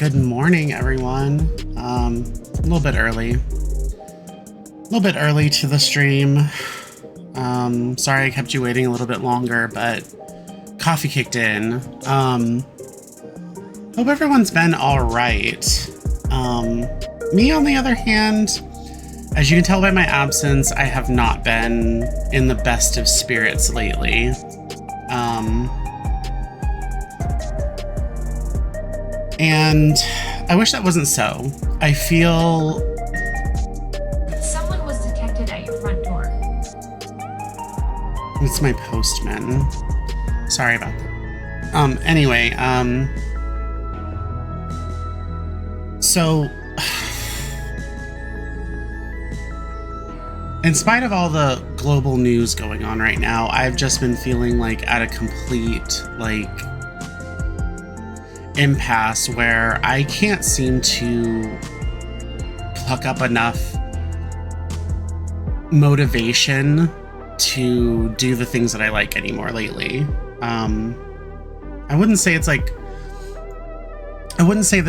Good morning, everyone. A little bit early to the stream. Sorry I kept you waiting a little bit longer, but coffee kicked in. Hope everyone's been all right. Me, on the other hand, as you can tell by my absence, I have not been in the best of spirits lately. And I wish that wasn't so. I feel... Someone was detected at your front door. It's my postman. Sorry about that. Anyway, so... In spite of all the global news going on right now, I've just been feeling like at a complete, impasse where I can't seem to pluck up enough motivation to do the things that I like anymore lately. I wouldn't say that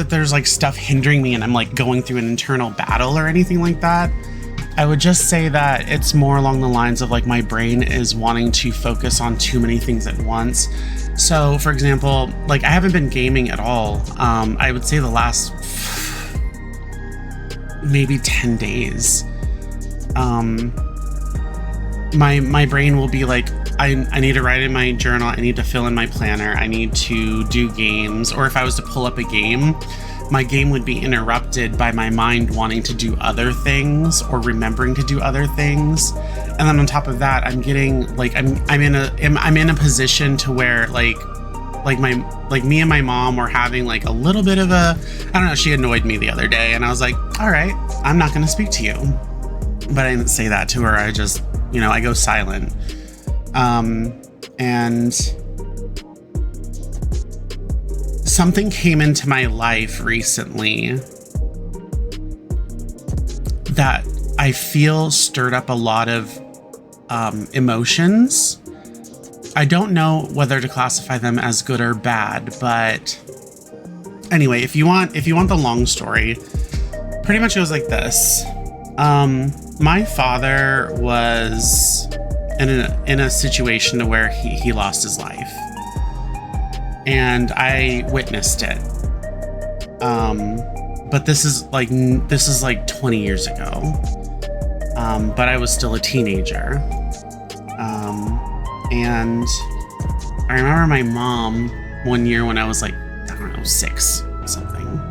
there's stuff hindering me and I'm going through an internal battle or anything like that. I would just say that it's more along the lines of my brain is wanting to focus on too many things at once. So, for example, I haven't been gaming at all. I would say the last maybe 10 days. My brain will be I need to write in my journal, I need to fill in my planner, I need to do games, or if I was to pull up a game, my game would be interrupted by my mind wanting to do other things or remembering to do other things. And then on top of that, I'm getting I'm in a position to where me and my mom were having a little bit of a, I don't know, she annoyed me the other day and I was like, all right, I'm not going to speak to you. But I didn't say that to her. I just, I go silent. And something came into my life recently that I feel stirred up a lot of emotions. I don't know whether to classify them as good or bad, but anyway, if you want the long story, pretty much goes like this. My father was in a situation to where he lost his life. And I witnessed it. But this is 20 years ago. But I was still a teenager. And I remember my mom one year when I was 6 or something.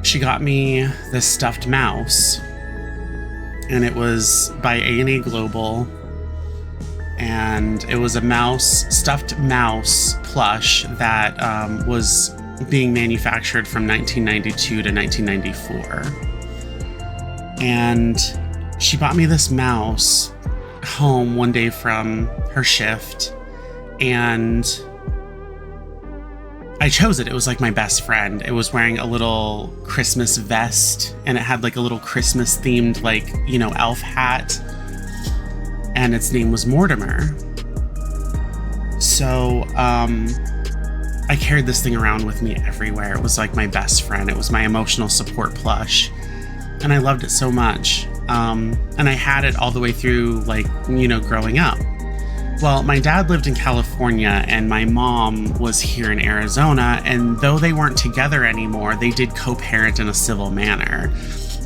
She got me this stuffed mouse. And it was by A&E Global. And it was a stuffed mouse plush that was being manufactured from 1992 to 1994. And she bought me this mouse home one day from her shift, and I chose it. It was my best friend. It was wearing a little Christmas vest, and it had a little Christmas themed elf hat. And its name was Mortimer. So, I carried this thing around with me everywhere. It was my best friend. It was my emotional support plush. And I loved it so much. And I had it all the way through, growing up. Well, my dad lived in California and my mom was here in Arizona. And though they weren't together anymore, they did co-parent in a civil manner.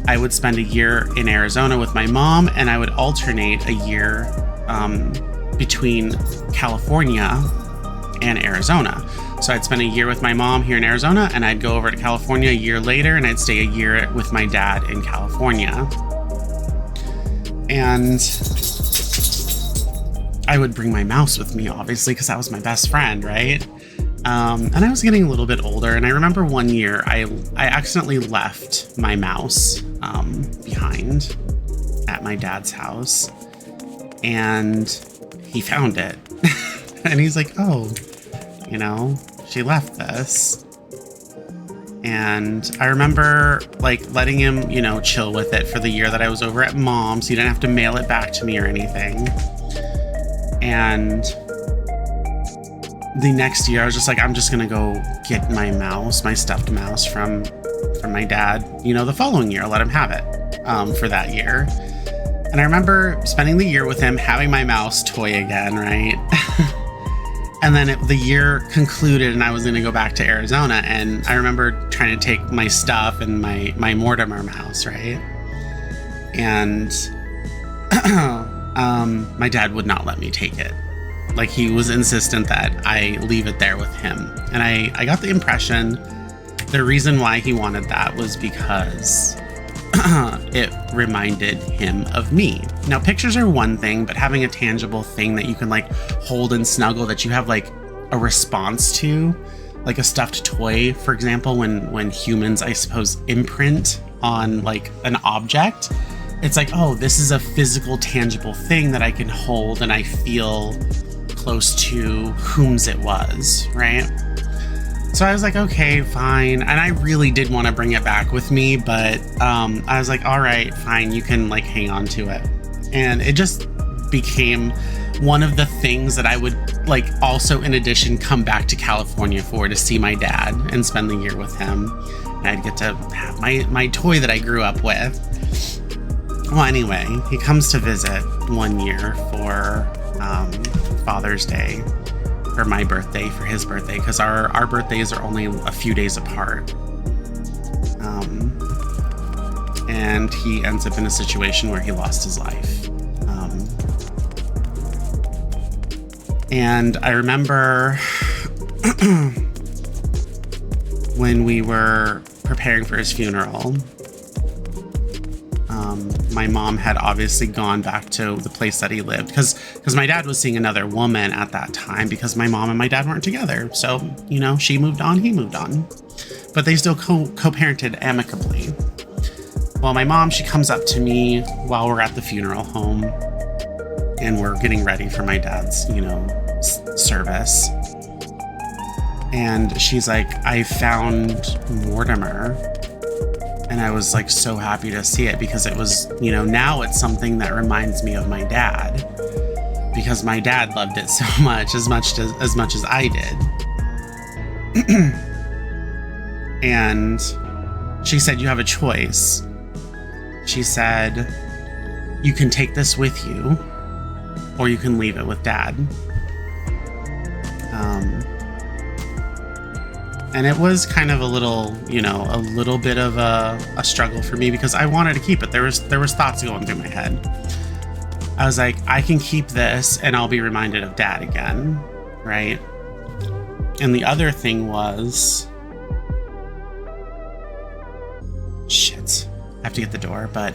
I would spend a year in Arizona with my mom, and I would alternate a year between California and Arizona. So I'd spend a year with my mom here in Arizona, and I'd go over to California a year later, and I'd stay a year with my dad in California. And I would bring my mouse with me, obviously, because that was my best friend, right? And I was getting a little bit older, and I remember one year I accidentally left my mouse behind at my dad's house, and he found it. And he's like, oh, she left this. And I remember letting him, chill with it for the year that I was over at Mom's. So he didn't have to mail it back to me or anything. And the next year I was just like, I'm just gonna go get my mouse, my stuffed mouse from my dad, the following year. I'll let him have it for that year. And I remember spending the year with him, having my mouse toy again, right? And then the year concluded and I was gonna go back to Arizona, and I remember trying to take my stuff and my Mortimer mouse, right? And my dad would not let me take it. Like, he was insistent that I leave it there with him. And I got the impression the reason why he wanted that was because it reminded him of me. Now, pictures are one thing, but having a tangible thing that you can like hold and snuggle, that you have like a response to, like a stuffed toy, for example, when humans, I suppose, imprint on like an object, it's like, oh, this is a physical, tangible thing that I can hold and I feel close to whom's it was, right? So I was like, okay, fine. And I really did want to bring it back with me, but I was like, all right, fine, you can like hang on to it. And it just became one of the things that I would like also, in addition, come back to California for, to see my dad and spend the year with him. And I'd get to have my toy that I grew up with. Well, anyway, he comes to visit one year for Father's Day, for my birthday, for his birthday, because our birthdays are only a few days apart. And he ends up in a situation where he lost his life. And I remember when we were preparing for his funeral, my mom had obviously gone back to the place that he lived, because my dad was seeing another woman at that time, because my mom and my dad weren't together. So, she moved on, he moved on, but they still co-parented amicably. Well, my mom, she comes up to me while we're at the funeral home and we're getting ready for my dad's, service. And she's like, I found Mortimer. And I was like so happy to see it, because it was, now it's something that reminds me of my dad, because my dad loved it so much as much as I did. And she said, you have a choice. She said, you can take this with you, or you can leave it with Dad. And it was kind of a little bit of a struggle for me, because I wanted to keep it. There was thoughts going through my head. I was like, I can keep this and I'll be reminded of Dad again, right? And the other thing was, shit, I have to get the door. But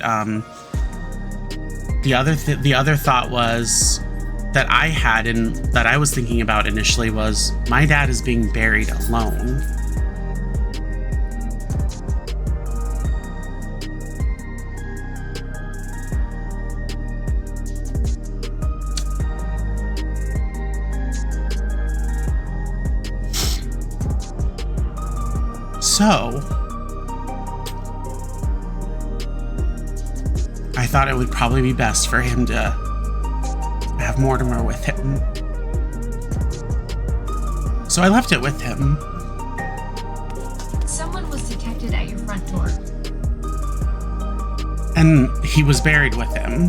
the other thought was that I had, and that I was thinking about initially, was my dad is being buried alone. So I thought it would probably be best for him to have Mortimer with him. So I left it with him. Someone was detected at your front door. And he was buried with him.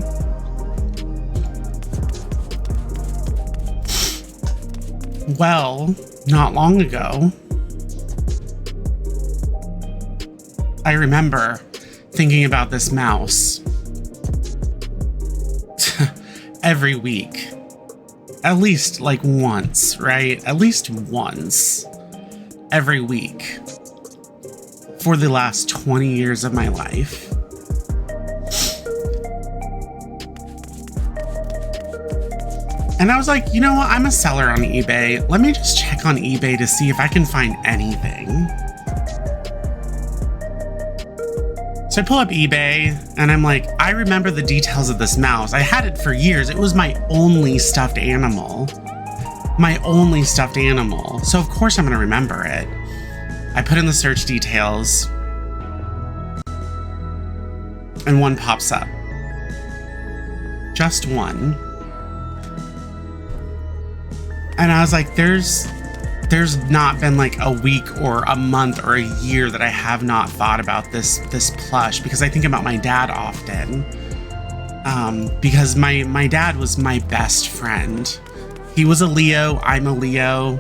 Well, not long ago, I remember thinking about this mouse every week, at least like once, right? At least once every week for the last 20 years of my life. And I was like, you know what? I'm a seller on eBay. Let me just check on eBay to see if I can find anything. So I pull up eBay and I'm like, I remember the details of this mouse. I had it for years. It was my only stuffed animal. My only stuffed animal. So of course I'm gonna remember it. I put in the search details and one pops up. Just one. And I was like, there's there's not been like a week or a month or a year that I have not thought about this plush, because I think about my dad often. Because my dad was my best friend. He was a Leo, I'm a Leo.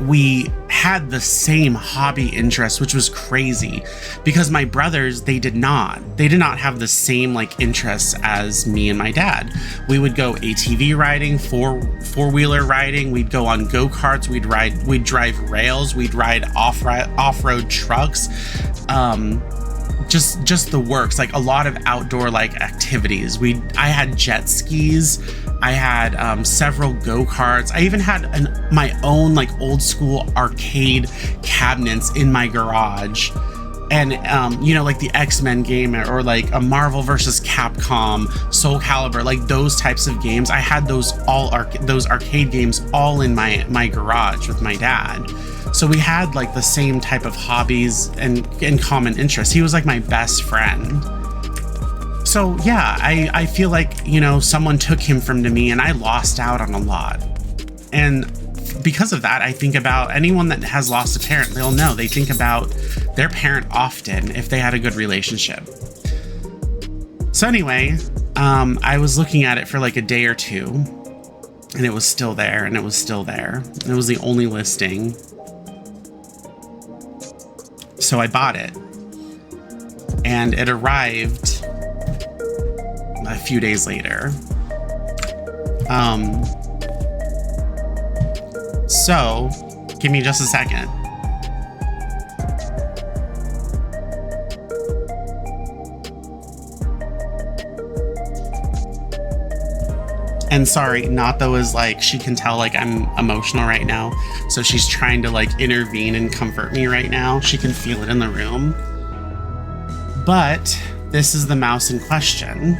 We had the same hobby interest, which was crazy, because my brothers, they did not have the same like interests as me and my dad. We would go ATV riding, four-wheeler riding, we'd go on go-karts, we'd drive rails, we'd ride off-road trucks, just the works, like a lot of outdoor like activities. I had jet skis, I had several go-karts, I even had my own like old school arcade cabinets in my garage. And you know, like the X-Men game, or like a Marvel versus Capcom, Soul Calibur, like those types of games. I had those arcade games all in my garage with my dad. So we had like the same type of hobbies and common interests. He was like my best friend. So yeah, I feel like, you know, someone took him from to me, and I lost out on a lot. And because of that, I think about anyone that has lost a parent, they'll know, they think about their parent often if they had a good relationship. So anyway, I was looking at it for like a day or two, and it was still there, and it was still there. And it was the only listing. So I bought it, and it arrived a few days later. So give me just a second. And sorry, Natho is like, she can tell like I'm emotional right now. So she's trying to like intervene and comfort me right now. She can feel it in the room. But this is the mouse in question.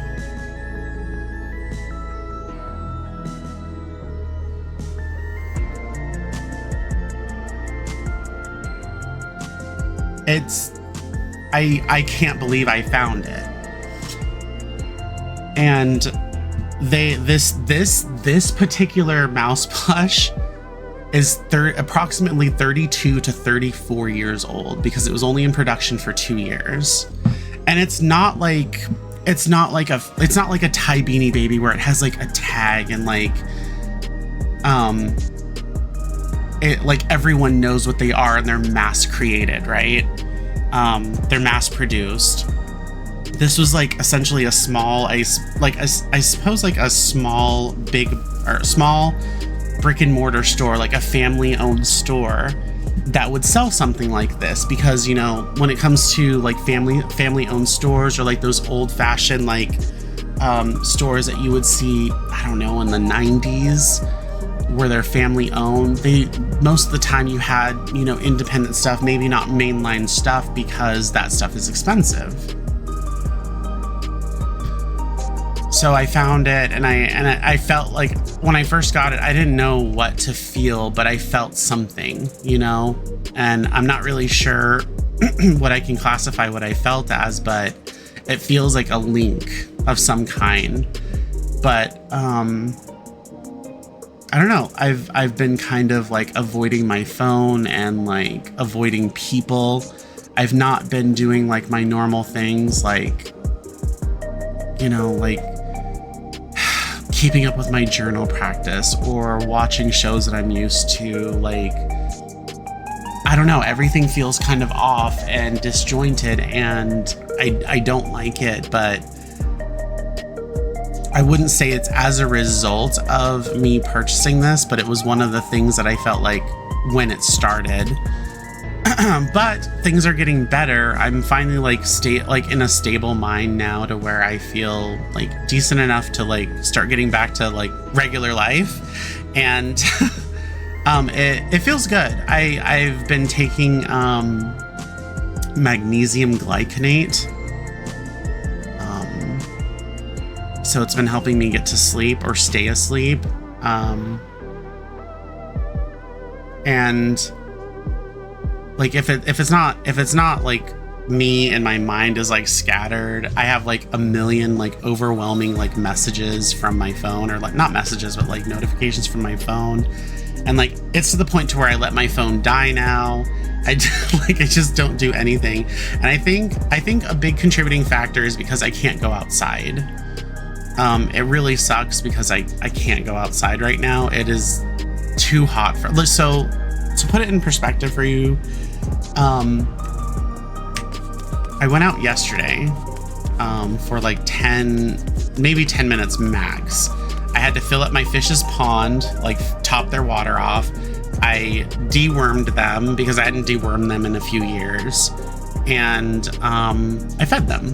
I can't believe I found it. And this particular mouse plush is approximately 32 to 34 years old, because it was only in production for 2 years. And it's not like a Thai Beanie Baby where it has like a tag and like it like everyone knows what they are and they're mass created, right? They're mass produced. This was like essentially a small, I suppose like a small brick and mortar store, like a family owned store that would sell something like this, because, you know, when it comes to like family owned stores, or like those old fashioned like stores that you would see, I don't know, in the 90s, where they're family owned, most of the time you had, you know, independent stuff, maybe not mainline stuff, because that stuff is expensive. So I found it, and I felt like when I first got it, I didn't know what to feel, but I felt something, you know, and I'm not really sure what I can classify what I felt as, but it feels like a link of some kind. But I don't know. I've been kind of like avoiding my phone and like avoiding people. I've not been doing like my normal things, like, you know, like keeping up with my journal practice or watching shows that I'm used to. Like, I don't know, everything feels kind of off and disjointed, and I don't like it, but I wouldn't say it's as a result of me purchasing this, but it was one of the things that I felt like when it started. But things are getting better. I'm finally like in a stable mind now, to where I feel like decent enough to like start getting back to like regular life, and it feels good. I've been taking magnesium glycinate, so it's been helping me get to sleep or stay asleep, and like if it's not like me and my mind is like scattered, I have like a million like overwhelming like messages from my phone, or like not messages but like notifications from my phone, And like, it's to the point to where I let my phone die now. I just don't do anything. And I think a big contributing factor is because I can't go outside. It really sucks because I can't go outside right now. It is too hot for, so to put it in perspective for you, I went out yesterday for like 10 minutes max. I had to fill up my fish's pond, like top their water off. I dewormed them because I hadn't dewormed them in a few years. And I fed them.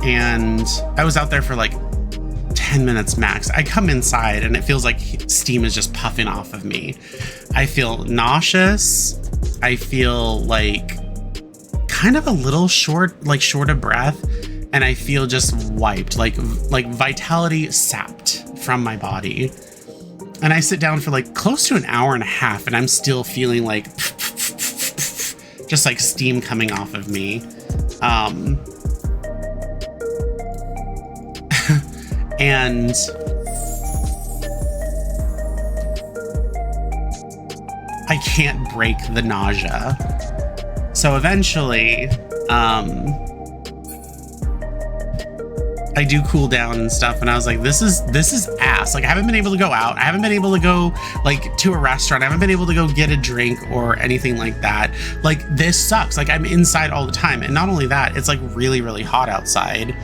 And I was out there for like 10 minutes max. I come inside and it feels like steam is just puffing off of me. I feel nauseous. I feel like kind of a little short of breath. And I feel just wiped, like vitality sapped from my body. And I sit down for like close to an hour and a half and I'm still feeling like just like steam coming off of me. And I can't break the nausea. So eventually, I do cool down and stuff, and I was like, this is ass. Like, I haven't been able to go out. I haven't been able to go like to a restaurant. I haven't been able to go get a drink or anything like that. Like, this sucks. Like, I'm inside all the time. And not only that, it's like really, really hot outside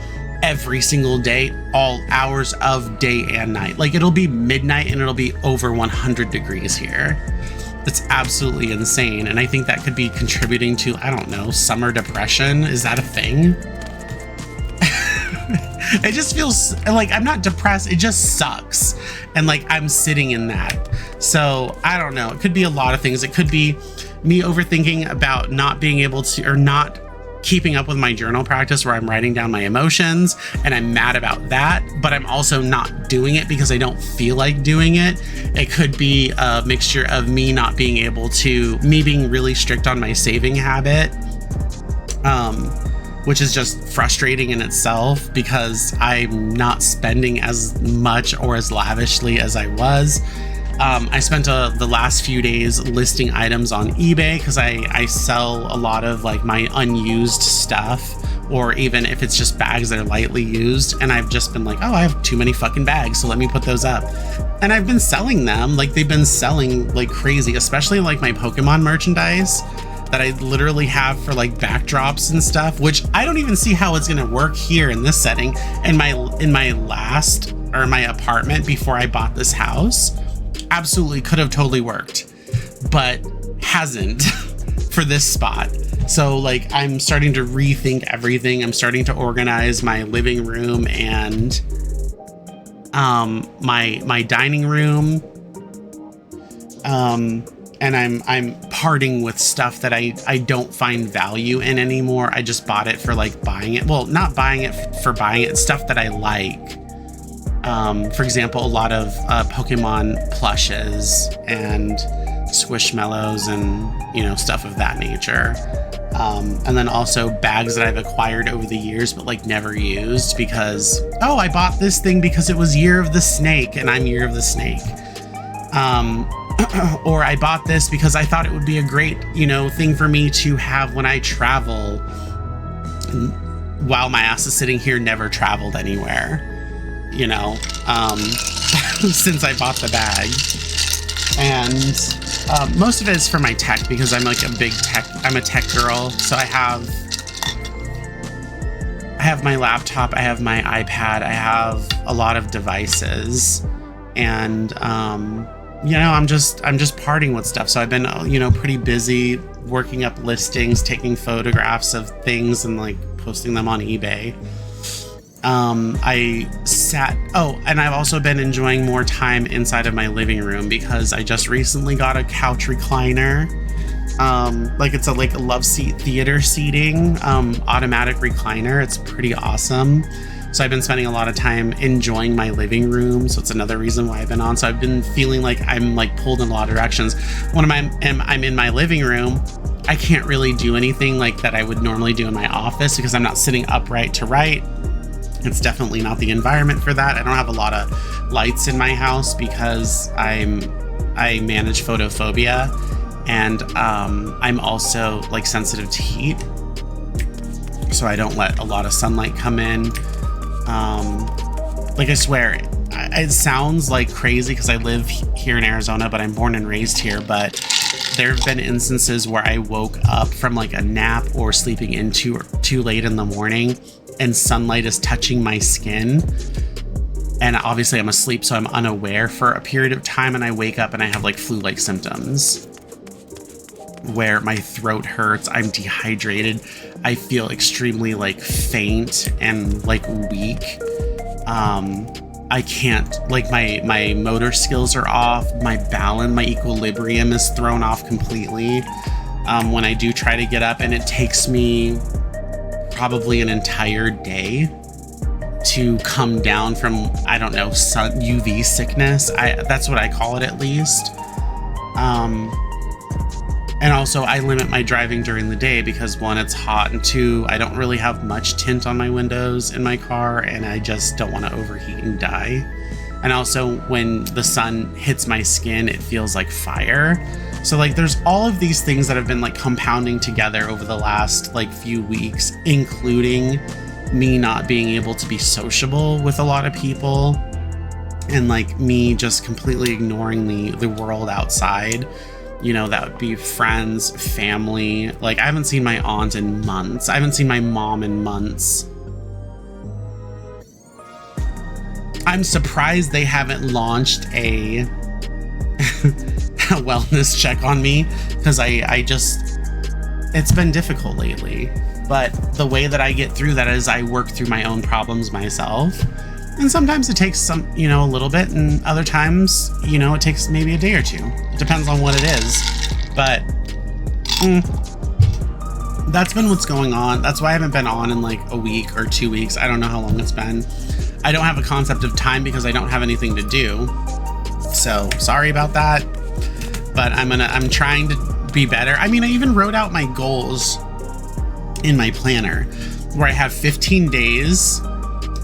every single day, all hours of day and night. Like, it'll be midnight and it'll be over 100 degrees here. It's absolutely insane. And I think that could be contributing to, I don't know, summer depression. Is that a thing? It just feels like I'm not depressed. It just sucks. And like, I'm sitting in that. So I don't know. It could be a lot of things. It could be me overthinking about not being able to, or not keeping up with my journal practice where I'm writing down my emotions and I'm mad about that, but I'm also not doing it because I don't feel like doing it. It could be a mixture of me not being able to, me being really strict on my saving habit, which is just frustrating in itself because I'm not spending as much or as lavishly as I was. I spent the last few days listing items on eBay because I sell a lot of like my unused stuff, or even if it's just bags that are lightly used. And I've just been like, oh, I have too many fucking bags, so let me put those up. And I've been selling them. Like, they've been selling like crazy, especially like my Pokemon merchandise that I literally have for like backdrops and stuff, which I don't even see how it's gonna work here in this setting. In my apartment before I bought this house, absolutely could have totally worked, but hasn't for this spot. So like, I'm starting to rethink everything. I'm starting to organize my living room and my dining room. And I'm parting with stuff that I don't find value in anymore. I just bought it for like buying it. Well, not buying it for buying it, stuff that I like. For example, a lot of Pokemon plushes and Squishmallows and, you know, stuff of that nature. And then also bags that I've acquired over the years, but like never used because, oh, I bought this thing because it was Year of the Snake and I'm Year of the Snake. Or I bought this because I thought it would be a great, you know, thing for me to have when I travel, while my ass is sitting here, never traveled anywhere, you know, since I bought the bag. And most of it is for my tech because I'm like I'm a tech girl. So I have my laptop, I have my iPad, I have a lot of devices, and you know, I'm just parting with stuff. So I've been, you know, pretty busy working up listings, taking photographs of things and like posting them on eBay. And I've also been enjoying more time inside of my living room because I just recently got a couch recliner. Like it's a love seat theater seating, automatic recliner. It's pretty awesome. So I've been spending a lot of time enjoying my living room. So it's another reason why I've been on. So I've been feeling like I'm like pulled in a lot of directions. When I'm in my living room, I can't really do anything like that I would normally do in my office because I'm not sitting upright to write. It's definitely not the environment for that. I don't have a lot of lights in my house because I manage photophobia, and I'm also like sensitive to heat, so I don't let a lot of sunlight come in. Like, I swear, it sounds like crazy because I live here in Arizona, but I'm born and raised here. But there have been instances where I woke up from like a nap or sleeping in too late in the morning, and sunlight is touching my skin. And obviously I'm asleep, so I'm unaware for a period of time, and I wake up and I have like flu-like symptoms where my throat hurts, I'm dehydrated, I feel extremely like faint and like weak. I can't, like, my motor skills are off, my balance, my equilibrium is thrown off completely when I do try to get up, and it takes me probably an entire day to come down from, I don't know, UV sickness. That's what I call it, at least. And also I limit my driving during the day because, one, it's hot, and two, I don't really have much tint on my windows in my car, and I just don't want to overheat and die. And also, when the sun hits my skin, it feels like fire. So like, there's all of these things that have been like compounding together over the last like few weeks, including me not being able to be sociable with a lot of people, and like me just completely ignoring the world outside. You know, that would be friends, family. Like, I haven't seen my aunt in months. I haven't seen my mom in months. I'm surprised they haven't launched a wellness check on me, because I just, it's been difficult lately. But the way that I get through that is I work through my own problems myself. And sometimes it takes some, you know, a little bit, and other times, you know, it takes maybe a day or two. It depends on what it is. But that's been what's going on. That's why I haven't been on in like a week or 2 weeks. I don't know how long it's been. I don't have a concept of time because I don't have anything to do. So sorry about that. But I'm trying to be better. I mean, I even wrote out my goals in my planner, where I have 15 days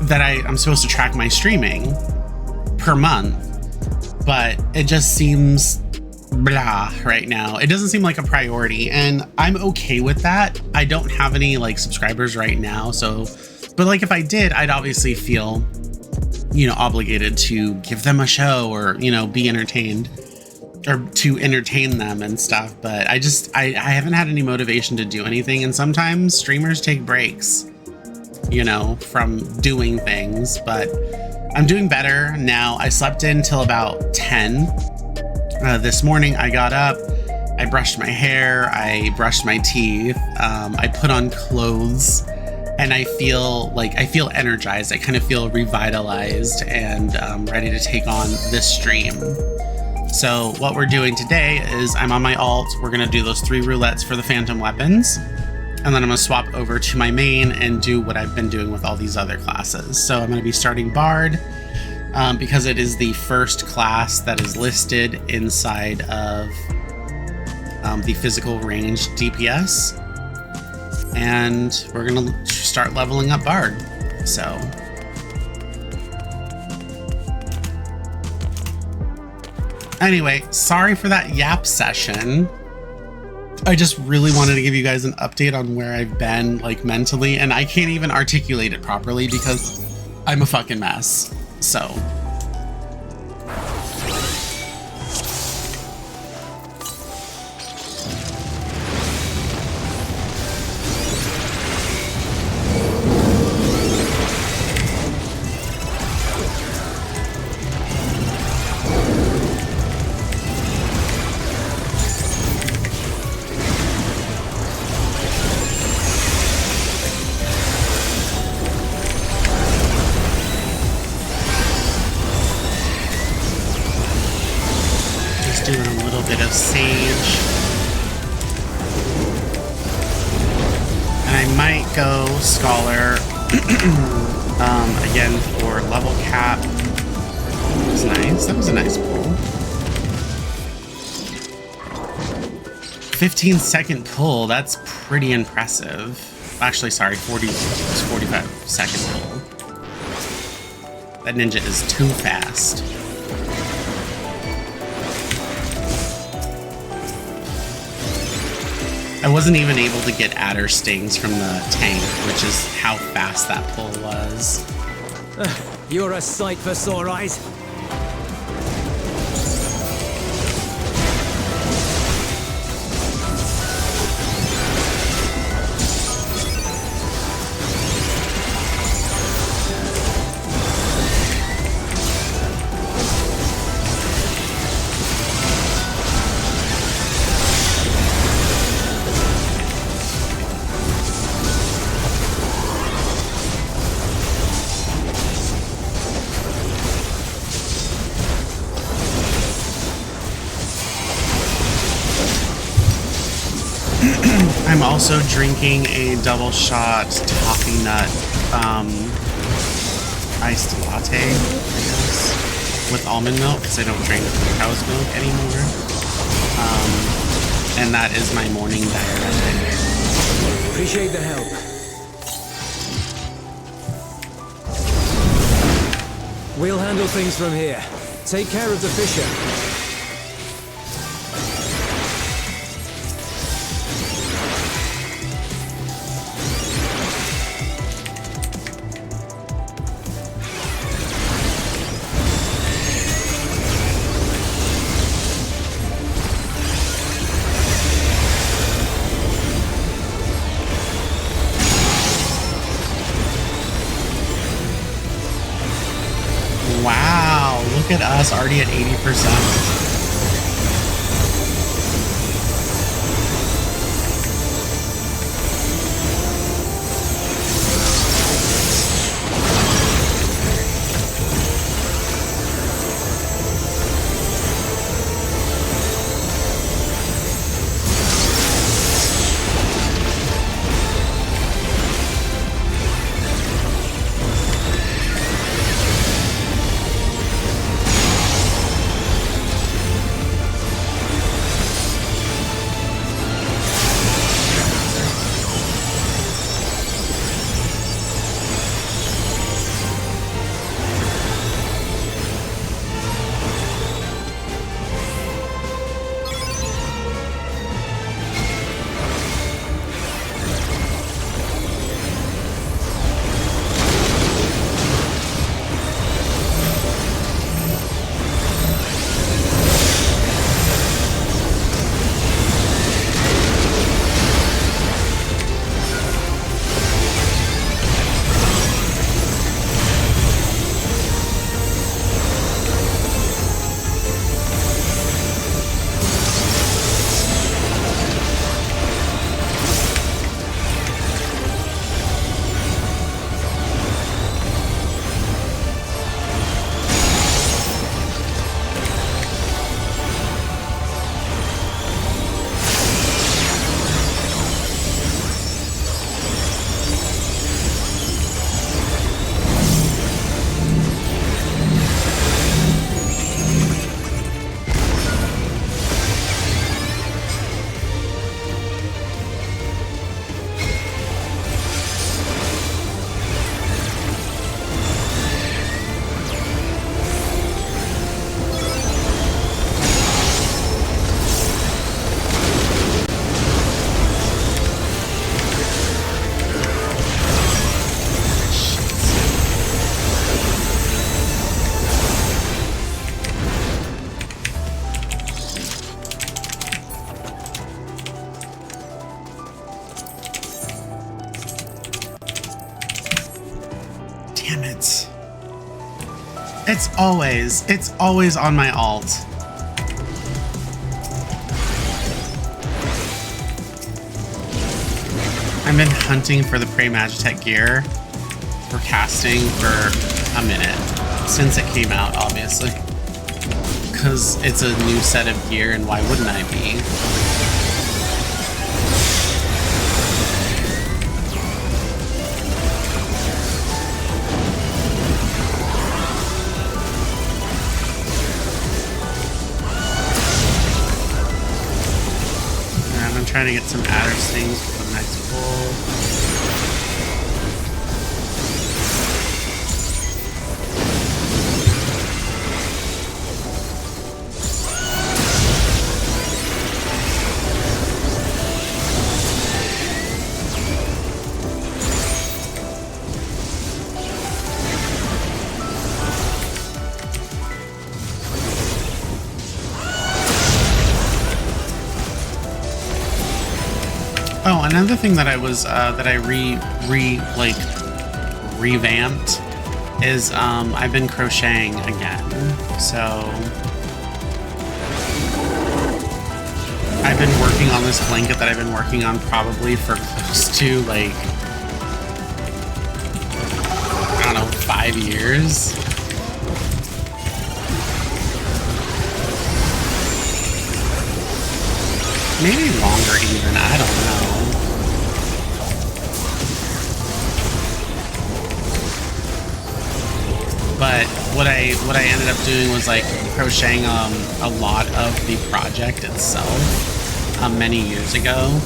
that I'm supposed to track my streaming per month, but it just seems blah right now. It doesn't seem like a priority, and I'm okay with that. I don't have any like subscribers right now, so, but like if I did, I'd obviously feel, you know, obligated to give them a show, or, you know, be entertained, or to entertain them and stuff. But I haven't had any motivation to do anything, and sometimes streamers take breaks, you know, from doing things. But I'm doing better now. I slept in till about 10 this morning. I got up, I brushed my hair, I brushed my teeth, I put on clothes, and I feel energized. I kind of feel revitalized and ready to take on this stream. So what we're doing today is, I'm on my alt. We're gonna do those 3 roulettes for the phantom weapons, and then I'm gonna swap over to my main and do what I've been doing with all these other classes. So I'm gonna be starting Bard, because it is the first class that is listed inside of the physical range DPS. And we're gonna start leveling up Bard. So anyway, sorry for that yap session. I just really wanted to give you guys an update on where I've been, like, mentally, and I can't even articulate it properly because I'm a fucking mess. So doing a little bit of Sage, and I might go Scholar again for level cap. That was nice. That was a nice pull. 15-second pull. That's pretty impressive. Actually, sorry, 45-second pull. That ninja is too fast. I wasn't even able to get adder stings from the tank, which is how fast that pull was. You're a sight for sore eyes. I'm also drinking a double shot toffee nut iced latte, I guess, with almond milk because I don't drink cow's milk anymore. And that is my morning diuretic. Appreciate the help. We'll handle things from here. Take care of the fisher. Wow, look at us already at 80%. Damn it. It's always on my alt. I've been hunting for the Prey Magitech gear for casting for a minute. Since it came out, obviously. Because it's a new set of gear, and why wouldn't I be? I'm trying to get some adder stings for the next pull. another thing that I was that I revamped is I've been crocheting again. So I've been working on this blanket that I've been working on probably for close to like, I don't know, 5 years. Maybe longer even, I don't know. But what I ended up doing was like crocheting a lot of the project itself many years ago.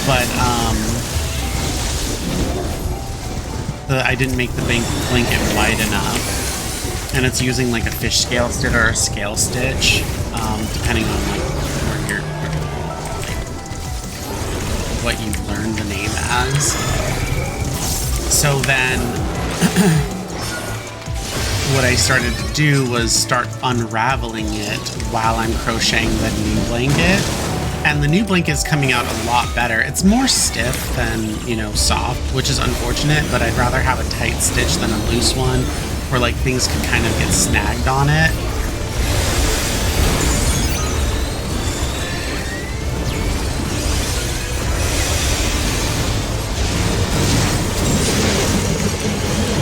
But I didn't make the blanket wide enough, and it's using like a fish scale stitch or a scale stitch, depending on like where you're, like, what you've learned the name as. So then what I started to do was start unraveling it while I'm crocheting the new blanket. And the new blanket is coming out a lot better. It's more stiff than, you know, soft, which is unfortunate, but I'd rather have a tight stitch than a loose one where like things could kind of get snagged on it.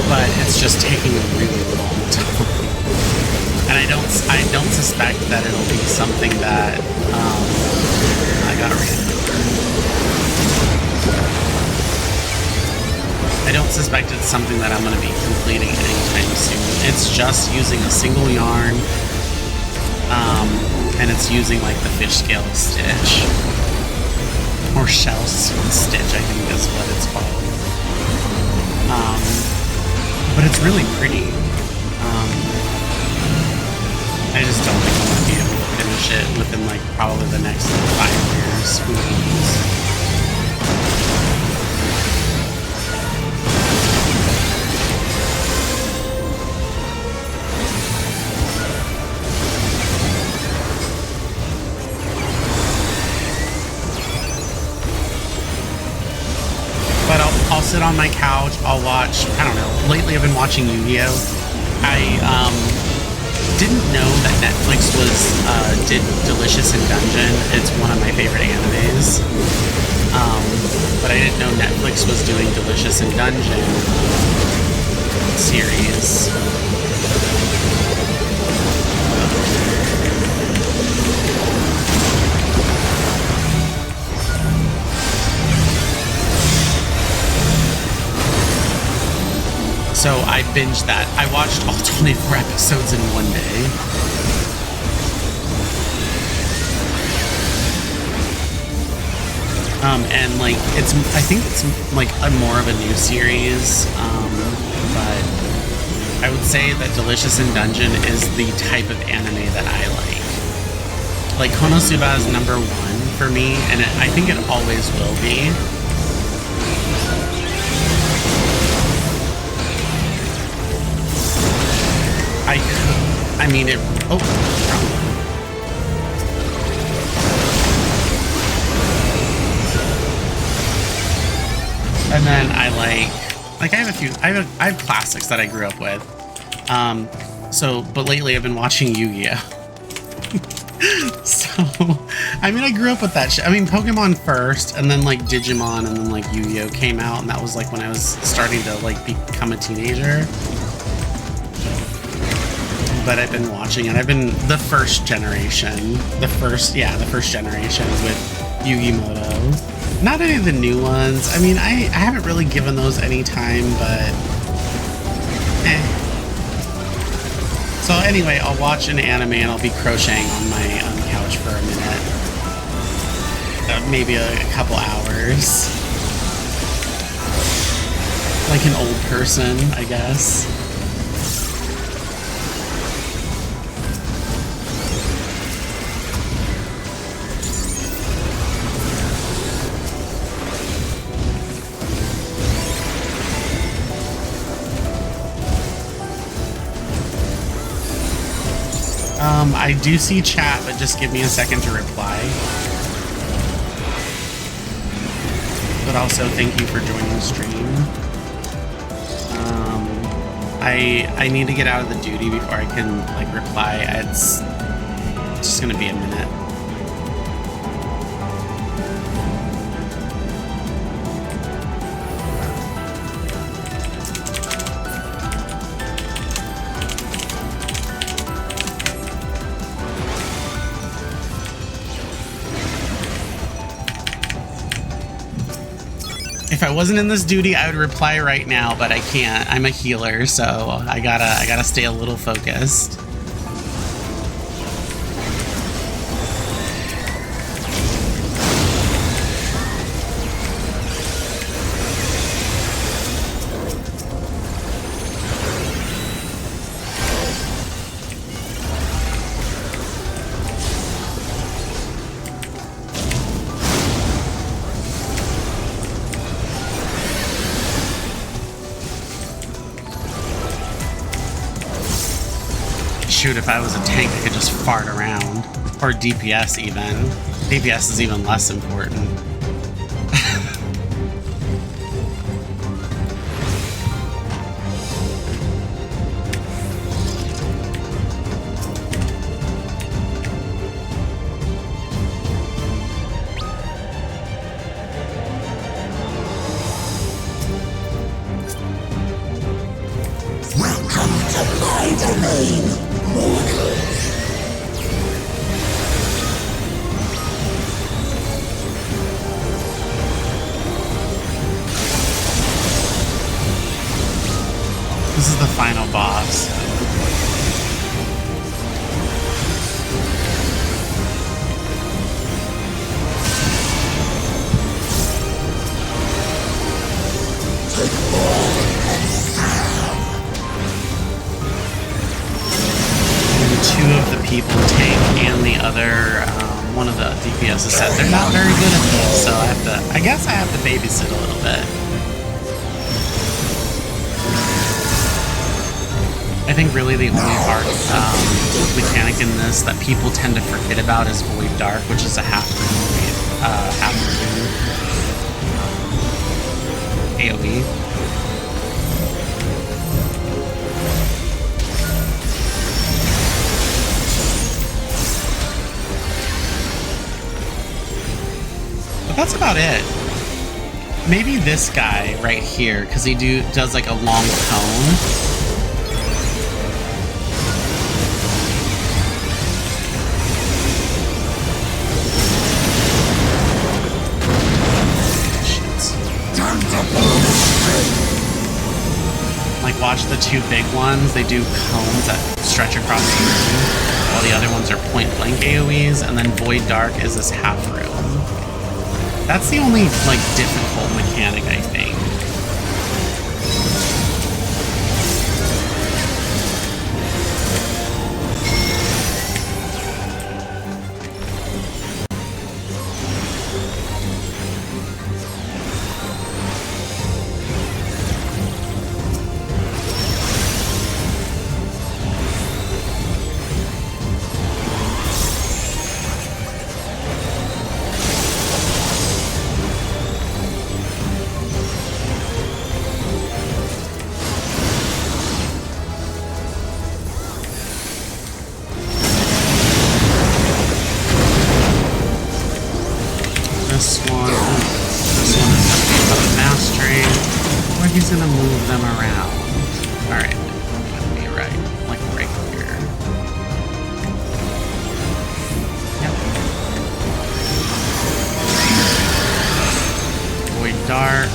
But it's just taking a really long time, and I don't suspect that it'll be something that I got rid of. I don't suspect it's something that I'm going to be completing anytime soon. It's just using a single yarn, and it's using like the fish scale stitch or shell stitch, I think is what it's called. But it's really pretty. I just don't think I'm going to be able to finish it within like probably the next 5 years. Who knows? But I'll sit on my couch, I'll watch, I don't know, lately I've been watching Yu-Gi-Oh! I didn't know that Netflix did Delicious in Dungeon. It's one of my favorite animes. But I didn't know Netflix was doing Delicious in Dungeon series. So I binged that. I watched all 24 episodes in one day. And like I think it's like more of a new series. But I would say that Delicious in Dungeon is the type of anime that I like. Like Konosuba is number 1 for me, and I think it always will be. I mean it. Oh, and then I like I have a few. I have classics that I grew up with. But lately I've been watching Yu-Gi-Oh. So, I mean, I grew up with that shit. I mean, Pokemon first, and then like Digimon, and then like Yu-Gi-Oh came out, and that was like when I was starting to like become a teenager. But I've been watching it. I've been the first generation with Yu-Gi-Moto. Not any of the new ones. I mean, I haven't really given those any time, but So anyway, I'll watch an anime and I'll be crocheting on my couch for a minute. Maybe a couple hours. Like an old person, I guess. I do see chat, but just give me a second to reply. but also thank you for joining the stream. I need to get out of the duty before I can like reply. It's just gonna be a minute. If I wasn't in this duty, I would reply right now, but I can't. I'm a healer, so I gotta stay a little focused. Shoot, if I was a tank, I could just fart around. Or DPS even. DPS is even less important. Welcome to my domain. This is the final boss. Two of the people tank and the other one of the DPS said they're not very good at this, so I guess I have to babysit a little bit. I think really the only hard mechanic in this that people tend to forget about is Void Dark, which is a half AoE. But that's about it. Maybe this guy right here, because he does like a long cone. Like, watch the two big ones. They do cones that stretch across the room, while the other ones are point-blank AoEs, and then Void Dark is this half room. That's the only, like, difficult mechanic, I think. This one is going to be about mastery, or he's going to move them around. Alright, gonna be right, like right here. Yep. Void Dark.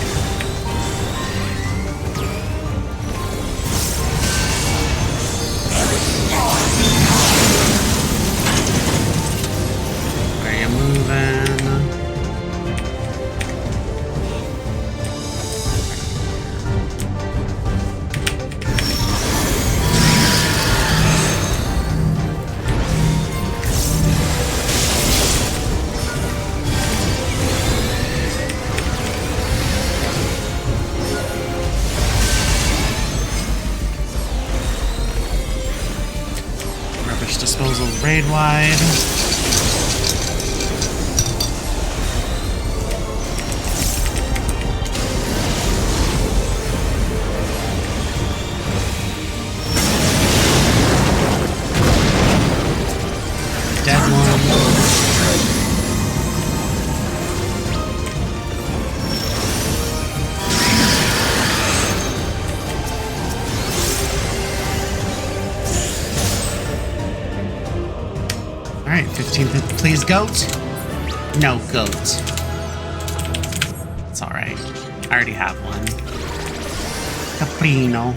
Where are you moving? Disposal raid wide. right, 15, please, goat. No, goat. It's all right. I already have one. Caprino.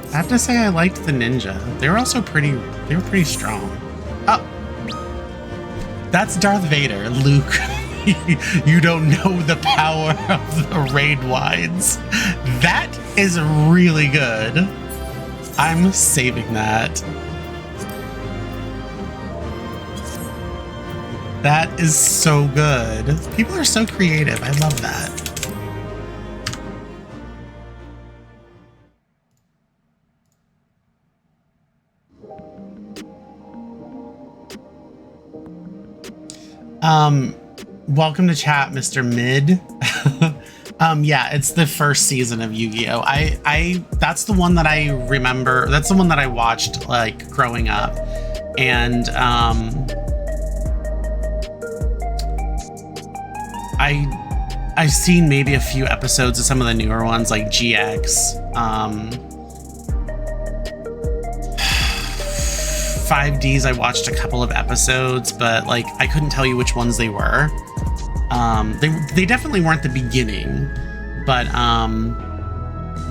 I have to say I liked the ninja. They were also pretty strong. Oh, that's Darth Vader. Luke, you don't know the power of the raid wines. That is really good. I'm saving that. That is so good. People are so creative. I love that. Welcome to chat, Mr. Mid. Yeah, it's the first season of Yu-Gi-Oh! That's the one that I remember. That's the one that I watched like growing up. And I've seen maybe a few episodes of some of the newer ones like GX. 5Ds, I watched a couple of episodes, but like I couldn't tell you which ones they were. They definitely weren't the beginning, but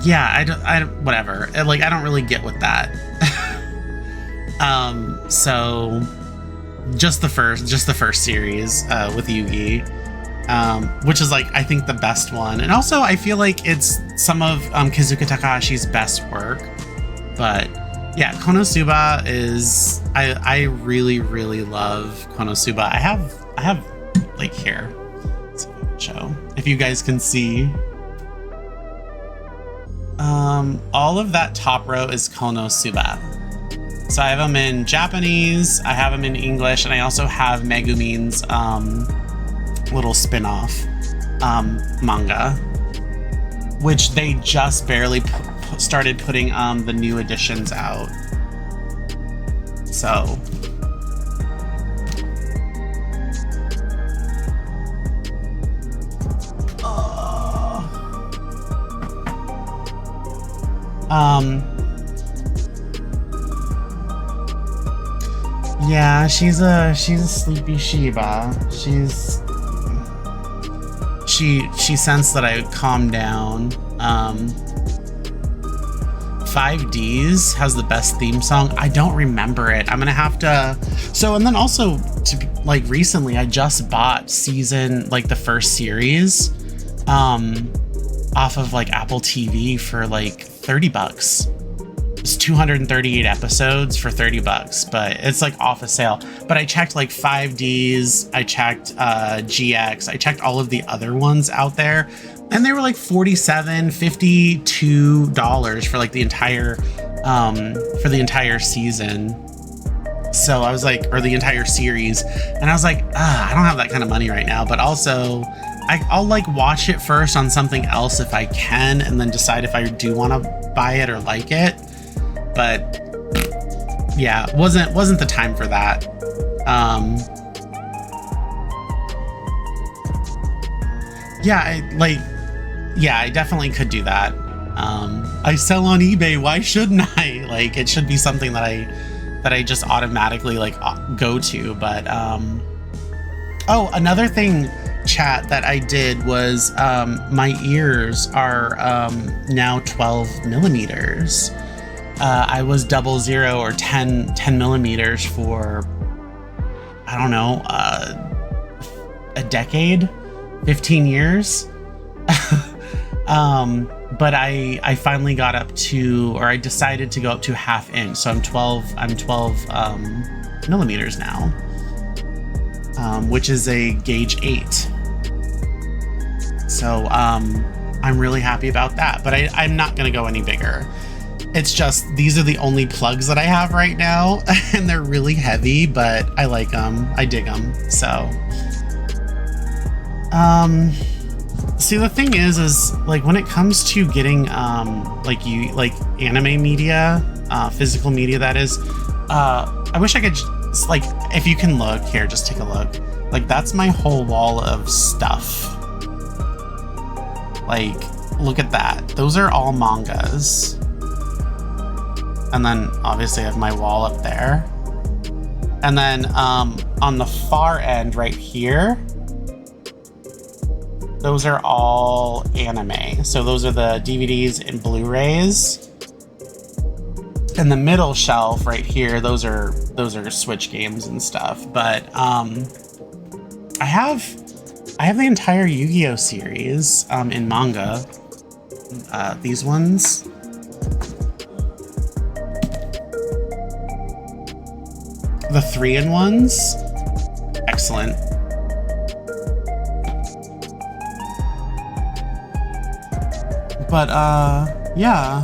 yeah, I whatever. Like I don't really get with that. So just the first series with Yugi, which is like I think the best one, and also I feel like it's some of Kazuka Takahashi's best work, but. Yeah, Konosuba is I really love Konosuba. I have like here. Let's see if I can show. If you guys can see. All of that top row is Konosuba. So I have them in Japanese, I have them in English, and I also have Megumin's little spin-off manga, which they just barely started putting the new editions out. So yeah, she's a sleepy Shiba. She sensed that I calmed down. 5Ds has the best theme song. I don't remember it. I'm gonna have to. So, and then also like recently, I just bought the first series, off of like Apple TV for like $30. It's 238 episodes for $30, but it's like off a sale. But I checked like 5Ds, I checked GX, I checked all of the other ones out there, and they were like $47, $52 for like the entire season. So I was like, or the entire series, and I was like, I don't have that kind of money right now. But also, I'll like watch it first on something else if I can, and then decide if I do want to buy it or like it. But yeah, wasn't the time for that. Yeah, I definitely could do that. I sell on eBay. Why shouldn't I? Like, it should be something that I just automatically like go to. But oh, another thing, chat, that I did was my ears are now 12 millimeters. I was 00 or 10 millimeters for, I don't know, a decade, 15 years. But I finally got up to, or I decided to go up to 1/2 inch. So I'm 12 millimeters now, which is a gauge 8. So I'm really happy about that, but I'm not going to go any bigger. It's just, these are the only plugs that I have right now, and they're really heavy, but I like them. I dig them. So, see, the thing is like when it comes to getting like anime media, physical media, that is, I wish I could just, like, if you can look here, just take a look. Like, that's my whole wall of stuff. Like, look at that. Those are all mangas. And then obviously I have my wall up there. And then on the far end right here, those are all anime. So those are the DVDs and Blu-rays. And the middle shelf right here, those are Switch games and stuff. But I have the entire Yu-Gi-Oh series in manga. These ones. The 3-in-1s. Excellent. But yeah.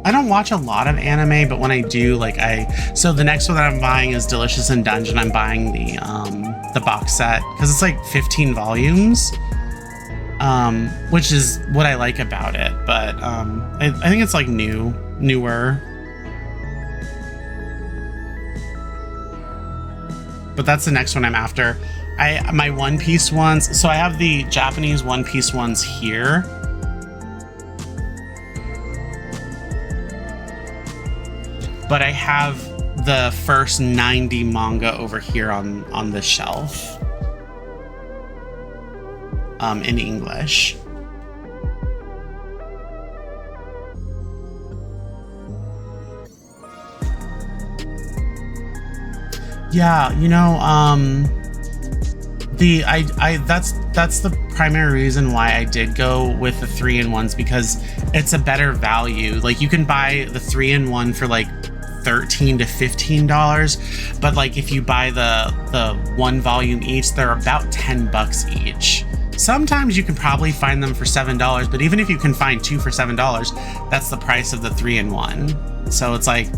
I don't watch a lot of anime, but when I do, like so the next one that I'm buying is Delicious in Dungeon. I'm buying the box set because it's like 15 volumes, which is what I like about it. But I think it's like newer. But that's the next one I'm after. My One Piece ones. So I have the Japanese One Piece ones here. But I have the first 90 manga over here on the shelf in English. Yeah, you know, that's the primary reason why I did go with the 3-in-1s, because it's a better value. Like you can buy the 3-in-1 for like $13 to $15, but like if you buy the one volume each, they're about $10 each. Sometimes you can probably find them for $7, but even if you can find 2 for $7, that's the price of the 3-in-1. So it's like,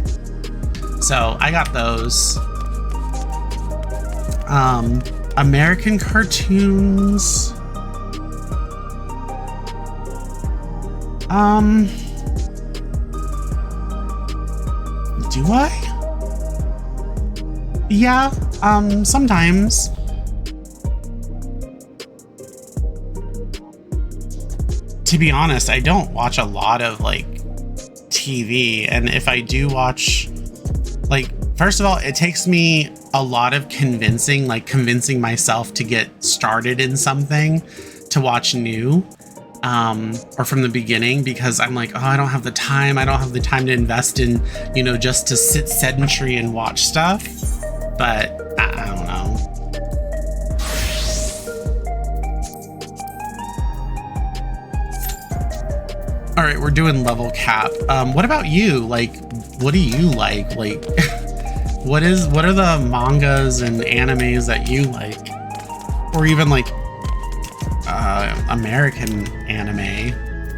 so I got those. American cartoons. Do I? Yeah, sometimes. To be honest, I don't watch a lot of like TV, and if I do watch, like, first of all, it takes me a lot of convincing myself to get started in something to watch new, or from the beginning, because I'm like, oh, I don't have the time to invest in, you know, just to sit sedentary and watch stuff. But I don't know. All right, we're doing level cap. What about you? Like, what do you like? Like, what are the mangas and animes that you like? Or even like American animation.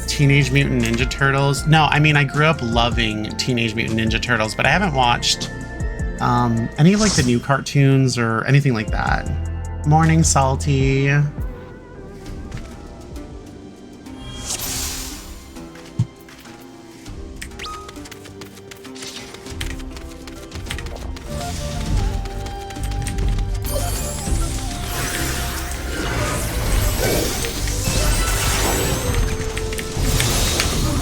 Teenage Mutant Ninja Turtles. No, I mean, I grew up loving Teenage Mutant Ninja Turtles, but I haven't watched any of like the new cartoons or anything like that. Morning Salty.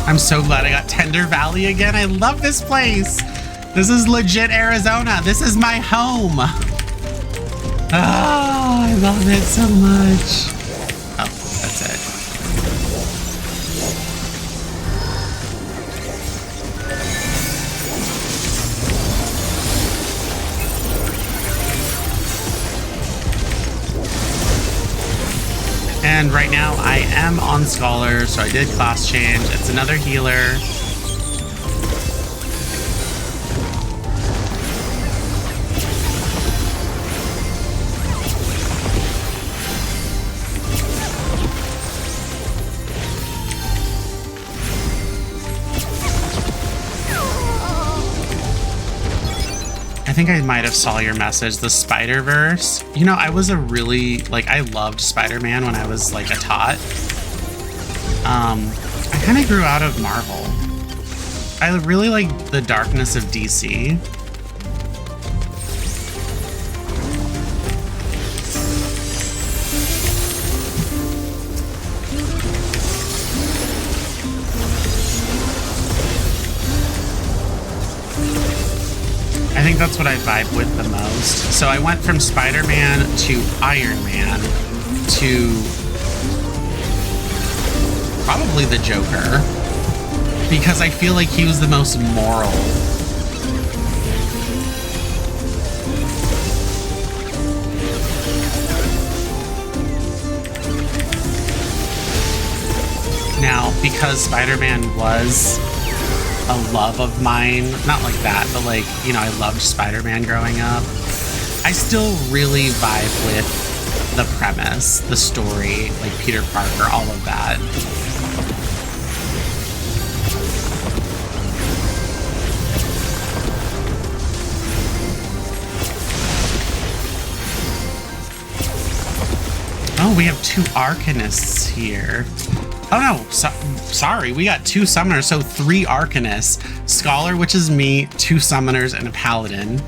I'm so glad I got Tender Valley again. I love this place. This is legit Arizona. This is my home. Oh, I love it so much. Oh, that's it. And right now I am on Scholar, so I did class change. It's another healer. I think I might have saw your message, the Spider-Verse. You know, I was I loved Spider-Man when I was like a tot. I kind of grew out of Marvel. I really like the darkness of DC. I think that's what I vibe with the most. So I went from Spider-Man to Iron Man to probably the Joker, because I feel like he was the most moral. Now, because Spider-Man was a love of mine, not like that, but like, you know, I loved Spider-Man growing up, I still really vibe with the premise, the story, like Peter Parker, all of that. Oh, we have 2 Arcanists here. Oh no, sorry, we got 2 Summoners, so 3 Arcanists. Scholar, which is me, 2 Summoners, and a Paladin.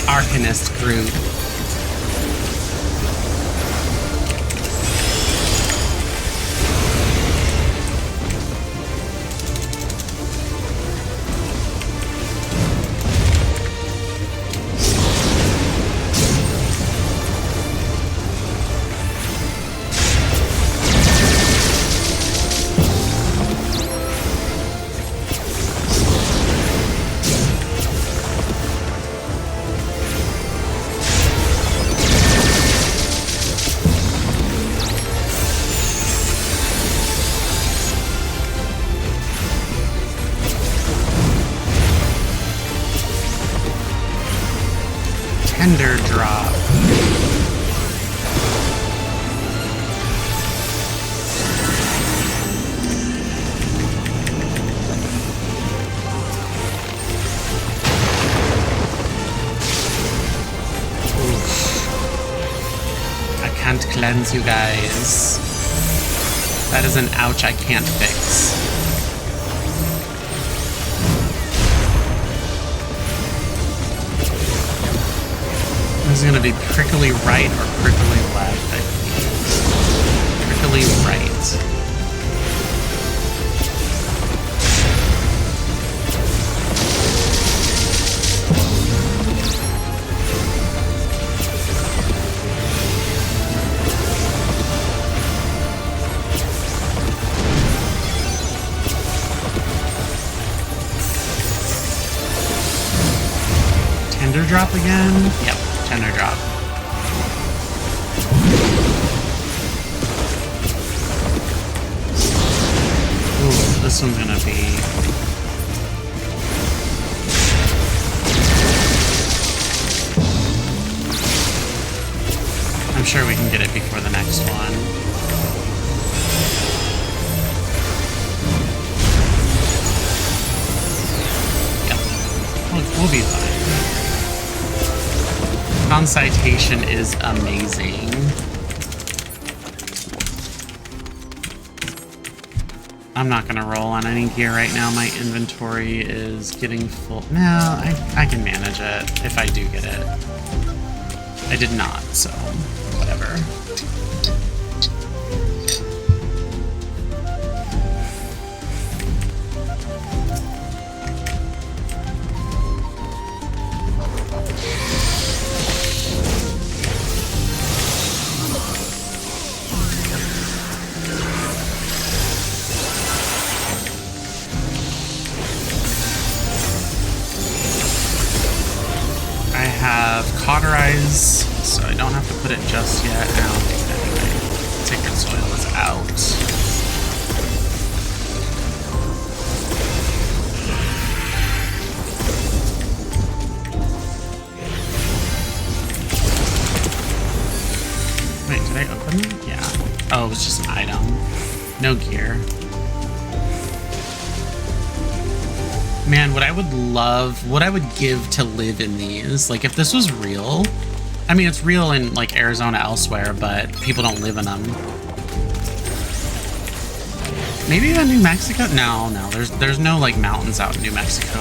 Arcanist group. Tender drop. I can't cleanse you guys. That is an ouch I can't fix. This is gonna be prickly right or prickly left, I think. Prickly right. Tender drop again? Yep. Tender drop. Ooh, this one's gonna be... I'm sure we can get it before the next one. Yep. We'll be fine. Concitation is amazing. I'm not gonna roll on any gear right now. My inventory is getting full. No, I can manage it if I do get it. I did not, so whatever. Cauterize, so I don't have to put it just yet. I don't think anyway. Sacred Soil is out. Wait, did I open it? Yeah. Oh, it was just an item. No gear. Man, what I would love, what I would give to live in these. Like, if this was real, I mean, it's real in, like, Arizona elsewhere, but people don't live in them. Maybe even New Mexico? No, there's no, like, mountains out in New Mexico.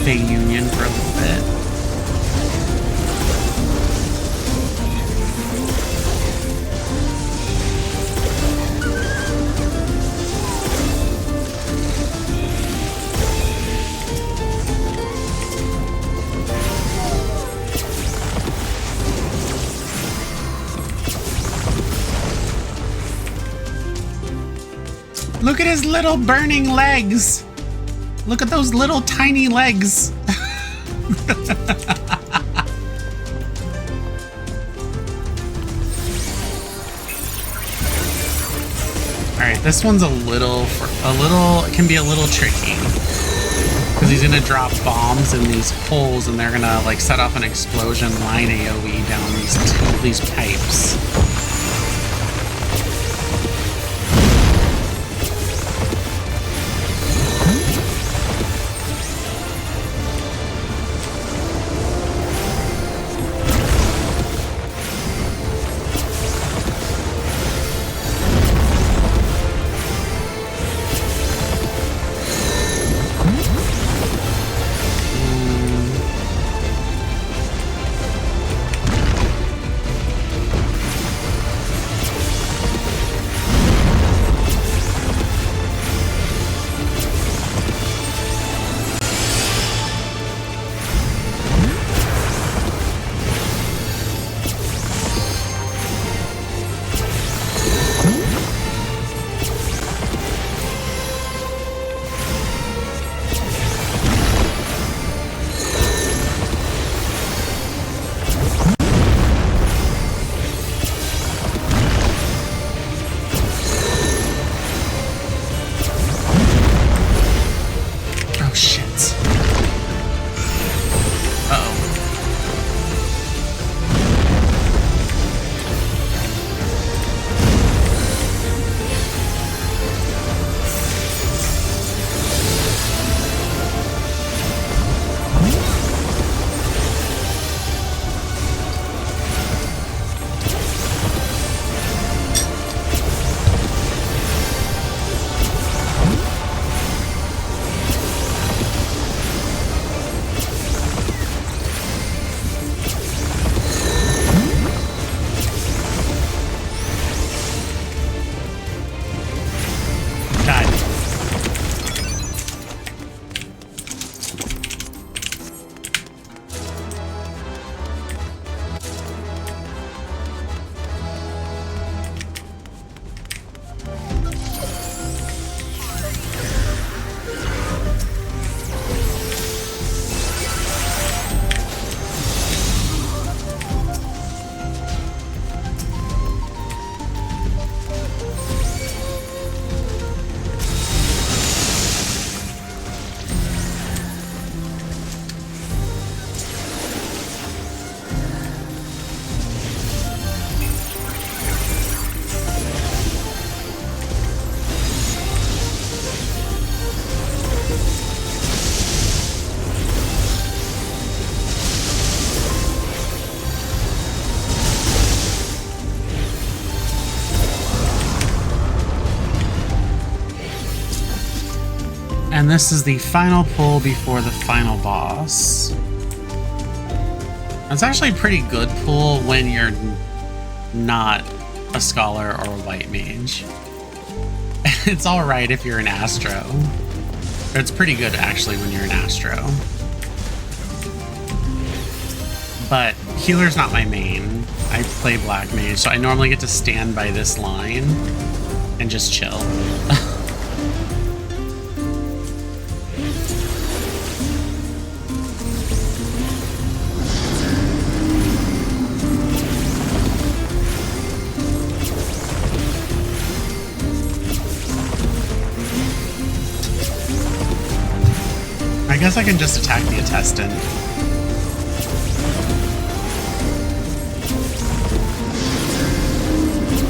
Fey Union for a little bit. Look at his little burning legs. Look at those little tiny legs. All right, this one's it can be a little tricky because he's gonna drop bombs in these holes and they're gonna like set off an explosion line AoE down these pipes. And this is the final pull before the final boss. It's actually a pretty good pull when you're not a scholar or a white mage. It's alright if you're an astro. It's pretty good actually when you're an astro. But healer's not my main. I play black mage, so I normally get to stand by this line and just chill. I guess I can just attack the attestant.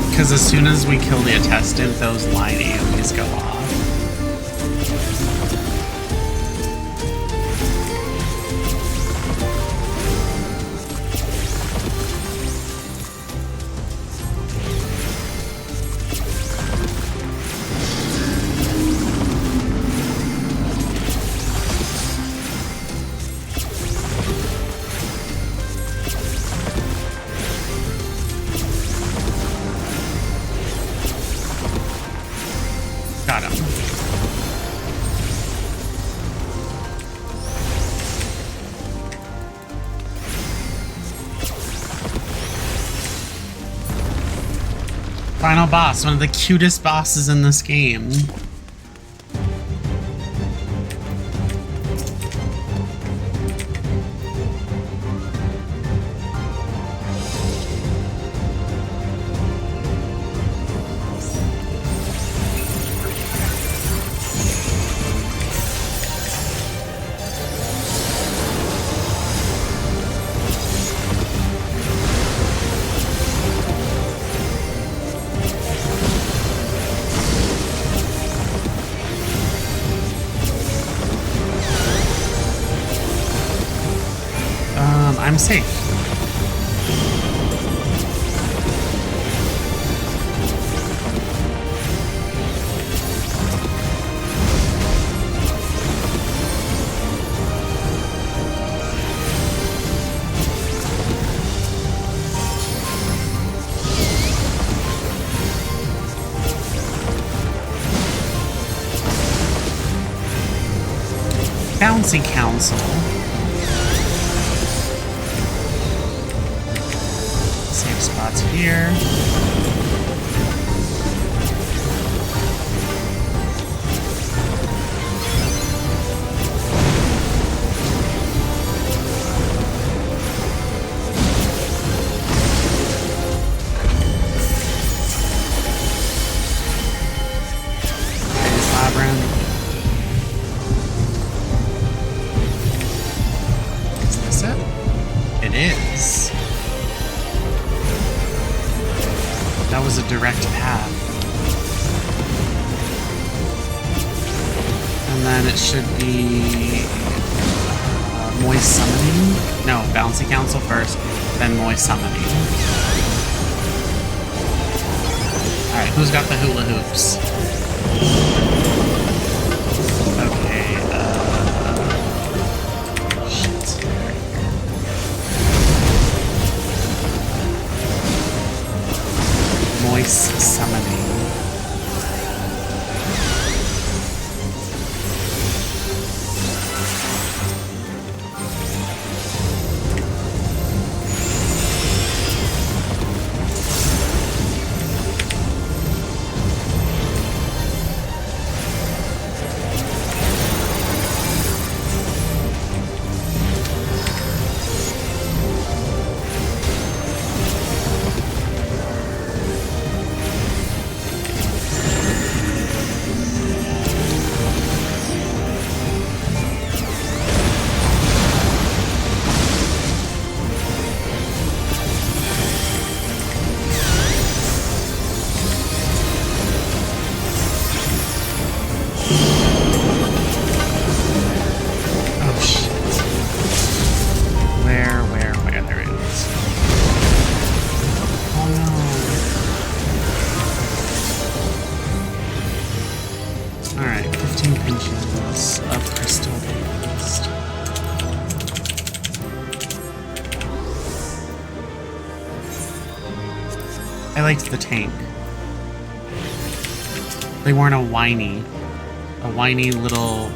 Because as soon as we kill the attestant, those line AoEs go off. Got him. Final boss, one of the cutest bosses in this game. I'm safe. Bouncy Council. Save spots here. There's Labyrinth. Is this it? It is. That was a direct path. And then it should be Moist Summoning. No, Bouncy Council first, then Moist Summoning. Alright, who's got the hula hoops? Okay, shit. Moist Summoning. I liked the tank. They weren't a whiny little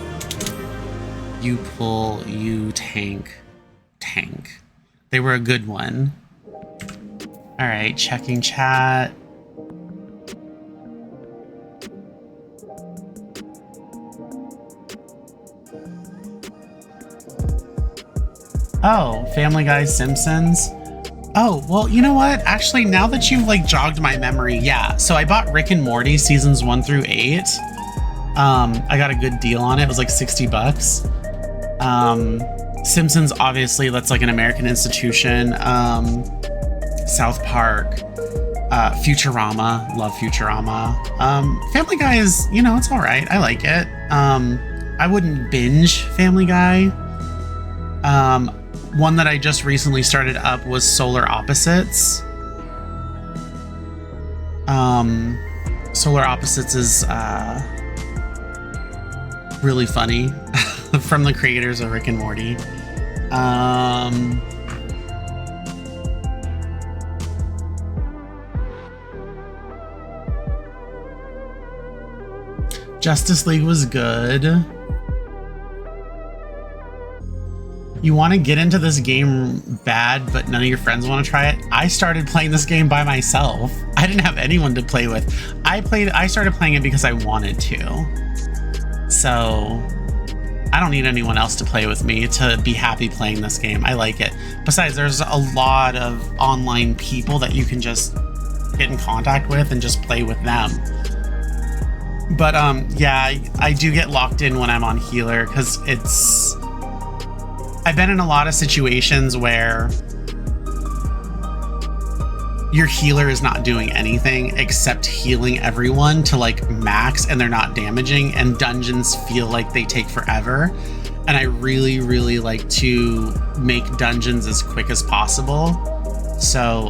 you pull, you tank. They were a good one. Alright, checking chat. Oh, Family Guy, Simpsons. Oh, well, you know what? Actually, now that you've like jogged my memory, yeah. So I bought Rick and Morty seasons 1 through 8. I got a good deal on it. It was like $60. Simpsons, obviously, that's like an American institution. South Park, Futurama, love Futurama. Family Guy is, you know, it's all right. I like it. I wouldn't binge Family Guy. One that I just recently started up was Solar Opposites. Solar Opposites is really funny from the creators of Rick and Morty. Justice League was good. You want to get into this game bad, but none of your friends want to try it? I started playing this game by myself. I didn't have anyone to play with. I started playing it because I wanted to. So I don't need anyone else to play with me to be happy playing this game. I like it. Besides, there's a lot of online people that you can just get in contact with and just play with them. But yeah, I do get locked in when I'm on healer because I've been in a lot of situations where your healer is not doing anything except healing everyone to like max, and they're not damaging, and dungeons feel like they take forever. And I really, really like to make dungeons as quick as possible. So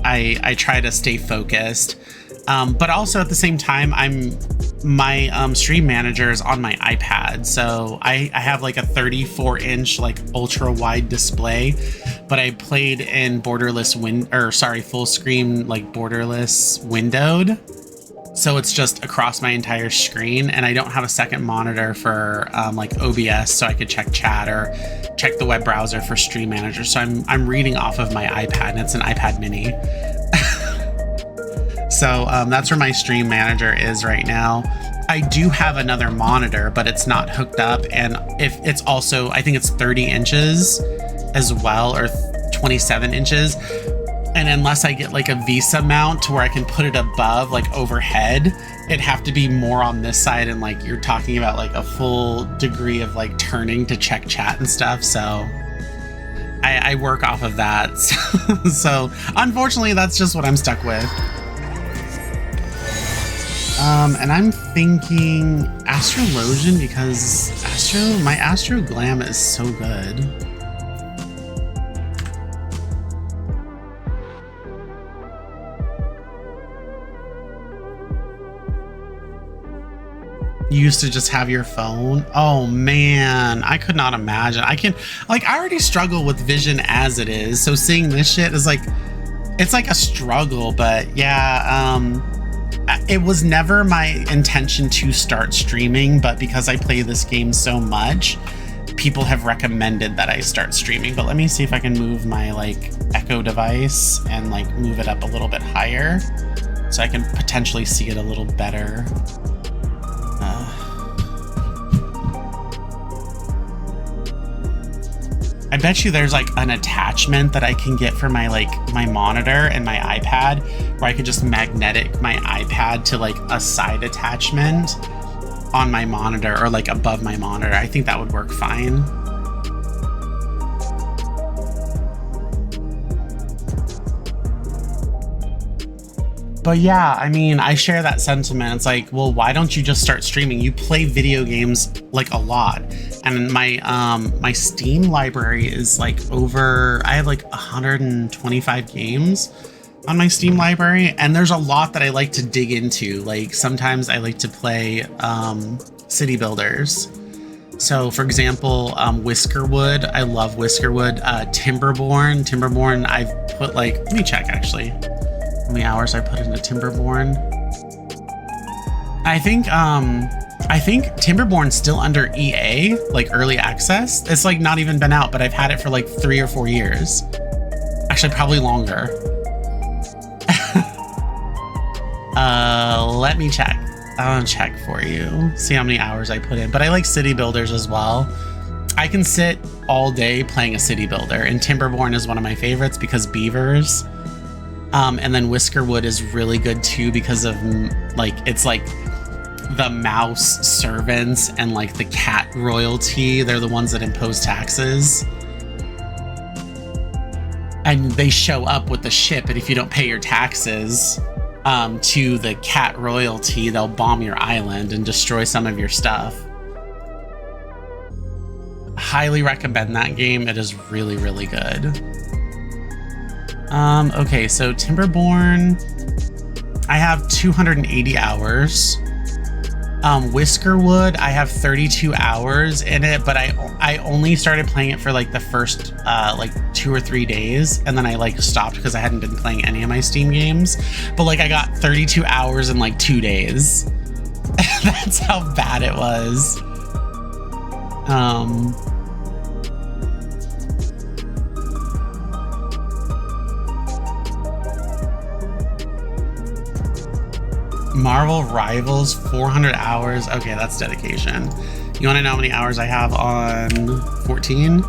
I try to stay focused. But also at the same time, my stream manager is on my iPad, so I have like a 34-inch like ultra wide display, but I played in full screen, like borderless windowed, so it's just across my entire screen, and I don't have a second monitor for like OBS, so I could check chat or check the web browser for stream manager. So I'm reading off of my iPad, and it's an iPad mini. So that's where my stream manager is right now. I do have another monitor, but it's not hooked up. And if it's also, I think it's 30 inches as well, or 27 inches. And unless I get like a Visa mount to where I can put it above, like overhead, it'd have to be more on this side. And like you're talking about like a full degree of like turning to check chat and stuff. So I work off of that. So unfortunately, that's just what I'm stuck with. And I'm thinking Astrologian because my Astro Glam is so good. You used to just have your phone? Oh man, I could not imagine. I already struggle with vision as it is, so seeing this shit is like, it's like a struggle, but yeah, it was never my intention to start streaming, but because I play this game so much, people have recommended that I start streaming. But let me see if I can move my like Echo device and like move it up a little bit higher so I can potentially see it a little better. I bet you there's like an attachment that I can get for my monitor and my iPad where I could just magnetic my iPad to like a side attachment on my monitor or like above my monitor. I think that would work fine. But yeah, I mean, I share that sentiment. It's like, well, why don't you just start streaming? You play video games like a lot. And my Steam library is like I have like 125 games on my Steam library, and there's a lot that I like to dig into. Like sometimes I like to play city builders. So for example, Whiskerwood, I love Whiskerwood. Timberborn, I've put like, let me check actually how many hours I put into Timberborn. I think Timberborn's still under EA, like early access. It's like not even been out, but I've had it for like 3 or 4 years. Actually, probably longer. Let me check. I'll check for you. See how many hours I put in. But I like city builders as well. I can sit all day playing a city builder, and Timberborn is one of my favorites because beavers. And then Whiskerwood is really good too because of like, it's like the mouse servants and like the cat royalty. They're the ones that impose taxes. And they show up with the ship, and if you don't pay your taxes to the cat royalty, they'll bomb your island and destroy some of your stuff. Highly recommend that game. It is really, really good. Okay, so Timberborn, I have 280 hours. Whiskerwood, I have 32 hours in it, but I only started playing it for like the first like 2 or 3 days, and then I like stopped because I hadn't been playing any of my Steam games. But like I got 32 hours in like 2 days. That's how bad it was. Marvel Rivals, 400 hours. Okay, that's dedication. You want to know how many hours I have on 14?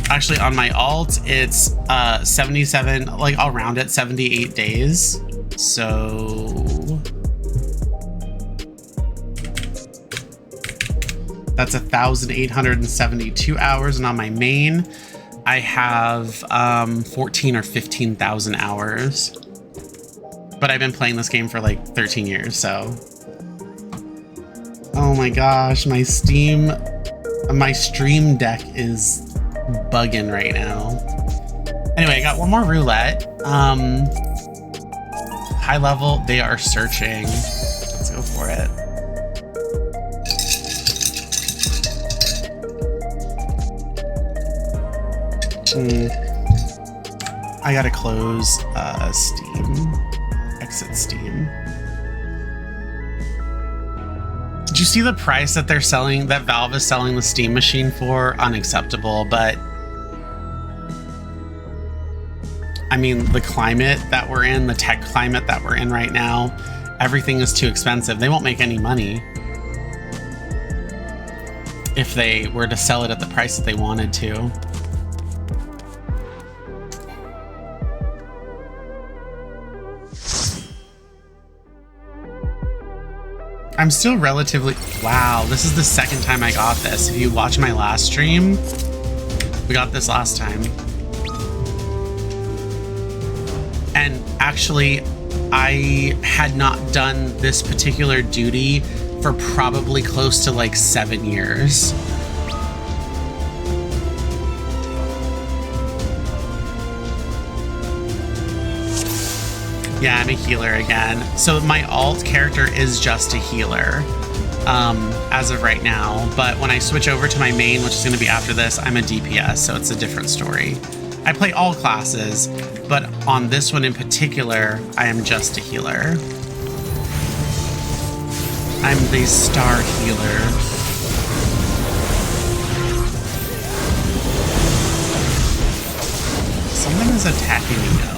Actually, on my alt, it's 77, like I'll round it, 78 days. So that's 1,872 hours. And on my main, I have 14 or 15,000 hours, but I've been playing this game for like 13 years, so. Oh my gosh, my Stream Deck is bugging right now. Anyway, I got one more roulette. High level, they are searching. Let's go for it. I gotta close Steam. Exit Steam. Did you see the price that they're selling, that Valve is selling the Steam machine for? Unacceptable, but I mean, the climate that we're in, the tech climate that we're in right now, everything is too expensive. They won't make any money if they were to sell it at the price that they wanted to. I'm still relatively... Wow, this is the second time I got this. If you watch my last stream, we got this last time. And actually, I had not done this particular duty for probably close to like 7 years. Yeah, I'm a healer again. So my alt character is just a healer as of right now. But when I switch over to my main, which is going to be after this, I'm a DPS, so it's a different story. I play all classes, but on this one in particular, I am just a healer. I'm the star healer. Someone is attacking me though.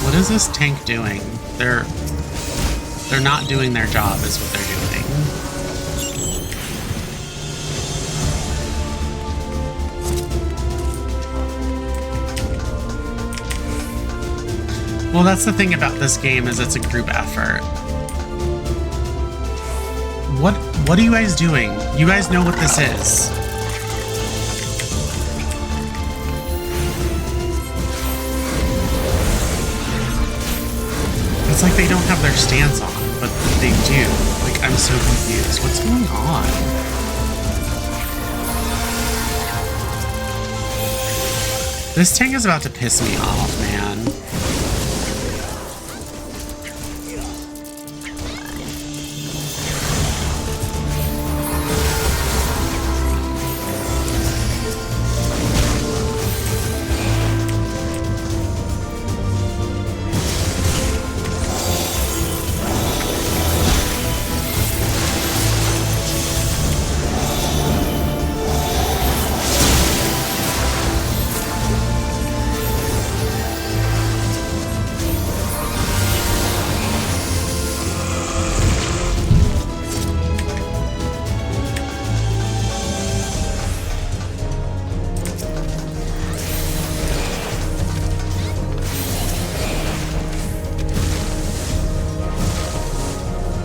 What is this tank doing? They're not doing their job is what they're doing. Well, that's the thing about this game is it's a group effort. What are you guys doing? You guys know what this is. It's like they don't have their stance on, but they do. Like, I'm so confused. What's going on? This tank is about to piss me off, man.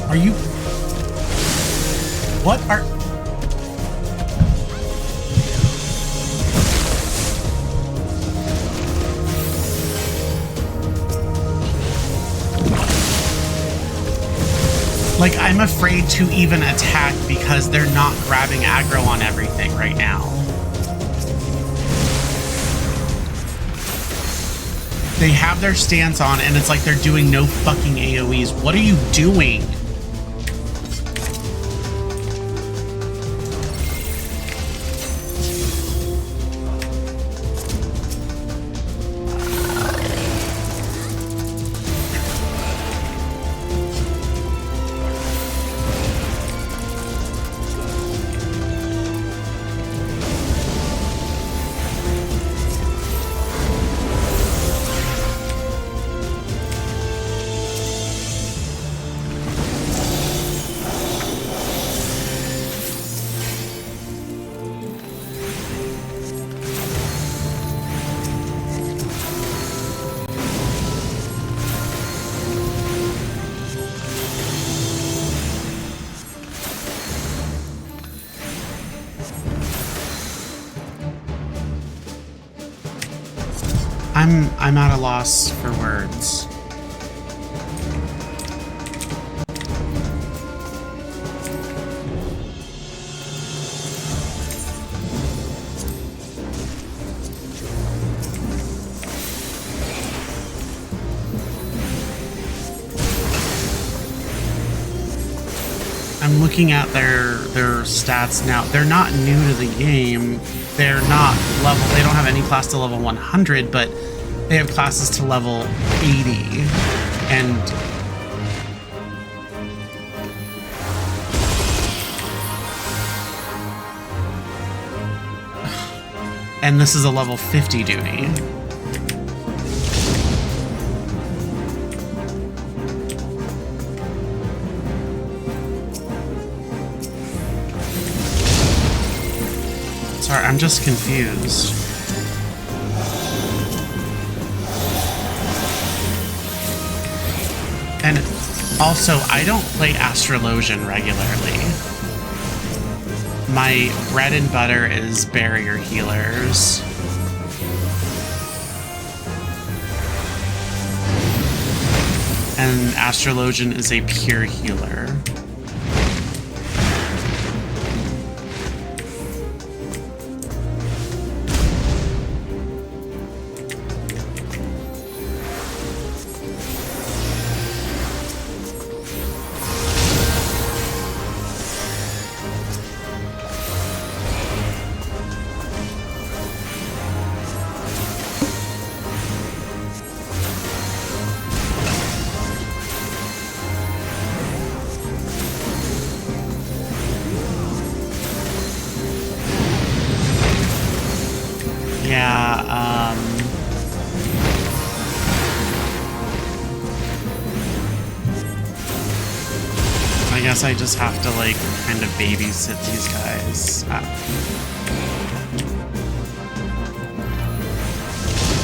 Are you... What are... Like, I'm afraid to even attack because they're not grabbing aggro on everything right now. They have their stance on, and it's like they're doing no fucking AoEs. What are you doing? I'm at a loss for words. I'm looking at their stats now. They're not new to the game. They're not level. They don't have any class to level 100, but they have classes to level 80, and this is a level 50 duty. Sorry, I'm just confused. And also, I don't play Astrologian regularly. My bread and butter is barrier healers. And Astrologian is a pure healer. I guess I just have to, like, kind of babysit these guys.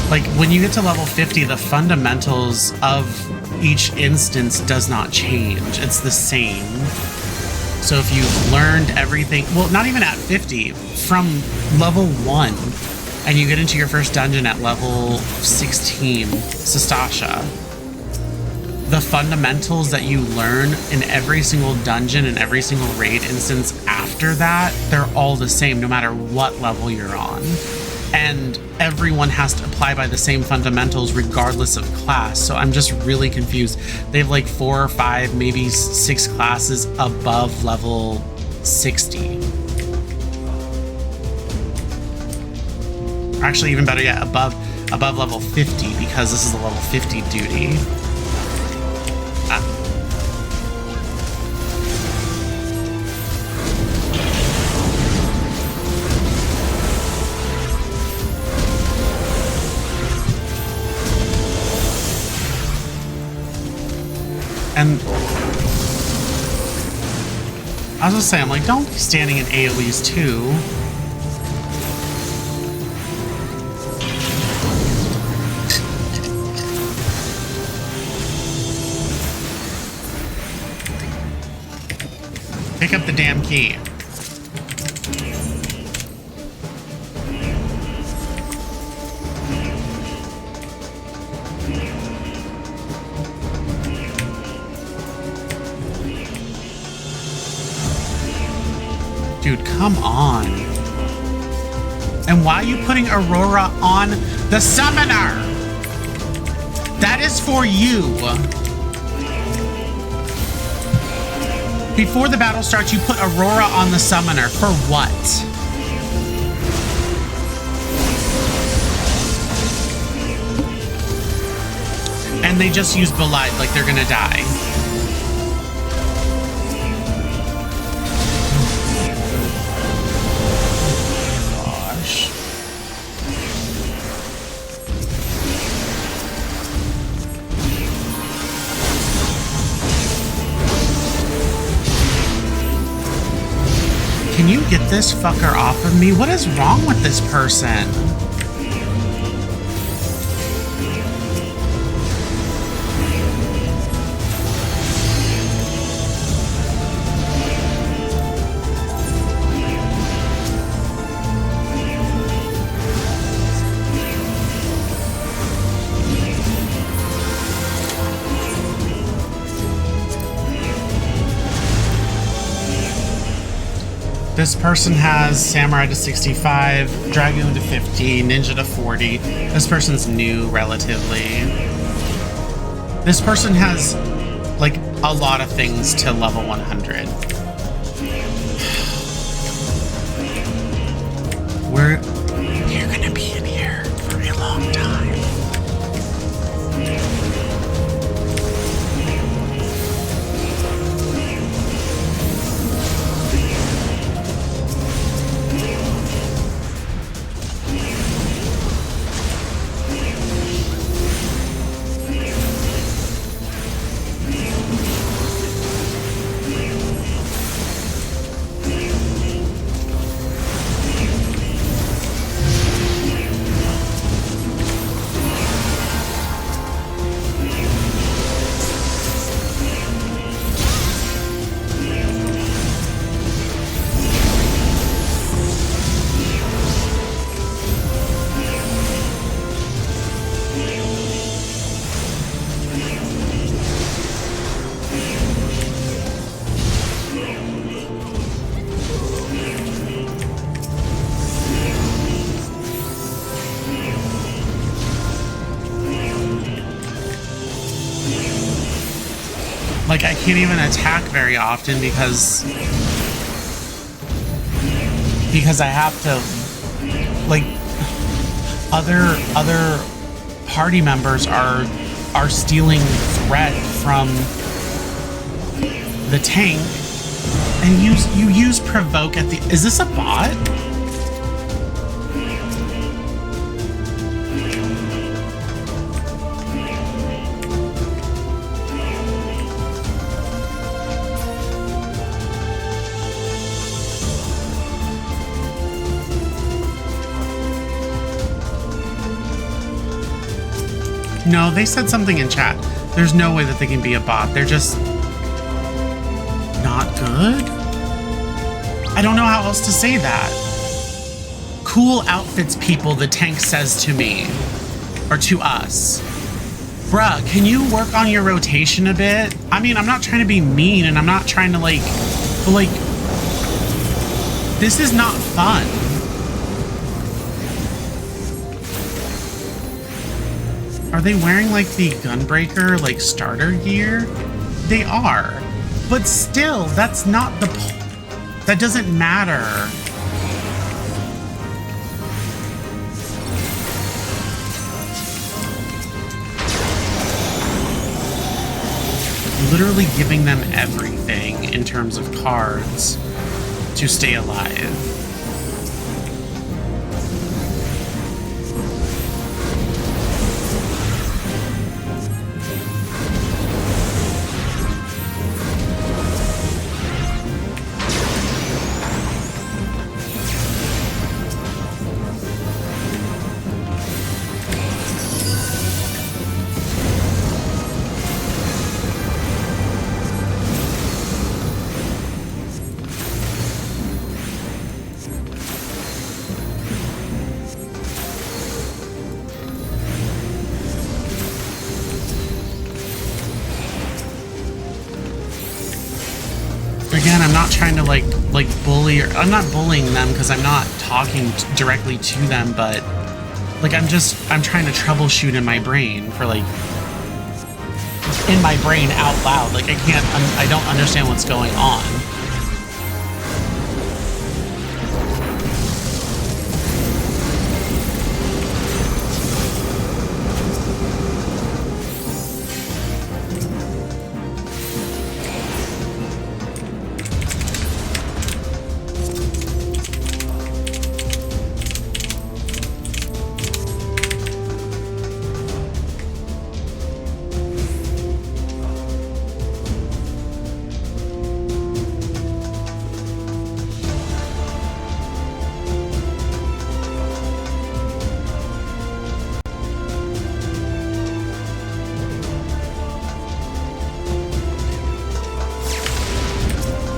Like, when you get to level 50, the fundamentals of each instance does not change. It's the same. So if you've learned everything, well, not even at 50, from level 1, and you get into your first dungeon at level 16, Sastasha, the fundamentals that you learn in every single dungeon and every single raid instance after that, they're all the same no matter what level you're on. And everyone has to apply by the same fundamentals regardless of class. So I'm just really confused. They have like 4 or 5, maybe 6 classes above level 60. Actually, even better yet, above level 50, because this is a level 50 duty. And I was just saying, I'm like, don't be standing in AoEs too. Pick up the damn key. Dude, come on. And why are you putting Aurora on the summoner? That is for you. Before the battle starts, you put Aurora on the summoner. For what? And they just use Belied like they're gonna die. Gosh. Can you get this fucker off of me? What is wrong with this person? This person has Samurai to 65, Dragoon to 50, Ninja to 40. This person's new, relatively. This person has, like, a lot of things to level 100. You're gonna be in here for a long time. Like, I can't even attack very often because I have to, like, other party members are stealing threat from the tank, and you use provoke at the. Is this a bot? No, they said something in chat. There's no way that they can be a bot. They're just not good. I don't know how else to say that. Cool outfits, people, the tank says to me. Or to us. Bruh, can you work on your rotation a bit? I mean, I'm not trying to be mean and I'm not trying to but this is not fun. Are they wearing, like, the Gunbreaker, like, starter gear? They are. But still, that's not the that doesn't matter. Literally giving them everything in terms of cards to stay alive. Again, I'm not trying to like bully, or I'm not bullying them because I'm not talking directly to them, but like I'm trying to troubleshoot in my brain for like in my brain out loud. Like I don't understand what's going on.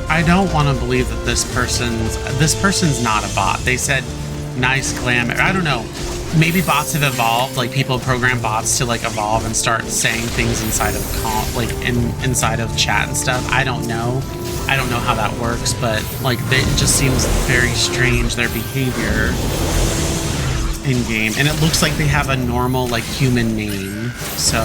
I don't want to believe that this person's not a bot. They said nice glamour. I don't know. Maybe bots have evolved. Like people program bots to like evolve and start saying things inside of inside of chat and stuff. I don't know. I don't know how that works, but like it just seems very strange, their behavior in game. And it looks like they have a normal like human name. So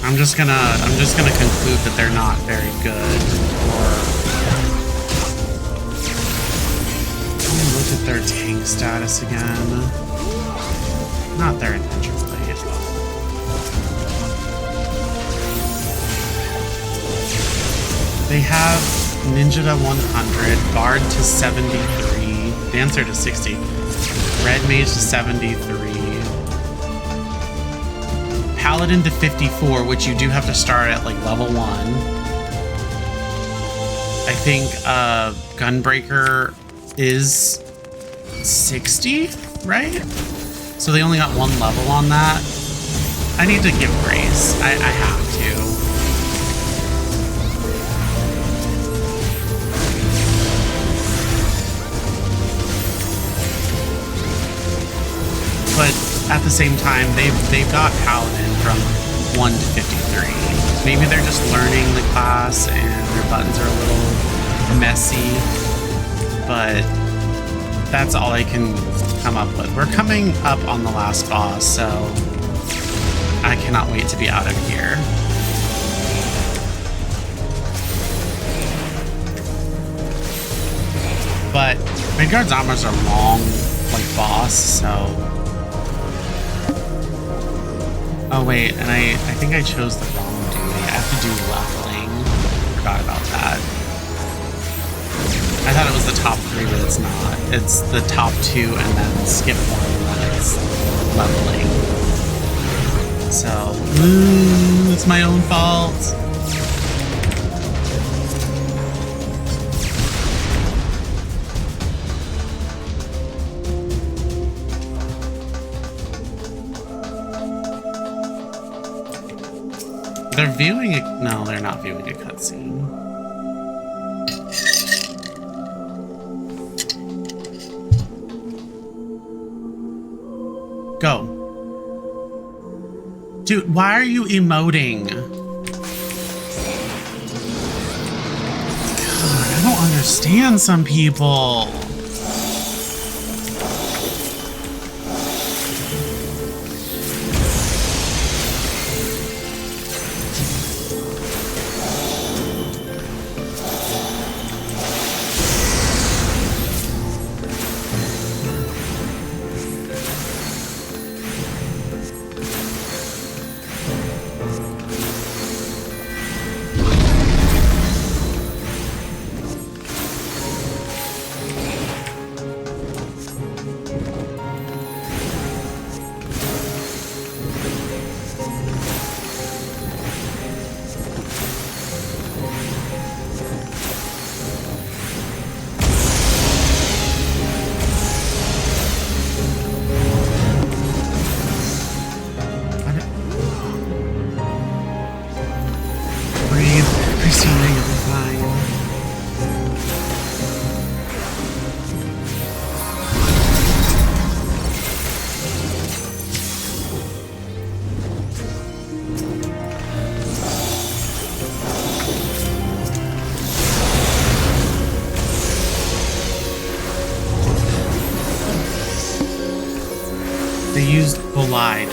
I'm just gonna conclude that they're not very good. Or let me look at their tank status again. Not their adventure play as well. They have Ninja to 100, Bard to 73, Dancer to 60, Red Mage to 73. Paladin to 54, which you do have to start at like level 1. I think Gunbreaker is 60, right? So they only got 1 level on that. I need to give grace. I have to. But at the same time, they've got Paladin from 1 to 53. Maybe they're just learning the class and their buttons are a little messy, but that's all I can come up with. We're coming up on the last boss, so I cannot wait to be out of here. But Midgard's Armor's a long, like, boss, so... Oh wait, and I think I chose the wrong duty. I have to do leveling. Forgot about that. I thought it was the top 3, but it's not. It's the top 2 and then skip 1 and then it's leveling. So, it's my own fault. They're viewing a... No, they're not viewing a cutscene. Go. Dude, why are you emoting? God, I don't understand some people. They used collide.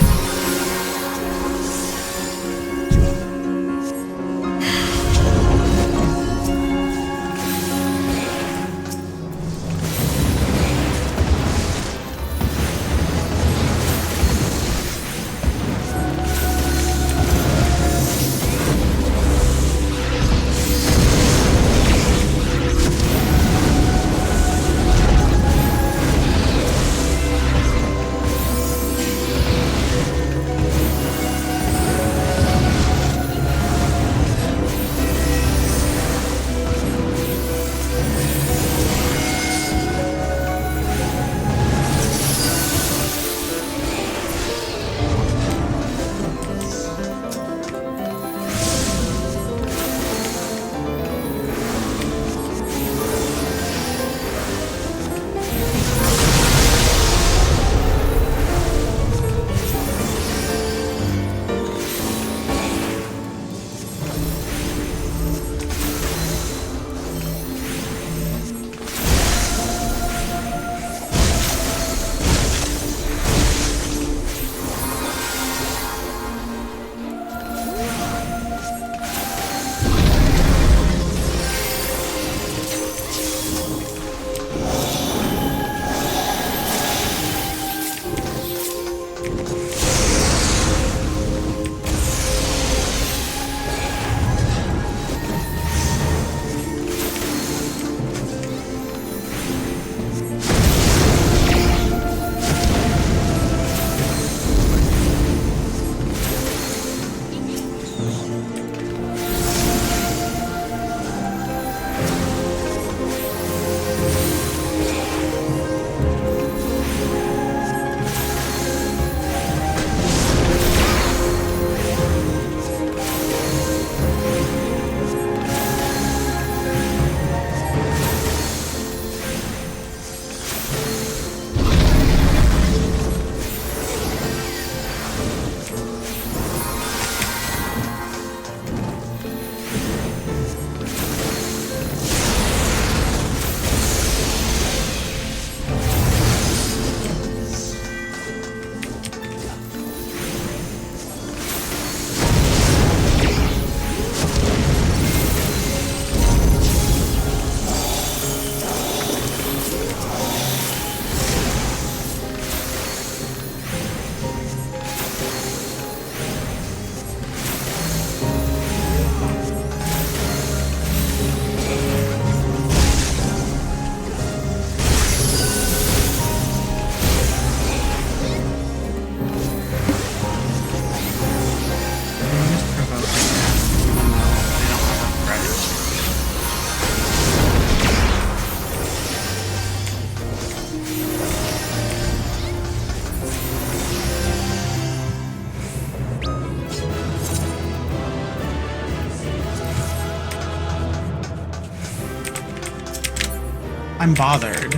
I'm bothered.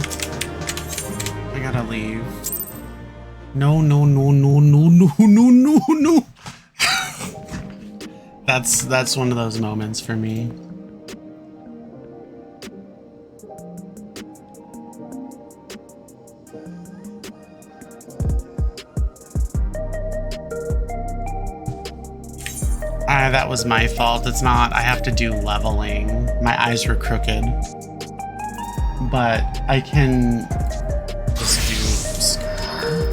I gotta leave. No, no, no, no, no, no, no, no, no. That's one of those moments for me. That was my fault. It's not. I have to do leveling. My eyes were crooked. But I can just do scar.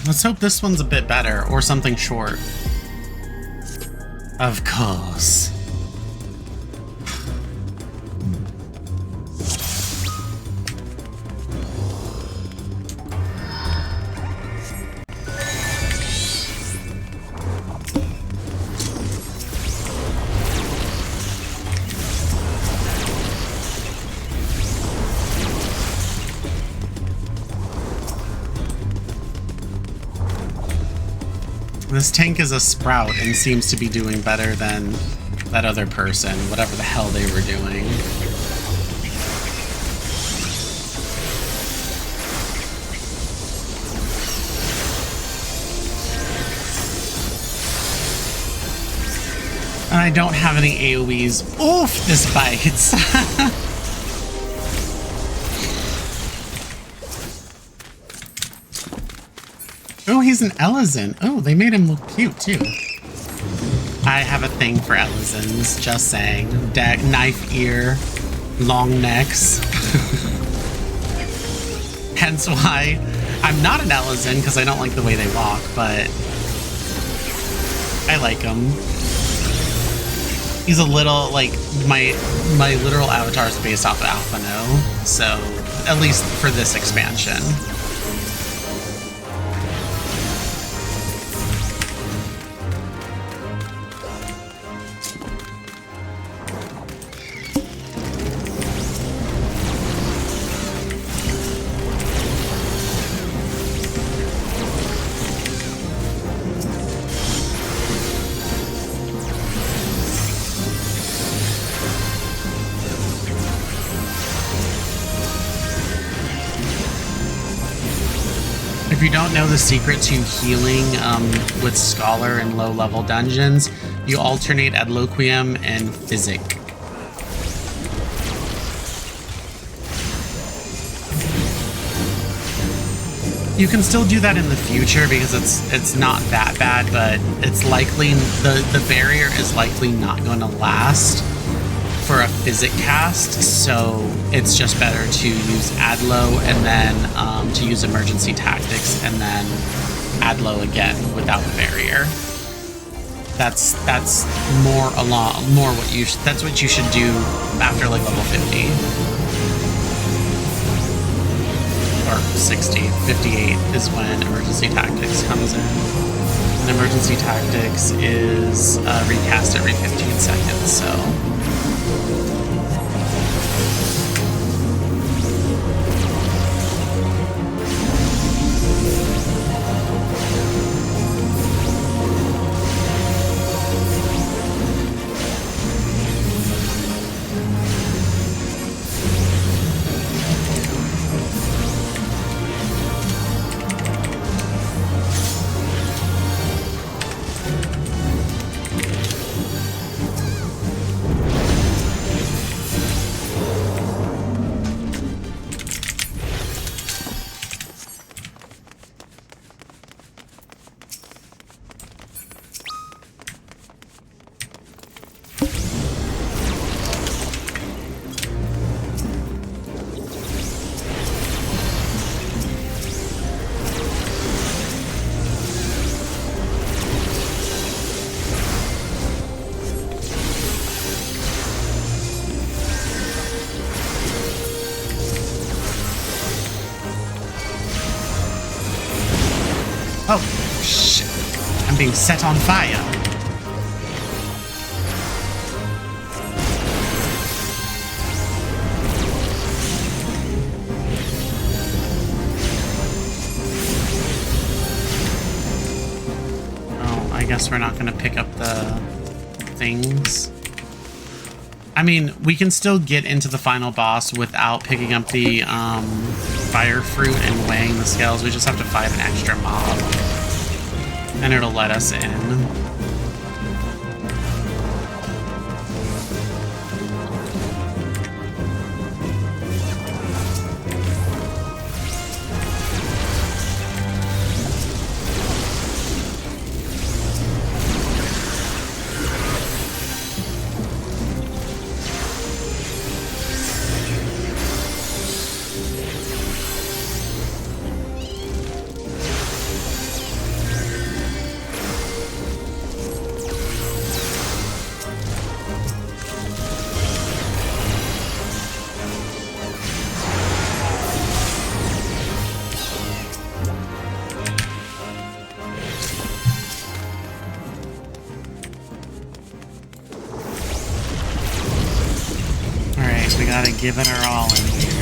Let's hope this one's a bit better, or something short. Of course. This tank is a sprout and seems to be doing better than that other person, whatever the hell they were doing. And I don't have any AoEs. Oof, this bites. Oh, he's an Ellison. Oh, they made him look cute, too. I have a thing for Ellisons, just saying. Knife ear, long necks. Hence why I'm not an Ellison, because I don't like the way they walk, but I like him. He's a little, like, my literal avatar is based off of Alphano, so at least for this expansion. If you don't know the secret to healing with Scholar in low-level dungeons, you alternate Adloquium and Physic. You can still do that in the future because it's not that bad, but it's likely the barrier is likely not going to last for a Physic cast, so it's just better to use Adlo and then to use Emergency Tactics and then Adlo again without the barrier. That's what you should do after like level 50 or 60. 58 is when Emergency Tactics comes in. And Emergency Tactics is recast every 15 seconds, so. Oh, shit. I'm being set on fire. Oh, I guess we're not going to pick up the things. I mean, we can still get into the final boss without picking up the fire fruit and weighing the scales. We just have to fight an extra mob, and it'll let us in. So we gotta give it our all in here.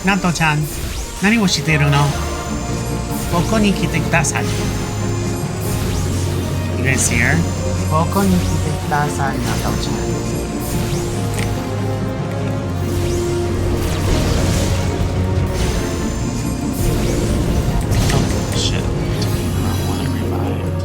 Nato-chan, 何をしているの? ここに来てください. You guys see her? ここに来てください, Nato-chan. Oh, shit. I don't want it revived.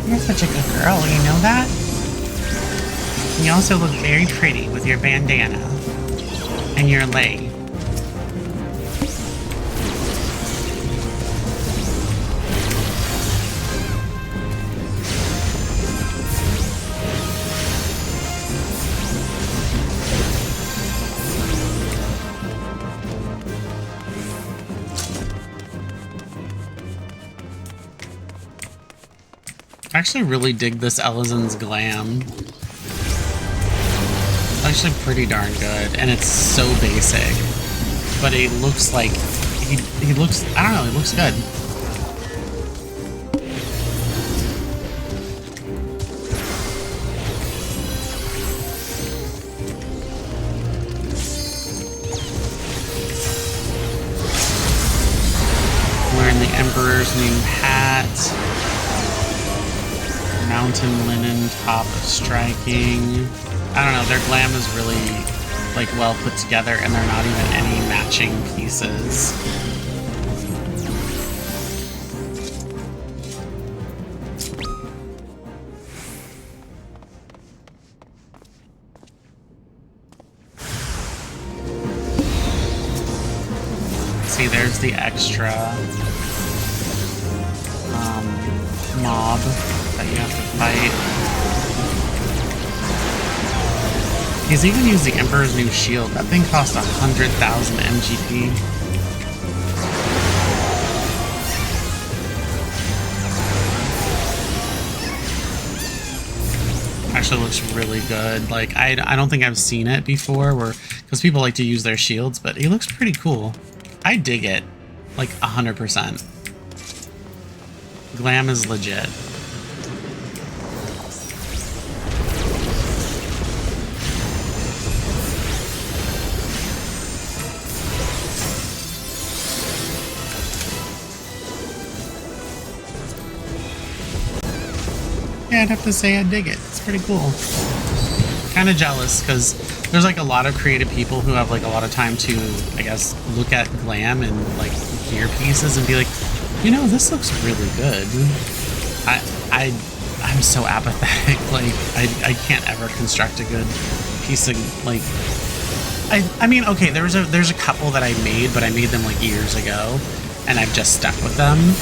You're such a good girl, you know that? You also look very pretty with your bandana and your lei. I actually really dig this Elizen's glam. It's actually pretty darn good, and it's so basic. But it looks like he looks, I don't know, he looks good. Wearing the Emperor's new hat. Mountain linen top of striking. I don't know, their glam is really like well put together, and they're not even any matching pieces. See, there's the extra mob that you have to fight. He's even used the Emperor's new shield. That thing cost 100,000 MGP. Actually looks really good. Like, I don't think I've seen it before, where because people like to use their shields, but he looks pretty cool. I dig it, like 100%. Glam is legit. Yeah, I'd have to say I dig it. It's pretty cool. Kind of jealous because there's like a lot of creative people who have like a lot of time to, I guess, look at glam and like gear pieces and be like, you know, this looks really good. I'm so apathetic. Like I can't ever construct a good piece of like. I mean, okay, there's a couple that I made, but I made them like years ago, and I've just stuck with them.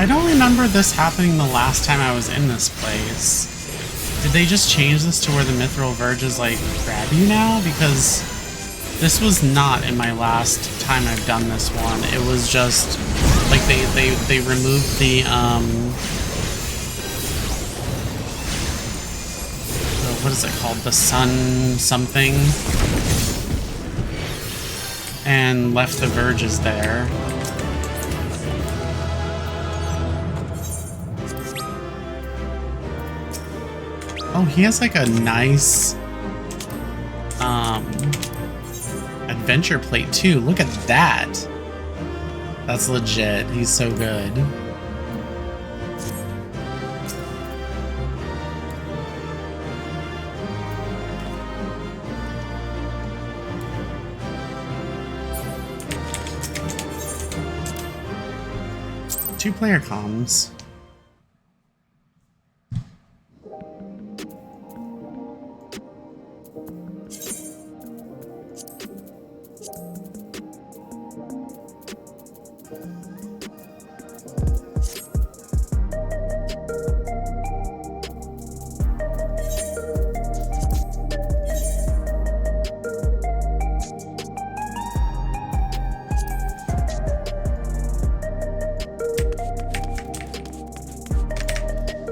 don't remember this happening the last time I was in this place. Did they just change this to where the mithril verges like grab you now? Because this was not in my last time I've done this one. It was just like they removed the what is it called? The sun something, and left the verges there. Oh, he has like a nice adventure plate too. Look at that. That's legit. He's so good. Two-player comms.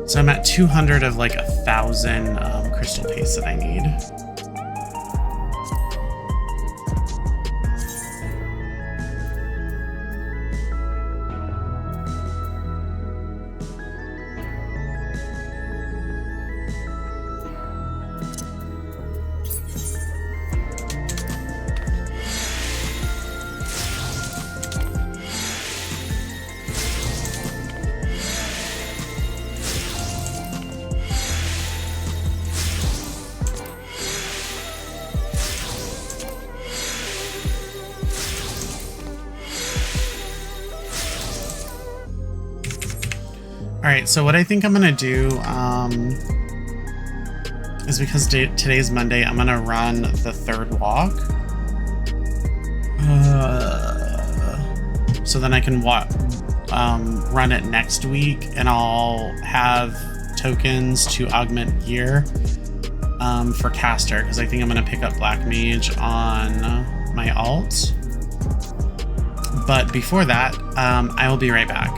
So I'm at 200 of like 1,000 crystal paste that I need. Alright, so what I think I'm gonna do is, because today's Monday, I'm gonna run the third walk. So then I can run it next week, and I'll have tokens to augment gear for caster, because I think I'm gonna pick up Black Mage on my alt. But before that, I will be right back.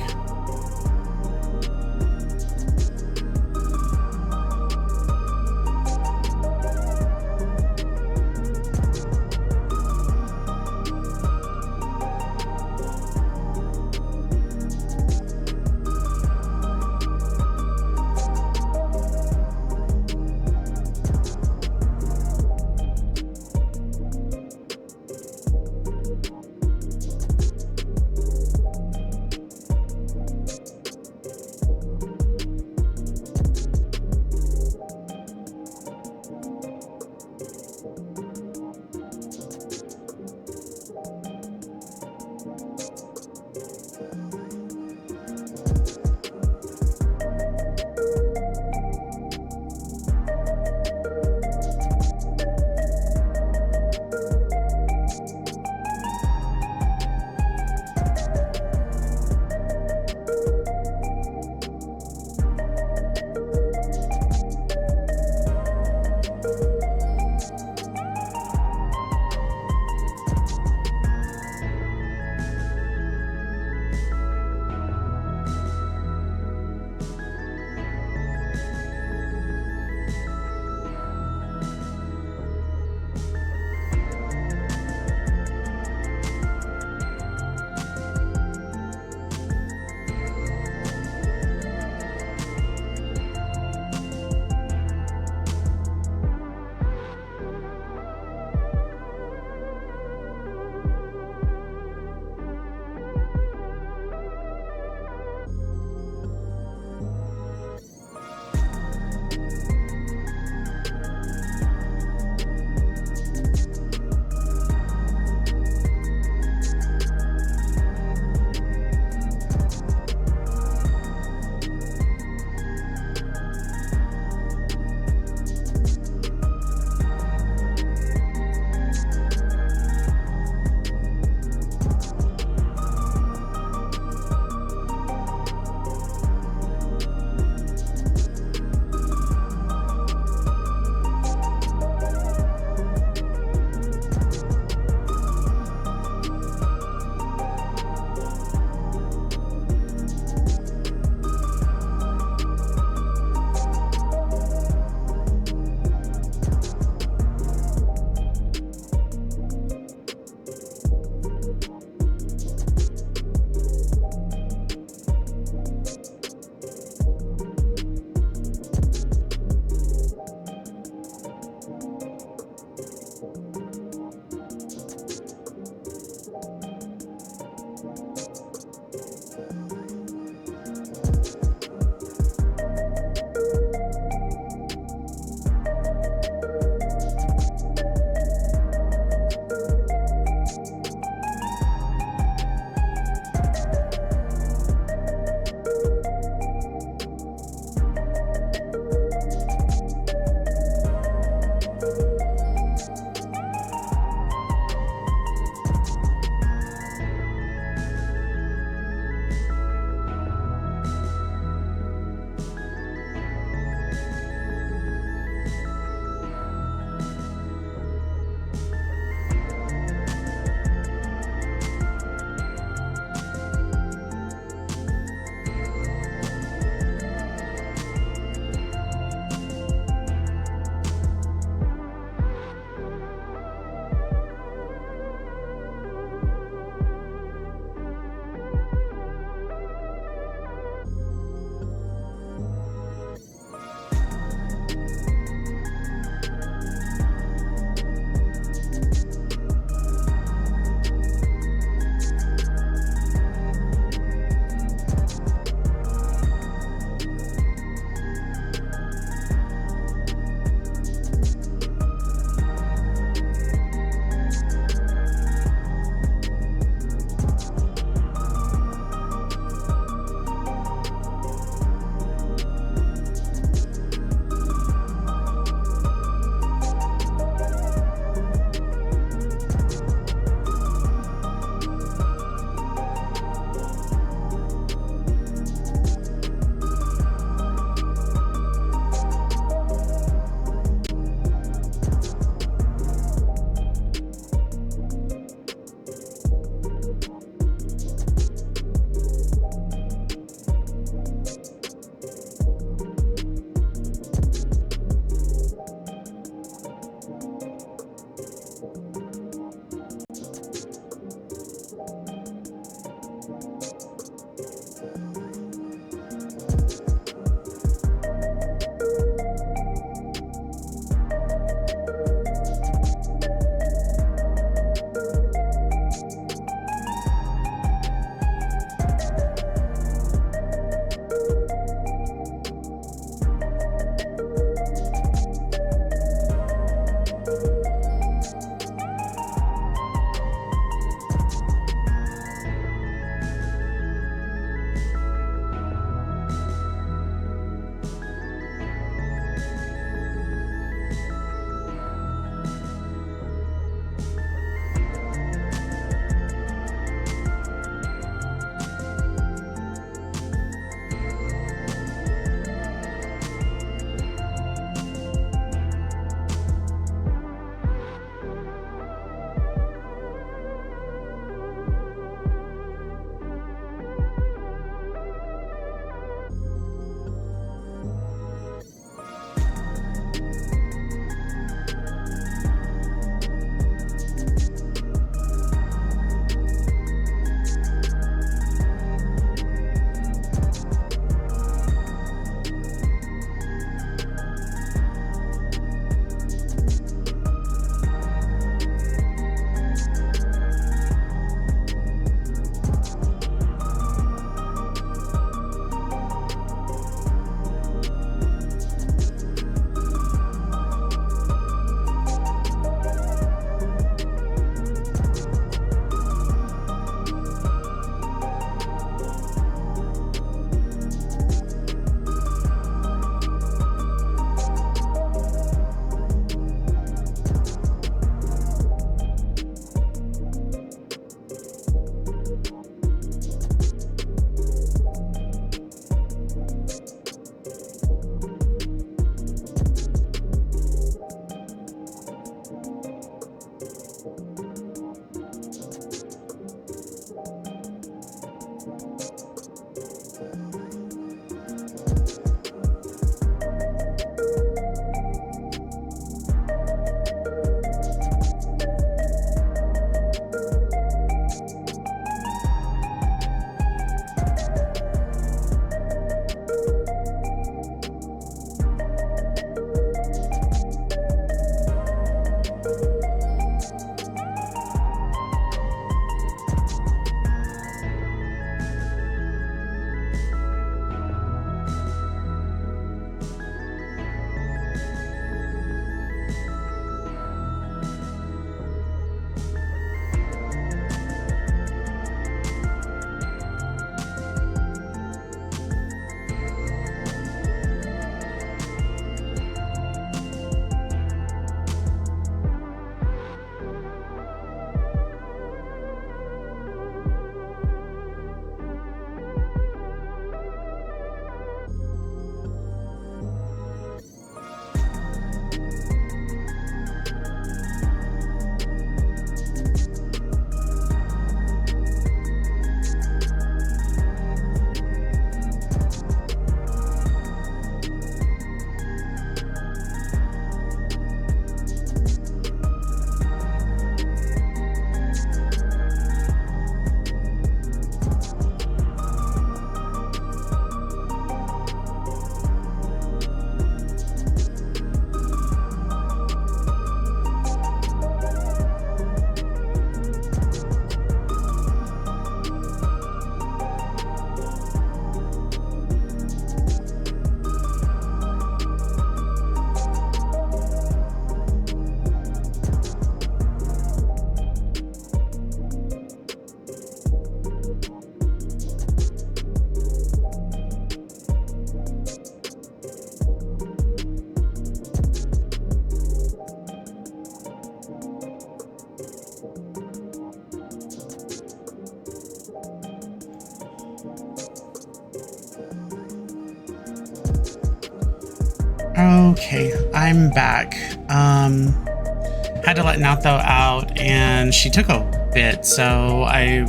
Okay, I'm back. Had to let Natho out, and she took a bit, so I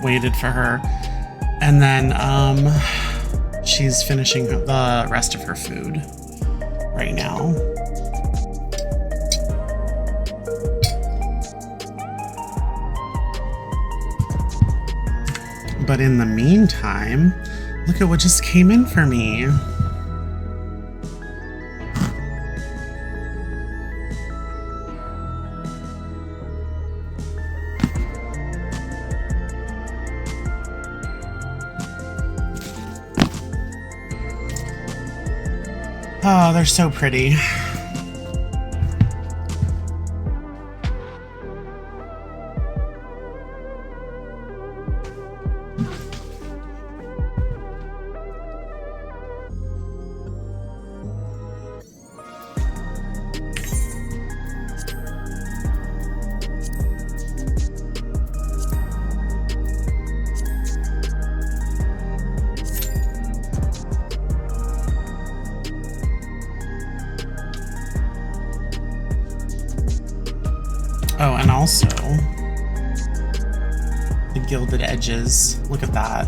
waited for her. And then she's finishing the rest of her food right now. But in the meantime, look at what just came in for me. Oh, they're so pretty. Oh, and also the gilded edges. Look at that.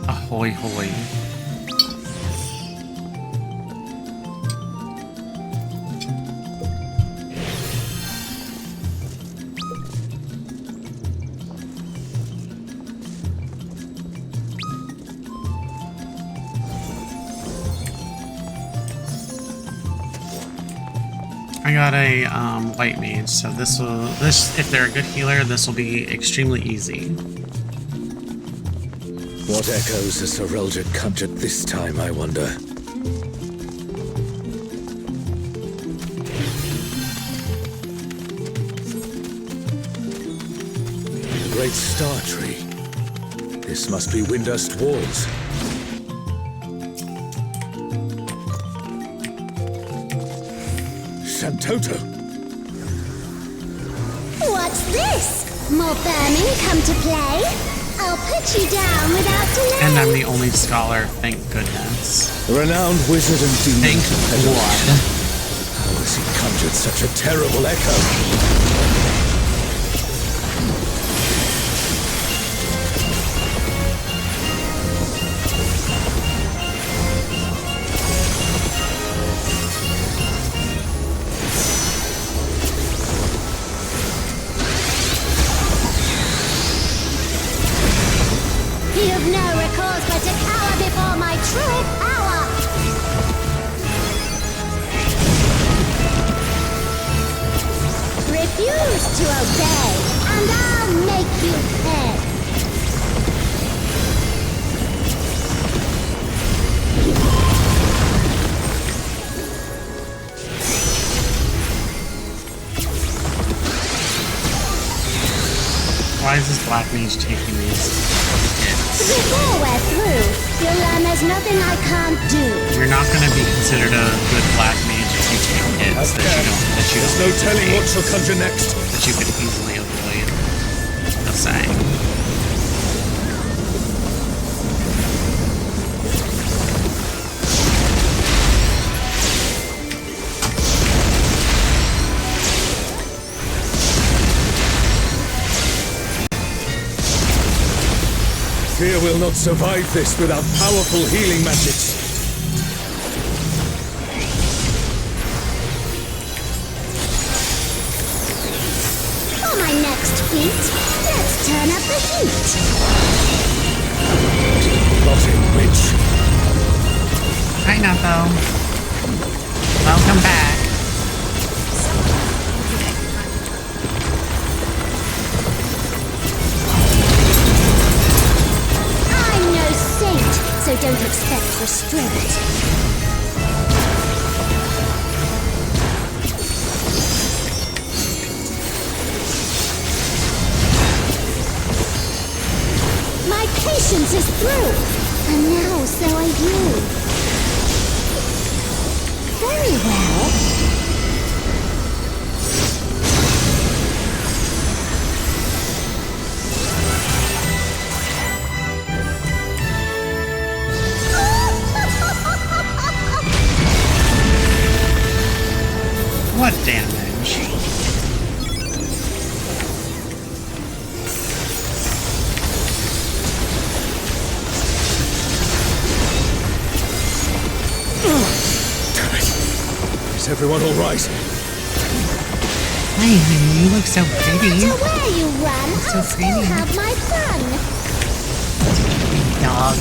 Ahoy hoy. I got a white mage, so this if they're a good healer, this will be extremely easy. What echoes has Sir Roger conjured this time, I wonder? The Great Star Tree. This must be Windust Walls. Shantoto! What's this? More vermin come to play? I'll put you down without delay. And I'm the only scholar, thank goodness. A renowned wizard and demon. Thank God. How has he conjured such a terrible echo? You've no recourse but to cower before my true power! Refuse to obey, and I'll make you pay! Why is this black mage taking these hits? Before we're through, you'll learn there's nothing I can't do. You're not going to be considered a good black mage if you take hits There's no telling what she'll conjure next. that you could easily avoid. Just saying. Fear will not survive this without powerful healing magics. For my next feat, let's turn up the heat. Rotting witch. Hi, Nutho. Welcome back. I'm no saint, so don't expect restraint. My patience is through, and now so are you. Very well. What damage? Damn it. Is everyone all right? Hey, honey, you look so pretty. No matter where you run, So I'll still pretty. have my fun. Dog.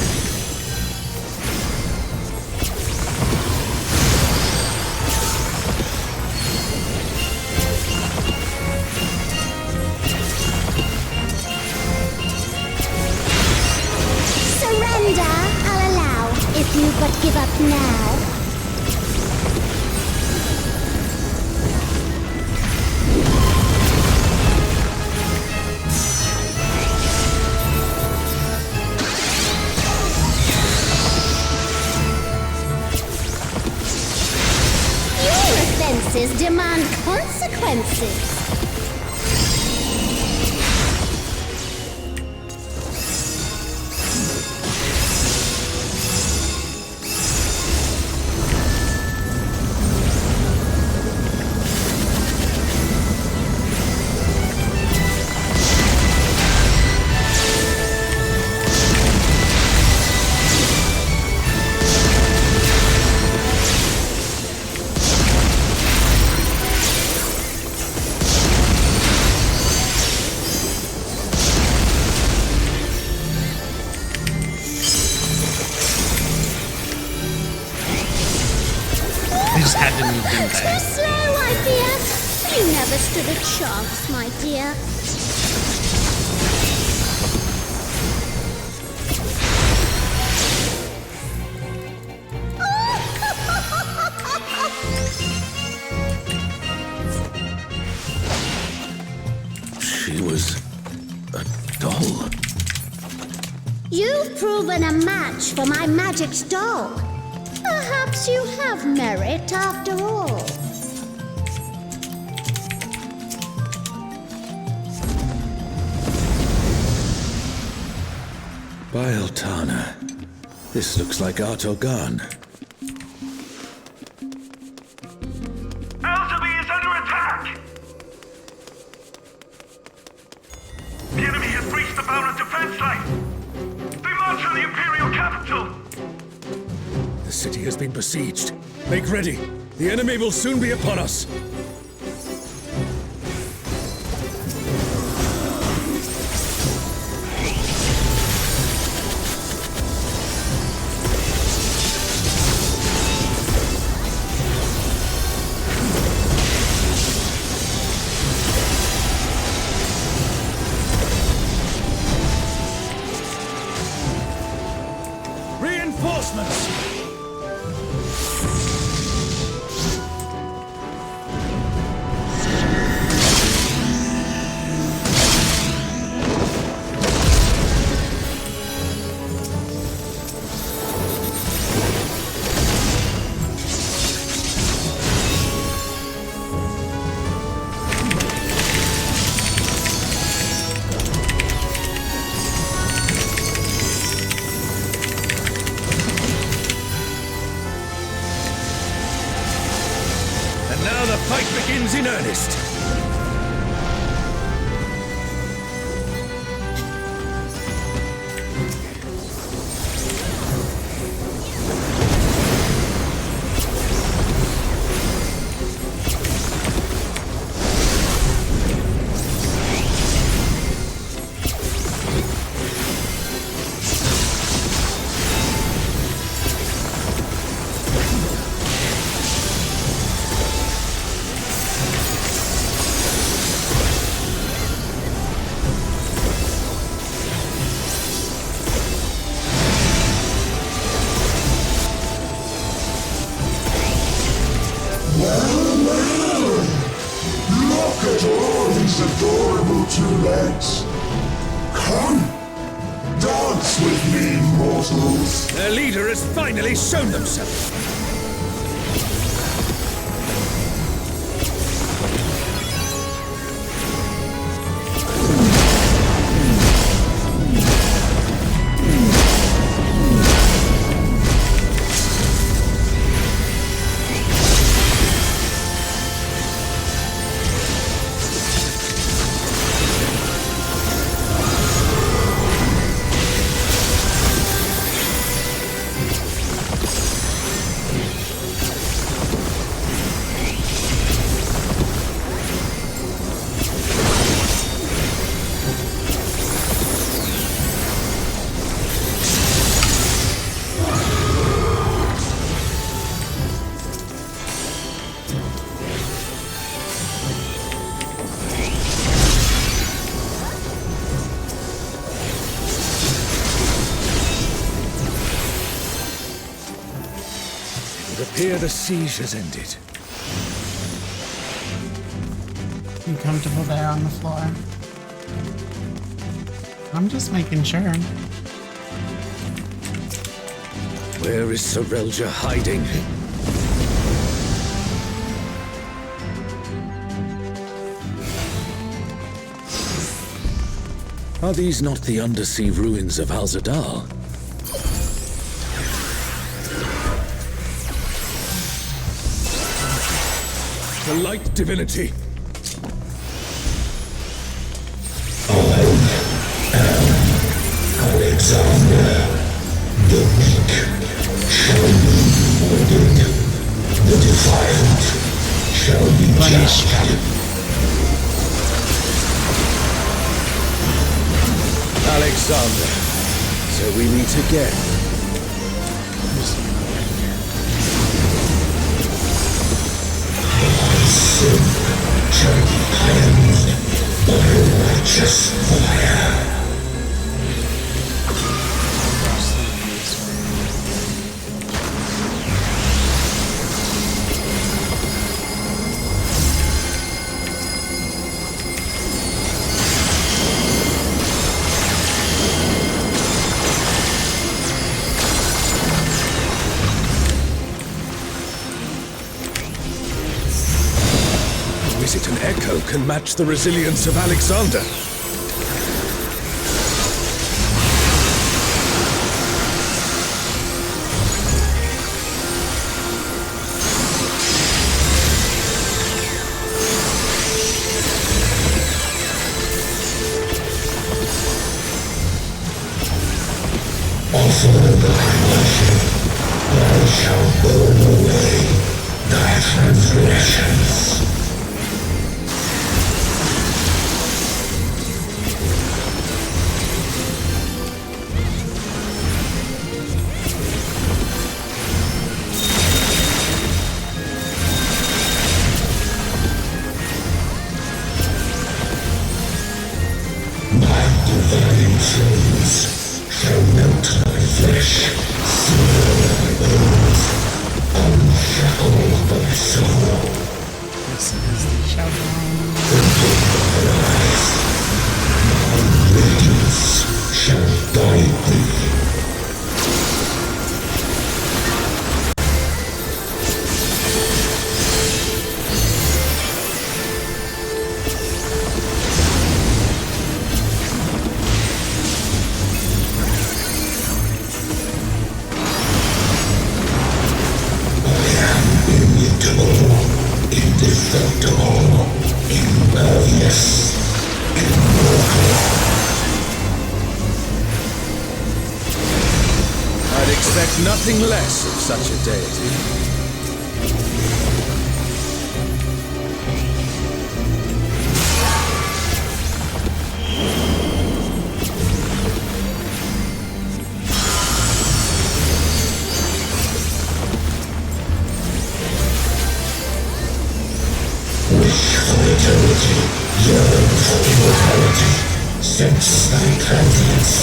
Surrender, I'll allow, if you but give up now. Your offenses demand consequences. They just had to move, didn't Too they? slow, I fear. You never stood a chance, my dear. She was a doll. You've proven a match for my magic's dog. Perhaps you have merit after all. Bieltana. This looks like Artogan. Alzeby is under attack! The enemy has breached the Bounded defense line! They march on the Imperial capital! The city has been besieged. Make ready. The enemy will soon be upon us. Reinforcements! And now the fight begins in earnest. these adorable two legs. Come, dance with me, mortals. Their leader has finally shown themselves. Here the siege has ended. You comfortable there on the floor? I'm just making sure. Where is Sorelja hiding? Are these not the undersea ruins of Al-Zadar? The light divinity. Alexander, the weak shall be wounded, the defiant shall be judged. Alexander, so we meet again. Sin shall be cleansed by righteous fire. Is it an echo can match the resilience of Alexander? Offer thy worship, thou shalt burn away thy transgressions. Flames shall melt thy flesh, sear thy bones, unshackle thy soul. This is the showdown. Open thy eyes, my radiance shall guide thee. Indestructible, impervious, immortal. I'd expect nothing less of such a deity. Eternity, yearn for immortality, sense thy transience,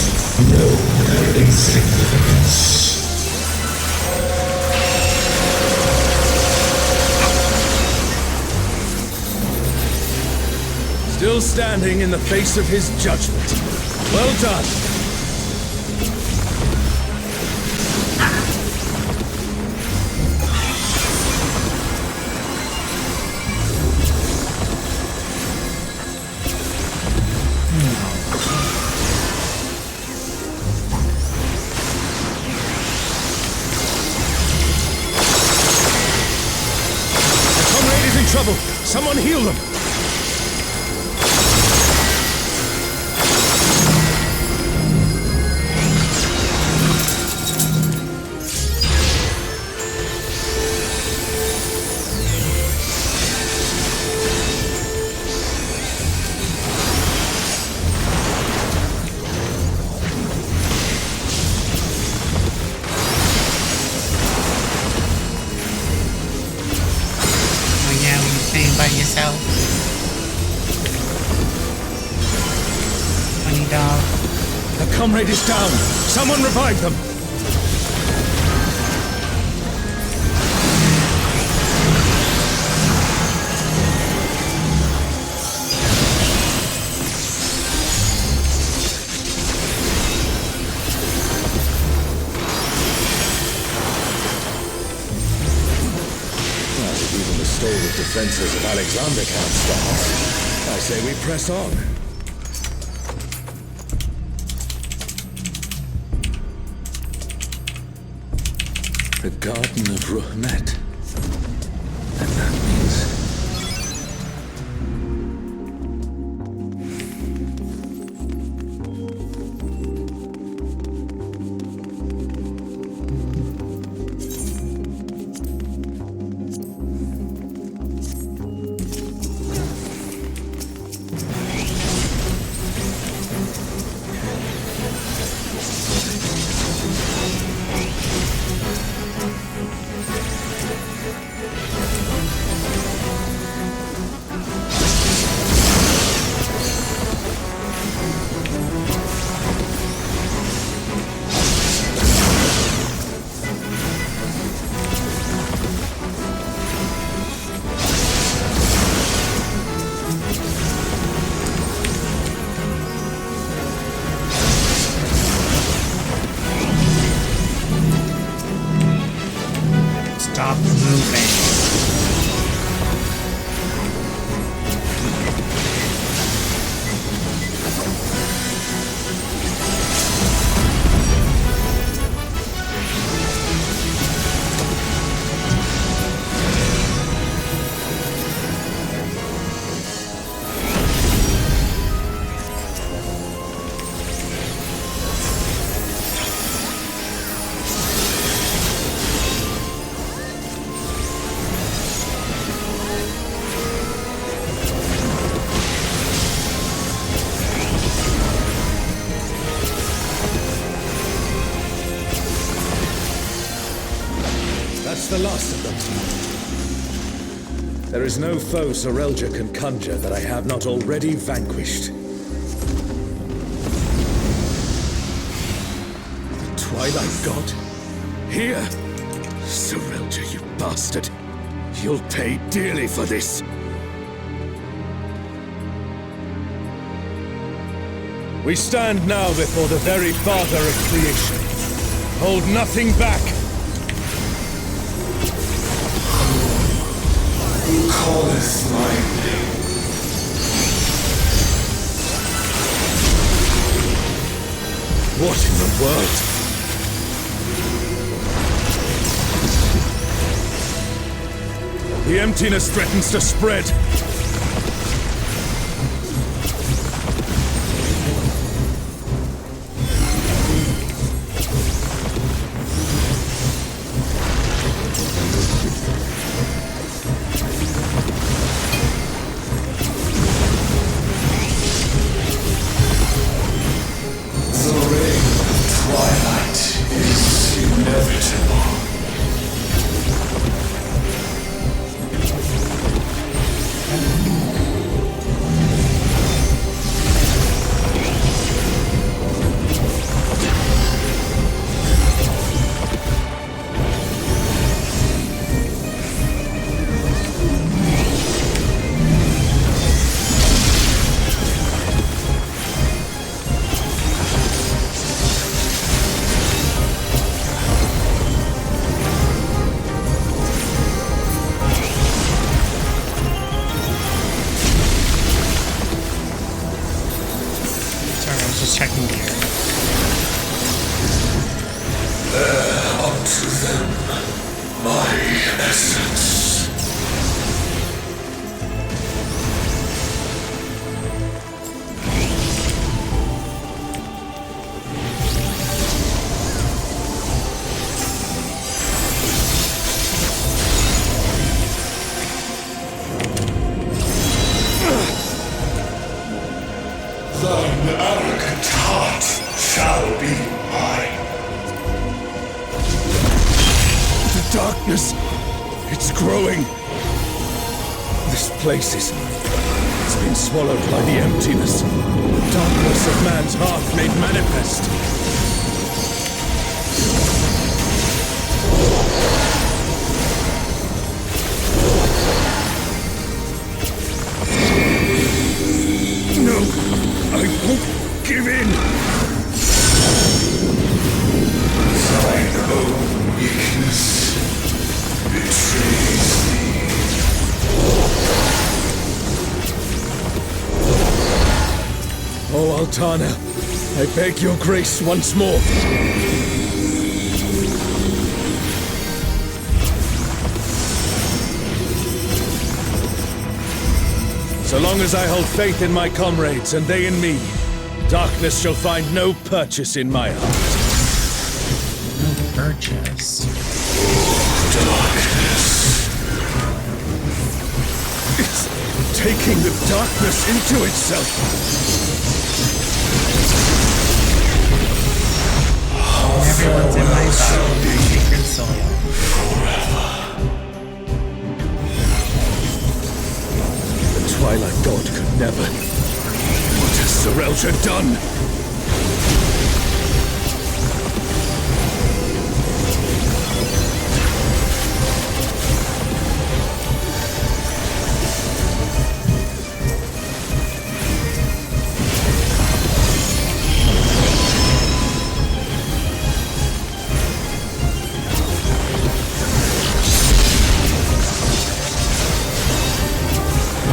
know thy insignificance. Still standing in the face of his judgment. Well done. The comrade is in trouble. Someone heal them. Oh yeah, when you're staying by yourself. Funny dog. The comrade is down. Someone revive them. Well, if even the stalwart defenses of Alexander can't stop us, I say we press on. The Garden of Ruhmet. And that means... Stop moving. That's the last of them. There is no foe Sorelja can conjure that I have not already vanquished. The Twilight God? Here? Sorelja, you bastard. You'll pay dearly for this. We stand now before the very Father of creation. Hold nothing back. Who calleth my name? What in the world? The emptiness threatens to spread. checking gear. Up to them, my essence. Thine arrogant heart shall be mine. The darkness, it's growing. This place it's been swallowed by the emptiness. The darkness of man's heart made manifest. No, I won't give in. Thine own weakness betrays thee. Oh, Altana, I beg your grace once more. So long as I hold faith in my comrades and they in me, darkness shall find no purchase in my heart. No purchase. Darkness. It's taking the darkness into itself. Everyone's in my battle. Sacred soil. The Twilight God could never. What has Serelja done?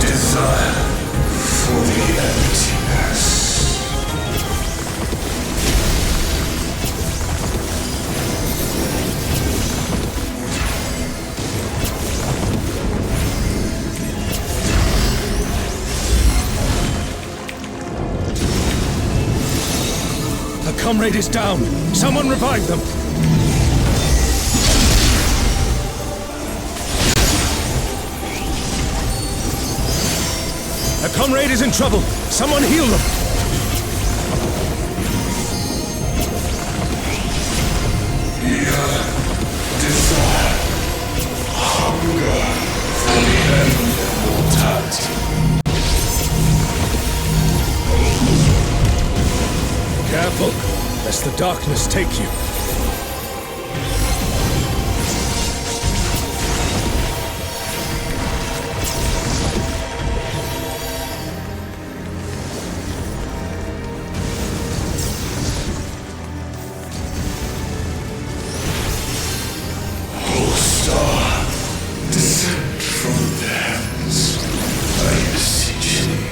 Desire for the emptiness. A comrade is down. Someone revive them. A comrade is in trouble. Someone heal them. Desire. Hunger for the end of mortality. Careful, lest the darkness take you. Descend from the heavens, I beseech thee.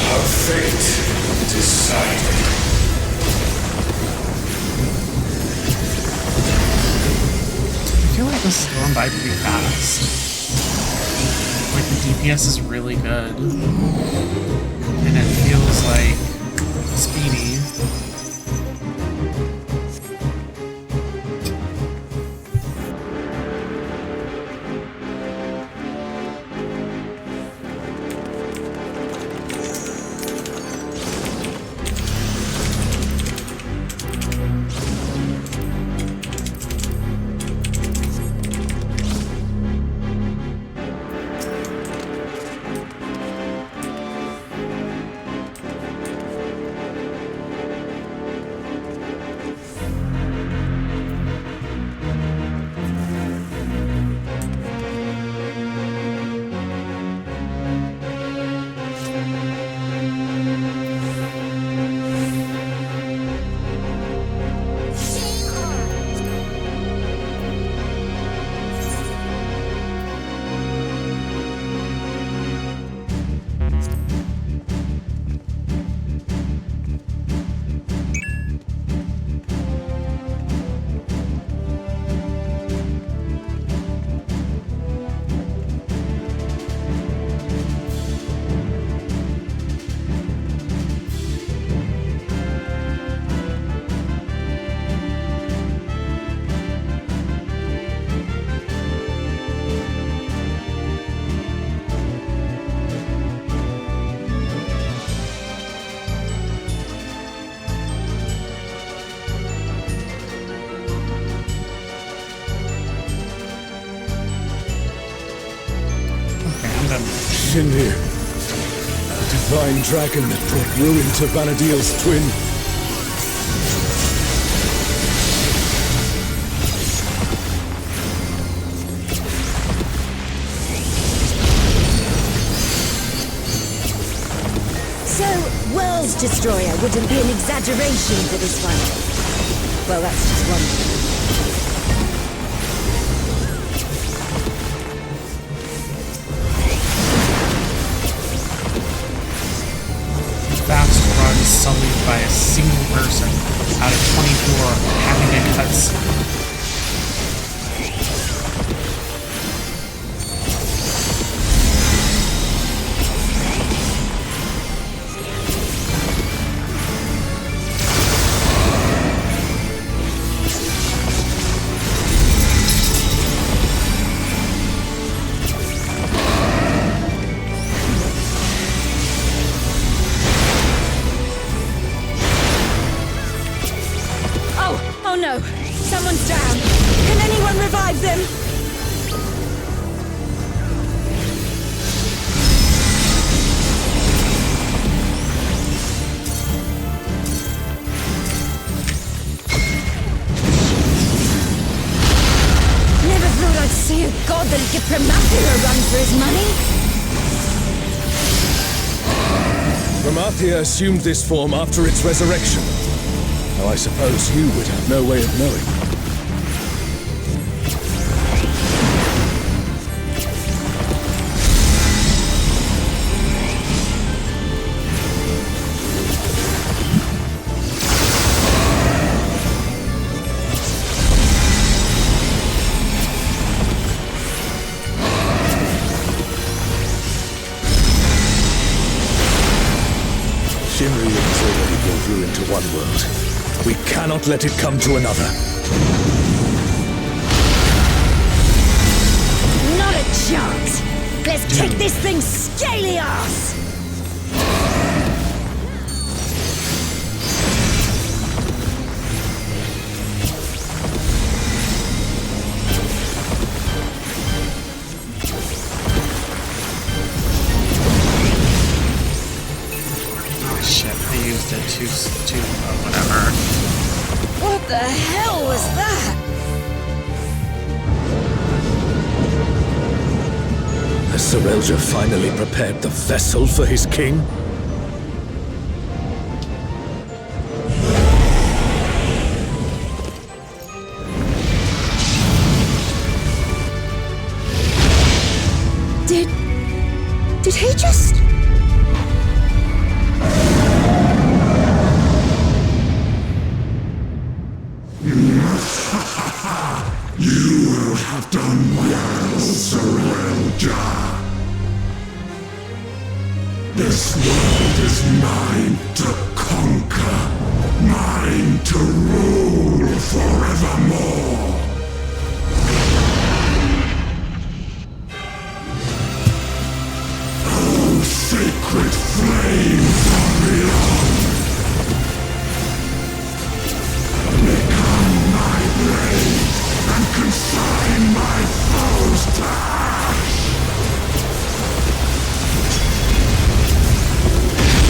Our fate decided. I feel like this is going by pretty fast. Like the DPS is really good. And it feels like speedy. him. Shindir, the divine dragon that brought ruin to Vanadil's twin. So, World's Destroyer wouldn't be an exaggeration for this one. Well, that's just one thing. Fast run sullied by a single person out of 24 having a cutscene. Oh no! Someone's down! Can anyone revive them? Never thought I'd see a god that'd give Promathia a run for his money! Promathia assumed this form after its resurrection. Now I suppose you would have no way of knowing. Shinryu has already brought ruin to one world. We cannot let it come to another. Not a chance! Let's kick this thing's scaly ass! Oh shit, I used it too whatever. What the hell was that? Has Serelja finally prepared the vessel for his king? Did he just... You will have done well, Serelja. This world is mine to conquer, mine to rule forevermore. Oh, sacred flame from beyond, become my blade and consign my foes to ash.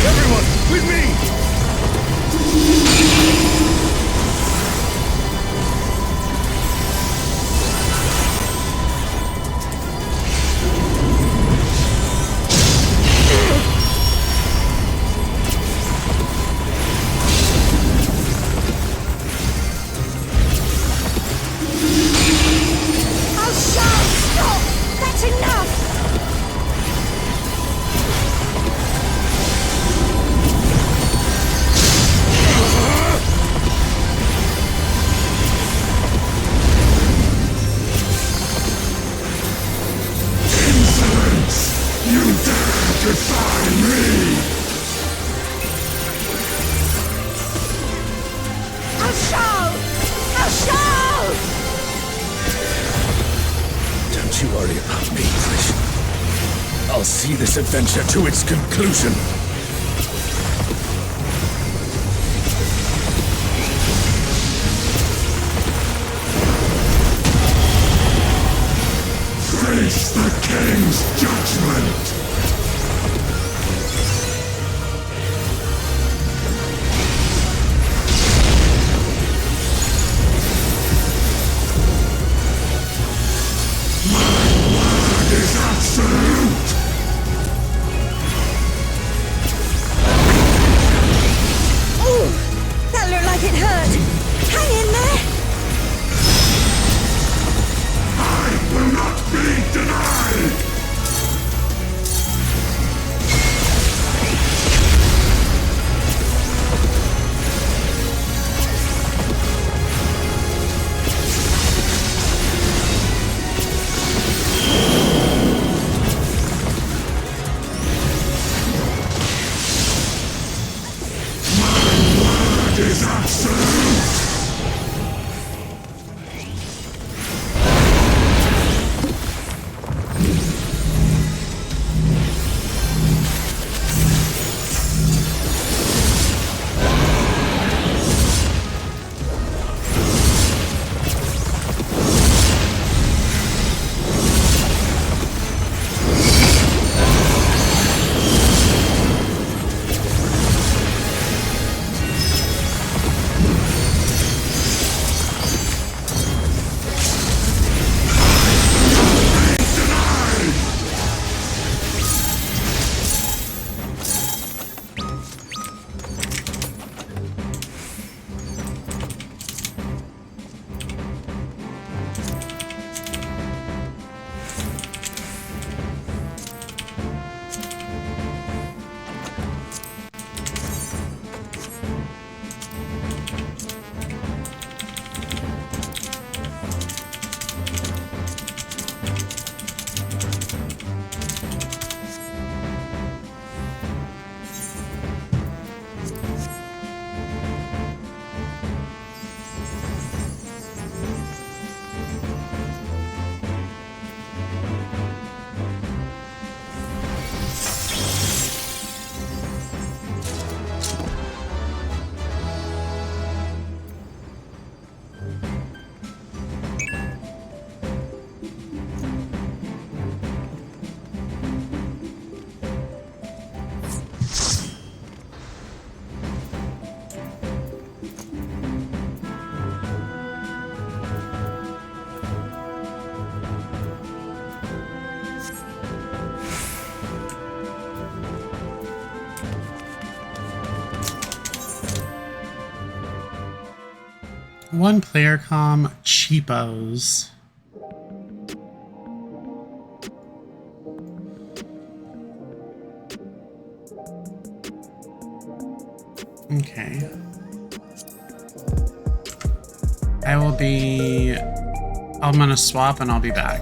Everyone, with me! Oh, Sean, stop! That's enough! Insolence! You dare defy me! Oh, Sean! Oh, Sean! Don't you worry about me, Trish. I'll see this adventure to its conclusion. Face the king's judgment! Is absolute! Ooh! That looked like it hurt! Hang in there! I will not be denied! Is absolute! One player comm cheapos. Okay. I'm gonna swap and I'll be back.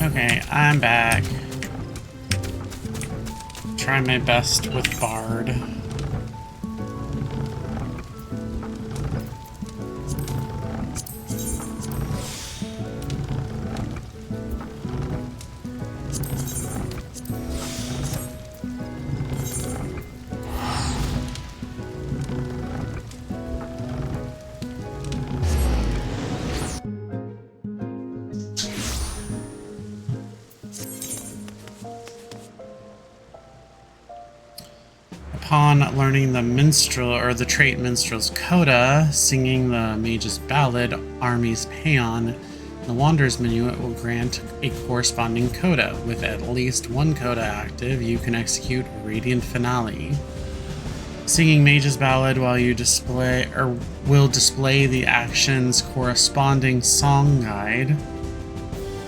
Okay, I'm back. Try my best with Bard. Upon learning the minstrel or the trait minstrel's coda, singing the mage's ballad, Army's Paean, the Wanderer's Minuet will grant a corresponding coda. With at least one coda active, you can execute Radiant Finale. Singing Mage's Ballad while you will display the action's corresponding song guide,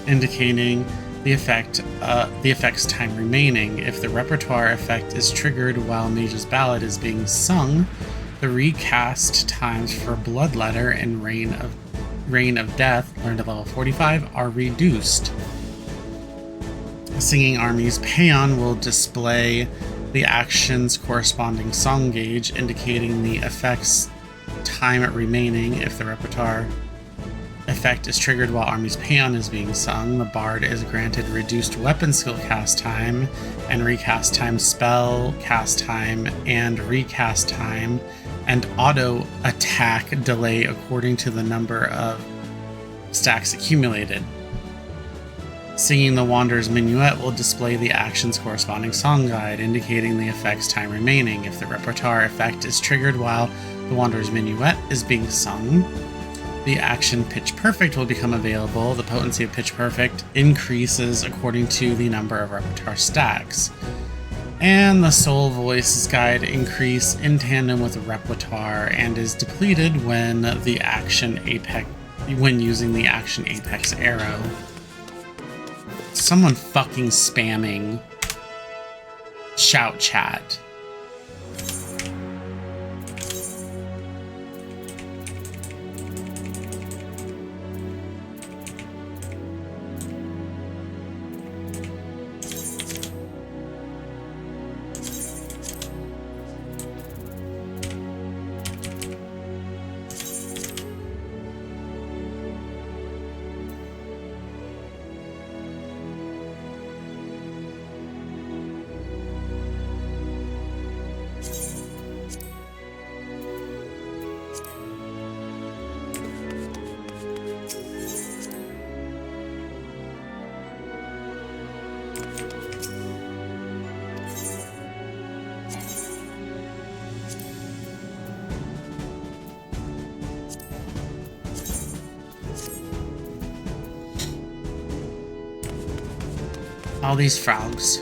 indicating the effect's time remaining. If the repertoire effect is triggered while Mage's Ballad is being sung, the recast times for Bloodletter and Reign of Death, learned at level 45, are reduced. Singing Army's Paean will display the action's corresponding song gauge, indicating the effect's time remaining. If the repertoire effect is triggered while Army's Paean is being sung, the Bard is granted reduced weapon skill cast time and recast time, spell cast time and recast time, and auto attack delay according to the number of stacks accumulated. Singing the Wanderer's Minuet will display the action's corresponding song guide, indicating the effect's time remaining. If the repertoire effect is triggered while the Wanderer's Minuet is being sung, the action Pitch Perfect will become available. The potency of Pitch Perfect increases according to the number of repertoire stacks. And the Soul Voices guide increase in tandem with the repertoire and is depleted when using the action Apex Arrow. Someone fucking spamming shout chat. All these frogs.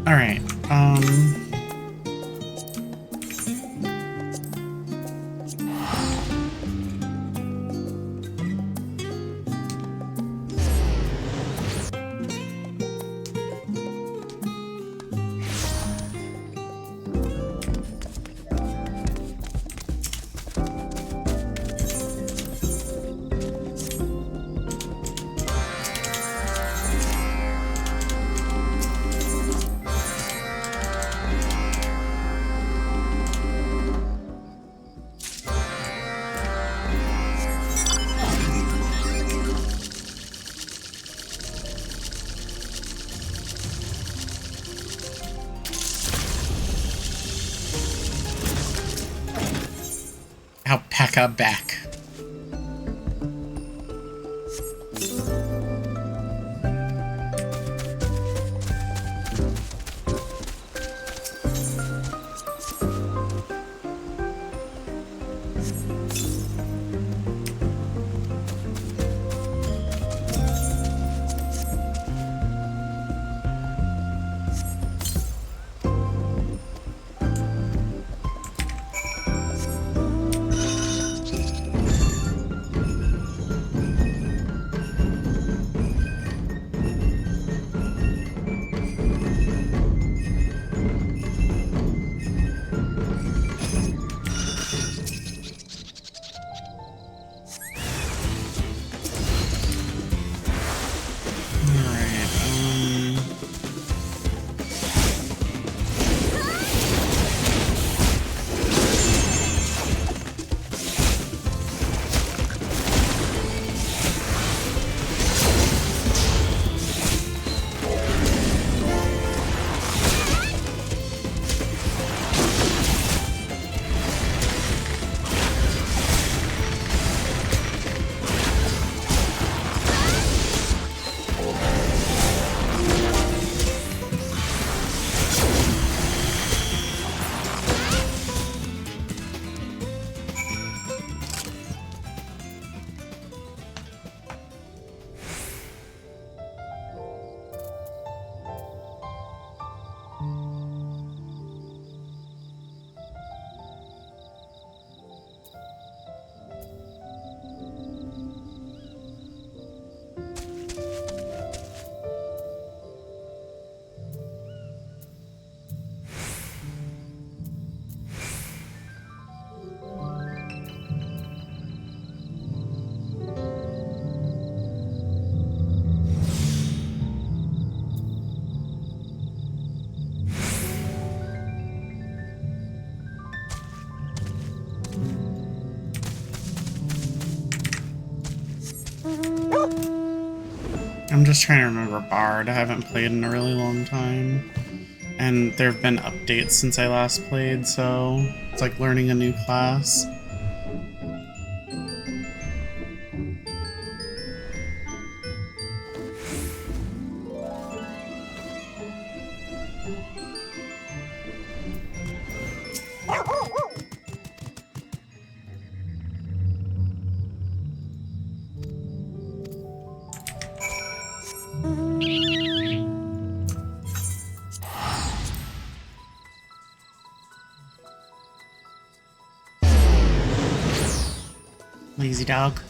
All right. Alpaca back. I'm just trying to remember Bard. I haven't played in a really long time. And there have been updates since I last played, so it's like learning a new class. Lazy dog.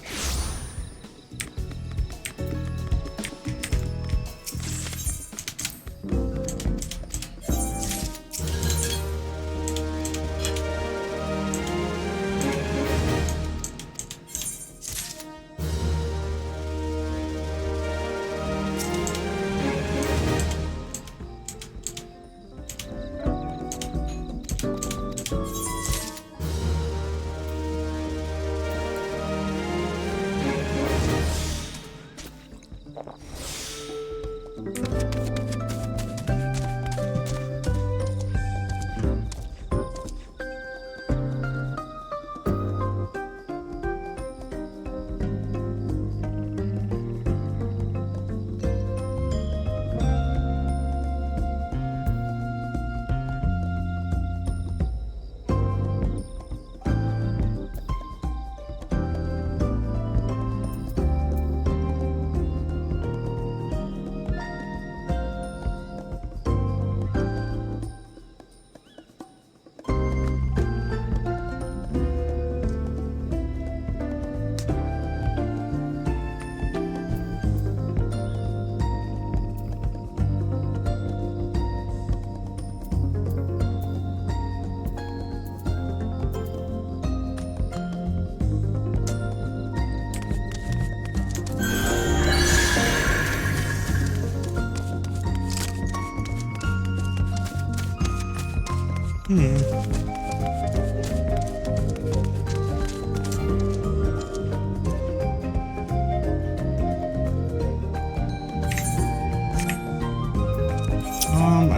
I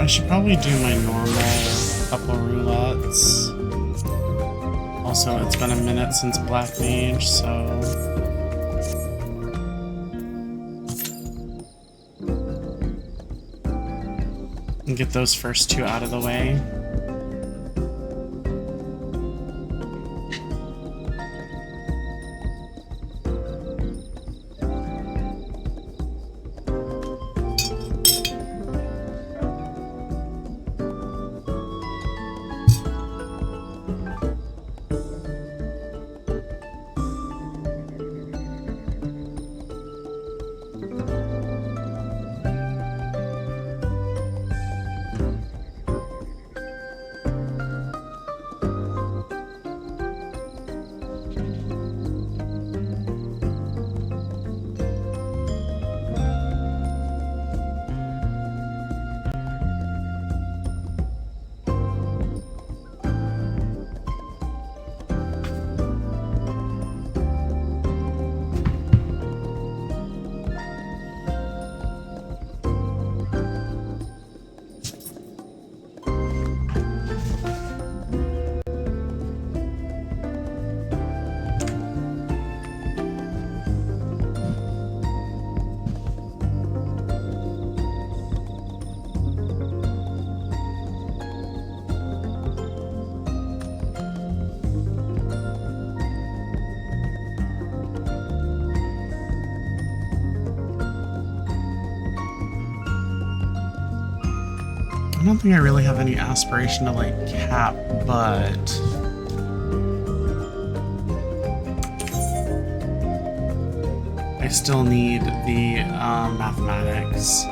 should probably do my normal couple roulettes. Also, it's been a minute since Black Mage, so... and get those first two out of the way. I don't think I really have any aspiration to, like, cap, but... I still need the mathematics.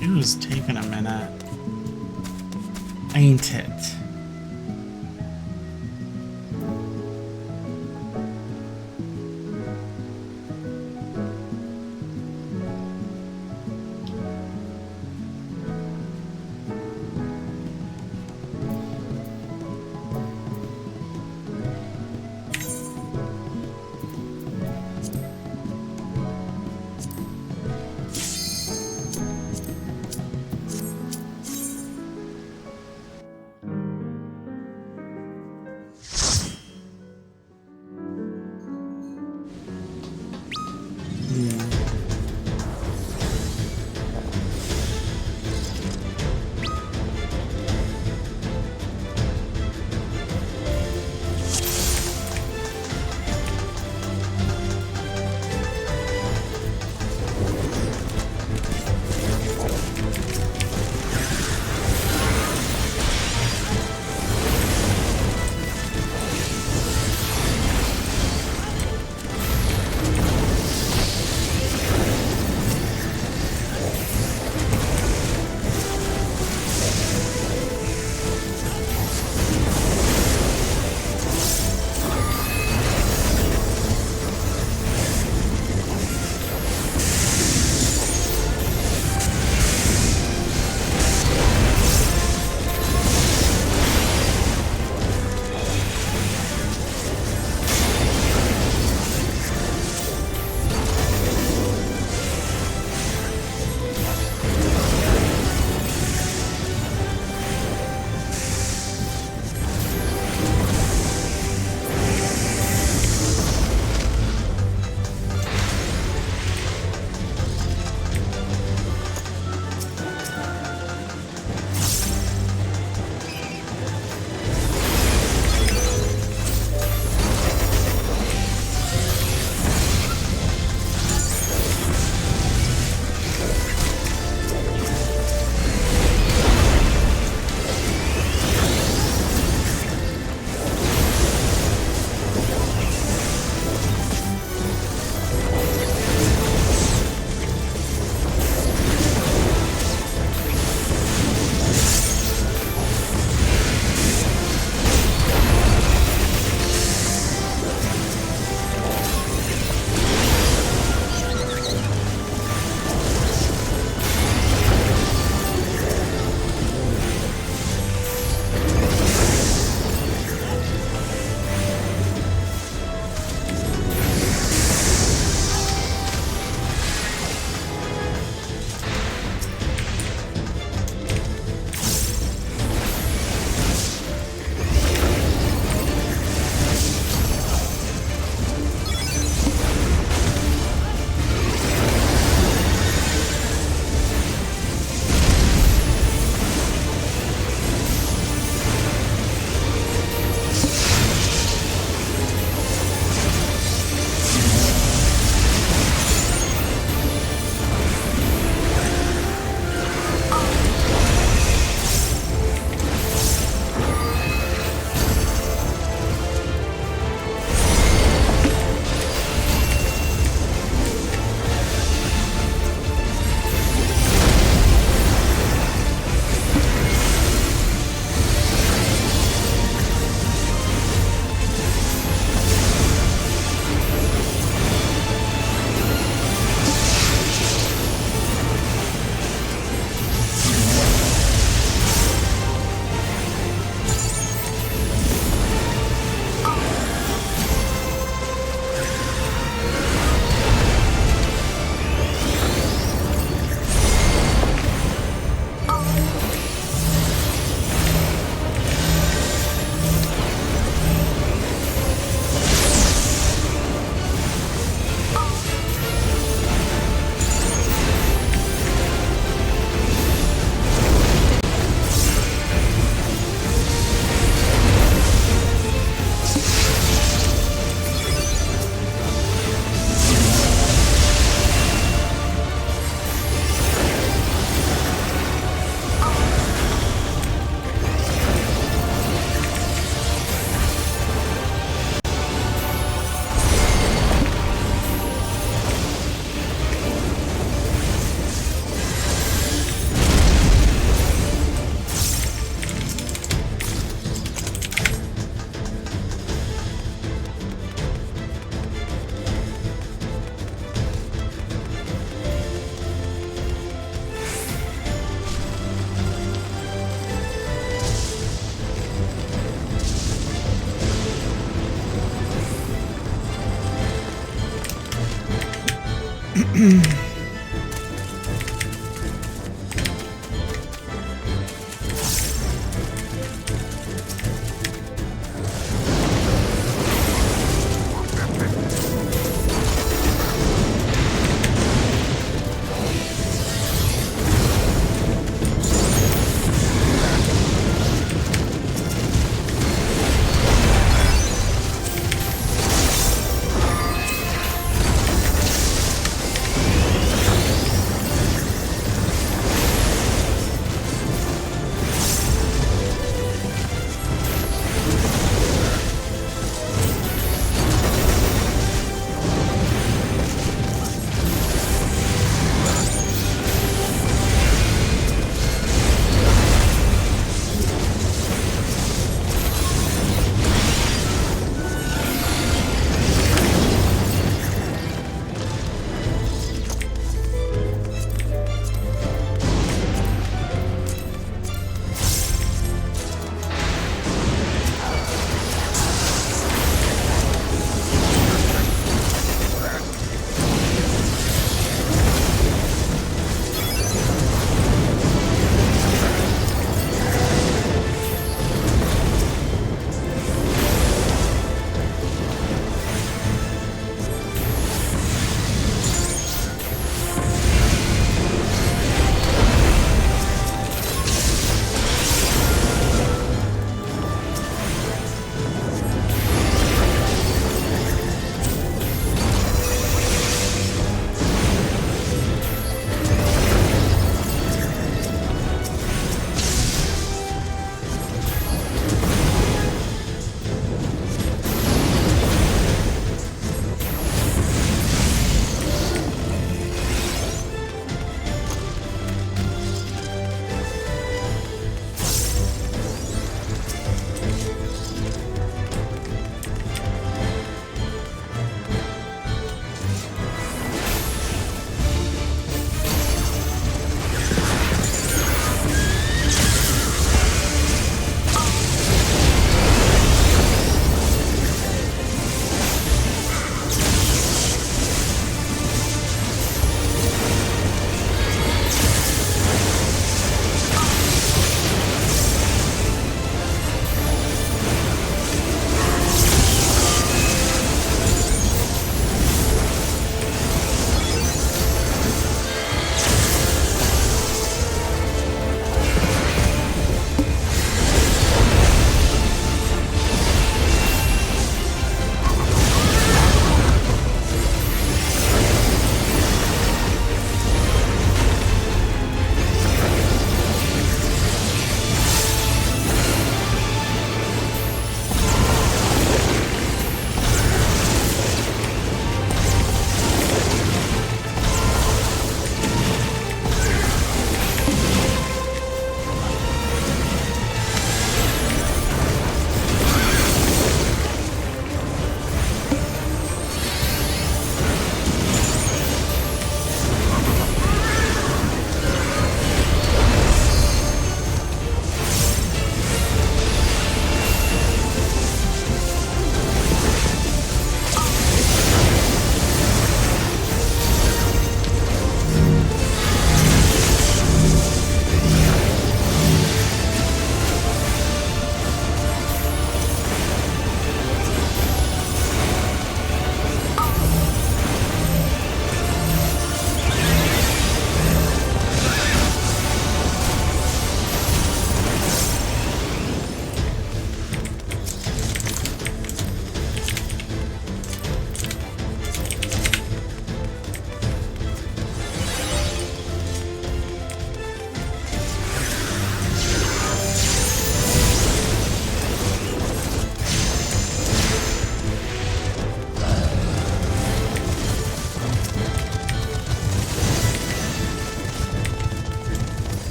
It was taking a minute. Ain't it?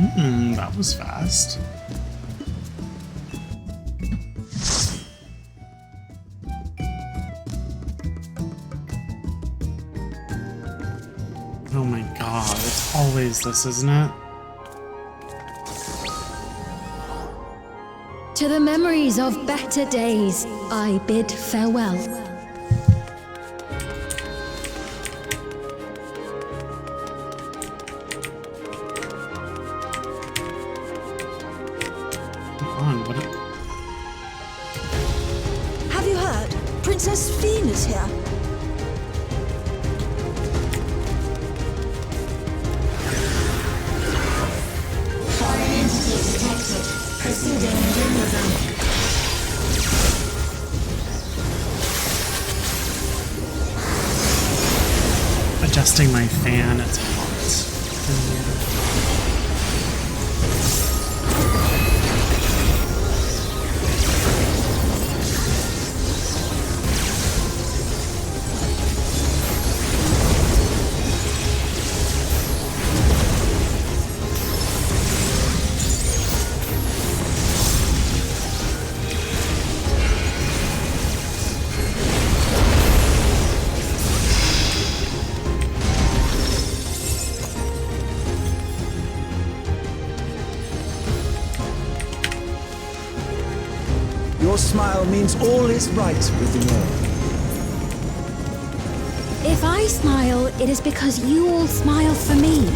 That was fast. Oh my god, it's always this, isn't it? To the memories of better days, I bid farewell. Have you heard? Princess Fiend is here. Foreign entity detected. Proceeding in zone. Adjusting my fan, it's hot. Your smile means all is right with the world. If I smile, it is because you all smile for me.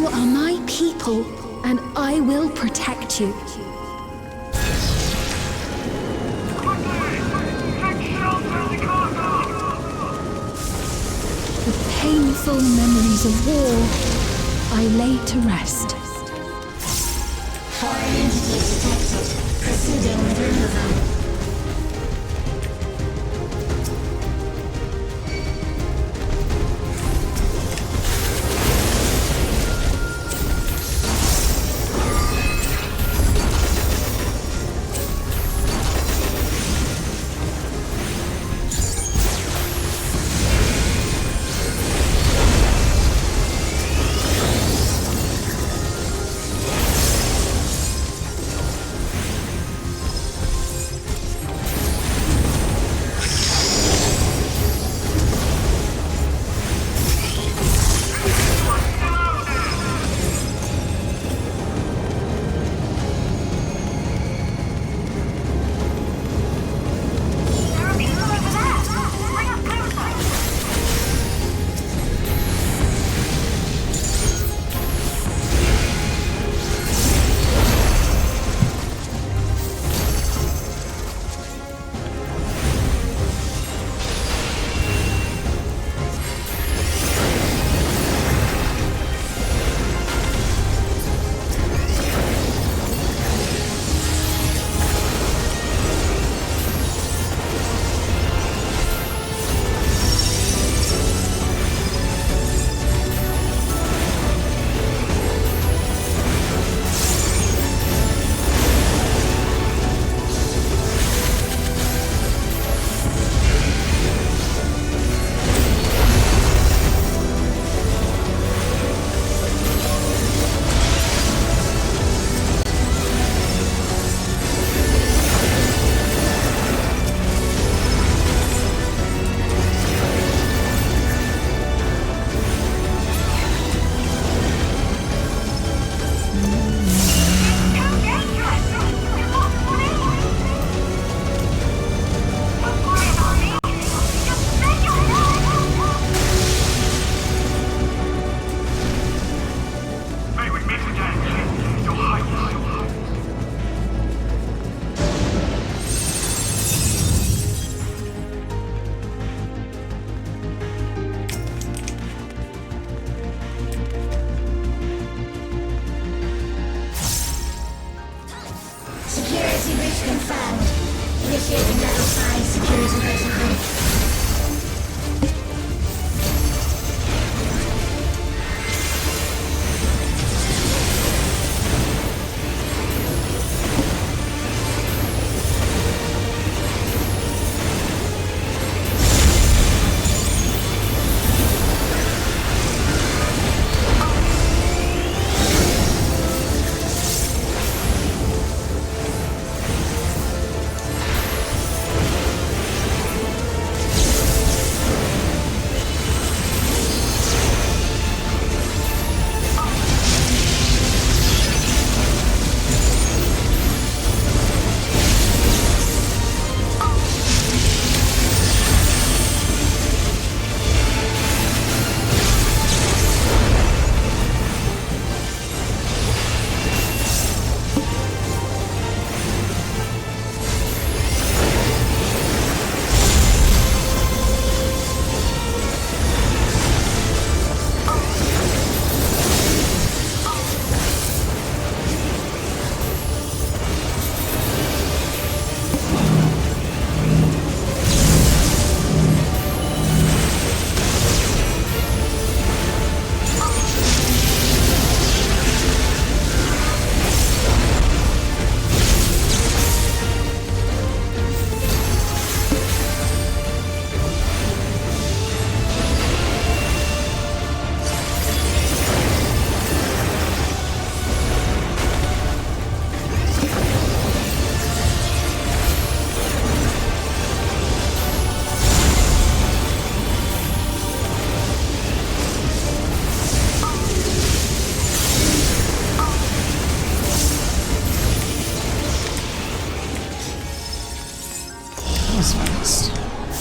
You are my people, and I will protect you. The painful memories of war I lay to rest. Foreign entities detected. Proceeding with removal. Initiating level 5 security protocol.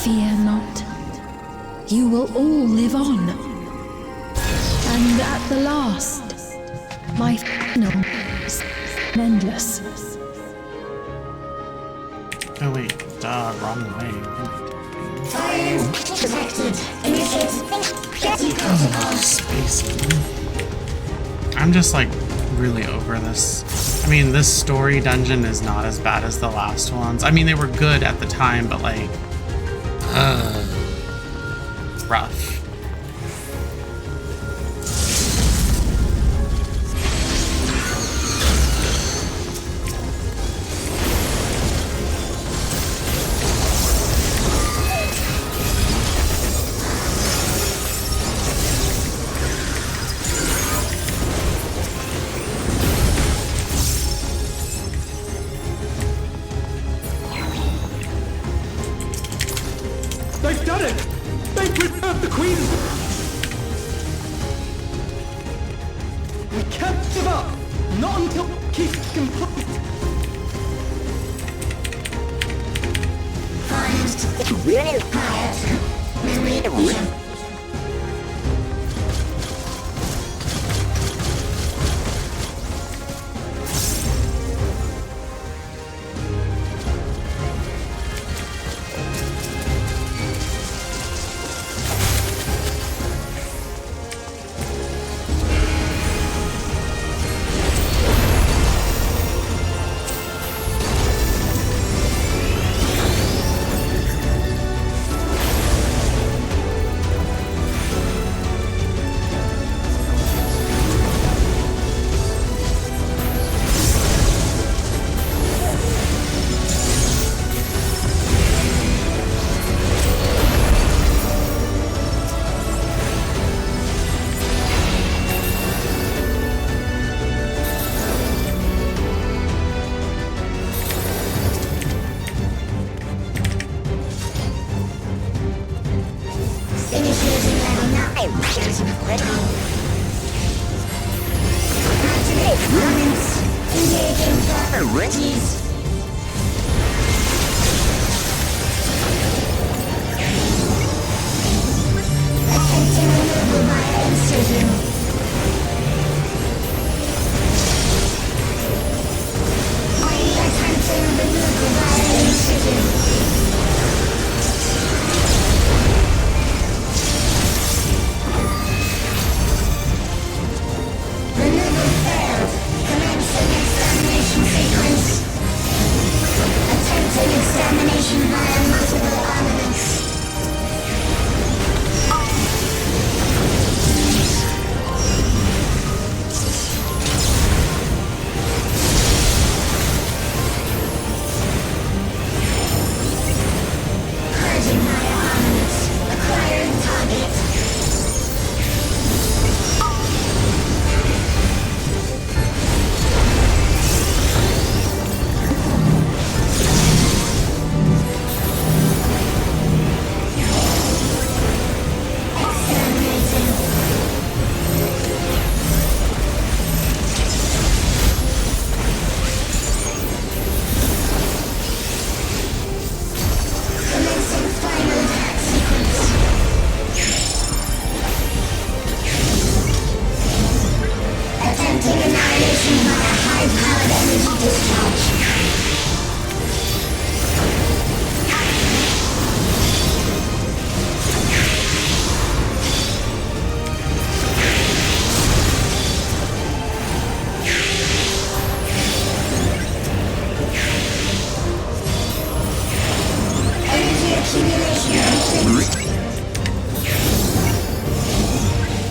Fear not. You will all live on. And at the last, My final is endless. Oh wait, duh, wrong way. Spacing. I'm just like really over this. I mean, this story dungeon is not as bad as the last ones. I mean, they were good at the time, but like, rough. They've done it! They've preserved the Queen! We can't give up! Not until peace complete!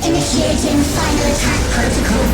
Initiating final attack protocol.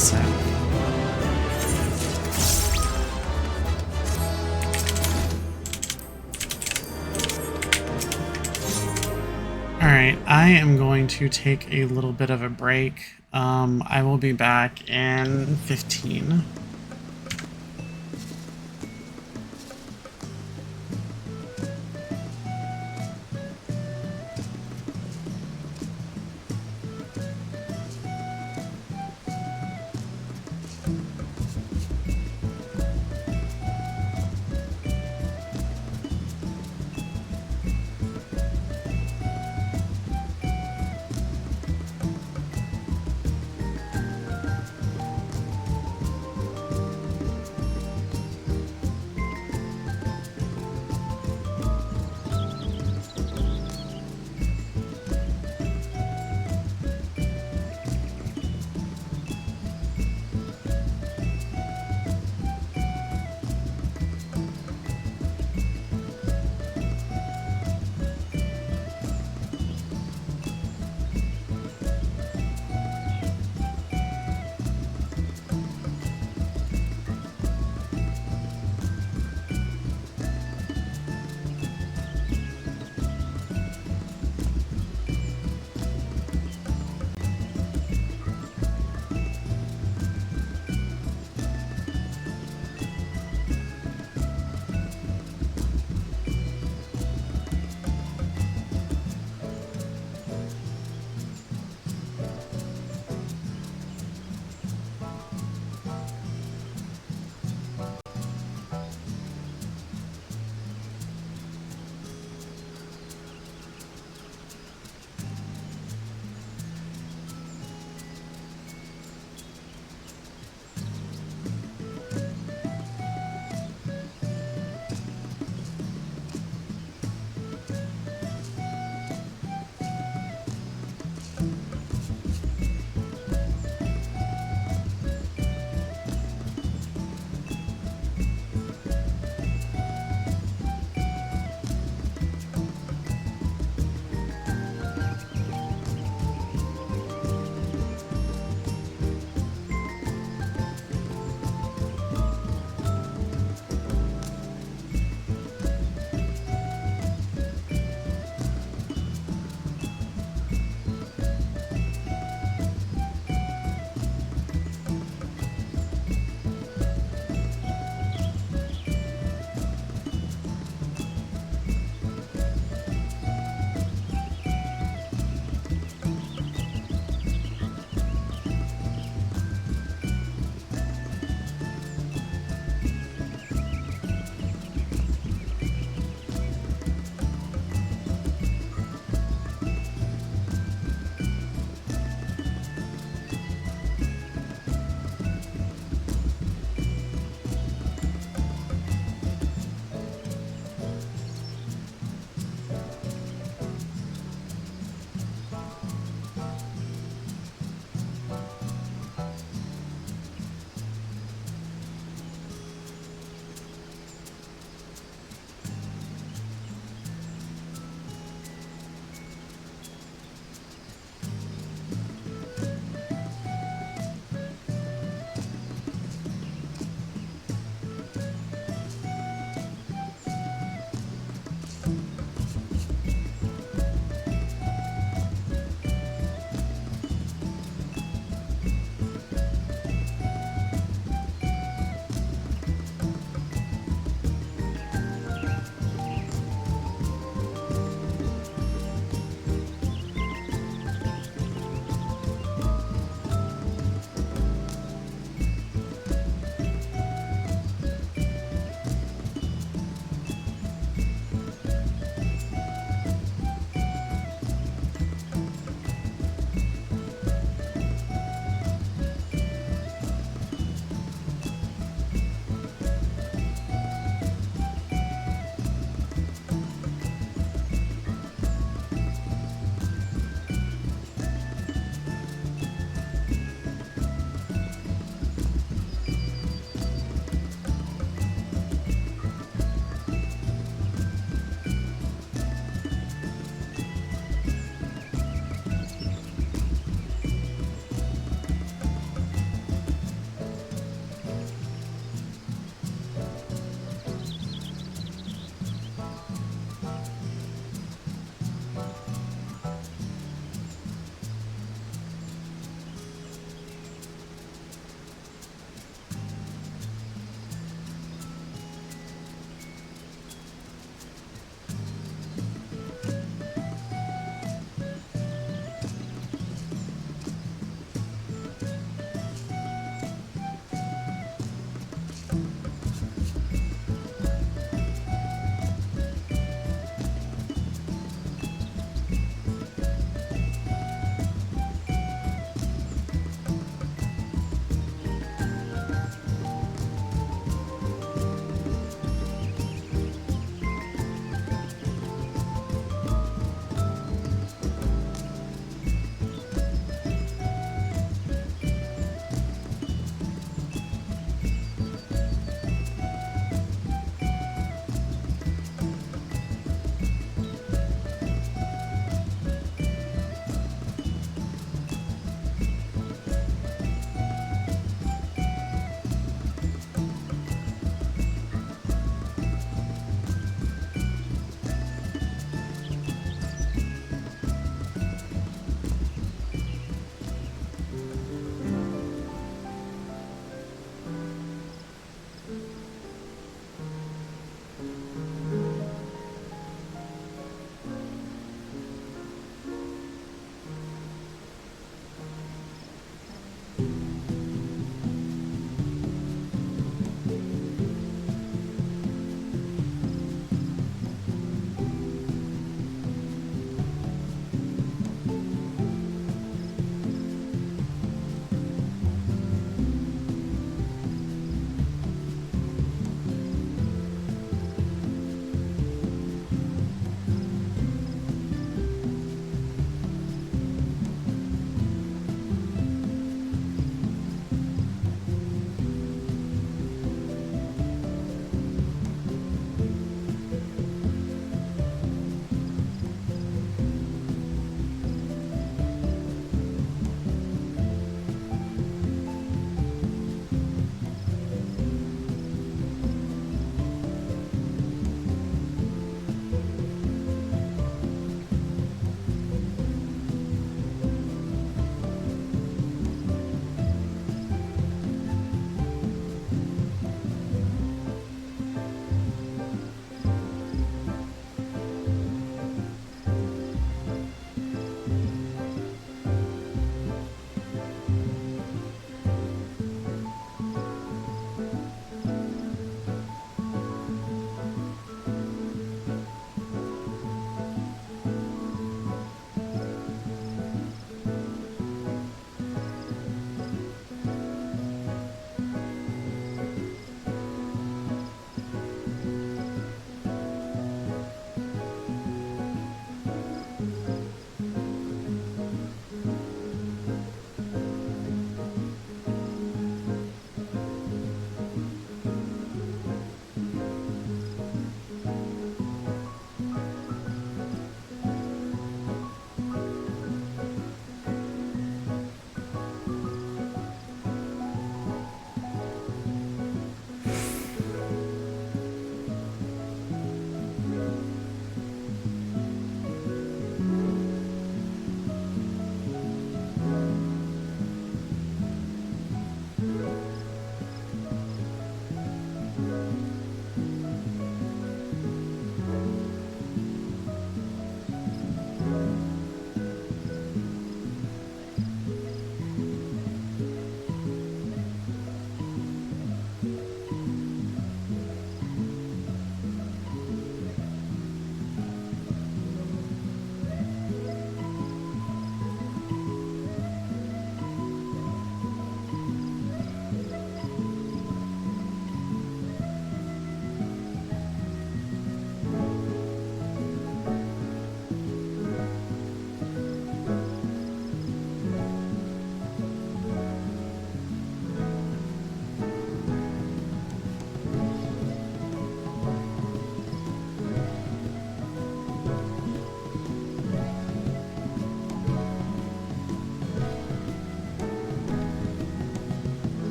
opposite. Alright, I am going to take a little bit of a break. I will be back in 15.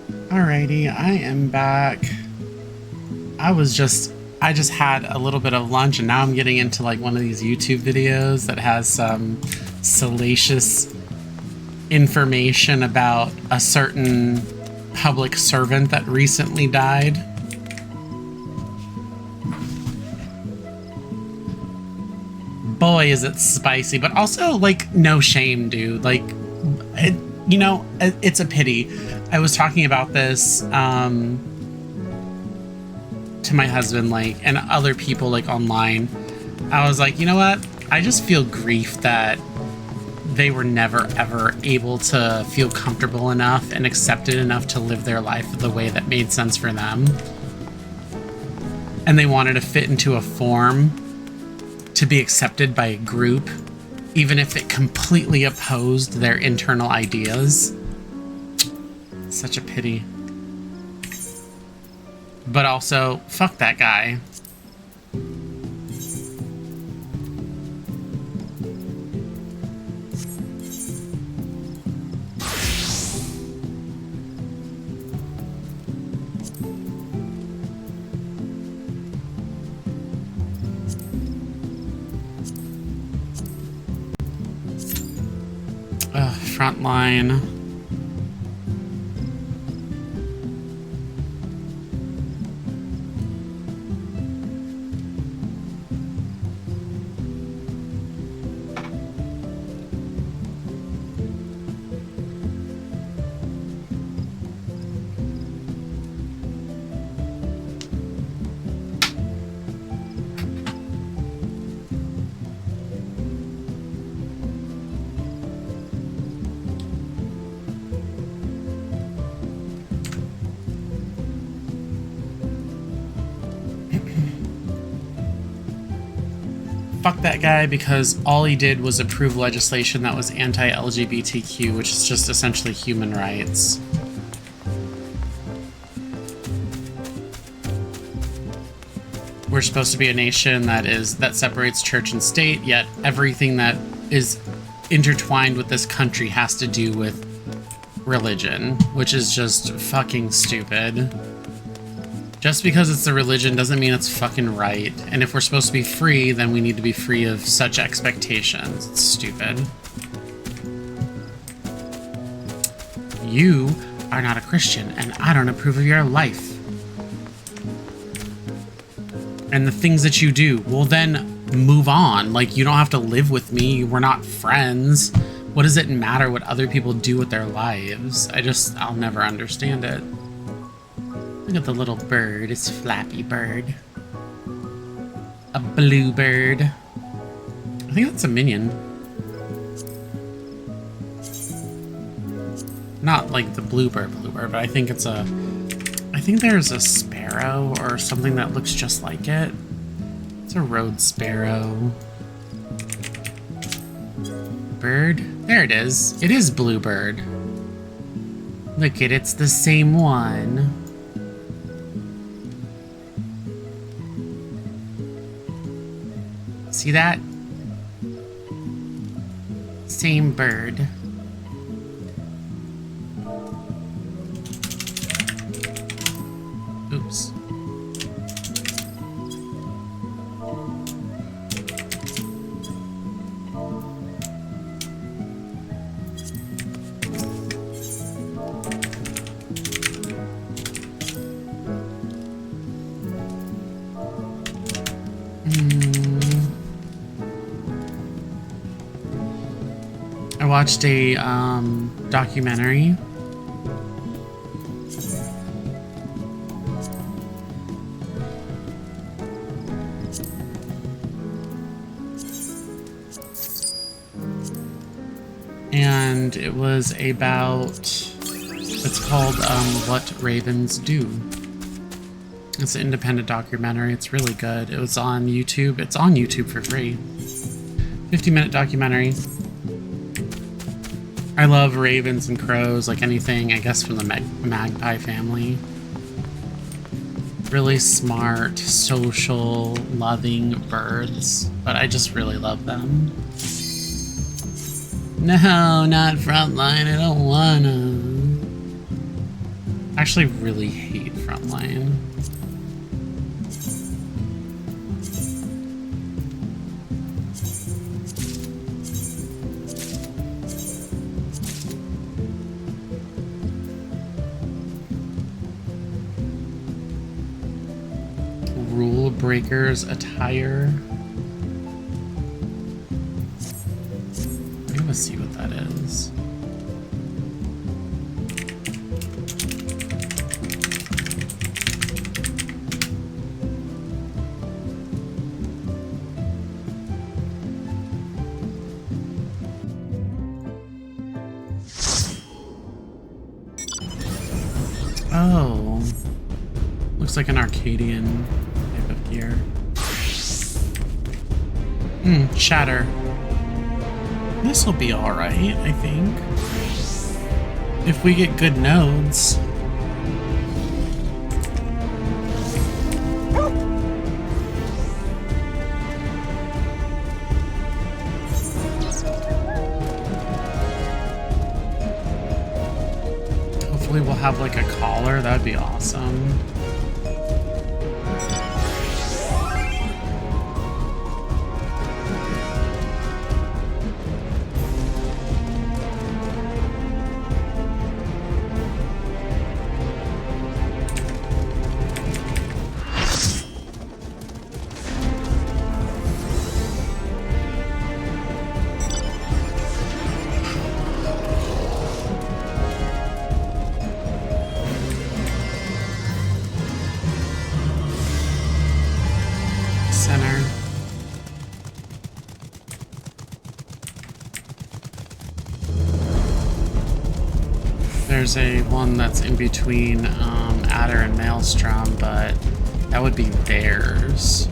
Alrighty, I am back. I just had a little bit of lunch and now I'm getting into like one of these YouTube videos that has some salacious information about a certain public servant that recently died. Boy, is it spicy, but also like no shame, dude. Like, it's a pity. I was talking about this to my husband, like, and other people like online. I was like, you know what? I just feel grief that they were never ever able to feel comfortable enough and accepted enough to live their life the way that made sense for them. And they wanted to fit into a form to be accepted by a group, even if it completely opposed their internal ideas. Such a pity. But also, fuck that guy. Frontline. Fuck that guy because all he did was approve legislation that was anti-LGBTQ, which is just essentially human rights. We're supposed to be a nation that separates church and state, yet everything that is intertwined with this country has to do with religion, which is just fucking stupid. Just because it's a religion doesn't mean it's fucking right. And if we're supposed to be free, then we need to be free of such expectations. It's stupid. You are not a Christian, and I don't approve of your life. And the things that you do, well then move on. Like, you don't have to live with me. We're not friends. What does it matter what other people do with their lives? I'll never understand it. Look at the little bird. It's Flappy Bird. A blue bird. I think that's a minion. Not like the bluebird, but I think it's a... I think there's a sparrow or something that looks just like it. It's a road sparrow. Bird? There it is. It is bluebird. Look it, it's the same one. See that? Same bird. Oops. I watched a documentary. And it was about, it's called What Ravens Do. It's an independent documentary. It's really good. It was on YouTube. It's on YouTube for free. 50-minute documentary. I love ravens and crows, like anything, I guess, from the magpie family. Really smart, social, loving birds, but I just really love them. No, not Frontline, I don't wanna. I actually really hate Frontline. Rule breakers attire. I'm gonna see what that is. Oh, looks like an Arcadian type of gear. Shatter. This'll be alright, I think. If we get good nodes. Hopefully we'll have like a collar, that'd be awesome. Center. There's a one that's in between Adder and Maelstrom, but that would be theirs.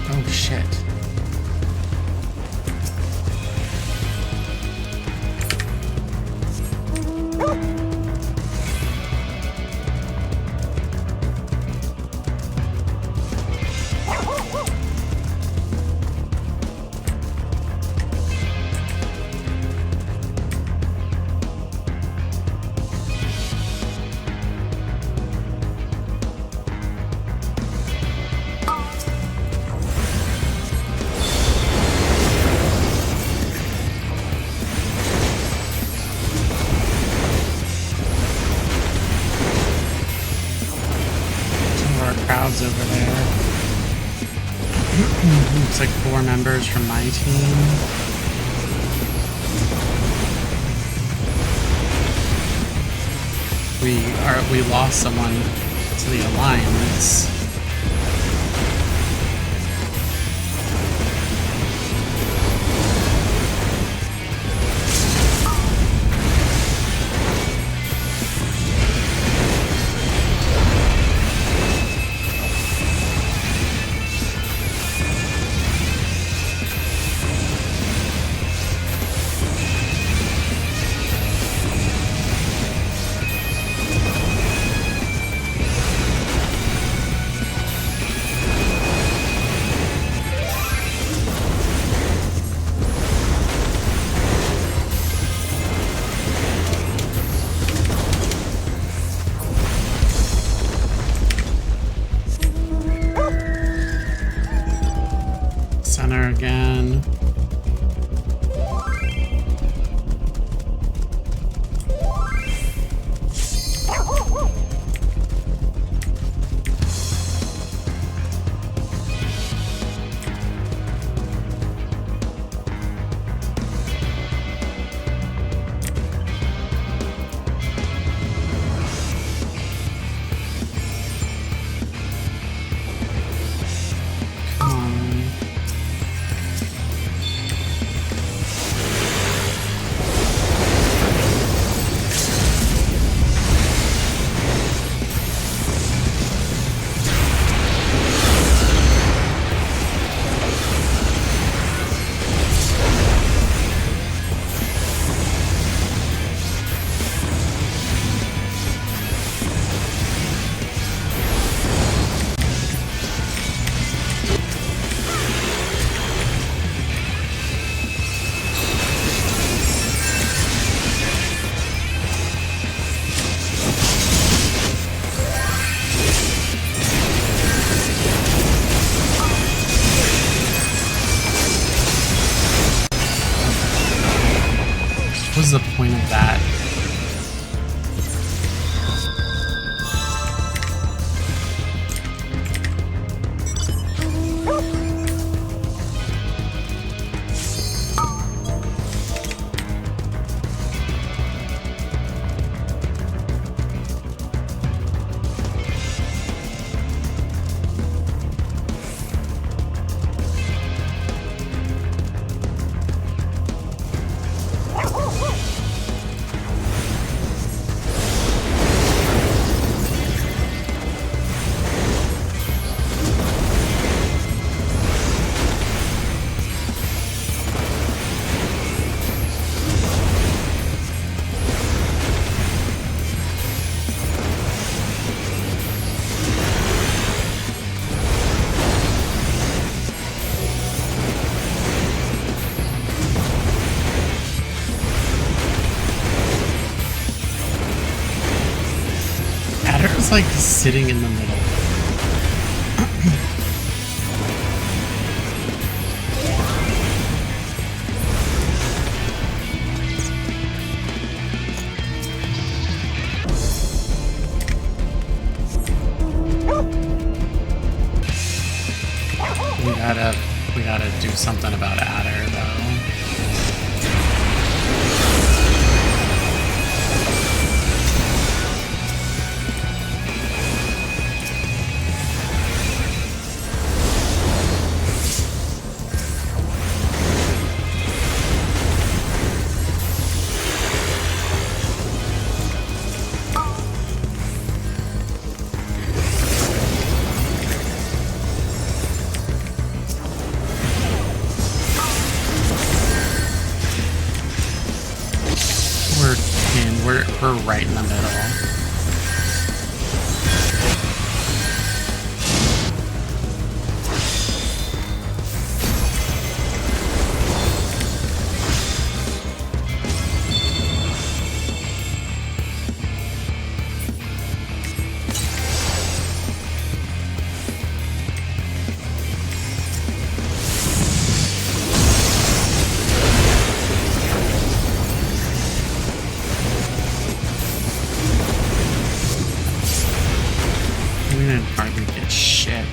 Oh shit. Crowds over there. Looks like 4 members from my team. We lost someone to the Alliance. Center again. the point of that? Adder's like sitting in the middle. We gotta do something about Adder though. We're right in the middle. We didn't hardly get shit.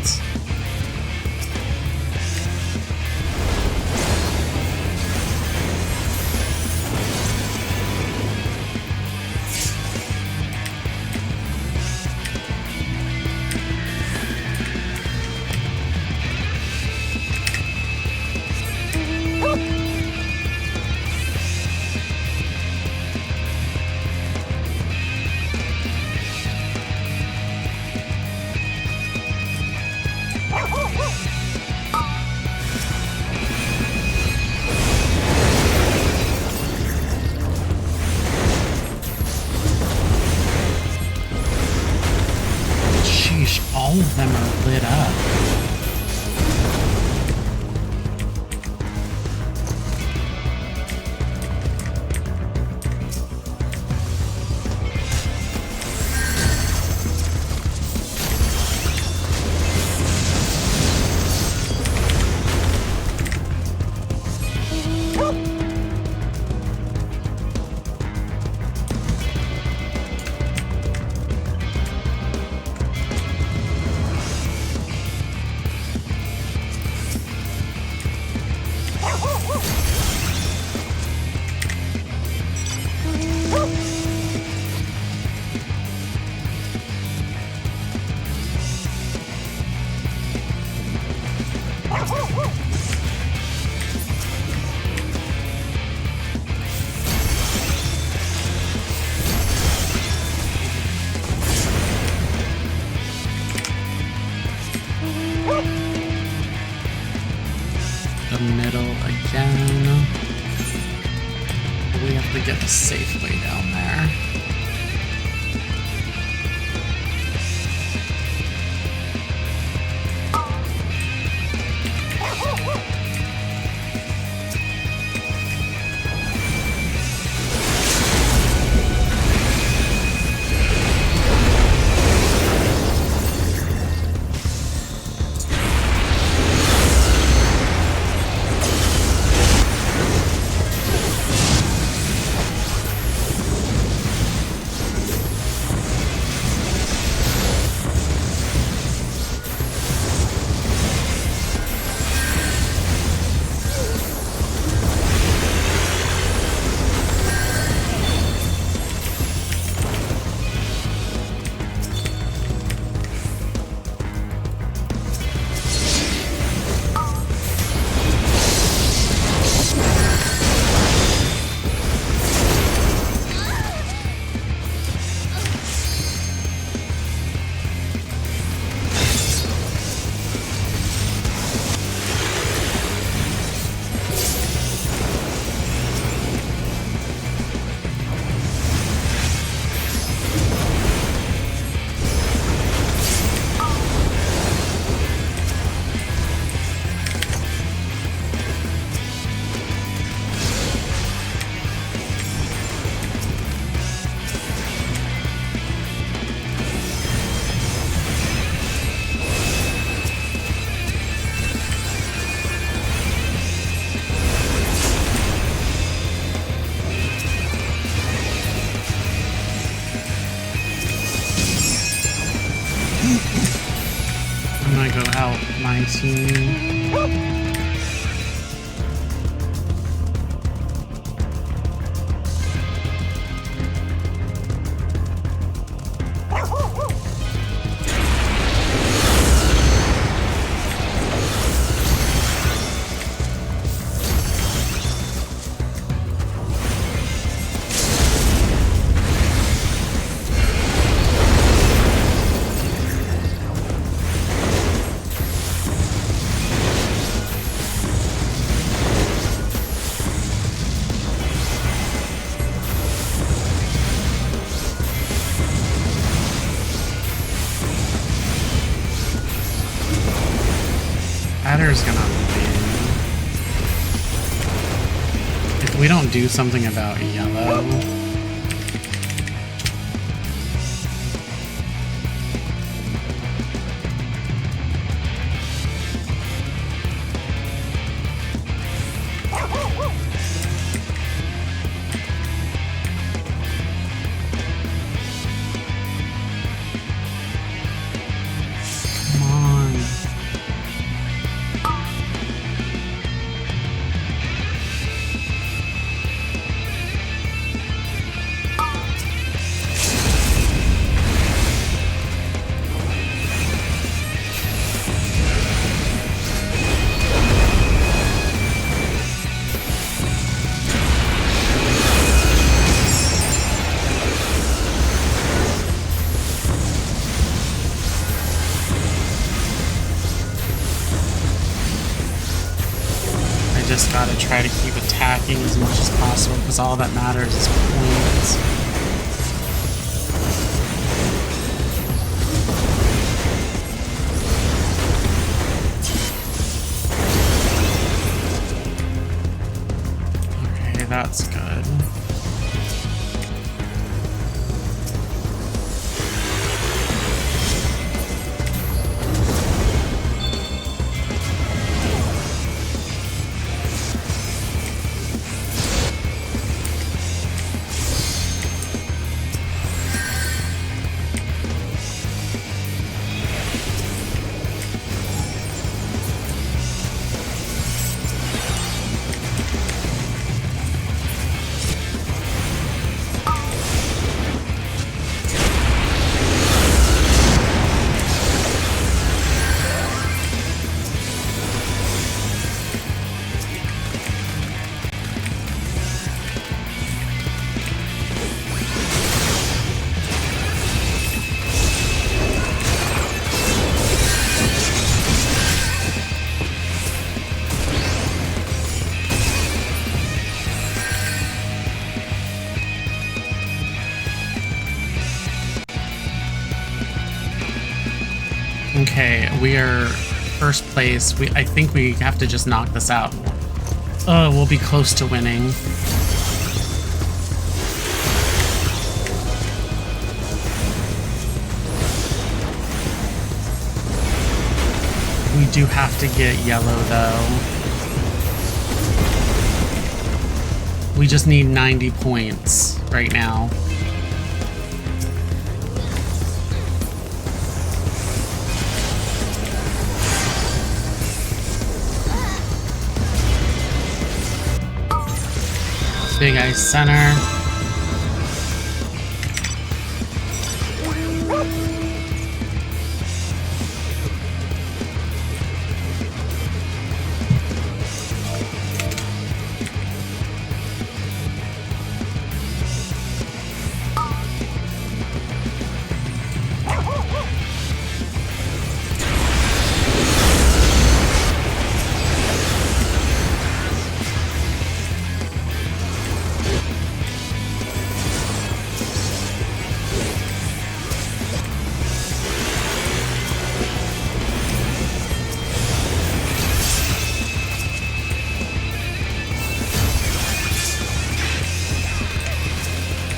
All of them are lit up. The middle again. We have to get a safe way down there. my team. Adder's gonna win. If we don't do something about yellow. Just gotta try to keep attacking as much as possible because all that matters is points. Okay, that's good. Okay, we are first place. I think we have to just knock this out. We'll be close to winning. We do have to get yellow though. We just need 90 points right now. Big Ice Center.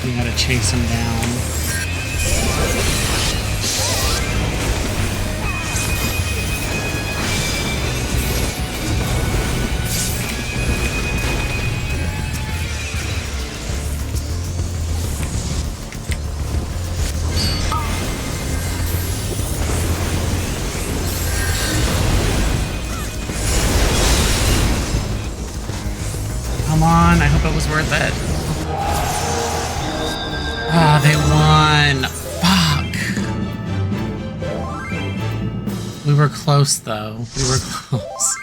We gotta chase him down. Come on, I hope it was worth it. Ah, they won. Fuck. We were close, though. We were close.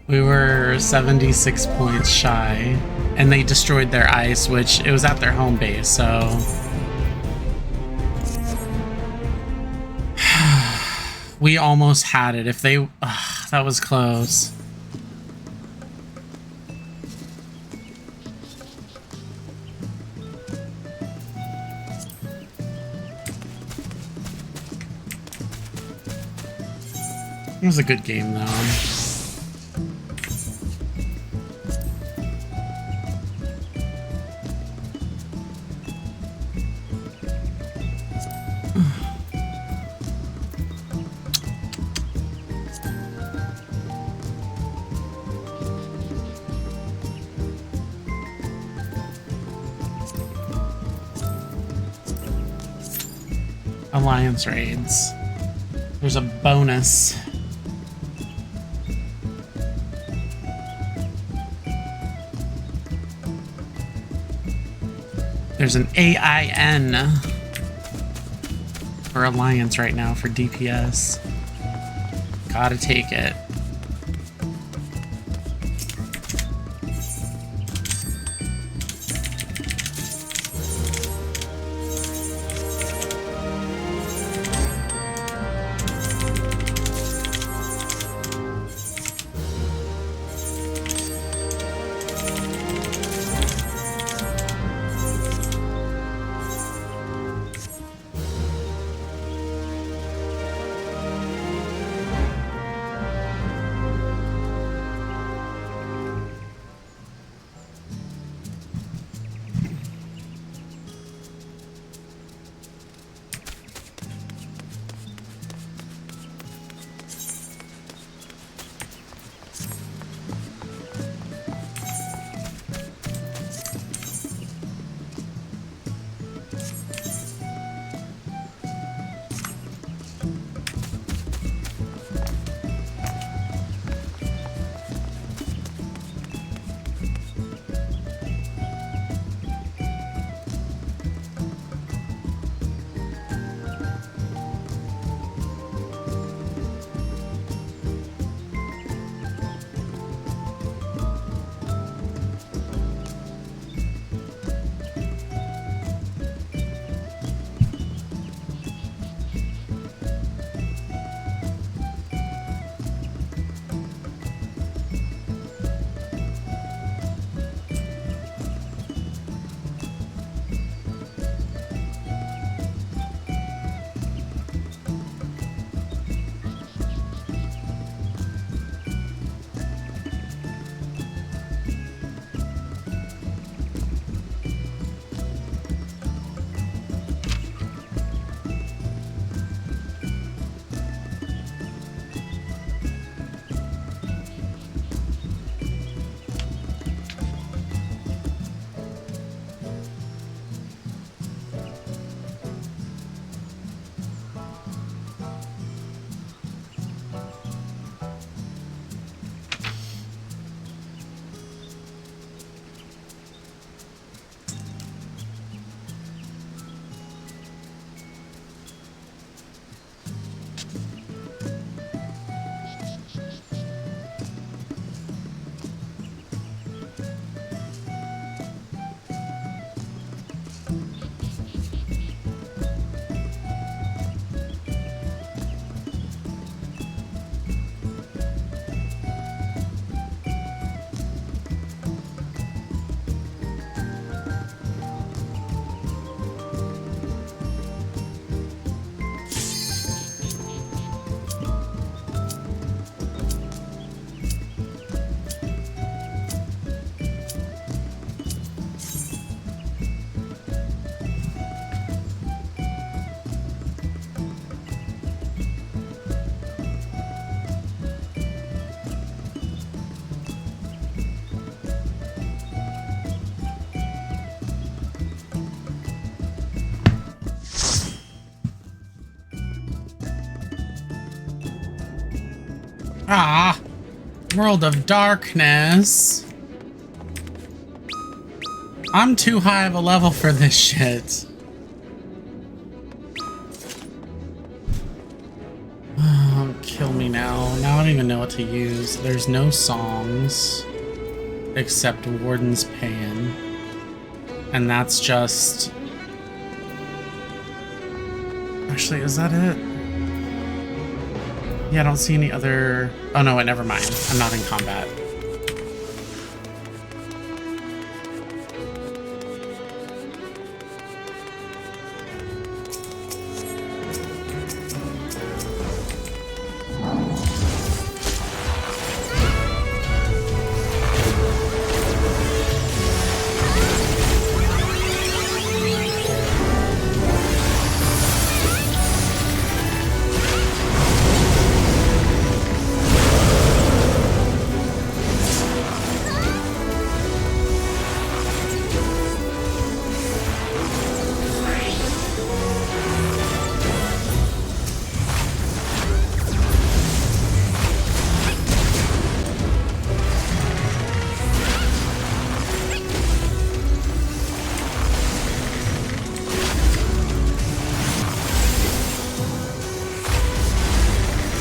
We were 76 points shy. And they destroyed their ice, which it was at their home base, so... We almost had it. If they... that was close. It was a good game, though. Alliance raids. There's a bonus. There's an AIN for Alliance right now for DPS. Gotta take it. Ah, World of Darkness. I'm too high of a level for this shit. Oh, kill me now. Now I don't even know what to use. There's no songs except Warden's Pan. And that's just... Actually, is that it? Yeah, I don't see any other... Oh no, wait, never mind. I'm not in combat.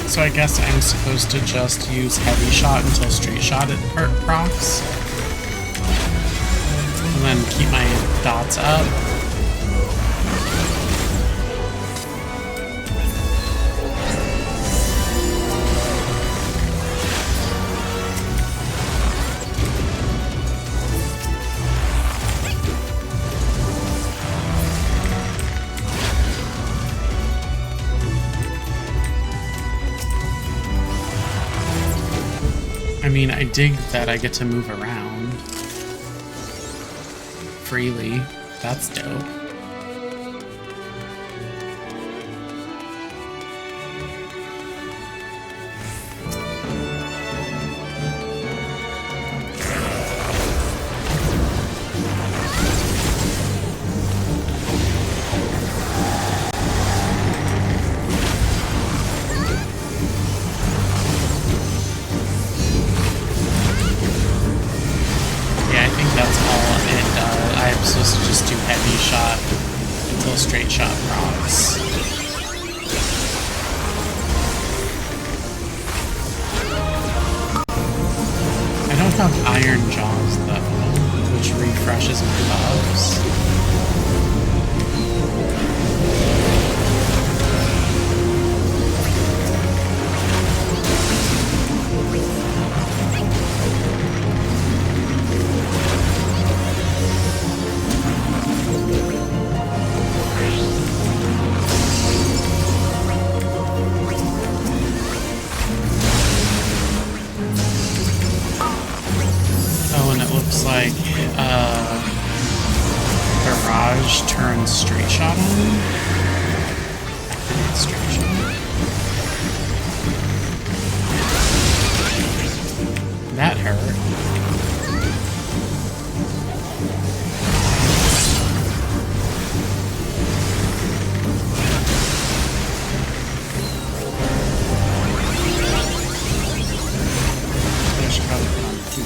So I guess I'm supposed to just use heavy shot until straight shot it procs. And then keep my dots up. I mean, I dig that I get to move around freely. That's dope. Straight shot procs. I don't have Iron Jaws though, which refreshes my buffs. Like barrage turns straight shot on. Activate straight shot. That hurt. I should probably put on 2.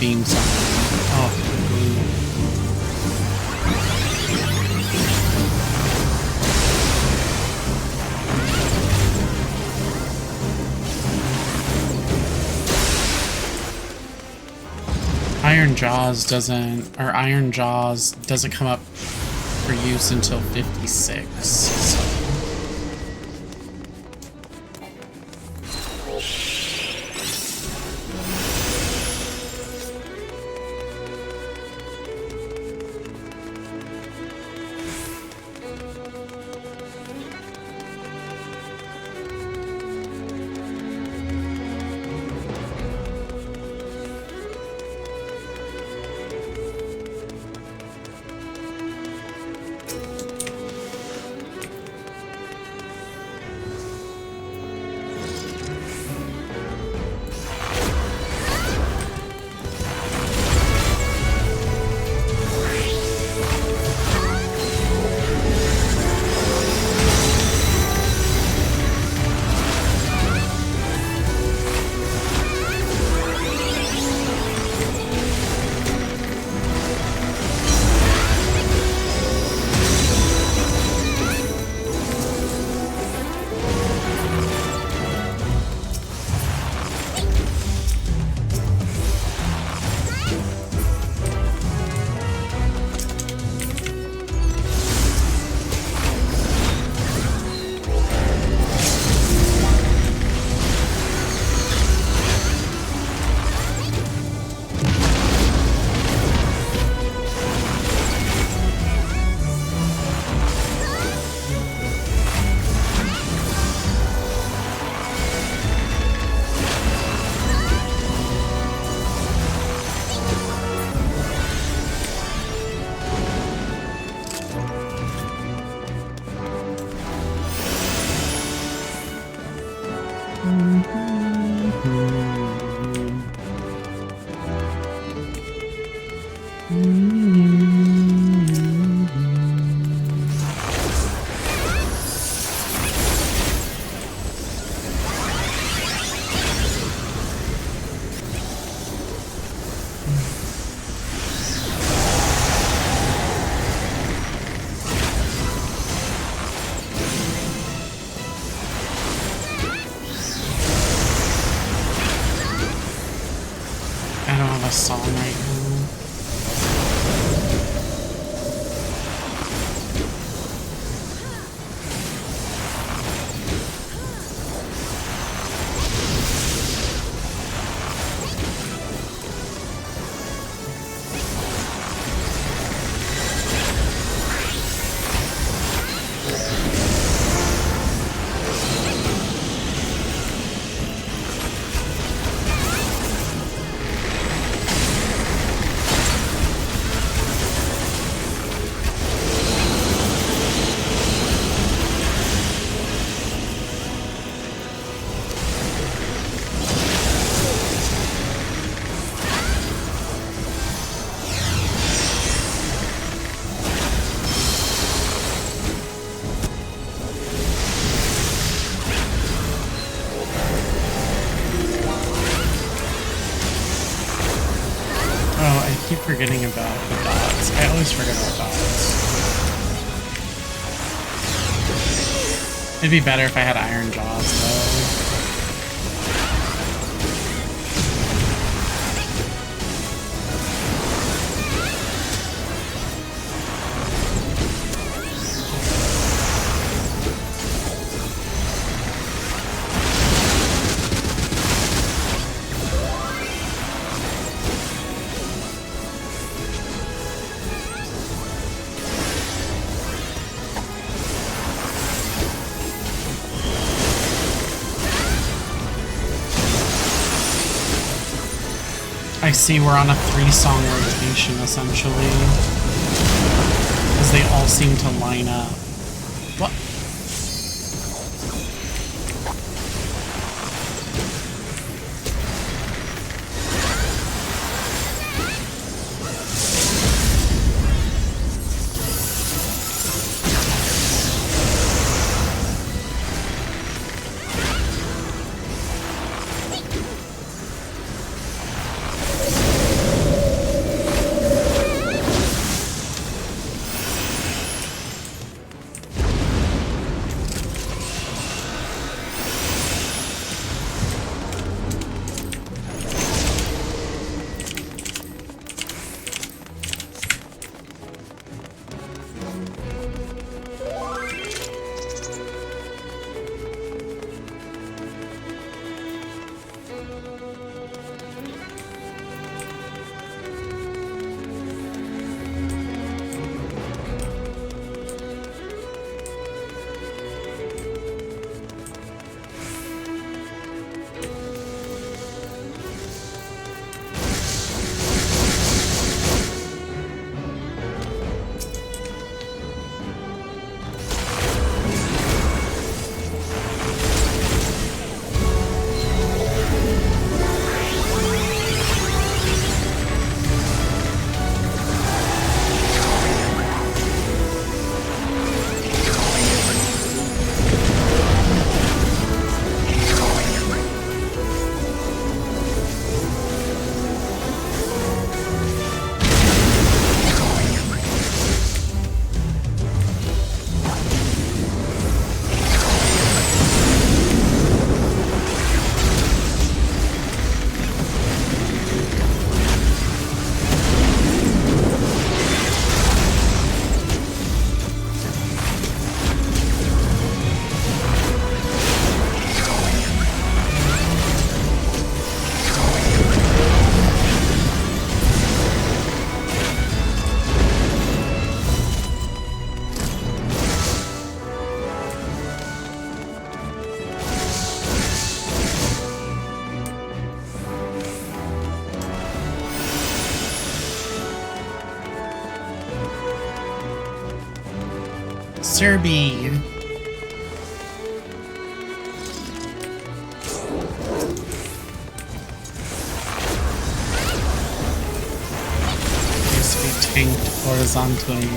Beam something. Oh. Iron Jaws doesn't come up for use until 56. So. I don't have a song right now. I keep forgetting about the dots. I always forget about dots. It'd be better if I had iron jaws, though. I see we're on a 3-song rotation, essentially. Because they all seem to line up. What? Serby. horizontally.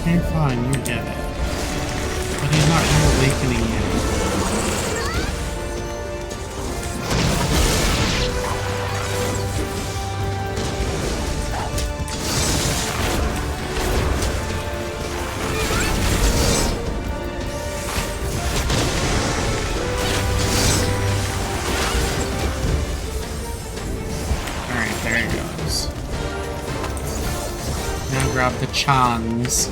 Okay, fine, you get it. But he's not reawakening yet. Alright, there he goes. Now grab the Chans.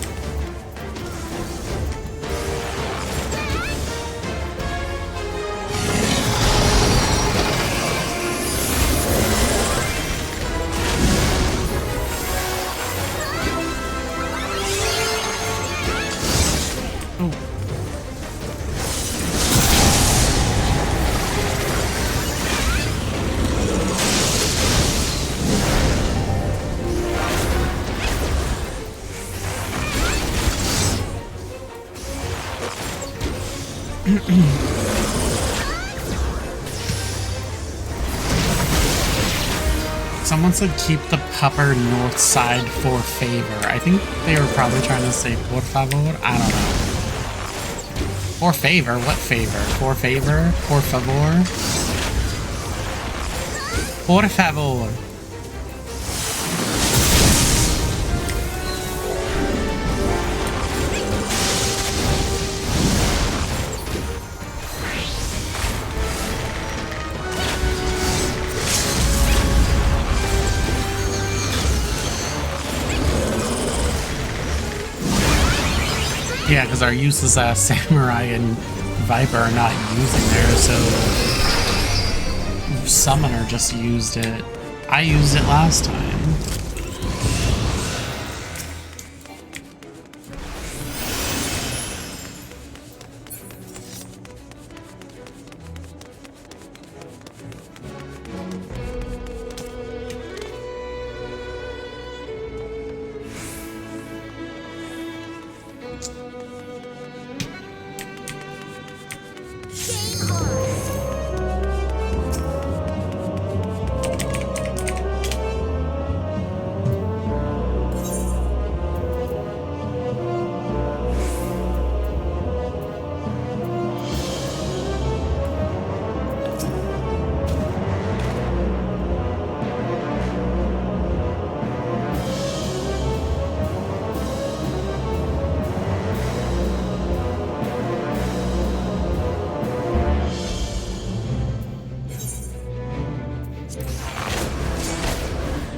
Someone said keep the pupper north side for favor. I think they were probably trying to say por favor. I don't know. For favor? What favor? For favor? Por favor? Por favor. Yeah, because our useless ass samurai and viper are not using there, so summoner just used it. I used it last time.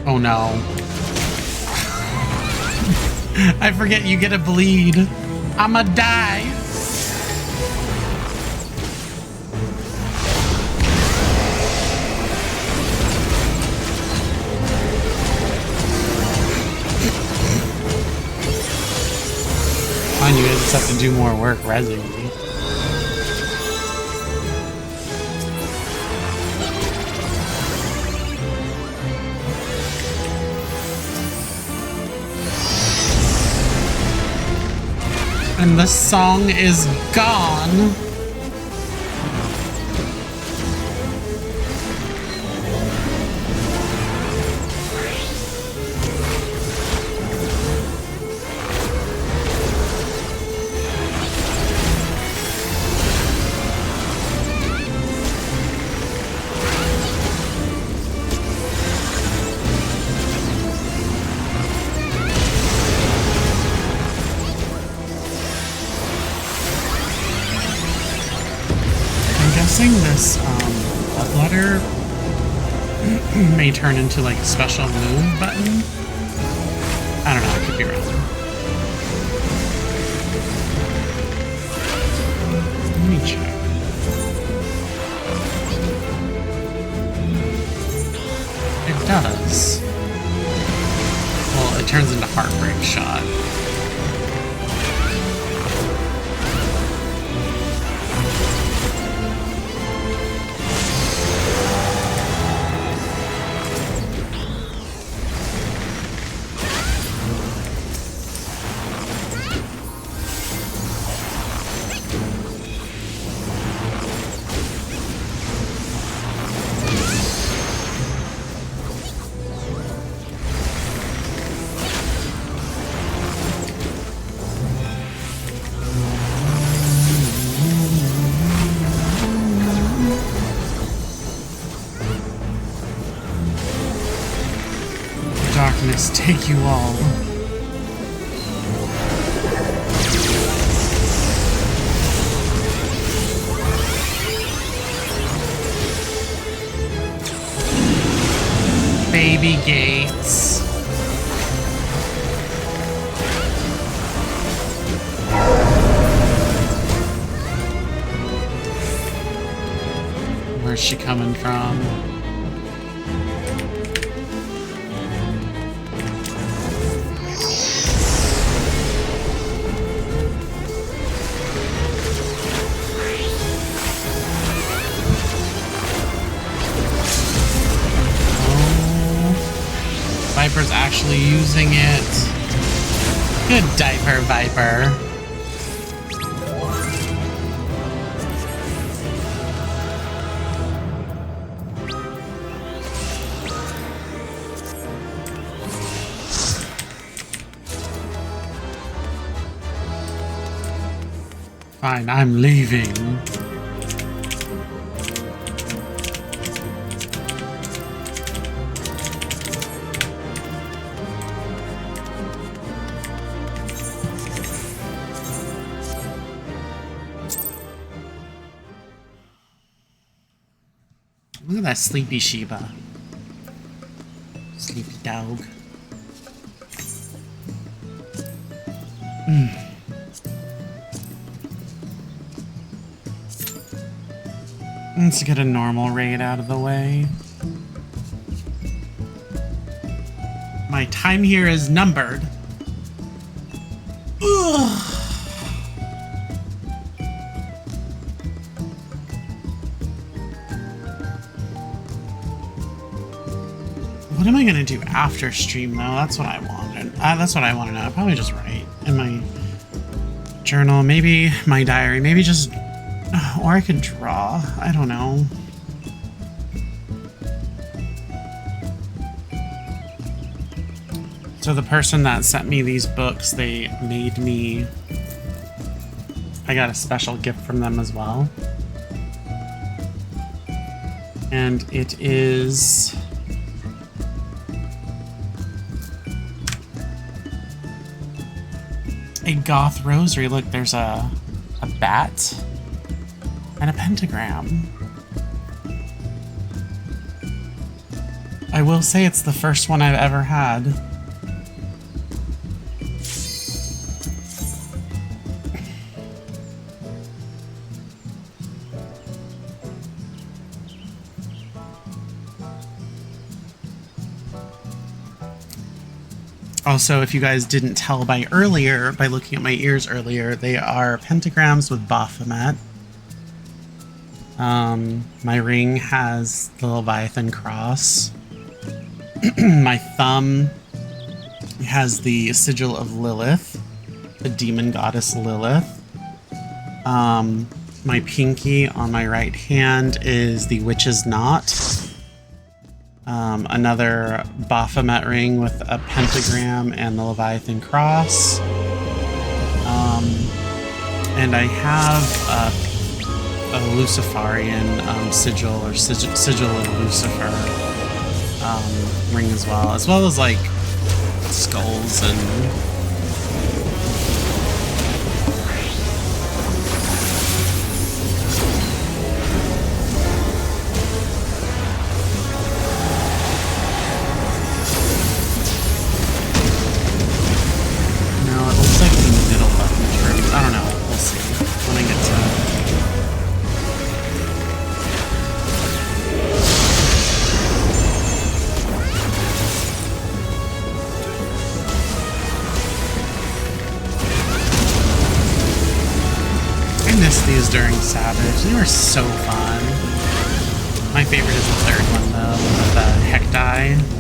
Oh no. I forget you get a bleed. I'ma die. Fine, you just have to do more work resing me. And the song is gone. this bloodletter may turn into like a special move button. I don't know, I could be wrong. Let me check. It does. Well, it turns into Heartbreak Shot. Darkness take you all. Baby Gates. Where's she coming from? Viper's actually using it. Good diaper, Viper. Fine, I'm leaving. Look at that sleepy Shiba. Sleepy dog. Let's get a normal raid out of the way. My time here is numbered. Ugh. What am I gonna do after stream though? That's what I wanted. That's what I want to know. I'll probably just write in my journal, maybe my diary, maybe just, or I could draw. I don't know. So the person that sent me these books, they made me. I got a special gift from them as well, and it is. A goth rosary. Look, there's a bat and a pentagram. I will say it's the first one I've ever had. Also, if you guys didn't tell by looking at my ears earlier, they are pentagrams with Baphomet. My ring has the Leviathan cross. My thumb has the sigil of Lilith, the demon goddess Lilith. My pinky on my right hand is the witch's knot. Another Baphomet ring with a pentagram and the Leviathan cross. And I have a Luciferian sigil or sigil of Lucifer ring as well as like skulls and. these during Savage. They were so fun. My favorite is the third one though, with the Hecti.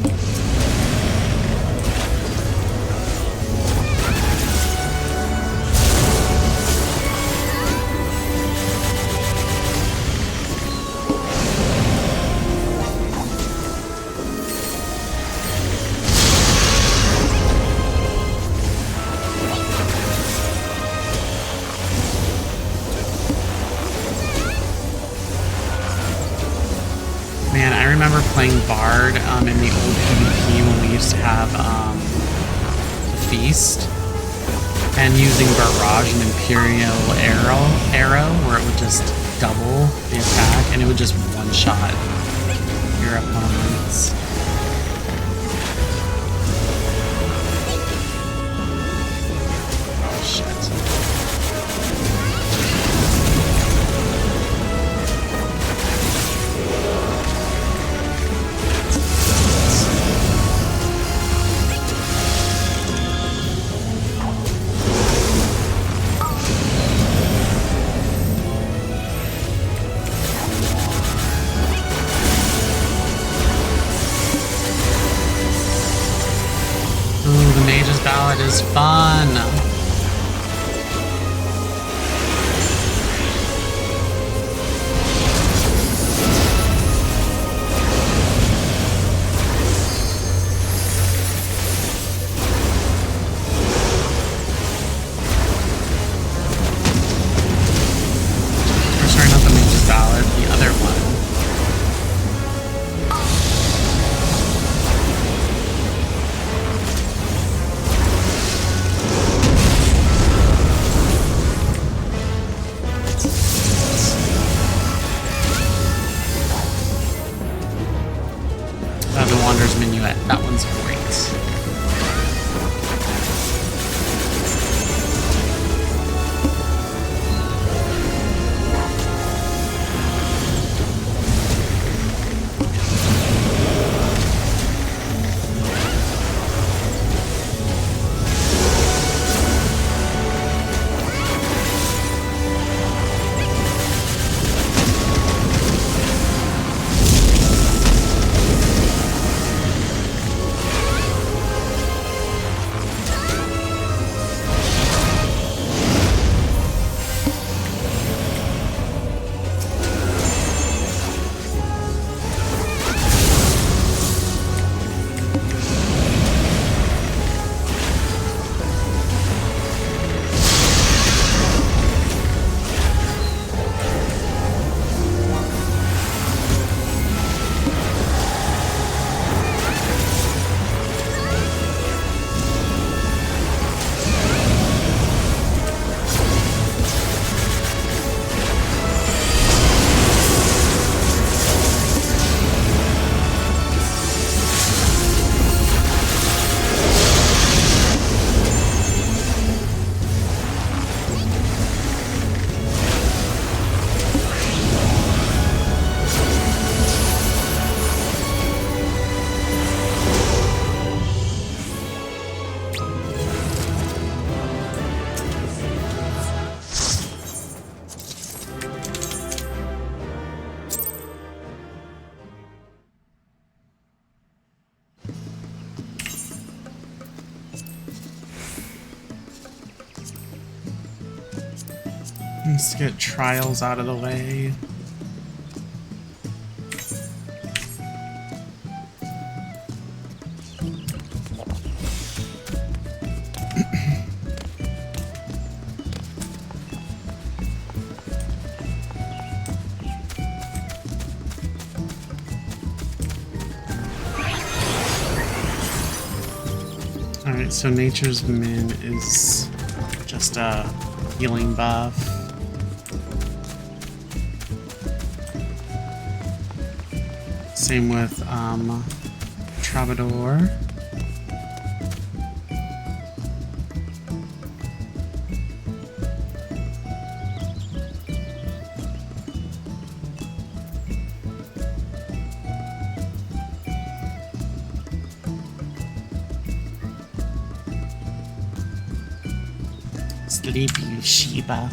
Man, I remember playing Bard in the old PvP when we used to have the Feast, and using Barrage and Imperial Arrow, where it would just double the attack, and it would just one-shot your opponents. Oh, shit. Ooh, the Mage's Ballad is fun! Or sorry, not the Mage's Ballad, the other one. The Wanderer's Minuet. That one's great. Let's get trials out of the way. Alright, so Nature's Min is just a healing buff. Same with Troubadour. Sleepy Sheba.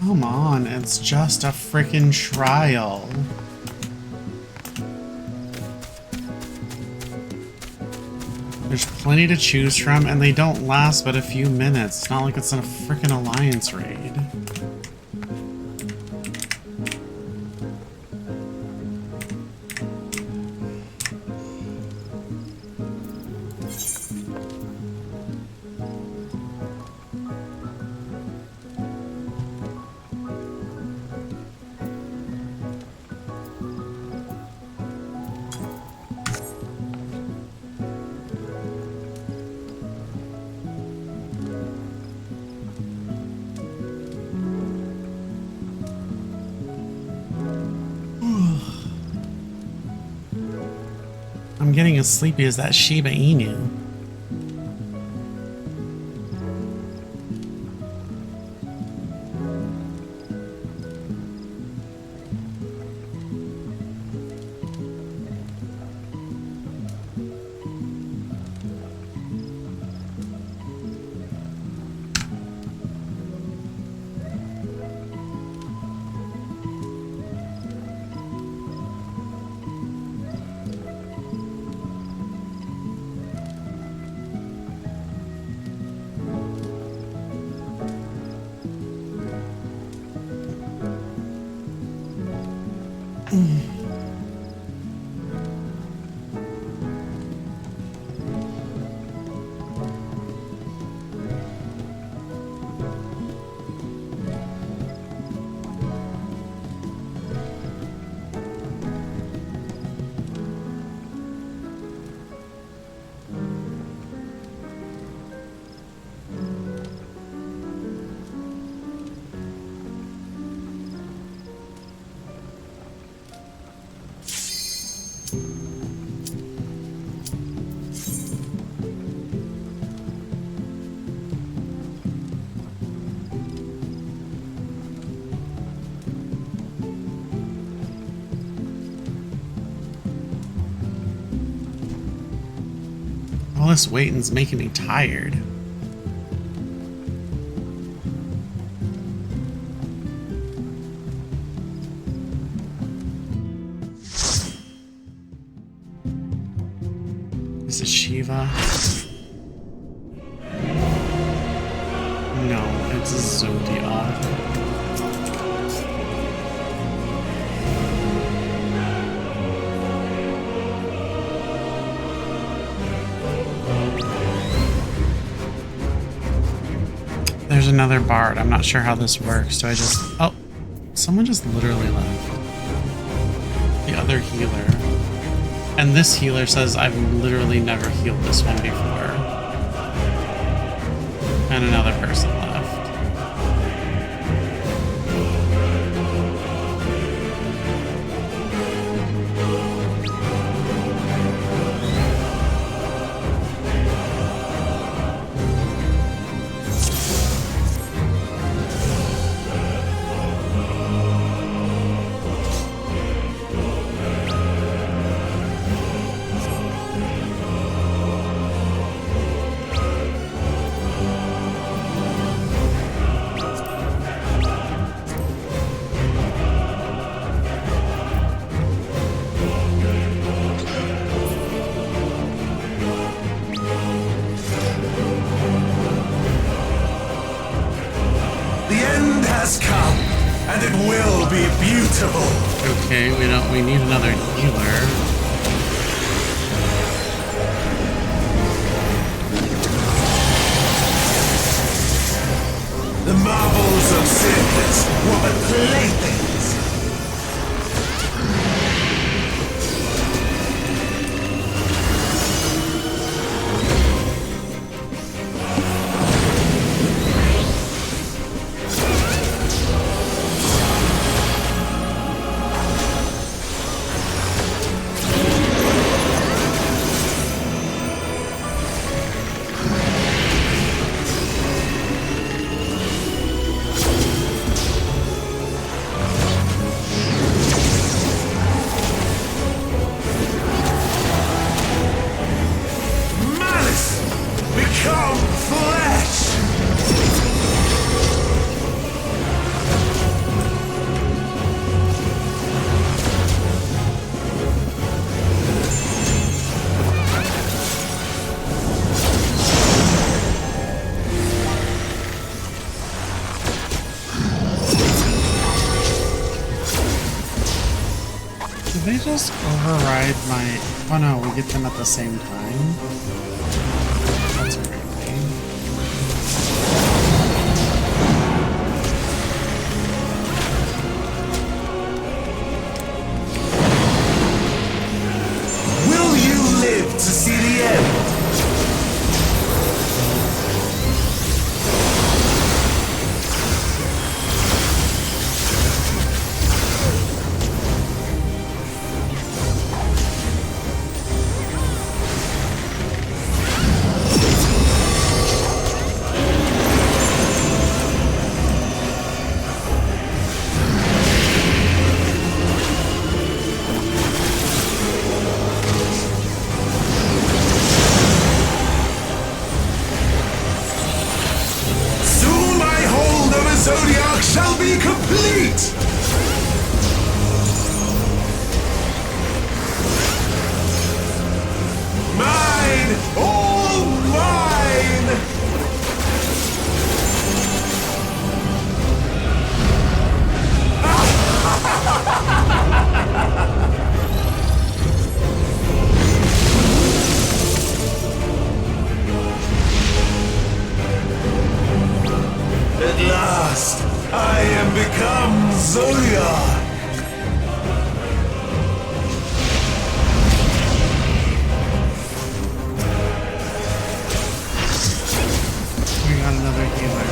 Come on, it's just a freaking trial. There's plenty to choose from, and they don't last but a few minutes. It's not like it's a freaking alliance raid. I'm getting as sleepy as that Shiba Inu. All this waiting's making me tired. Is it Shiva? No, it's Zodiac. There's another bard. I'm not sure how this works. Do I just... Oh, someone just literally left. The other healer. And this healer says I've literally never healed this one before. And another person left. And it will be beautiful. Okay, we need another healer. The marvels of Circus were but playthings. just override my... Oh no, we get them at the same time? That's crazy. Will you live to see the end? Zodiac shall be complete! Mine! All mine! At last, I am become Zodiac! We got another healer.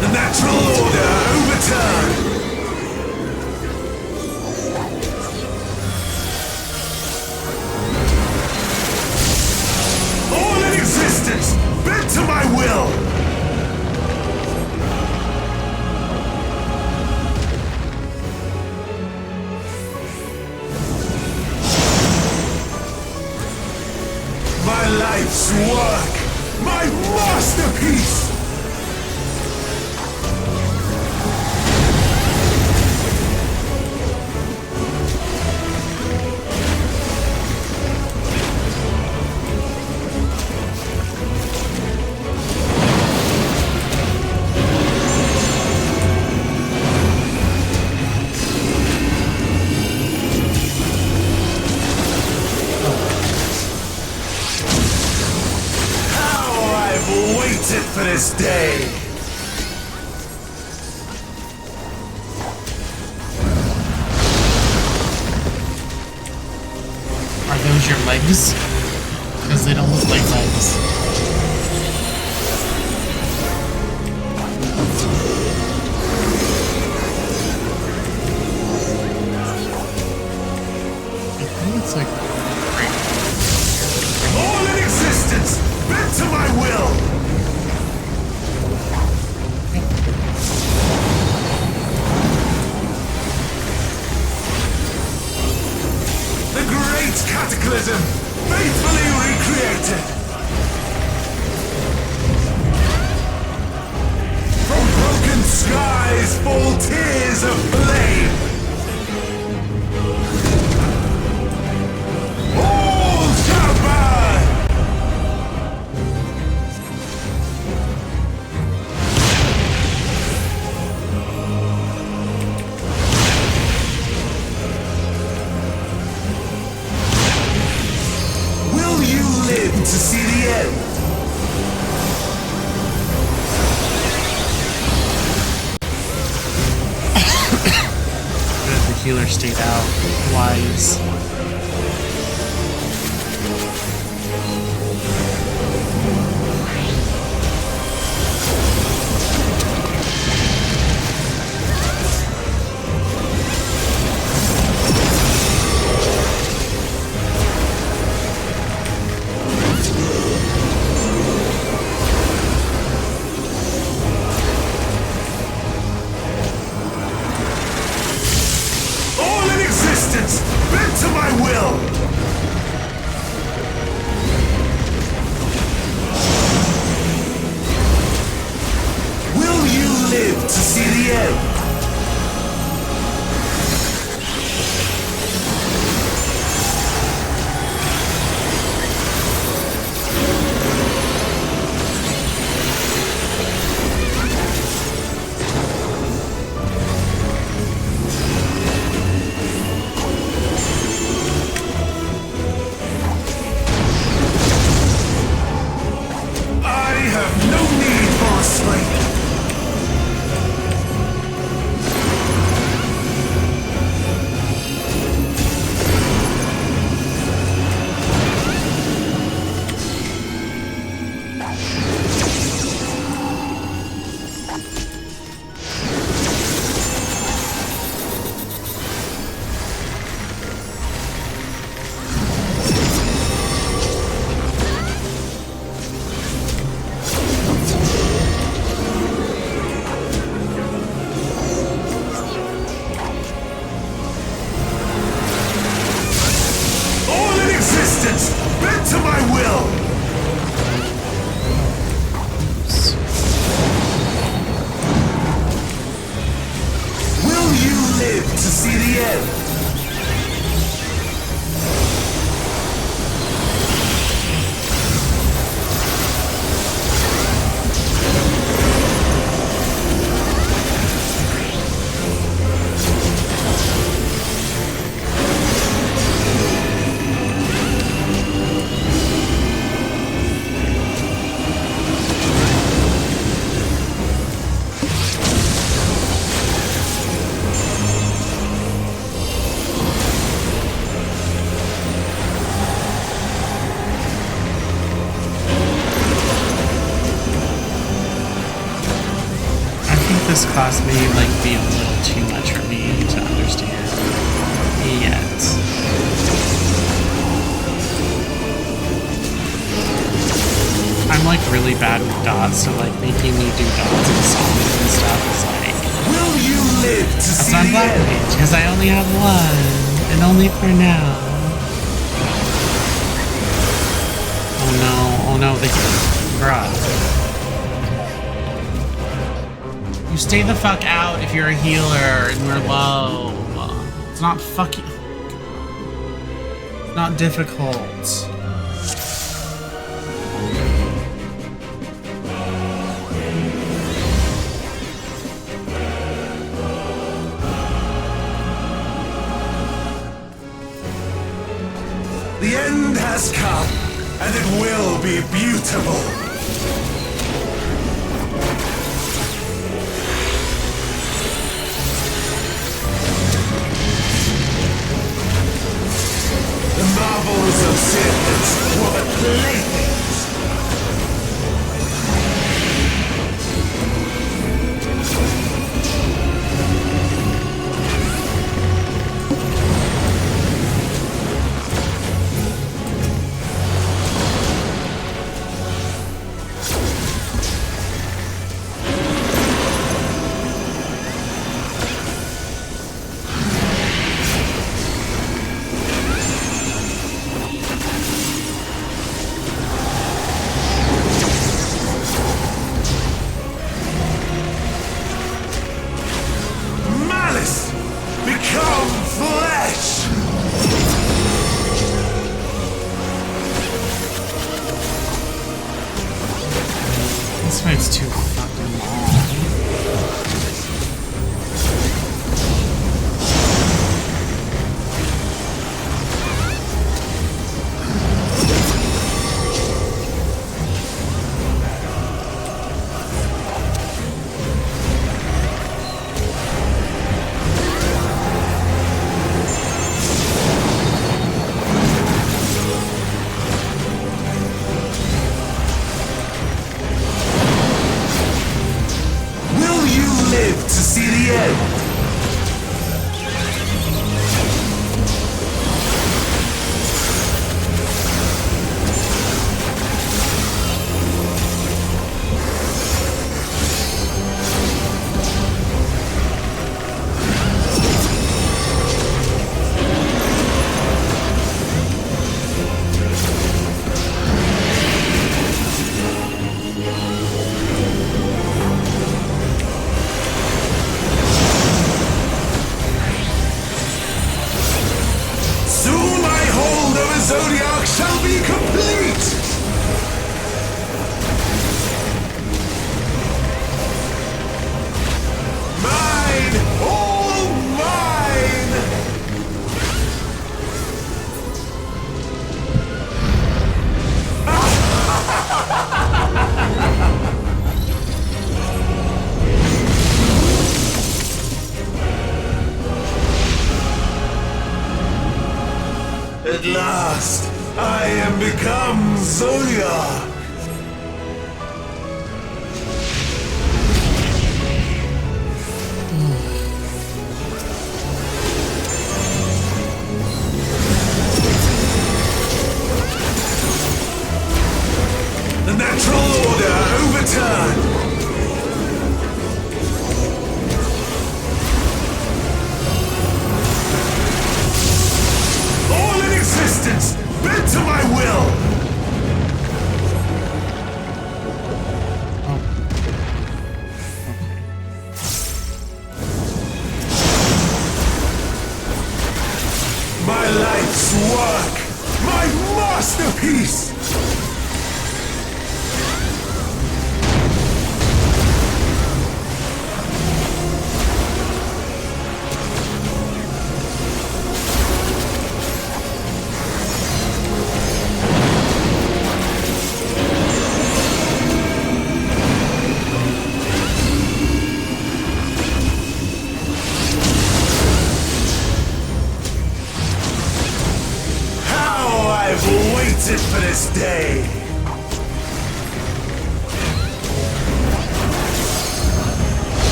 The natural order overturned! All in existence, bent to my will! My life's work! My masterpiece! Waited for this day! Are those your legs? Because they don't look like legs. I think it's like... All in existence, bent to my will! The great cataclysm, faithfully recreated! From broken skies fall tears of flame! All shall burn! Will you live to see the end? The healer stayed out. Wise. All in existence, bent to my will! Will you live to see the end? this class may like be a little too much for me to understand yet. I'm like really bad with dots, so like making me do dots and songs and stuff is like, Will you live to that's see on the Black end? Page, because I only have one, and only for now. Oh no, bruh. You stay the fuck out if you're a healer and we're low. It's not fucking... It's not difficult. The end has come, and it will be beautiful. The marvels of Sirius were but playthings. This fight's too fucking long. At last, I am become Zodiac. The natural order overturned. All in existence, bent to my will. My life's work, my masterpiece. Waited for this day.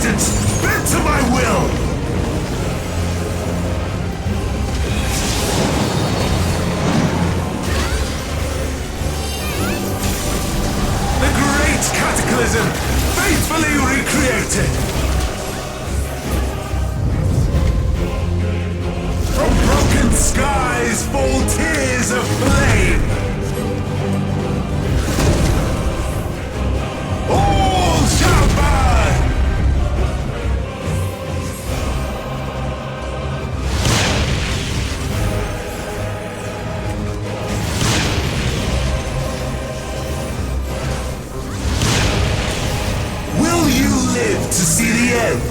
existence, bent to my will! The great cataclysm, faithfully recreated! From broken skies fall tears of flame! All shall burn! Will you live to see the end?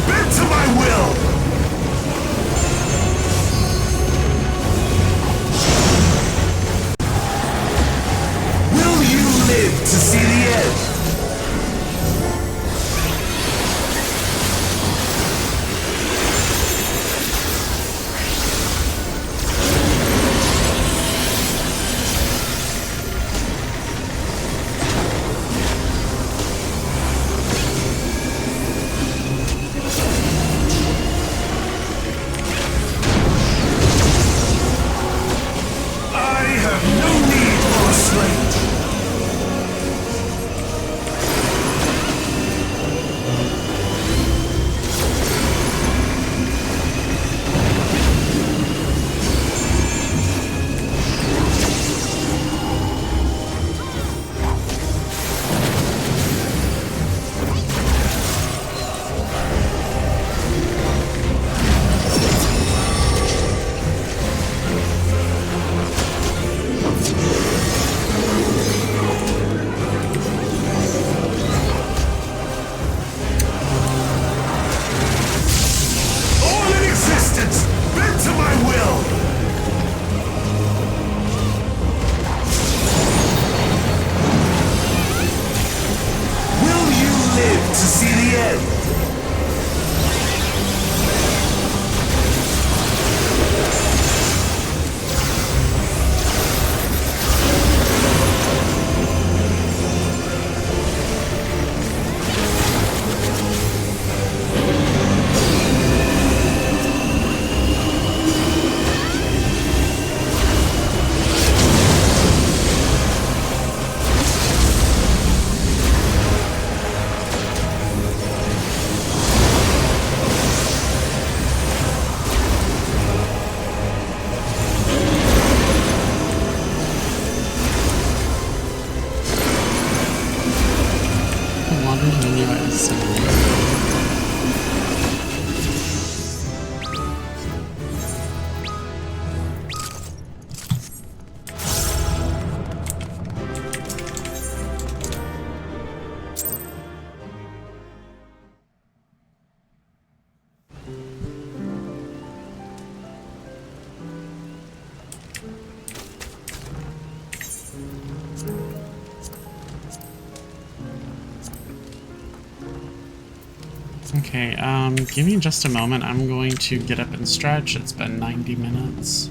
Bent to my will! Will you live to see the end? Okay, give me just a moment. I'm going to get up and stretch. It's been 90 minutes.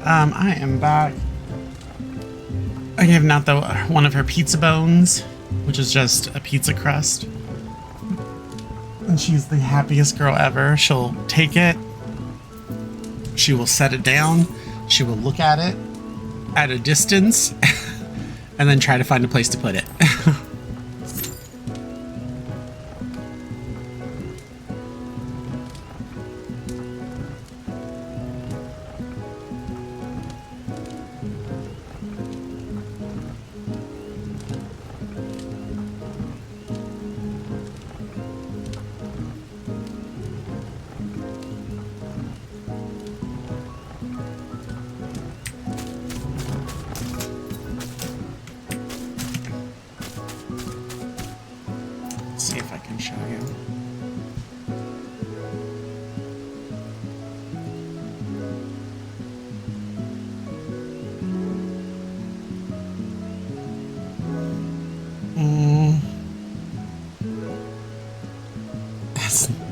I am back. I have not one of her pizza bones, which is just a pizza crust. And she's the happiest girl ever. She'll take it. She will set it down. She will look at it at a distance and then try to find a place to put it. See if I can show you.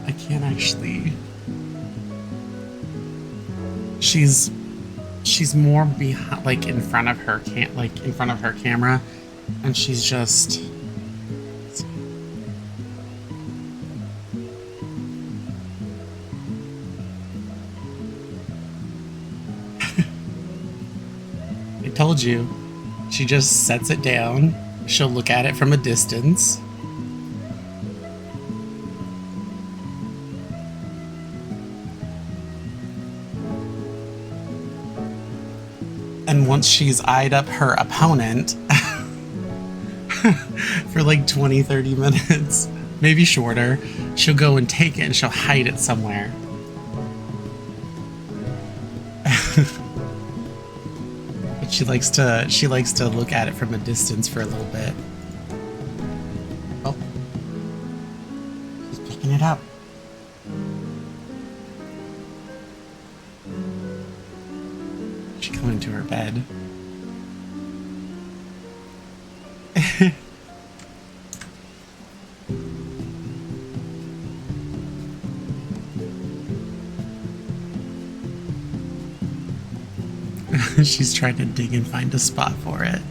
I can't actually. She's more behind, like in front of her camera, and she's just. I told you. She just sets it down. She'll look at it from a distance. And once she's eyed up her opponent for like 20-30 minutes, maybe shorter, she'll go and take it and she'll hide it somewhere. But she likes to look at it from a distance for a little bit. Oh. She's picking it up. She come into her bed. She's trying to dig and find a spot for it.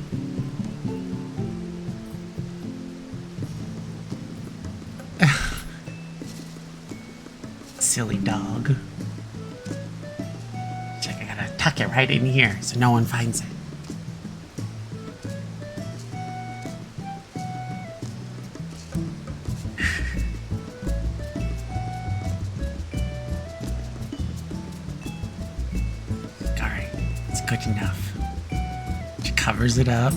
Silly dog. Check, I gotta tuck it right in here so no one finds it. Alright, it's good enough. She covers it up.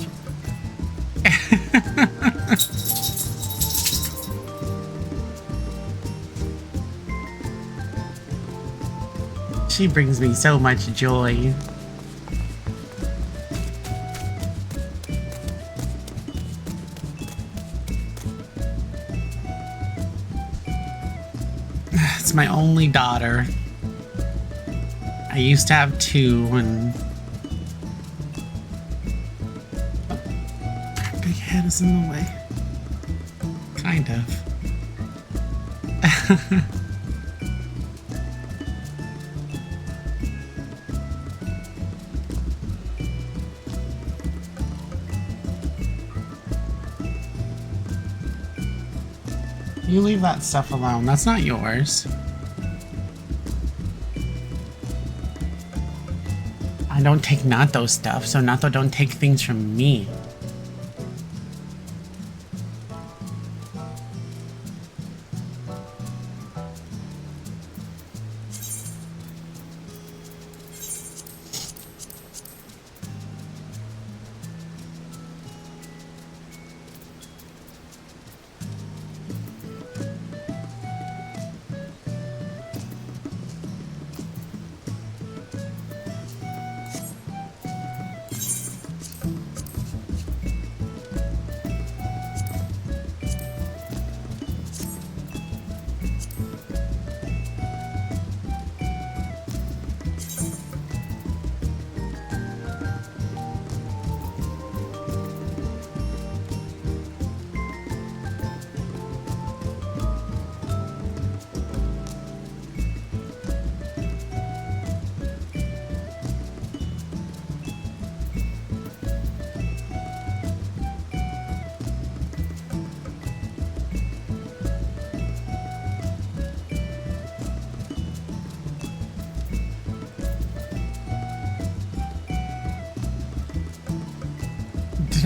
She brings me so much joy. It's my only daughter. I used to have two and... Oh, big head is in the way. Kind of. You leave that stuff alone. That's not yours. I don't take Nato's stuff, so Nato don't take things from me.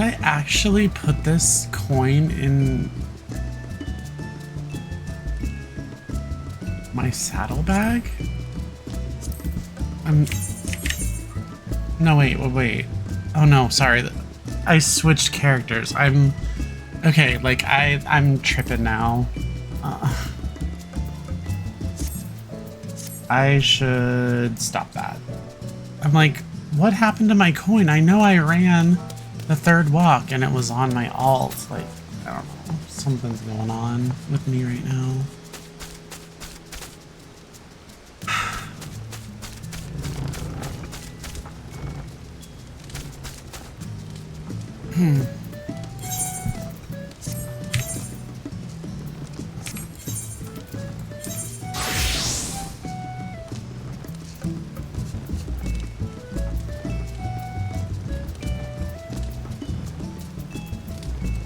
I actually put this coin in my saddlebag? No, wait. Oh no, sorry. I switched characters. Okay, like I'm tripping now. I should stop that. I'm like, what happened to my coin? I know I ran the third walk and it was on my alt. Like, I don't know. Something's going on with me right now.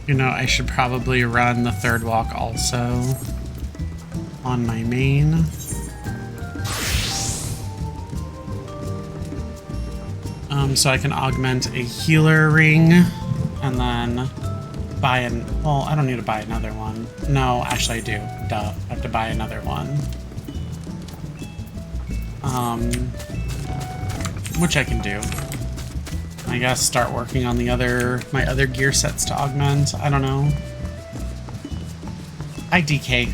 You know, I should probably run the third walk also on my main. So I can augment a healer ring and then buy well, I don't need to buy another one. No, actually I do. Duh. I have to buy another one. Which I can do. I guess start working on my other gear sets to augment. I don't know. Hi, DK.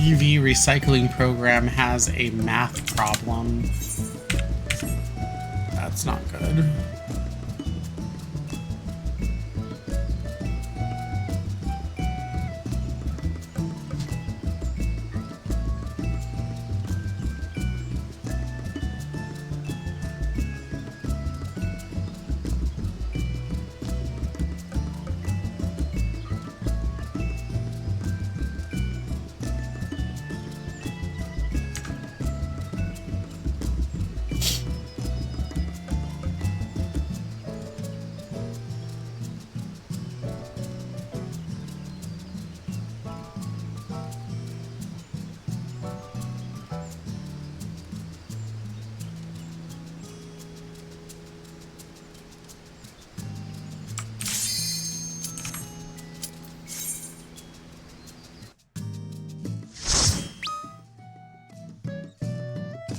PV recycling program has a math problem. That's not good.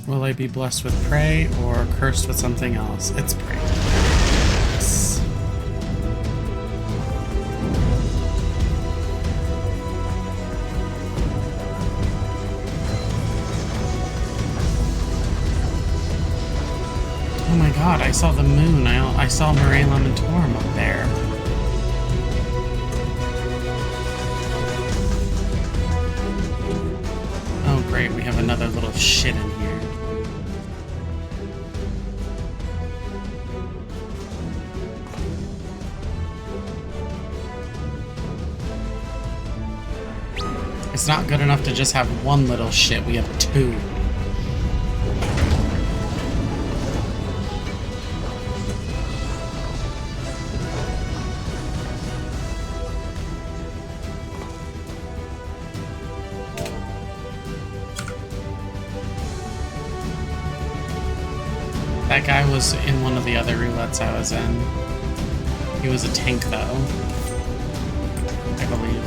Will I be blessed with prey or cursed with something else? It's prey. Yes. Oh my god, I saw the moon. I saw Mare Lamentorum up there. Oh great, we have another little shit in here. It's not good enough to just have one little shit, we have two. That guy was in one of the other roulettes I was in. He was a tank, though, I believe.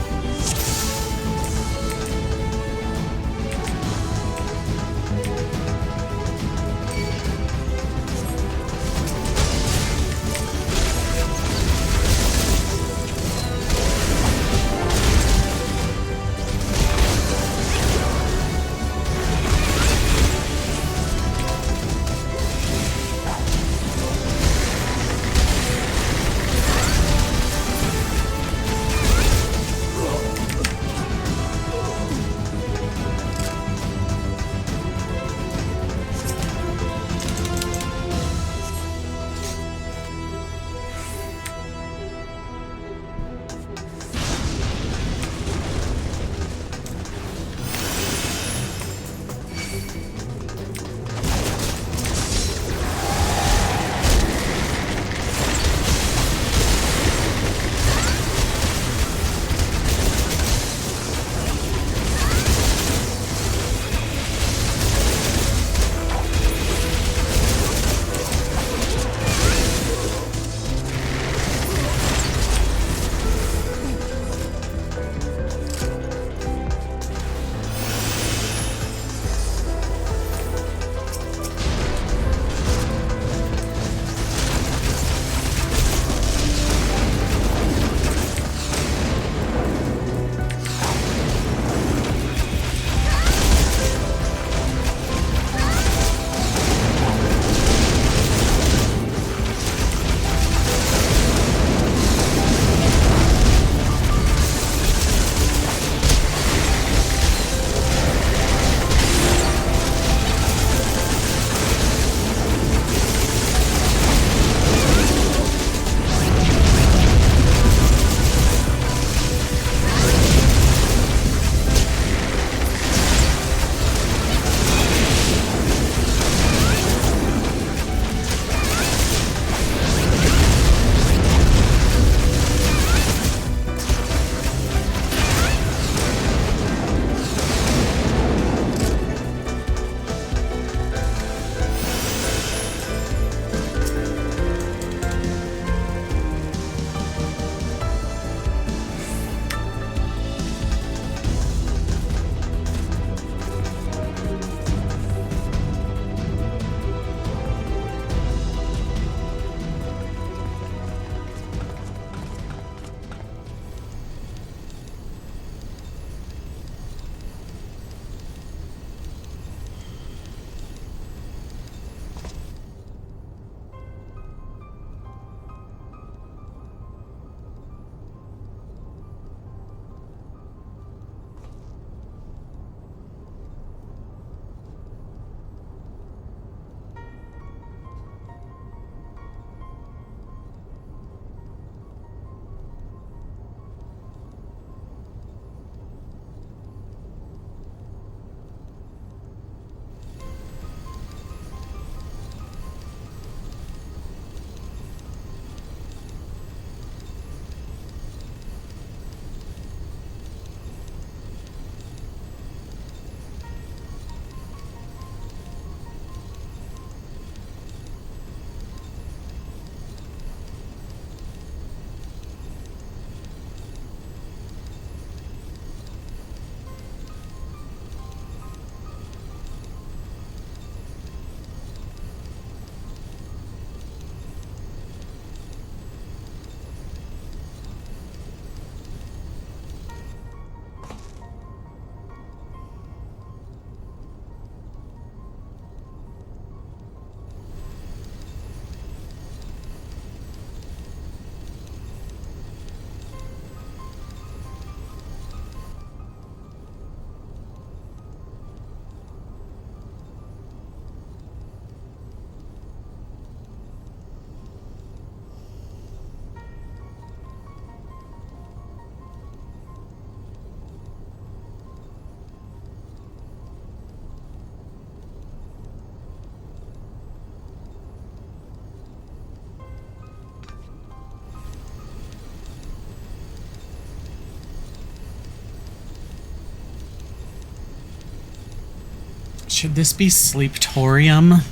Should this be Sleeptorium?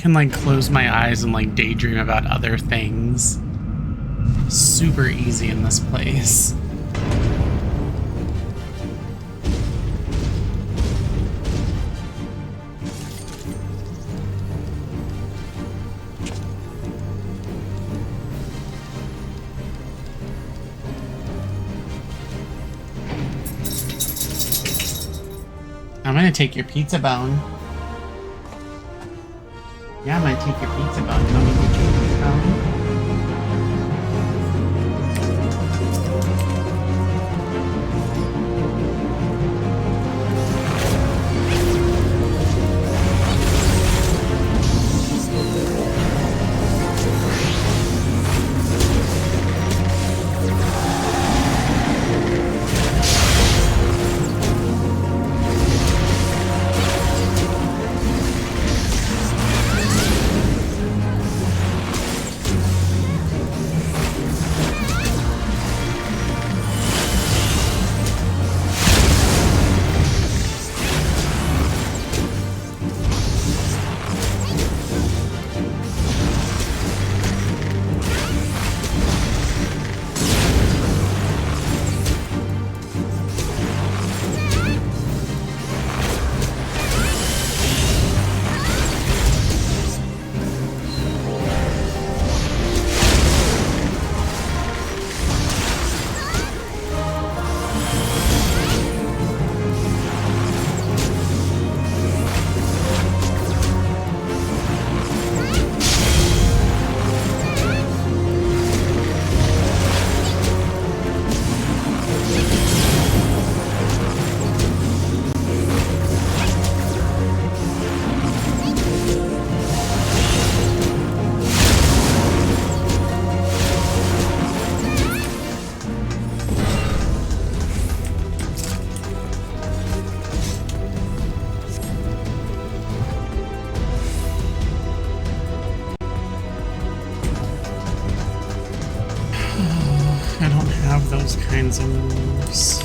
can like close my eyes and like daydream about other things. Super easy in this place. I'm gonna take your pizza bone. Yeah, I'm gonna take your pizza bone. You want me to take your pizza bone? I don't have those kinds of moves.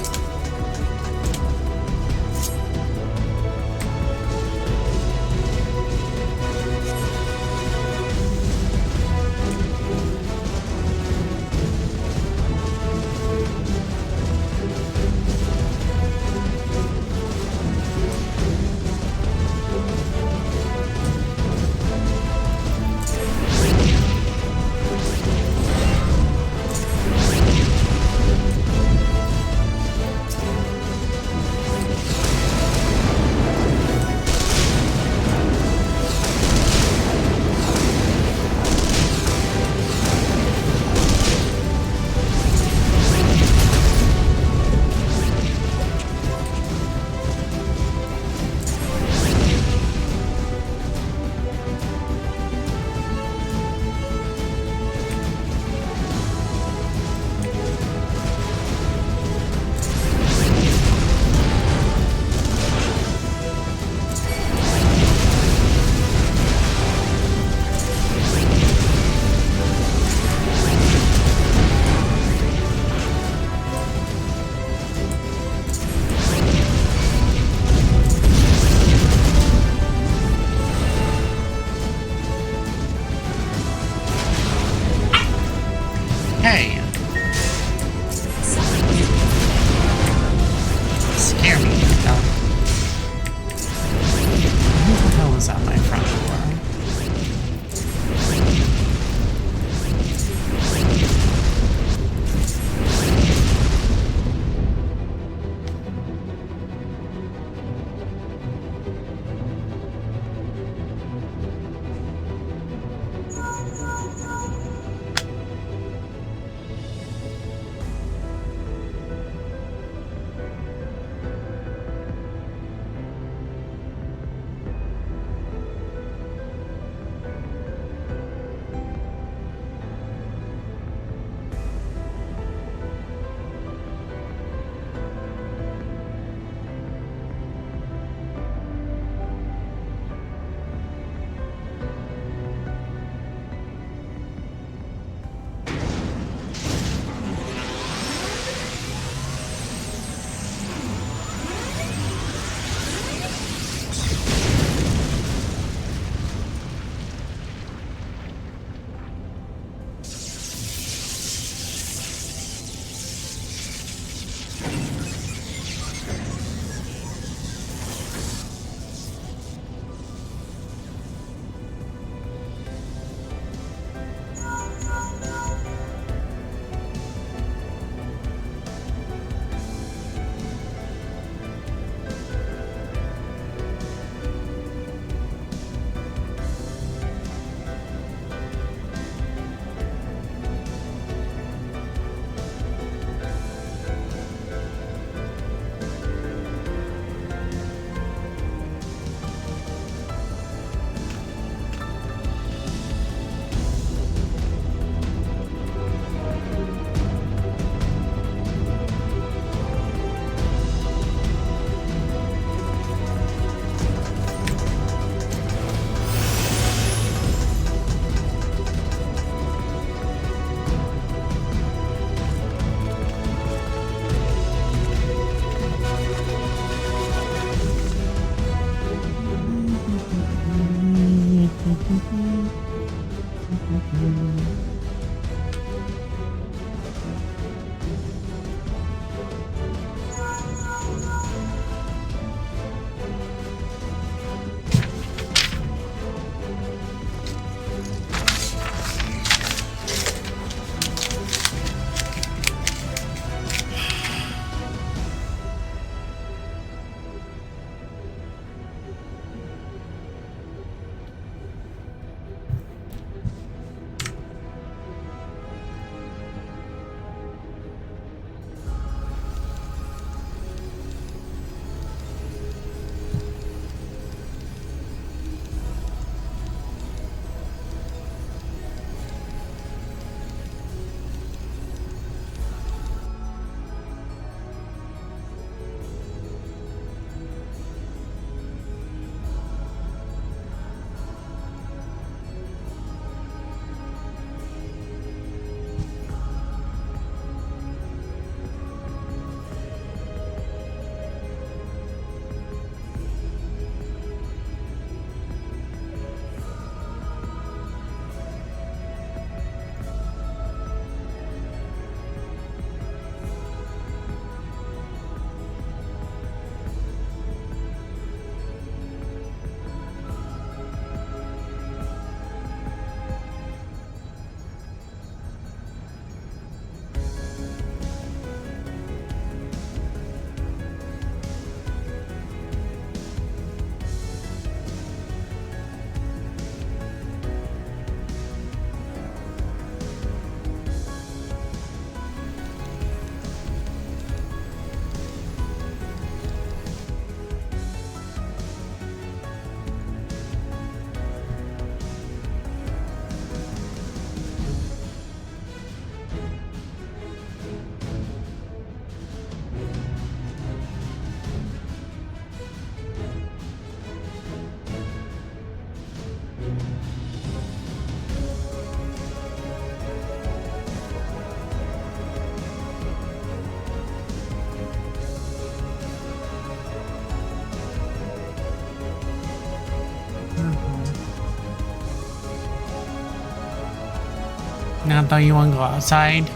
Now, though, you want to go outside?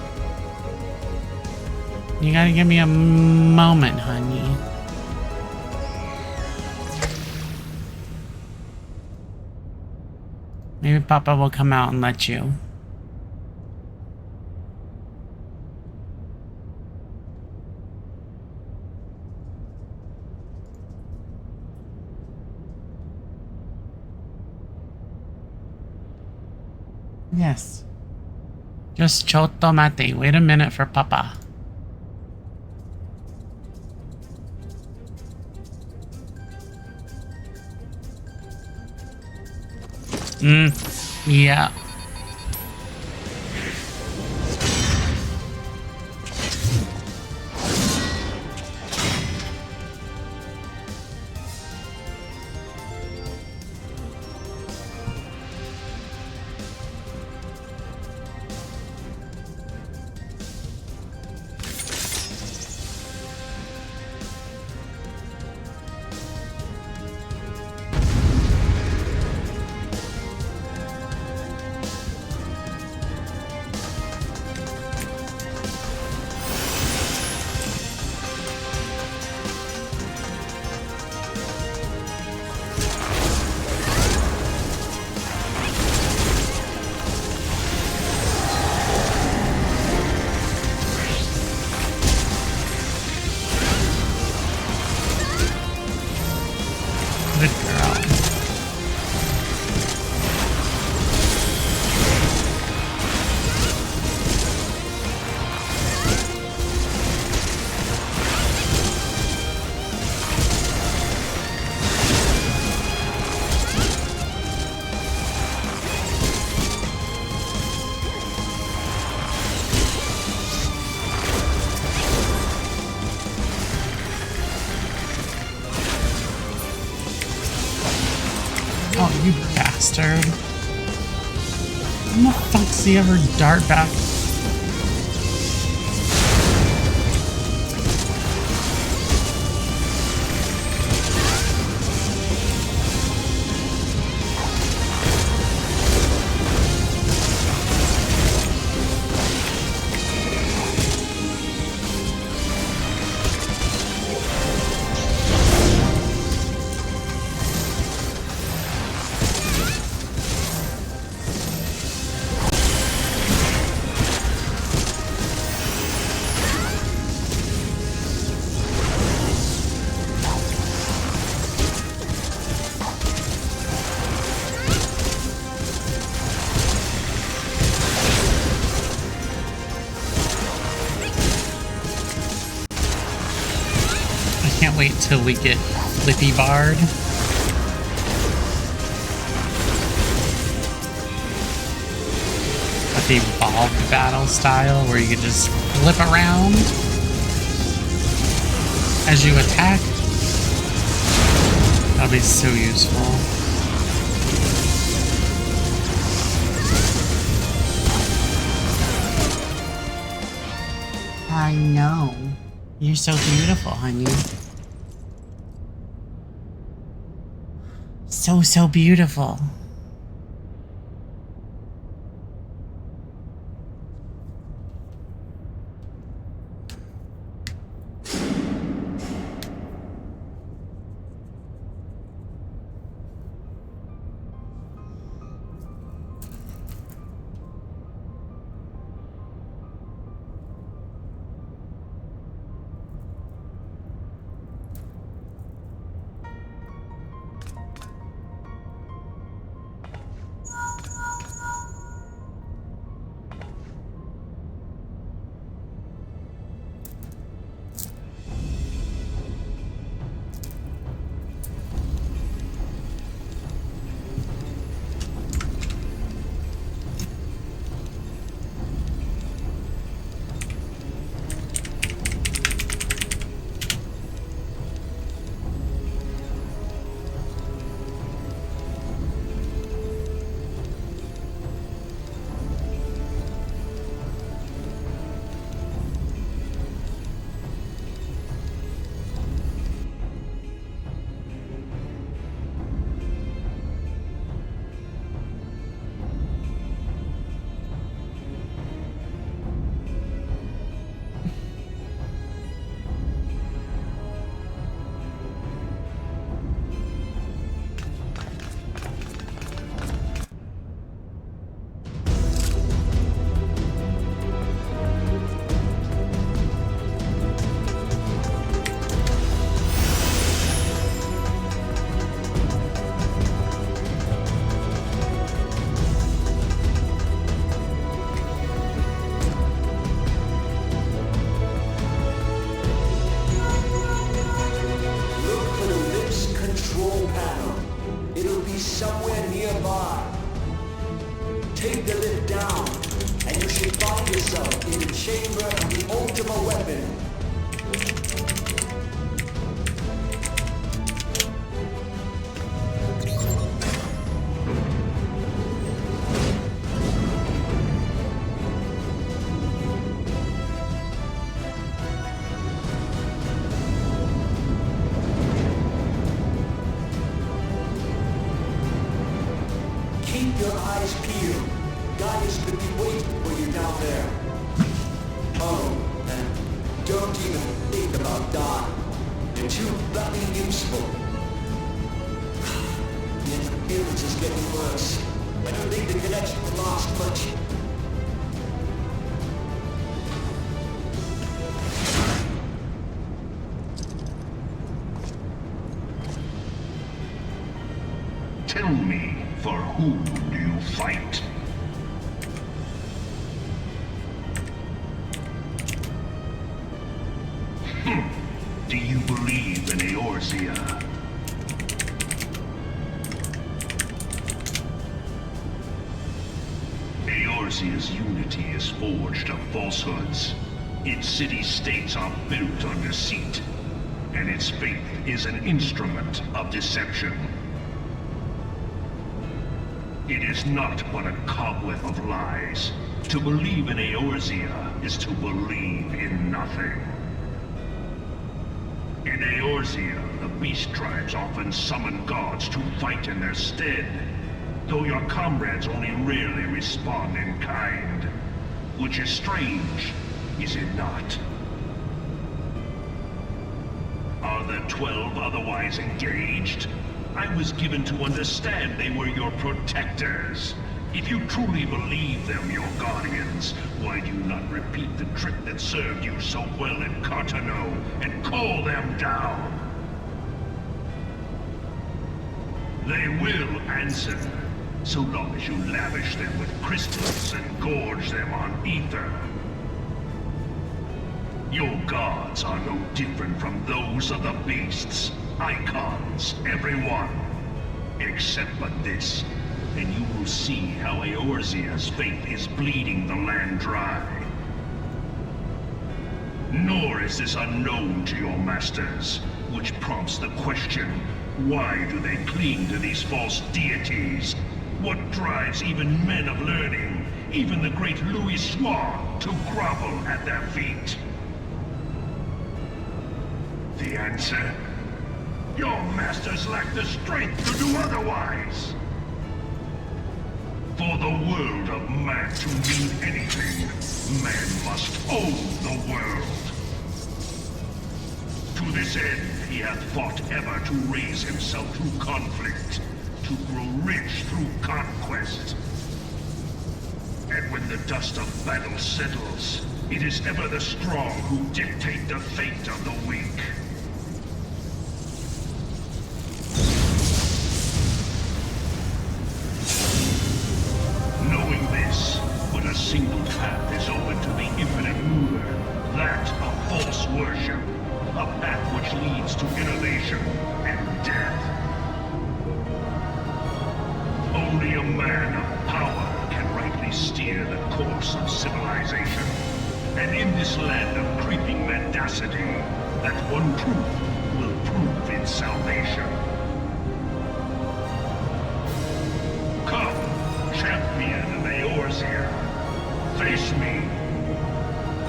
You gotta give me a moment, honey. Maybe Papa will come out and let you. Yes. Just chotto mate. Wait a minute for Papa. Yeah. Good girl. Oh, you bastard. When the fuck's he ever dart back? Can't wait till we get Flippy Bard. With the evolved battle style where you can just flip around as you attack. That'll be so useful. I know. You're so beautiful, honey. So beautiful. chamber of the Ultima weapon. Keep your eyes peeled. Gaius could be waiting for you down there. Oh, and don't even think about dying. You're too bloody useful. The interference is getting worse. I don't think the connection will last much. Tell me, for whom do you fight? Do you believe in Eorzea? Eorzea's unity is forged of falsehoods. Its city-states are built on deceit, and its faith is an instrument of deception. It is not but a cobweb of lies. To believe in Eorzea is to believe in nothing. In Eorzea, the beast tribes often summon gods to fight in their stead, though your comrades only rarely respond in kind. Which is strange, is it not? Are the 12 otherwise engaged? I was given to understand they were your protectors. If you truly believe them your guardians, why do you not repeat the trick that served you so well in Cartano and call them down? They will answer, so long as you lavish them with crystals and gorge them on ether. Your gods are no different from those of the beasts. Icons, everyone. Except but this, and you will see how Eorzea's faith is bleeding the land dry. Nor is this unknown to your masters, which prompts the question, why do they cling to these false deities? What drives even men of learning, even the great Louis Swan, to grovel at their feet? The answer? Your masters lack the strength to do otherwise. For the world of man to mean anything, man must own the world. To this end, he hath fought ever to raise himself through conflict, to grow rich through conquest. And when the dust of battle settles, it is ever the strong who dictate the fate of the weak. Knowing this, but a single path is open to the infinite ruler, that of false worship, a path which leads to innovation and death. Only a man of power can rightly steer the course of civilization, and in this land of creeping mendacity, that one truth will prove its salvation. Come, champion of Eorzea, face me.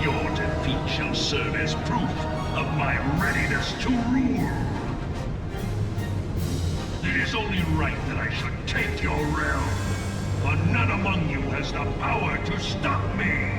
Your defeat shall serve as proof of my readiness to rule. It is only right that I should take your realm, but none among you has the power to stop me.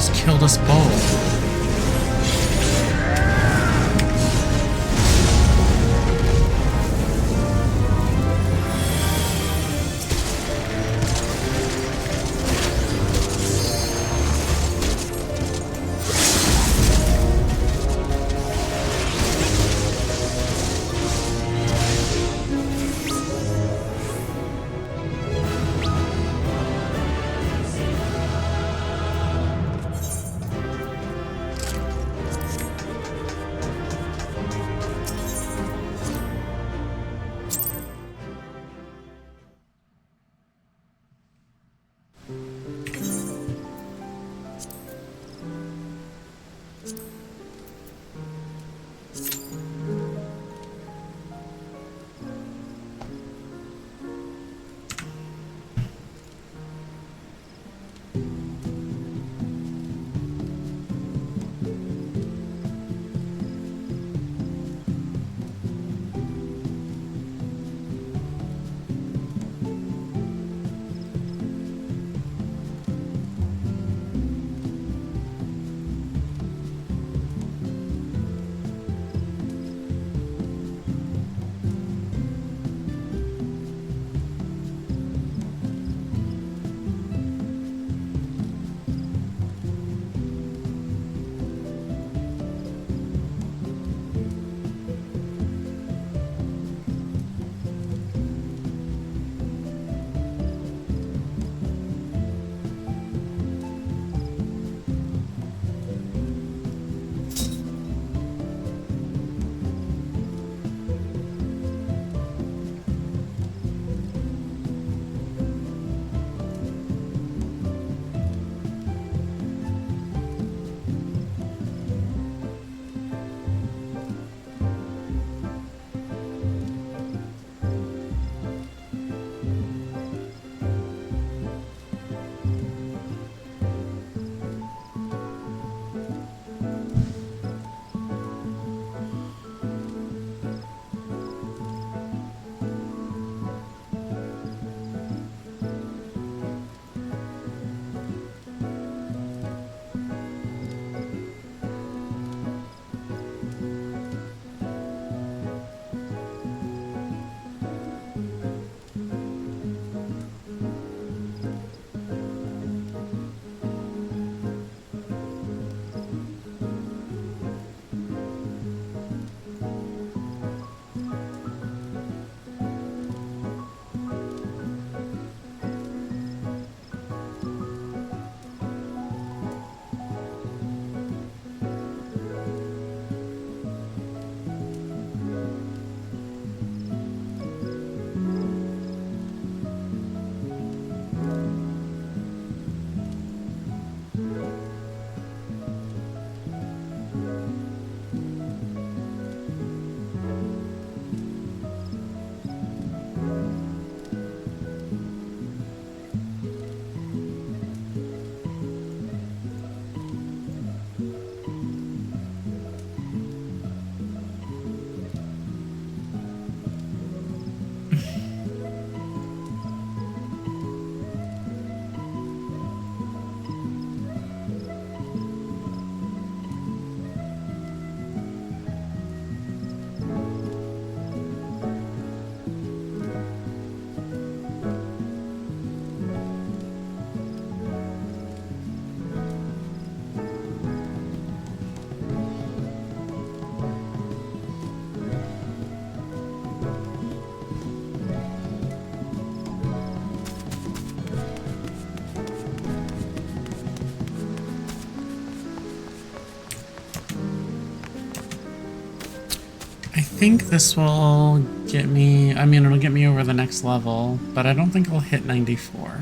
almost killed us both. I think this will get me, I mean, it'll get me over the next level, but I don't think I'll hit 94.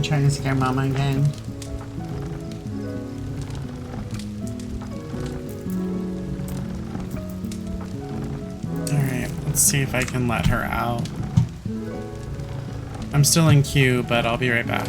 trying to scare Mama again? Alright, let's see if I can let her out. I'm still in queue, but I'll be right back.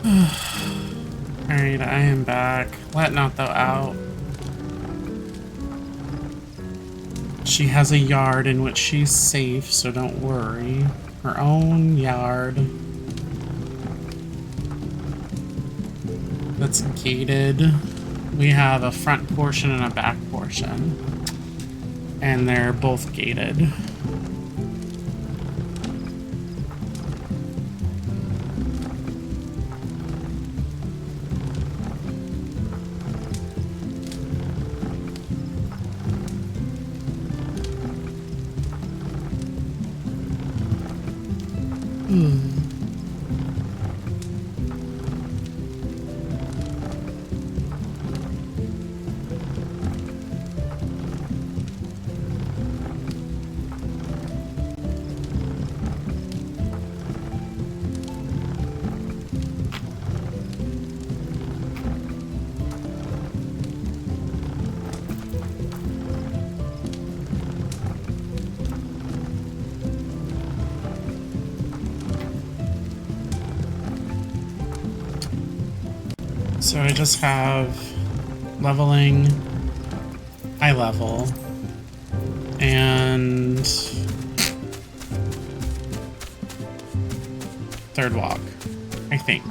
Alright, I am back. Let Not Thou out. She has a yard in which she's safe, so don't worry. Her own yard. That's gated. We have a front portion and a back portion. And they're both gated. So I just have leveling, high level, and third walk, I think.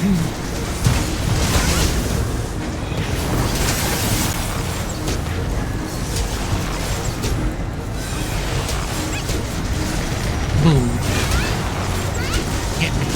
Boom. Get me.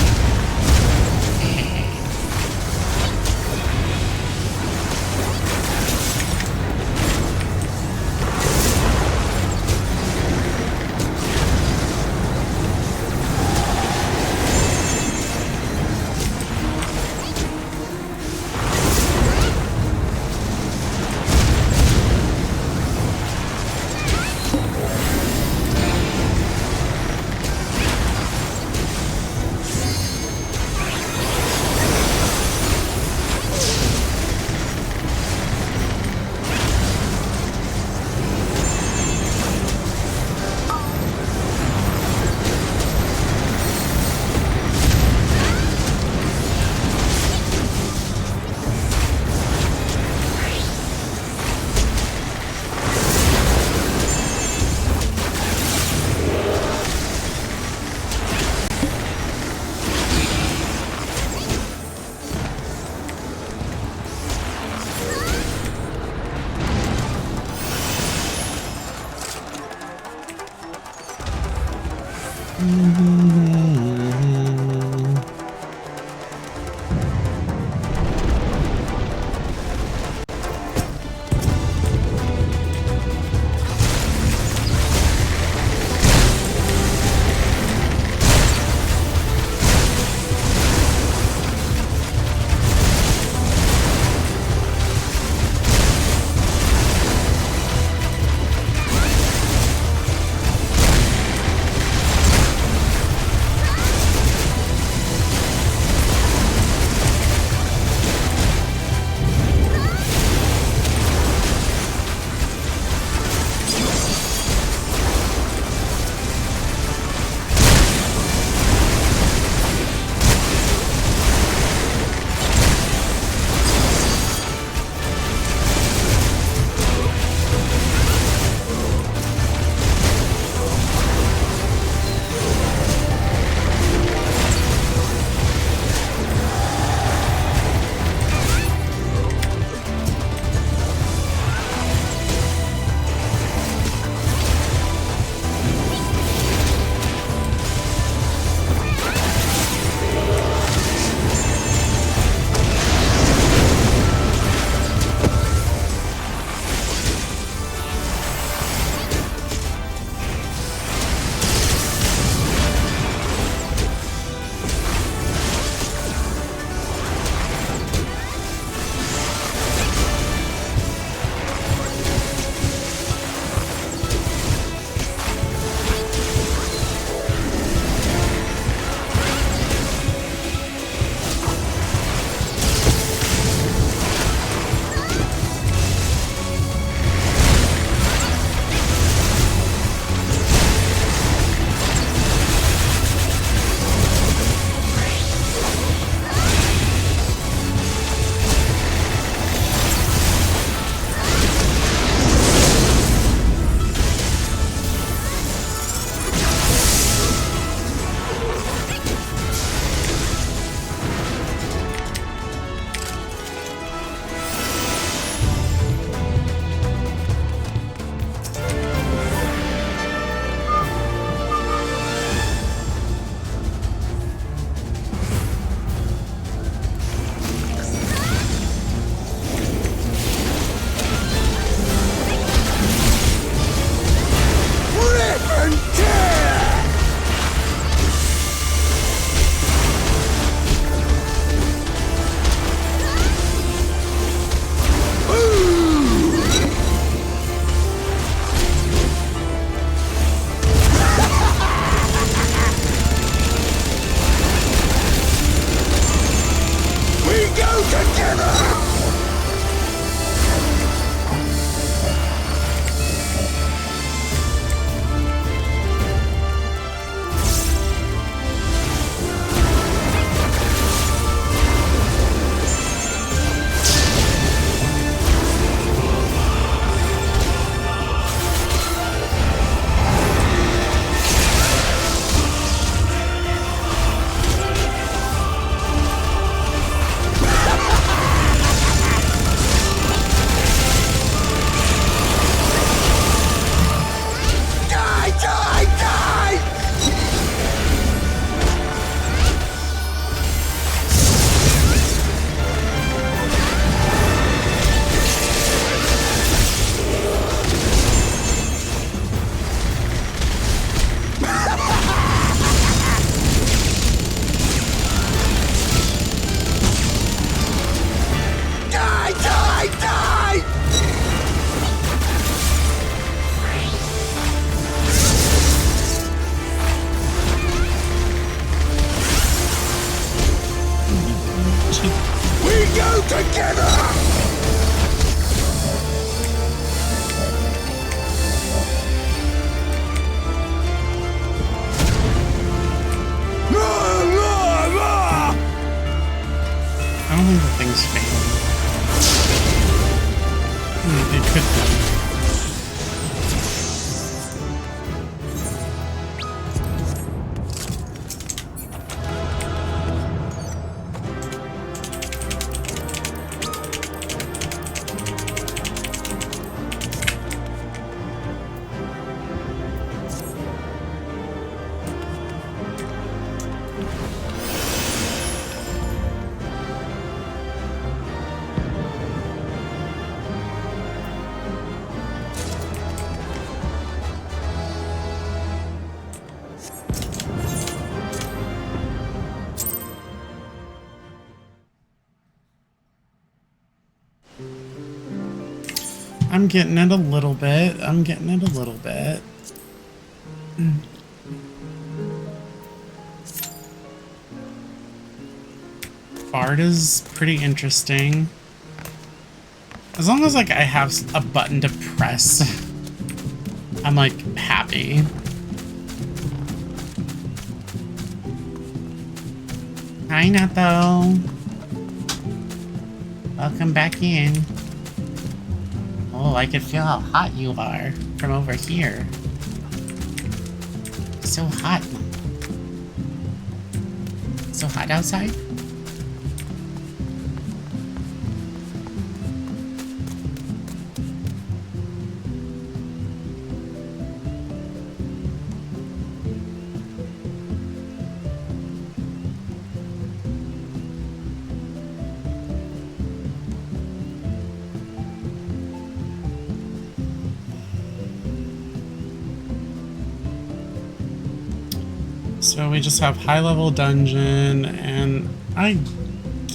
We go together! I don't think the thing's fake. It could be. I'm getting it a little bit. Bard is pretty interesting. As long as like I have a button to press, I'm like happy. Hi, Natto. Welcome back in. Oh, I can feel how hot you are from over here. So hot. So hot outside? So we just have high-level dungeon, and I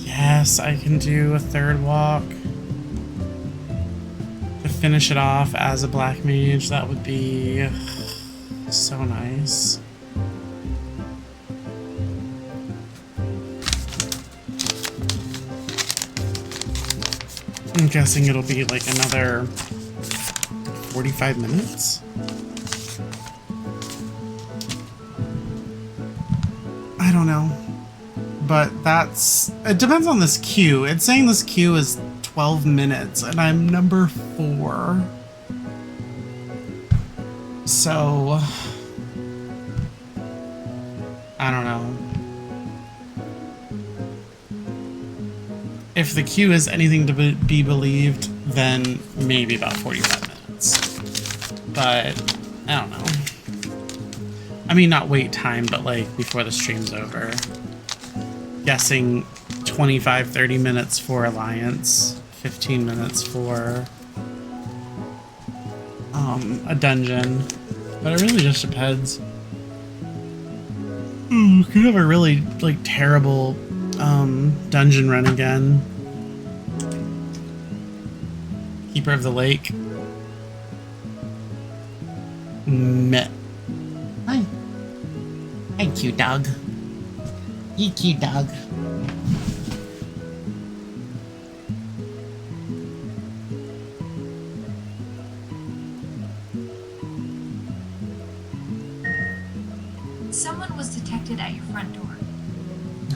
guess I can do a third walk to finish it off as a black mage. That would be so nice. I'm guessing it'll be like another 45 minutes. I don't know, but it depends on this queue. It's saying this queue is 12 minutes and I'm number 4. So I don't know. If the queue is anything to be believed, then maybe about 45 minutes. But I don't know. I mean, not wait time, but like before the stream's over. Guessing 25-30 minutes for Alliance, 15 minutes for a dungeon. But it really just depends. Could have a really like terrible dungeon run again. Keeper of the Lake. Meh. Hi. Hi, cute dog. You cute dog. Someone was detected at your front door.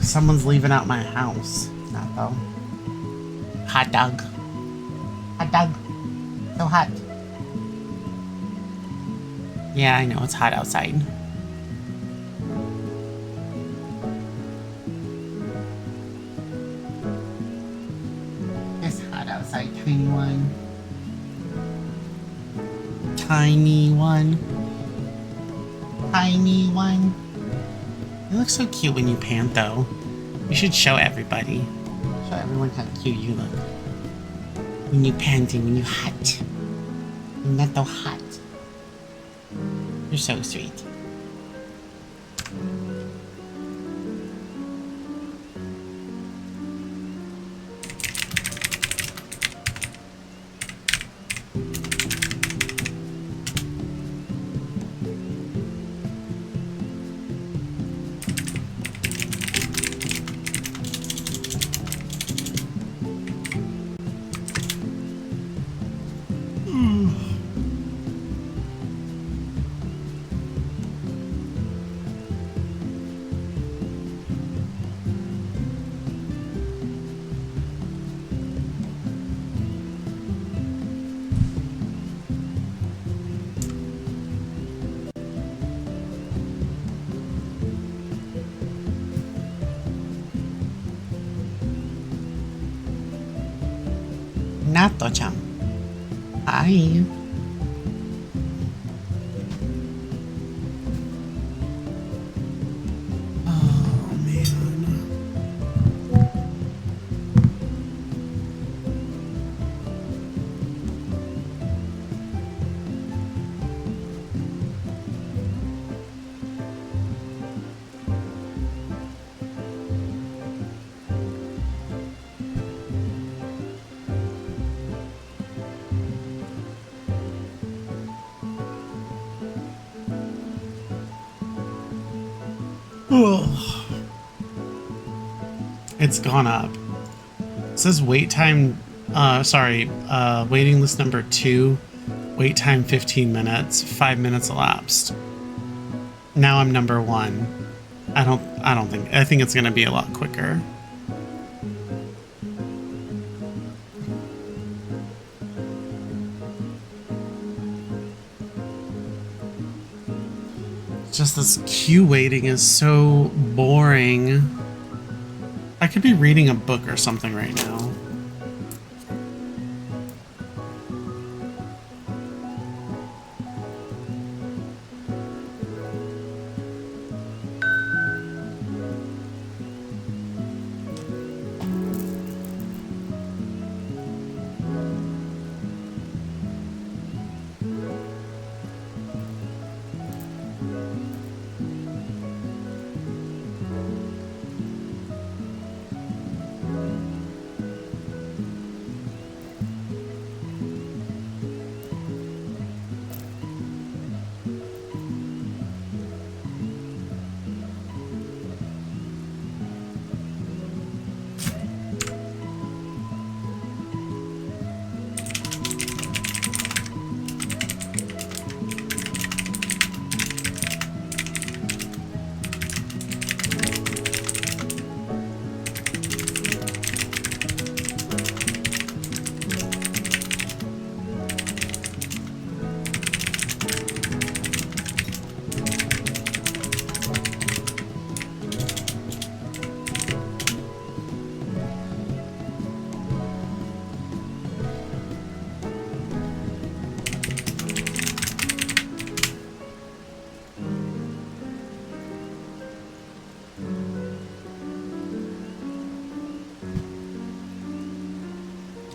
Someone's leaving out my house. Not though. Hot dog. Hot dog. So hot. Yeah, I know, it's hot outside. It's hot outside, tiny one. Tiny one. Tiny one. You look so cute when you pant, though. You should show everybody. Show everyone how cute you look. When you panting, when you hot. You're not so hot. You're so sweet. Nato-chan. Hi. Oh, man. Oh. It's gone up. It says wait time, waiting list number 2, wait time 15 minutes, 5 minutes elapsed. Now I'm number 1. I think it's gonna be a lot quicker. Just this queue waiting is so boring. I could be reading a book or something right now.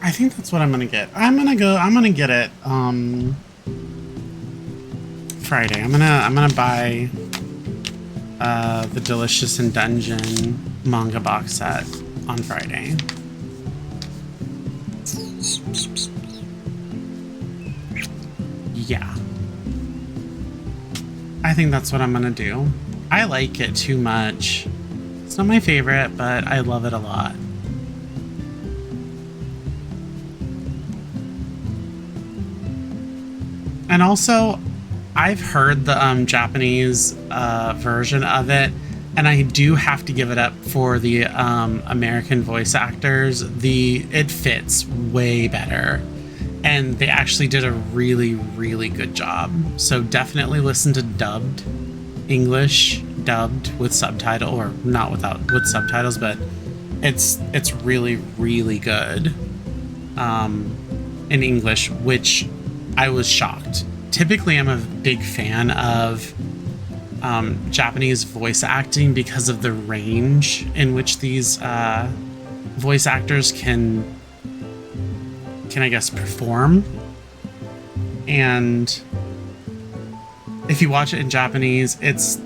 I think that's what I'm gonna get. I'm gonna get it Friday. I'm gonna buy the Delicious in Dungeon manga box set on Friday. Yeah. I think that's what I'm gonna do. I like it too much. It's not my favorite, but I love it a lot. And also, I've heard the Japanese version of it, and I do have to give it up for the American voice actors. It fits way better, and they actually did a really, really good job. So definitely listen to dubbed English, dubbed with subtitle, or not with subtitles, but it's really, really good in English, which I was shocked. Typically, I'm a big fan of Japanese voice acting because of the range in which these voice actors can I guess perform. And if you watch it in Japanese, it's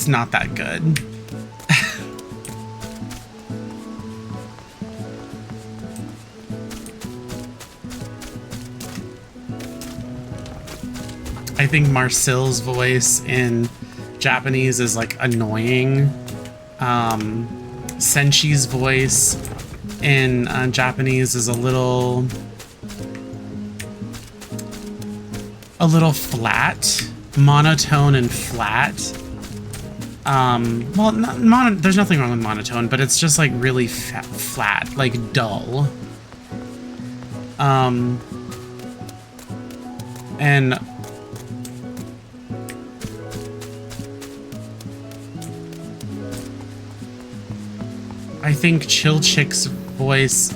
not that good. I think Marcel's voice in Japanese is like annoying. Senshi's voice in Japanese is a little flat, monotone and flat. Well, there's nothing wrong with monotone, but it's just like really flat, like dull. And I think Chill Chick's voice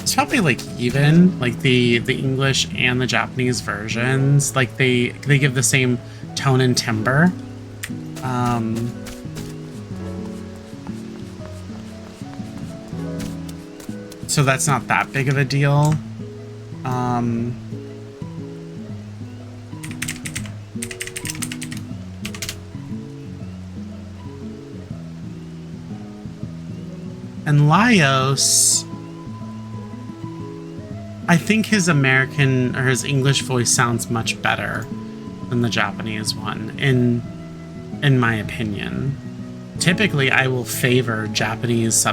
It's probably like even, like the English and the Japanese versions, like they give the same tone and timbre. So that's not that big of a deal. And Laios, I think his American or his English voice sounds much better than the Japanese one, in my opinion. Typically, I will favor Japanese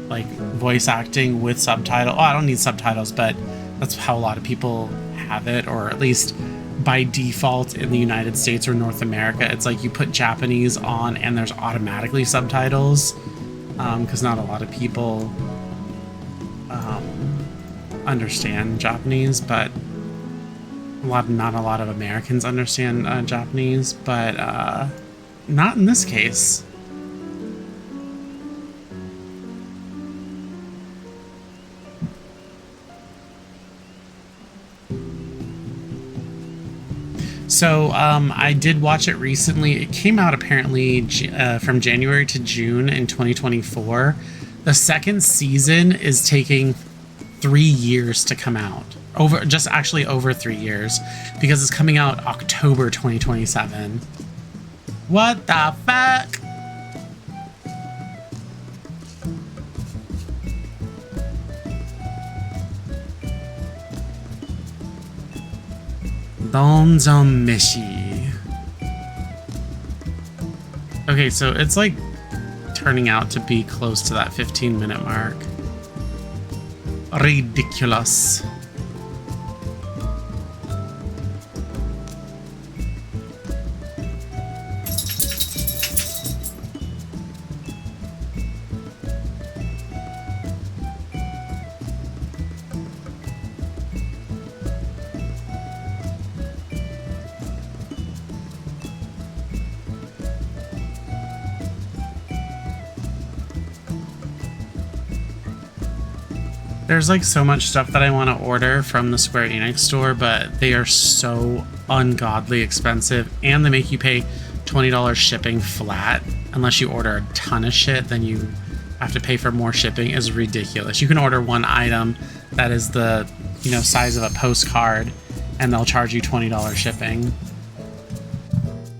like voice acting with subtitle. Oh, I don't need subtitles, but that's how a lot of people have it, or at least by default in the United States or North America. It's like you put Japanese on and there's automatically subtitles, because not a lot of people understand Japanese, but not a lot of Americans understand Japanese, but not in this case. So I did watch it recently. It came out apparently from January to June in 2024. The second season is taking 3 years to come out. Actually over 3 years, because it's coming out October 2027. What the fuck? Donzon Mishi. Okay, so it's like turning out to be close to that 15-minute mark. Ridiculous. There's like so much stuff that I want to order from the Square Enix store, but they are so ungodly expensive, and they make you pay $20 shipping flat. Unless you order a ton of shit, then you have to pay for more shipping. Is ridiculous. You can order one item that is the, size of a postcard, and they'll charge you $20 shipping.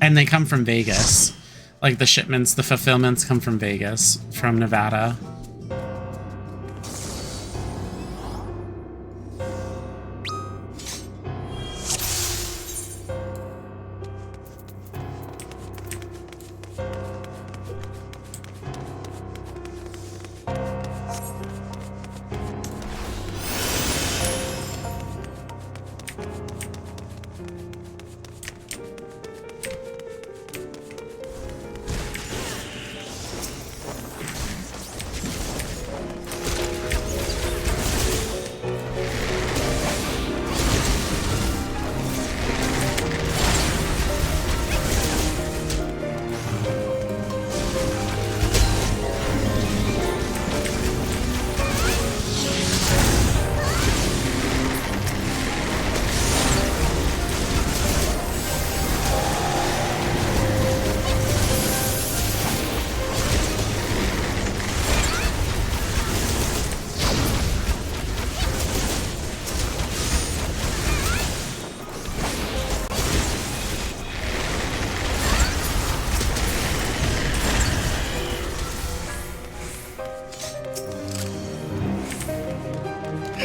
And they come from Vegas. Like the shipments, the fulfillments come from Vegas, from Nevada.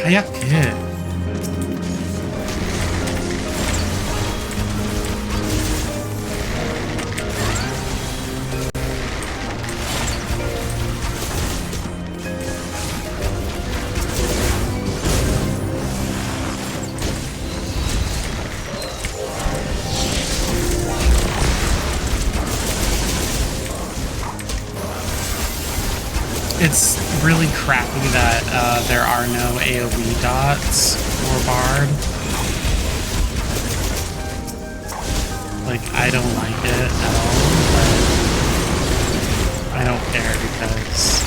Hayake. It's really crappy that there are no AoE dots or Bard. Like, I don't like it at all, but I don't care because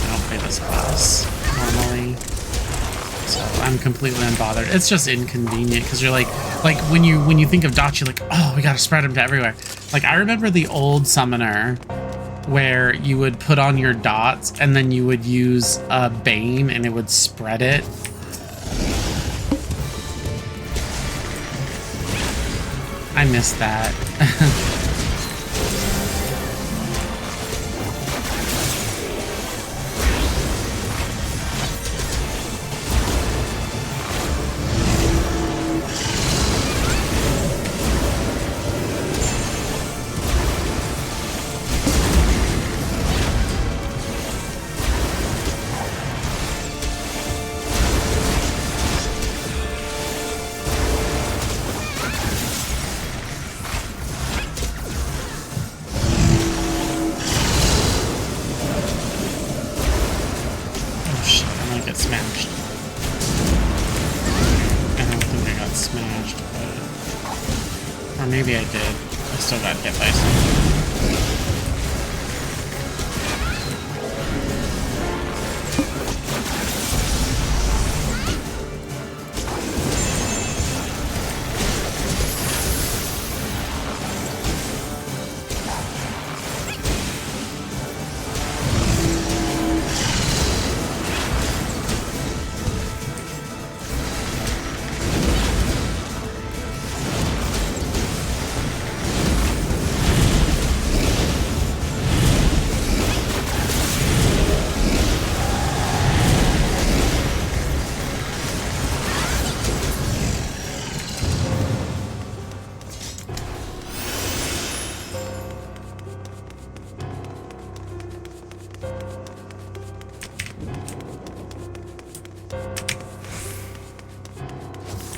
I don't play this class. completely unbothered. It's just inconvenient because you're like when you think of dots, you're like, oh, we gotta spread them to everywhere. Like I remember the old summoner where you would put on your dots and then you would use a Bane and it would spread it. I miss that. Maybe I did. I still got hit by something.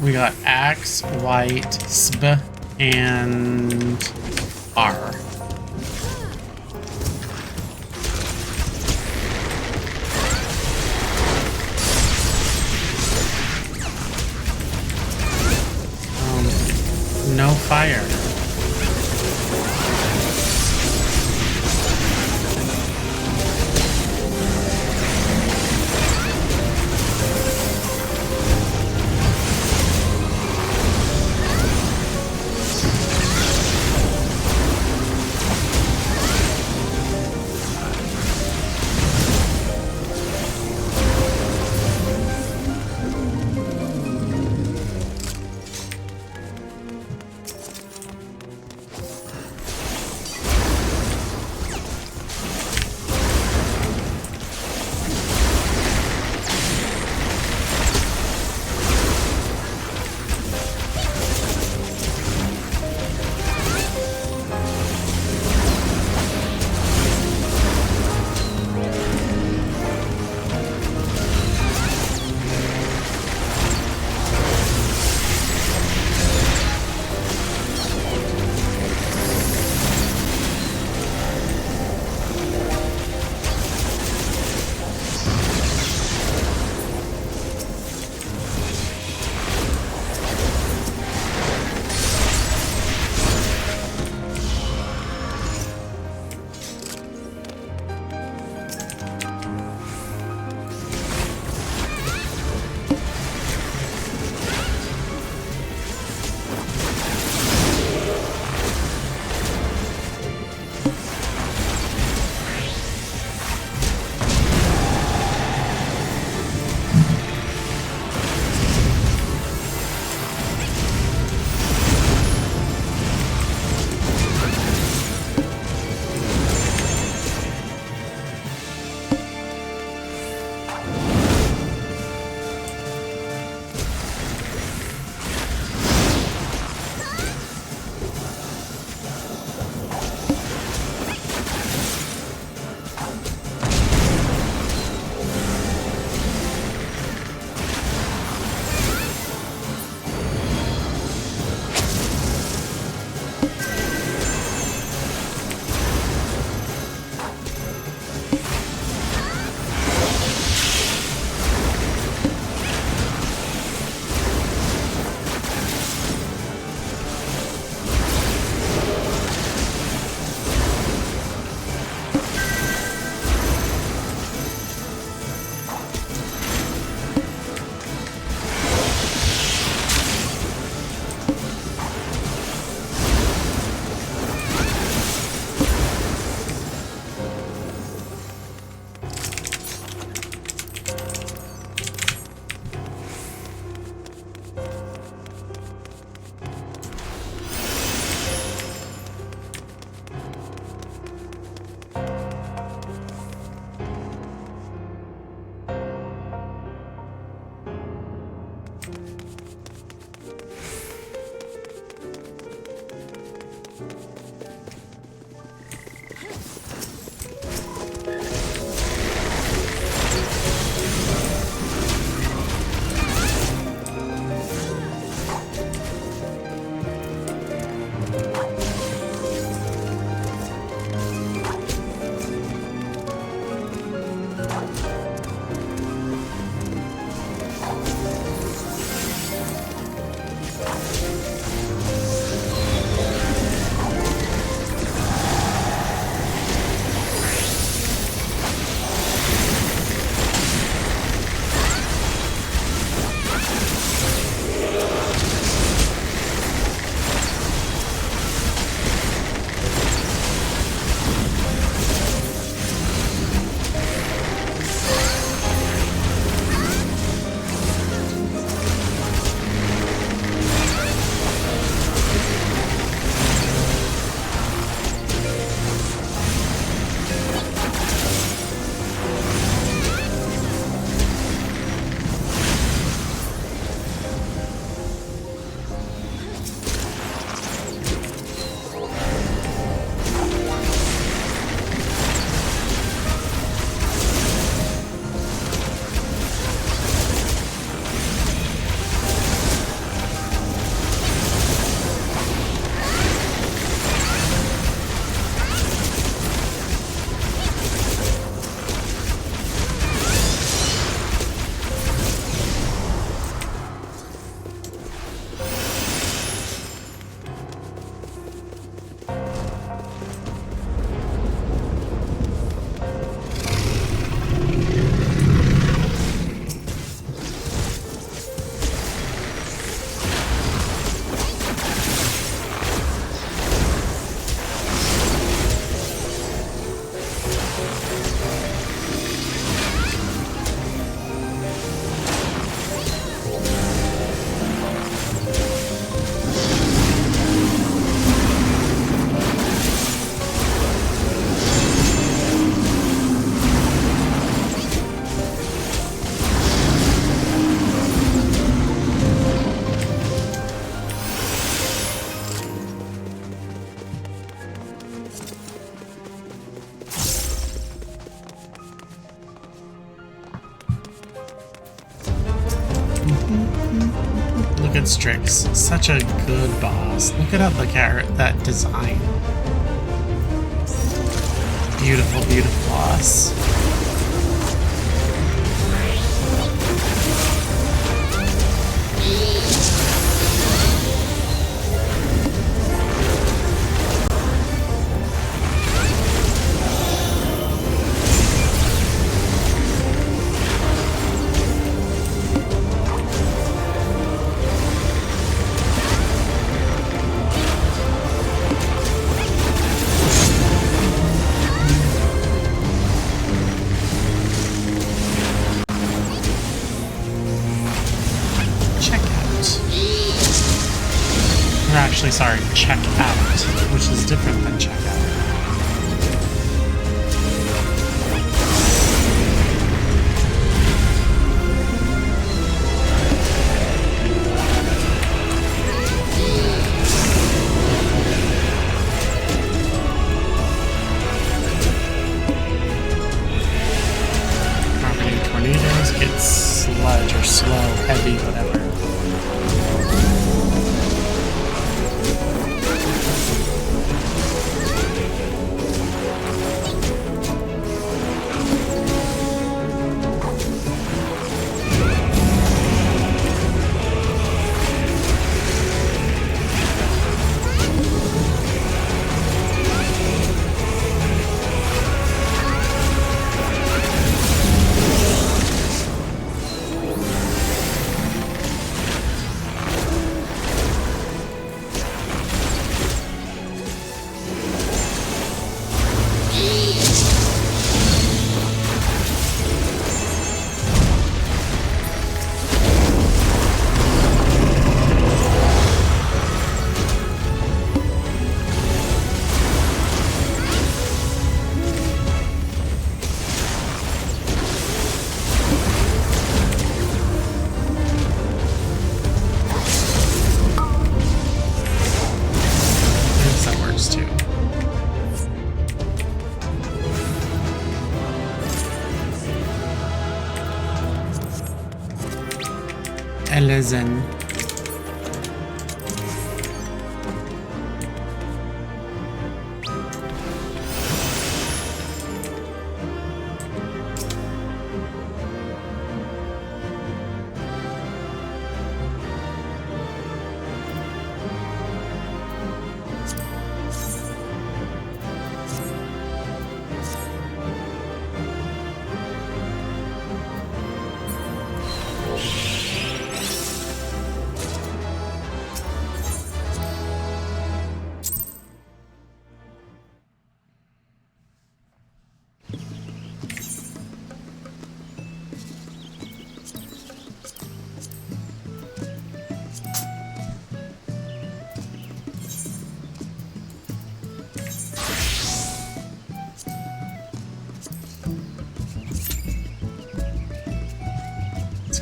We got Axe, White, Sb, and R. No fire. good, Strix. Such a good boss. Look at that design. Beautiful, beautiful boss. Sorry, check out, which is different than check out. Property tornadoes get sludge or slow, heavy, whatever. Elezen.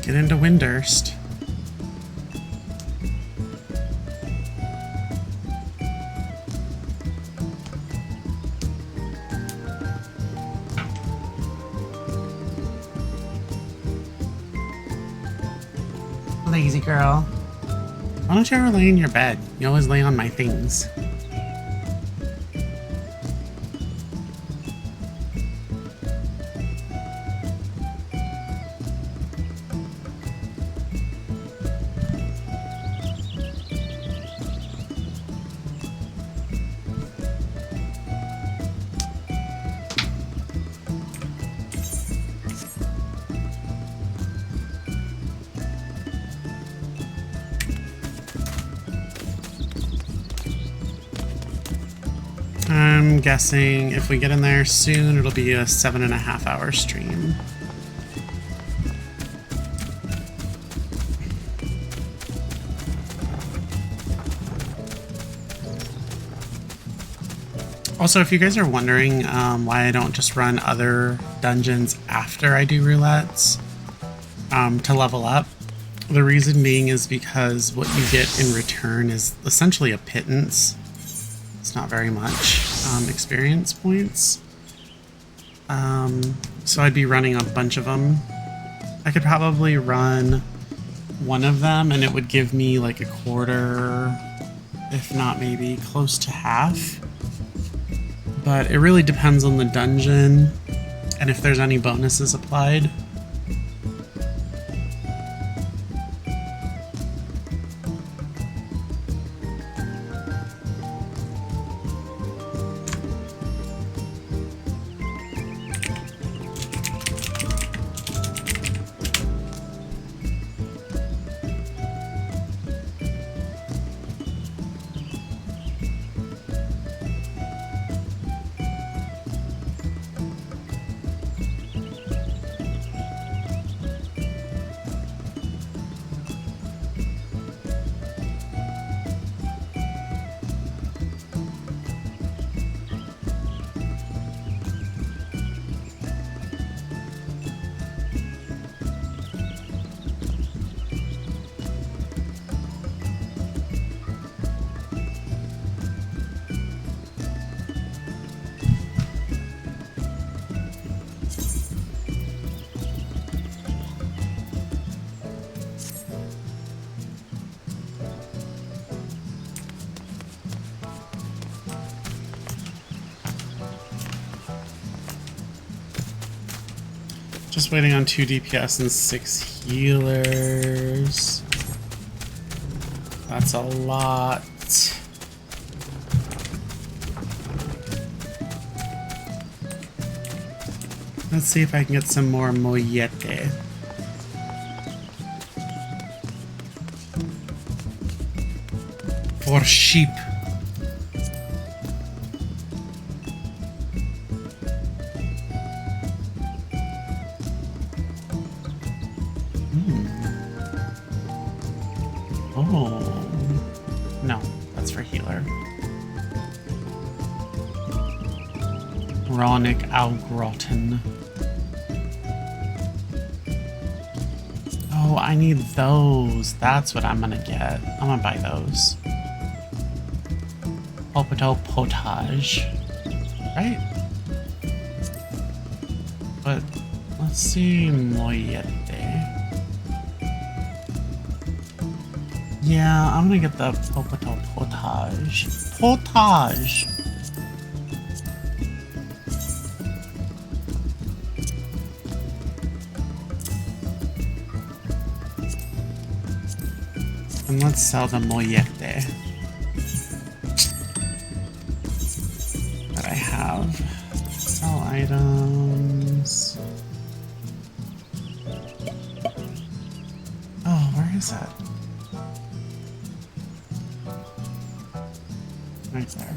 Get into Windurst. Lazy girl. Why don't you ever lay in your bed? You always lay on my things. I'm guessing if we get in there soon, it'll be a 7.5 hour stream. Also, if you guys are wondering why I don't just run other dungeons after I do roulettes to level up, the reason being is because what you get in return is essentially a pittance. It's not very much experience points. So I'd be running a bunch of them. I could probably run one of them and it would give me like a quarter, if not maybe close to half. But it really depends on the dungeon and if there's any bonuses applied. Just waiting on 2 DPS and 6 healers. That's a lot. Let's see if I can get some more mollete. For sheep. Algrotten. Oh, I need those. That's what I'm gonna get. I'm gonna buy those. Polpeto potage. Right? But let's see mollete. Yeah, I'm gonna get the polpeto potage. Potage! And let's sell the mollete that I have. Sell items. Oh, where is that? Right there.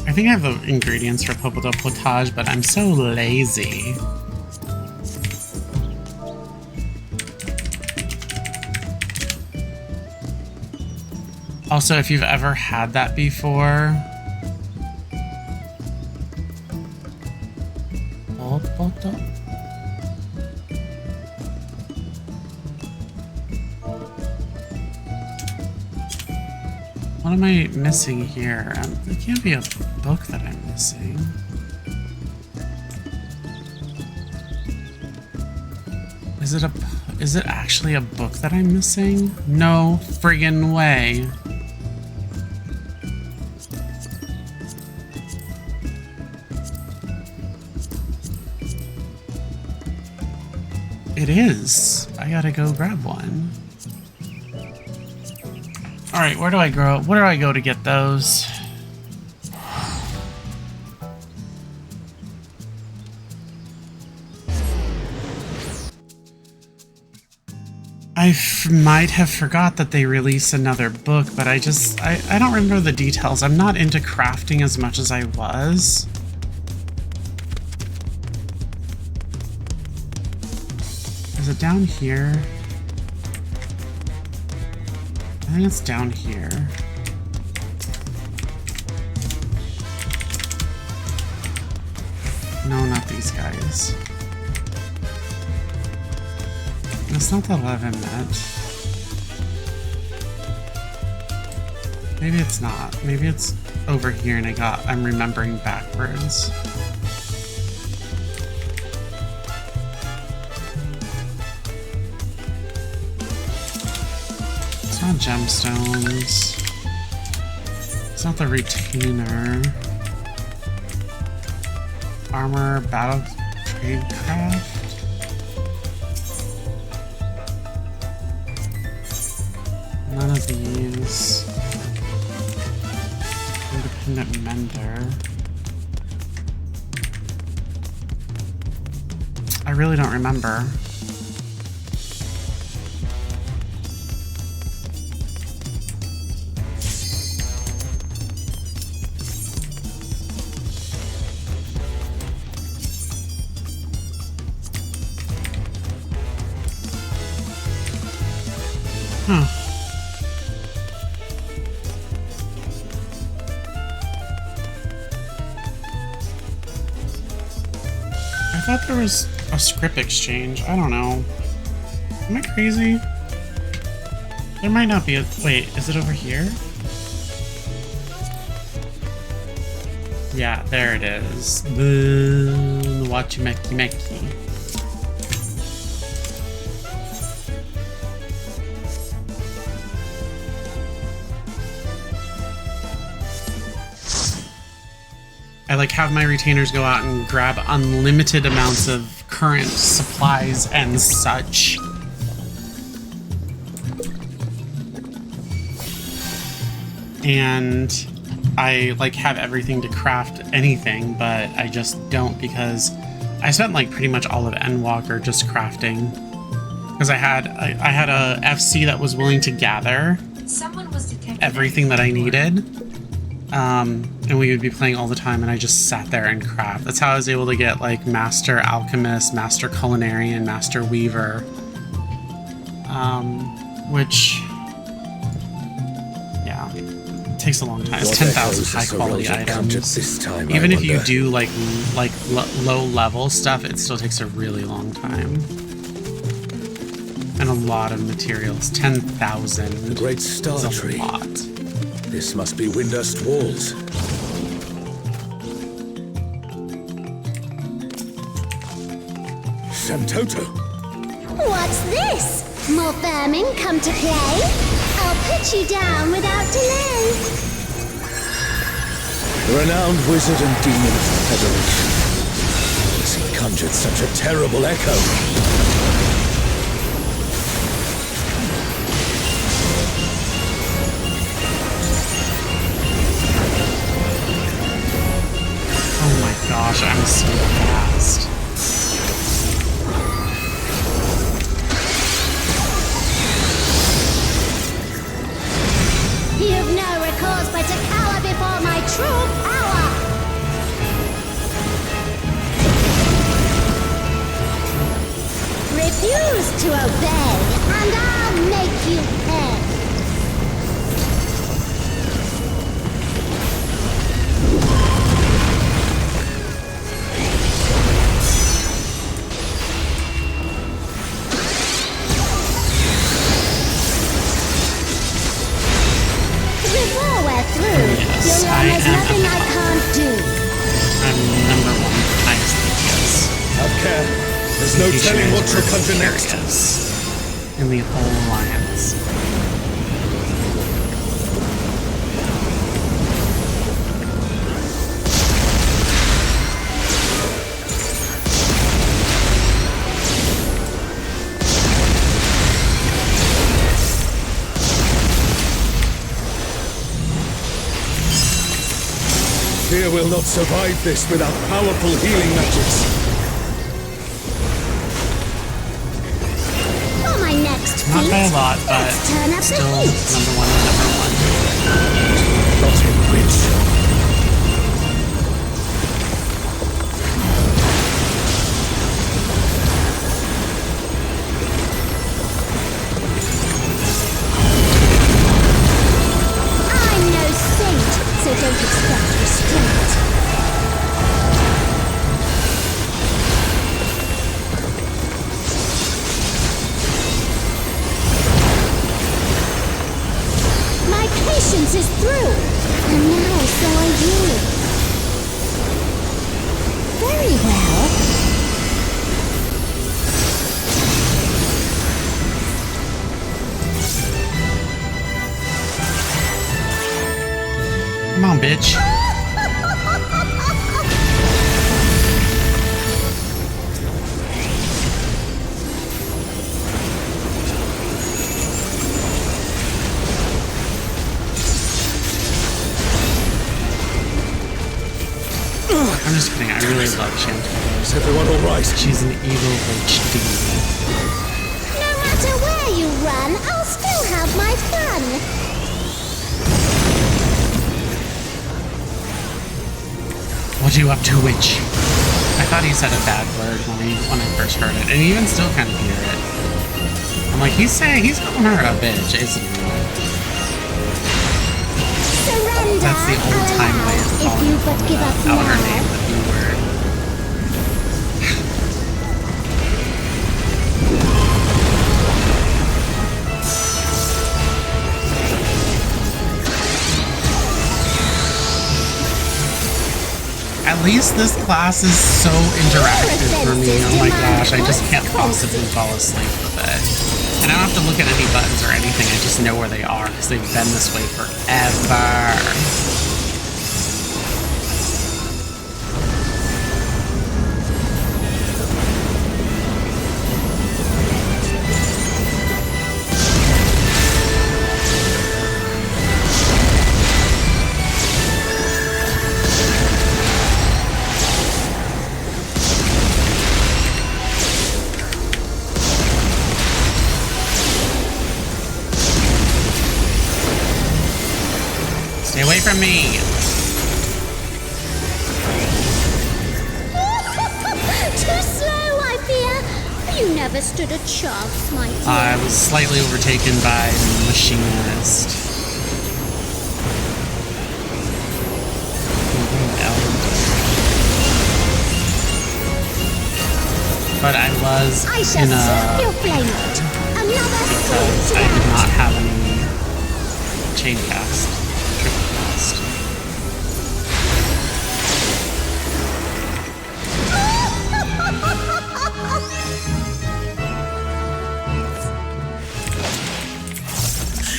I think I have the ingredients for polpeto potage, but I'm so lazy. Also, if you've ever had that before... What am I missing here? There can't be a book that I'm missing. Is it actually a book that I'm missing? No friggin' way. It is. I gotta go grab one. Alright, where do I go to get those? I might have forgot that they released another book, but I don't remember the details. I'm not into crafting as much as I was. down here? I think it's down here. No, not these guys. That's not the 11 net. Maybe it's not. Maybe it's over here and I'm remembering backwards. It's not gemstones. It's not the retainer. Armor, battle, tradecraft. None of these. Independent mender. I really don't remember. Huh. I thought there was a script exchange. I don't know. Am I crazy? There might not be a... Wait, is it over here? Yeah, there it is. The Wachimeki Meki. I like have my retainers go out and grab unlimited amounts of current supplies and such. And I like have everything to craft anything, but I just don't because I spent like pretty much all of Endwalker just crafting. Because I had a FC that was willing to gather Someone was detected. everything that I needed. And we would be playing all the time, and I just sat there and craft. That's how I was able to get like Master Alchemist, Master Culinarian, Master Weaver, which, yeah, it takes a long time. It's 10,000 high quality items. Even if you do like low level stuff, it still takes a really long time. And a lot of materials. 10,000. The great star tree. A lot. This must be Windust walls. Samtoto. What's this? More vermin come to play? I'll put you down without delay. Renowned wizard and demon of the Federation. Has he conjured such a terrible echo? Gosh, I'm so fast. You've no recourse but to cower before my true power. Refuse to obey, and I'll make you pay. Yes, I am nothing I can't do. I'm number one highest DPS. Have care. There's no telling what you'll conjure next. In the whole alliance. Fear will not survive this without powerful healing magics. For my next feat, not by a lot, but let's turn up still the heat. number one. Not in which. expect restraint. My patience is through, and now so are you. Very well. Come on, bitch. I'm just kidding. I really love Chantel. Is everyone all right? She's an evil witch demon. No matter where you run, I'll still have my fun. What are you up to, witch? I thought he said a bad word when I first heard it, and you can still kind of hear it. I'm like, he's calling her a bitch, isn't he? Surrender. That's the old time way of If you but give up out her now. name, the B word. At least this class is so interactive for me. Oh my gosh, I just can't possibly fall asleep with it. And I don't have to look at any buttons or anything, I just know where they are because they've been this way forever. Stay away from me! Too slow, I fear. You never stood a chance, my dear. I was slightly overtaken by Machinist. But I was I shall in slap your a... flame out. Another because sweet I did rat. not have any chain cast. Triple cast.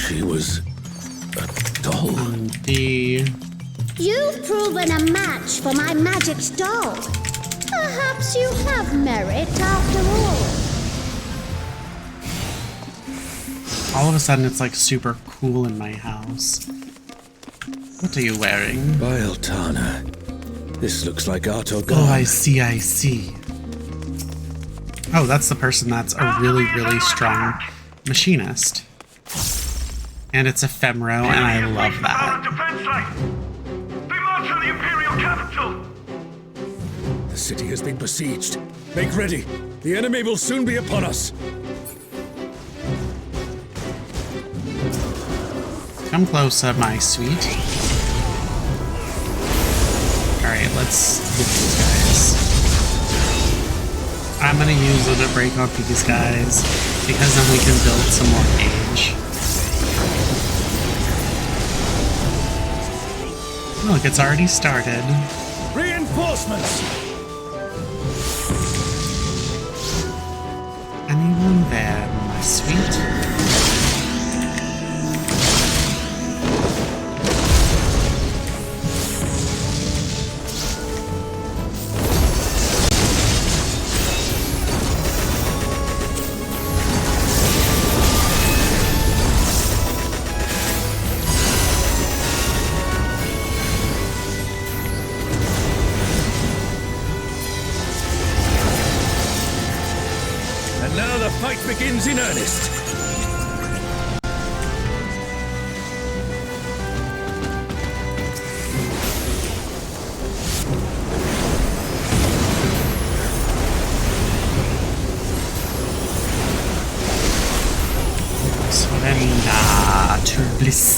She was a doll. The... You've proven a match for my magic's dog. Perhaps you have merit after all. All of a sudden it's like super cool in my house. What are you wearing? By Altana. This looks like Artogon. Oh, I see. Oh, that's the person that's a really, really strong machinist. And it's ephemero, and I love that. Defense line. They march on the Imperial capital. The city has been besieged. Make ready. The enemy will soon be upon us. Come closer, my sweet. Alright, let's get these guys. I'm gonna use a break on these guys, because then we can build some more gauge. Look, it's already started. Reinforcements! Anyone there, my sweet? And now the fight begins in earnest. Surrender to bliss.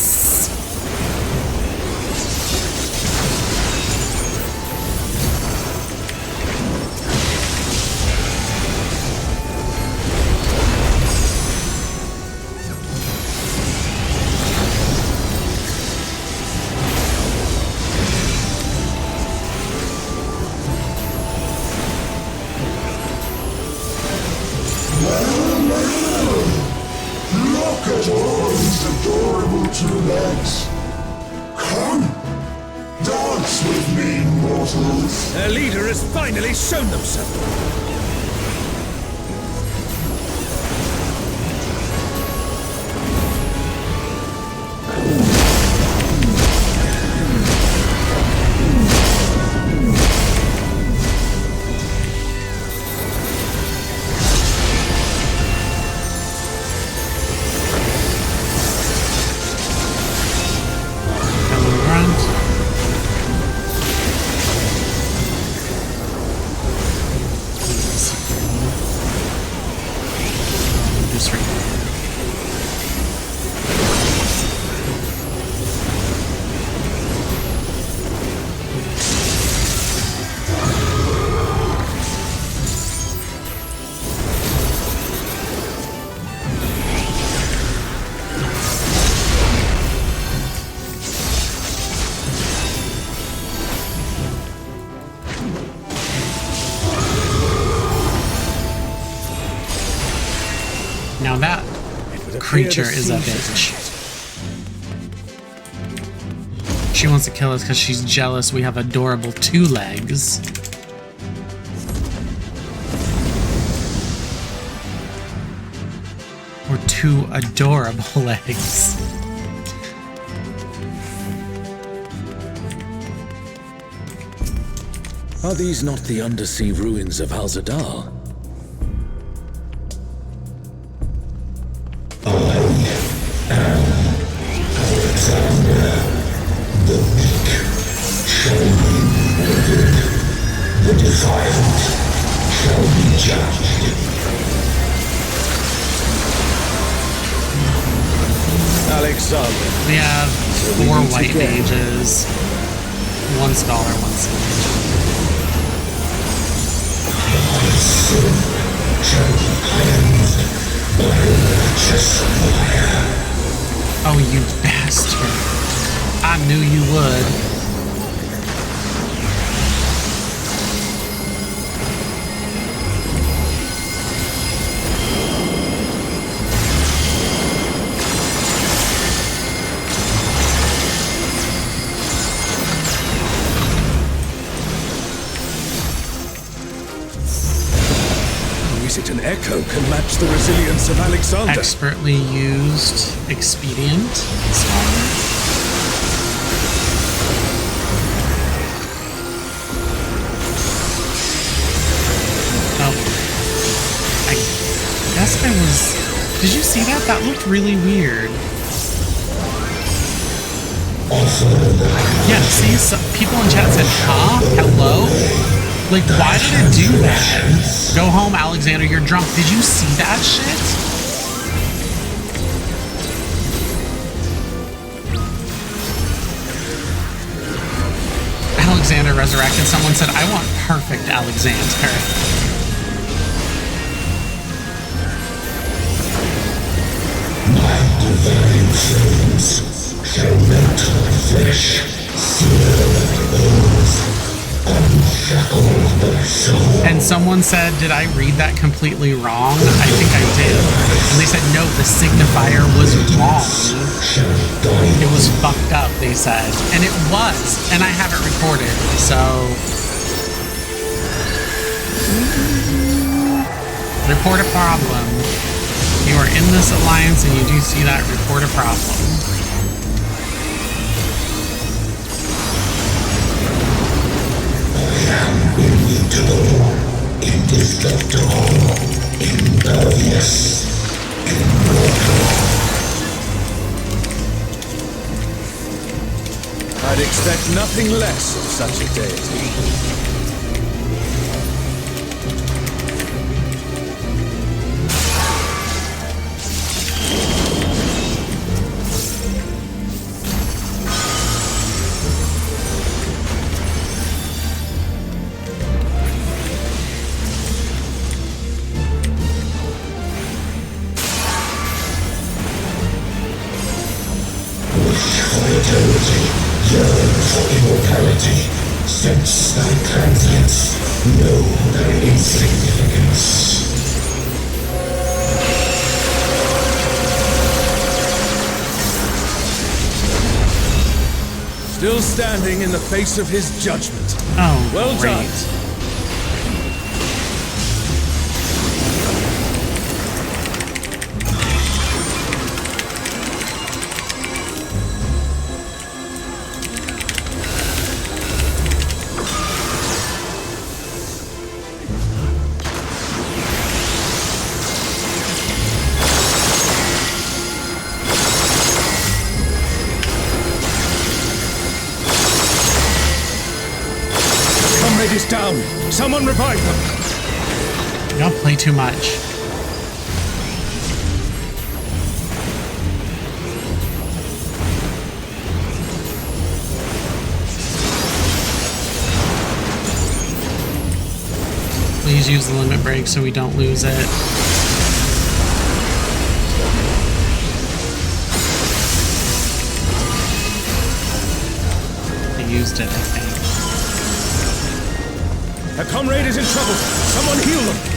Dance with me, mortals. Their leader has finally shown themselves. Now that creature is a bitch. She wants to kill us because she's jealous we have adorable 2 legs. Or 2 adorable legs. Are these not the undersea ruins of Al-Zadar? The weak shall be murdered. The defiled shall be judged. Alexander. We have 4 white mages, 1 scholar, 1 sage. My sin shall be cleansed by righteous fire. Oh, you bastard. I knew you would. Is it an echo can match the resilience of Alexander? Expertly used expedient. I was... Did you see that? That looked really weird. Yeah, see, some people in chat said, huh? Hello? Like, why did it do that? Go home, Alexander, you're drunk. Did you see that shit? Alexander resurrected. Someone said, I want perfect Alexander. Divine flames shall melt my flesh, sear my bones, unshackle my soul. And someone said, did I read that completely wrong? I think I did. And they said, no, the signifier was wrong. It was fucked up, they said. And it was. And I have it recorded, so... Report a problem. You are in this alliance and you do see that, report a problem. I am immutable, indestructible, impervious, immortal. I'd expect nothing less of such a deity. Yearn for immortality, sense thy transience, know thy insignificance. Still standing in the face of his judgment. Oh, well great. done. Is down. Someone revive them. Y'all play too much. Please use the limit break so we don't lose it. I used it, I think. A comrade is in trouble. Someone heal them.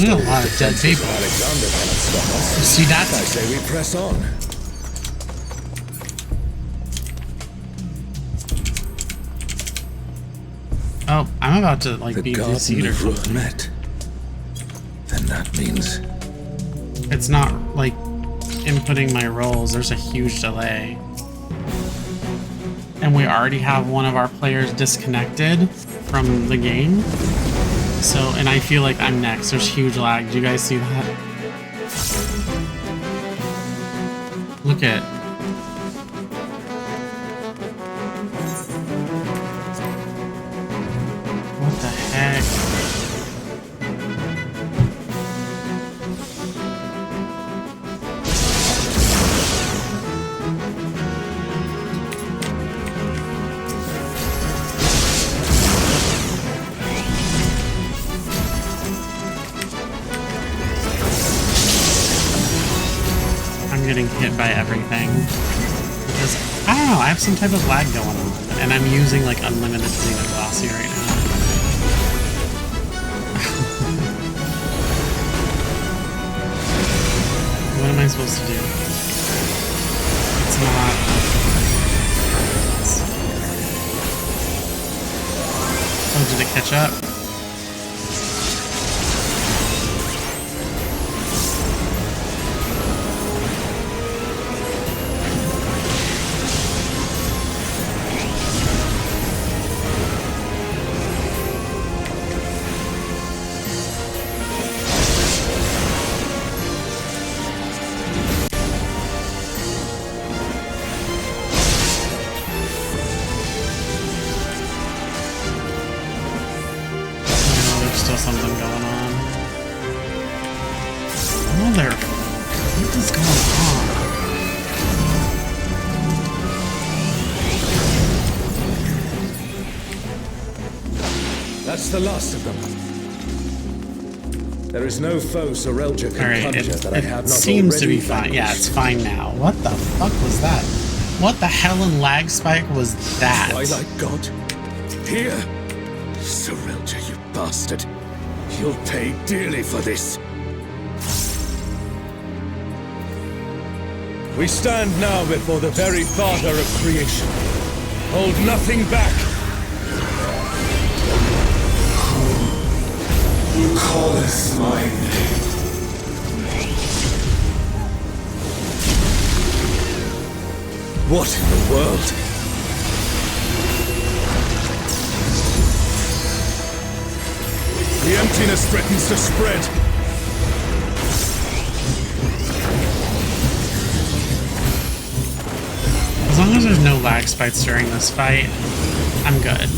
A lot of dead people. You see that? I say we press on. Oh, I'm about to like be Garden defeated or of something. Met. Then that means It's not like inputting my rolls. There's a huge delay. And we already have one of our players disconnected from the game. So, and I feel like I'm next. There's huge lag. Do you guys see that? Look at. What the heck? Getting hit by everything because I don't know, I have some type of lag going on and I'm using like unlimited Xena Glossy right now. What am I supposed to do? It's not. Oh, did it catch up? Something going on. Mother, what is going on? That's the last of them. There is no foe Sorelja can conjure that I have not seems to be vanquished. fine. Yeah, it's fine now. What the fuck was that? What the hell in lag spike was that? Twilight God, here, Sorelja, you bastard. You'll pay dearly for this. We stand now before the very Father of creation. Hold nothing back. You call us my name. What in the world? The emptiness threatens to spread. as there's no lag spikes during this fight, I'm good.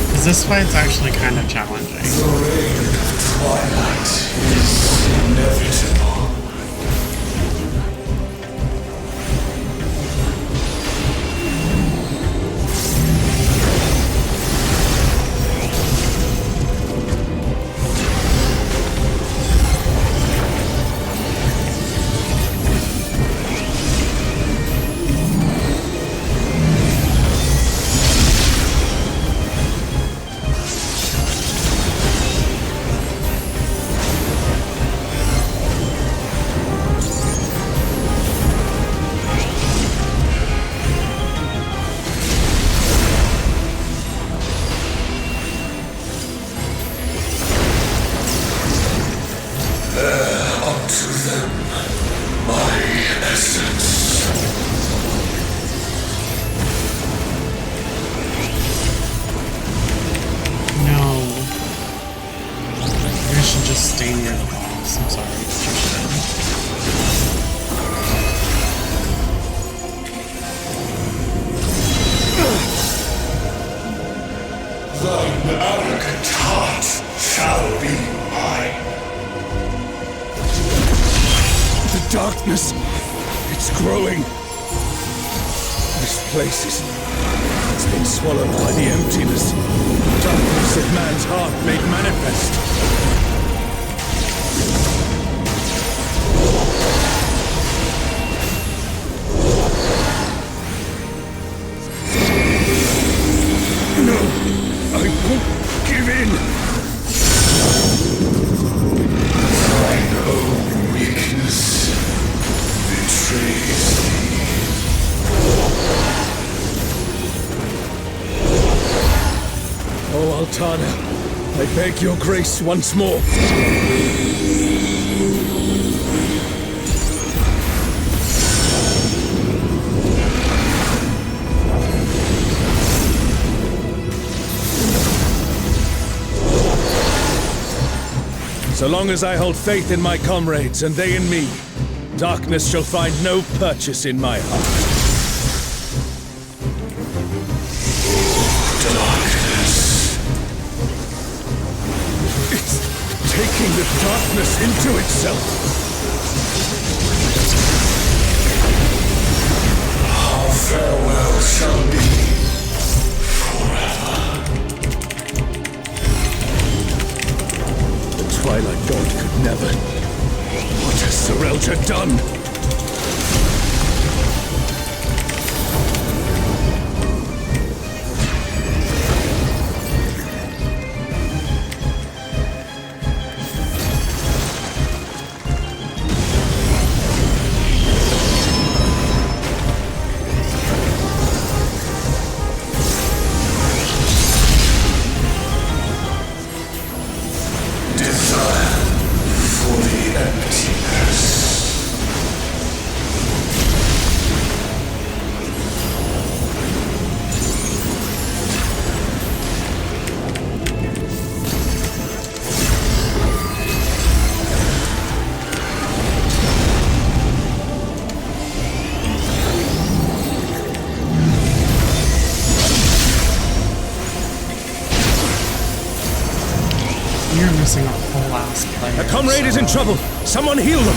Because this fight's actually kind of challenging. The reign of twilight is inevitable. Darkness, it's growing. This place it's been swallowed by the emptiness. Darkness of man's heart made manifest. No, I won't give in. Thine own weakness betrays thee. Oh, Altana, I beg your grace once more. So long as I hold faith in my comrades and they in me, darkness shall find no purchase in my heart. Darkness. It's taking the darkness into itself. Our farewell shall be forever. The Twilight God could never. What has Serelja done? You're missing a whole ass player. A comrade is in trouble. Someone heal them.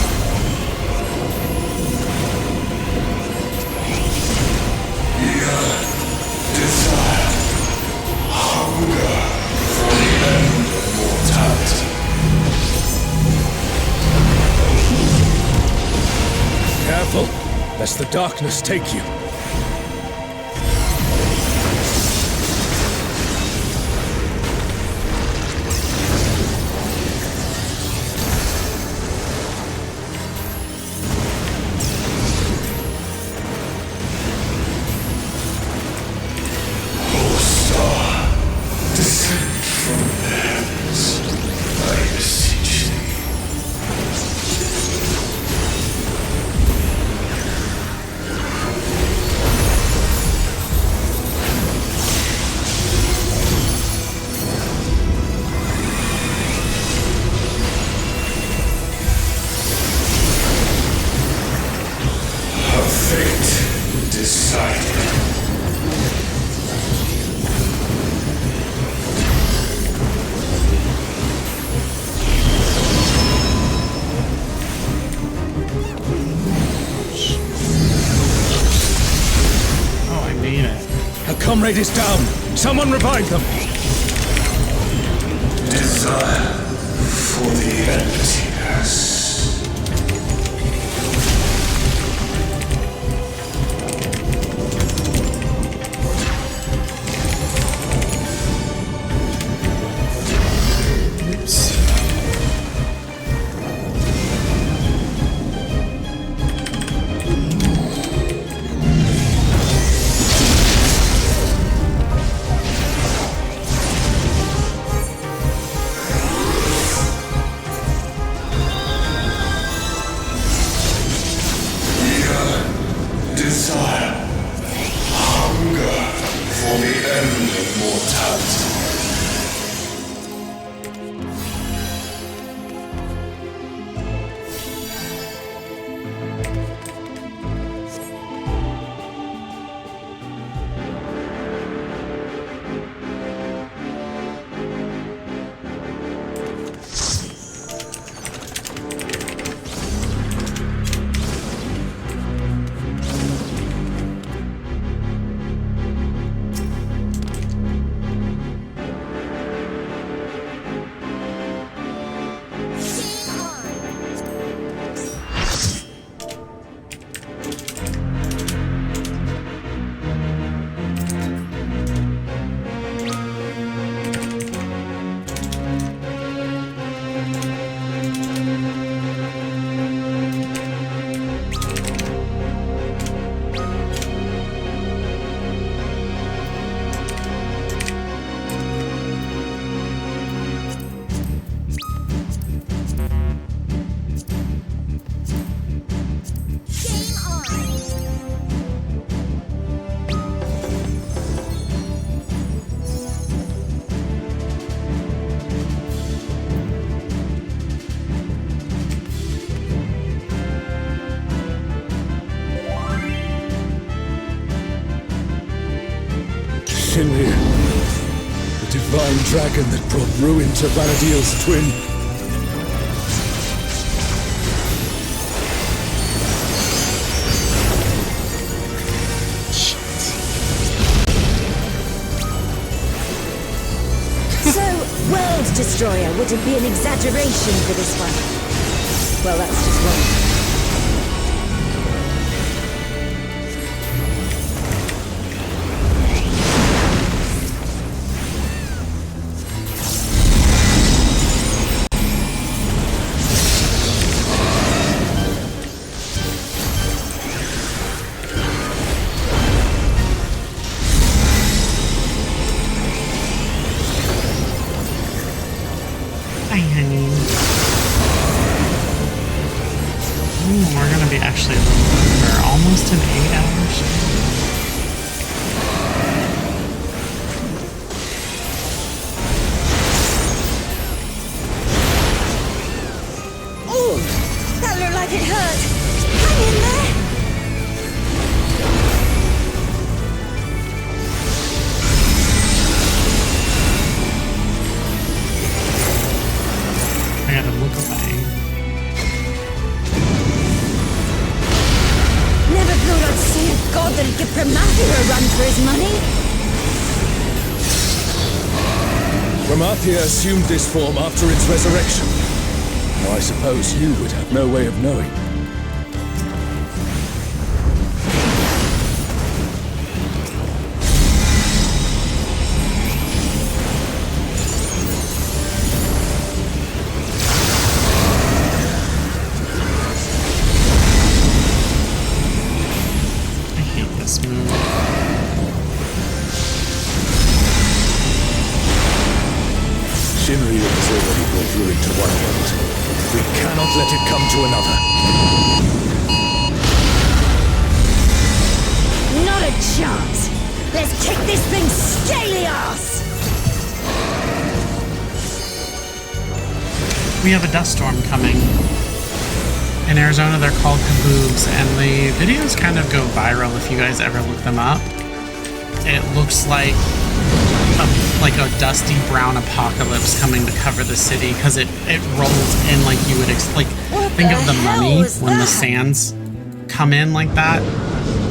Desire, hunger for the end of mortality. Careful, lest the darkness take you. comrade is down. Someone revive them. Desire for the emptiness. Shinri, the divine dragon that brought ruin to Vanadil's twin. So, World Destroyer wouldn't be an exaggeration for this one. Well, that's just wrong. We're gonna be actually a little over, almost an 8-hour show. Oh, that looked like it hurt. Hang in there. I gotta look away. Never thought I'd see a god that'd give Promathia a run for his money. Promathia assumed this form after its resurrection. Now I suppose you would have no way of knowing. Shinri has already brought ruin to one world. We cannot let it come to another. Not a chance. Let's kick this thing's scaly ass. We have a dust storm coming. In Arizona, they're called kaboobs, and the videos kind of go viral if you guys ever look them up. It looks like a dusty brown apocalypse coming to cover the city because it rolls in like you would think of the Mummy when the sands come in like that.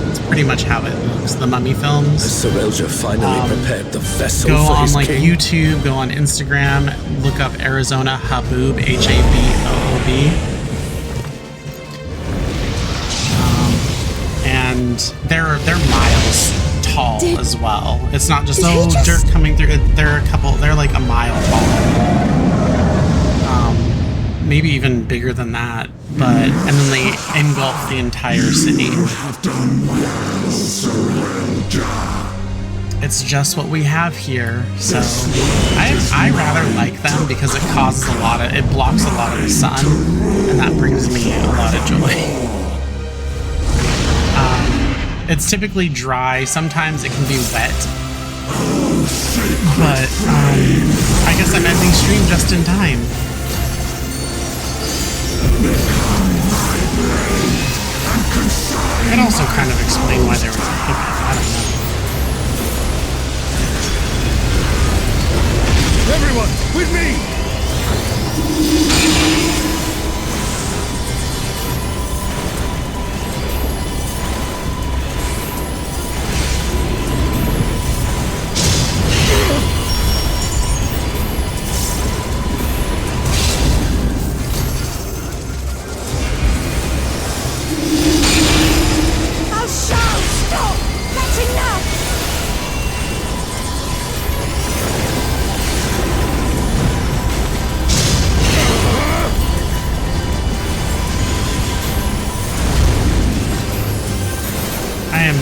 It's pretty much how it looks. The Mummy films. Serelja finally prepared the vessel Go for on his like king. YouTube, go on Instagram, look up Arizona Haboob, Haboob. And they're miles tall as well. It's not just dirt coming through. They're like a mile tall. Maybe even bigger than that. But and then they engulf the entire city. You have done well, Serelja. It's just what we have here. So I rather like them because it blocks a lot of the sun, and that brings me a lot of joy. It's typically dry. Sometimes it can be wet. But I guess I'm ending stream just in time. It also kind of explain why there was a hiccup. I don't know. Everyone, with me!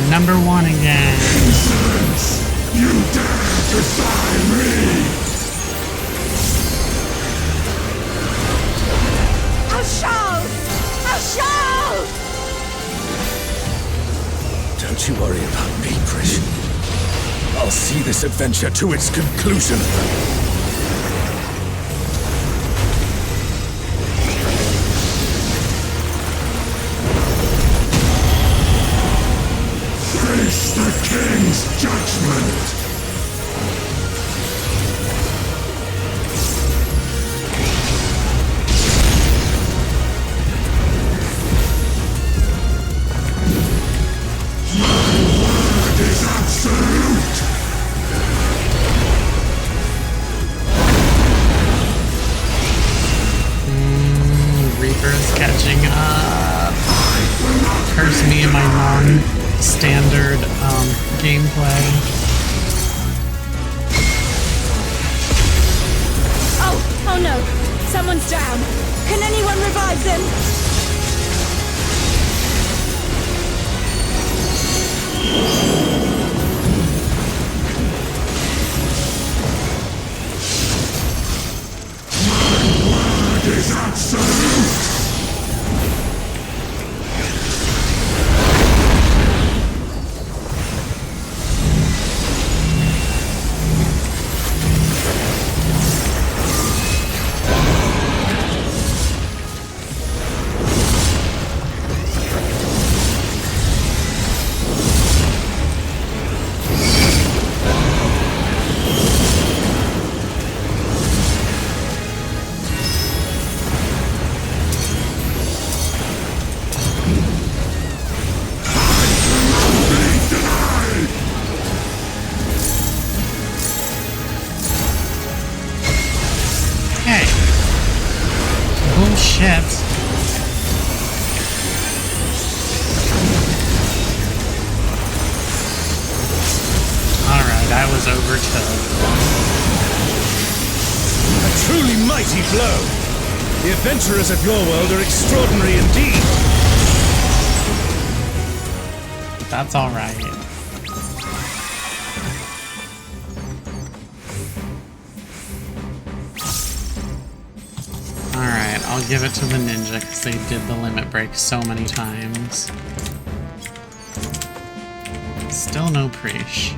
Number one again. Insolence! You dare defy me! I'll shout! I'll shout! Don't you worry about me, Krish. I'll see this adventure to its conclusion. Face the King's judgment! My word is absolute! Reaper is catching up. Curse me and my non-standard gameplay. Oh no! Someone's down! Can anyone revive them? Word is absolute! The adventurers of your world are extraordinary indeed. That's all right. All right, I'll give it to the ninja because they did the limit break so many times. Still no Preesh.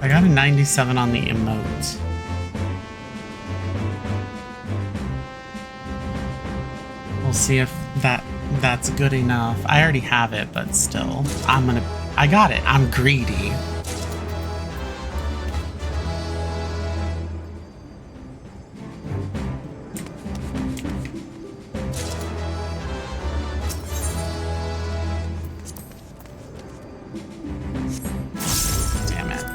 I got a 97 on the emote. We'll see if that's good enough. I already have it, but still, I got it. I'm greedy. Damn it.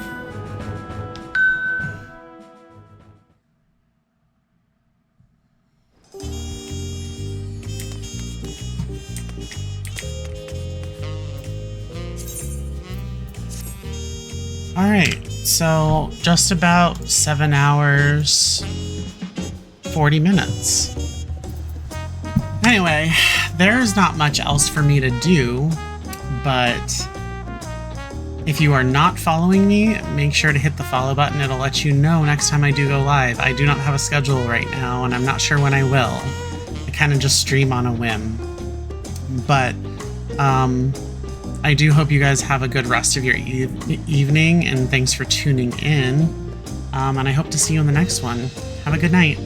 Alright, so just about 7 hours, 40 minutes. Anyway, there's not much else for me to do, but if you are not following me, make sure to hit the follow button. It'll let you know next time I do go live. I do not have a schedule right now, and I'm not sure when I will. I kind of just stream on a whim. But, I do hope you guys have a good rest of your evening, and thanks for tuning in. And I hope to see you on the next one. Have a good night.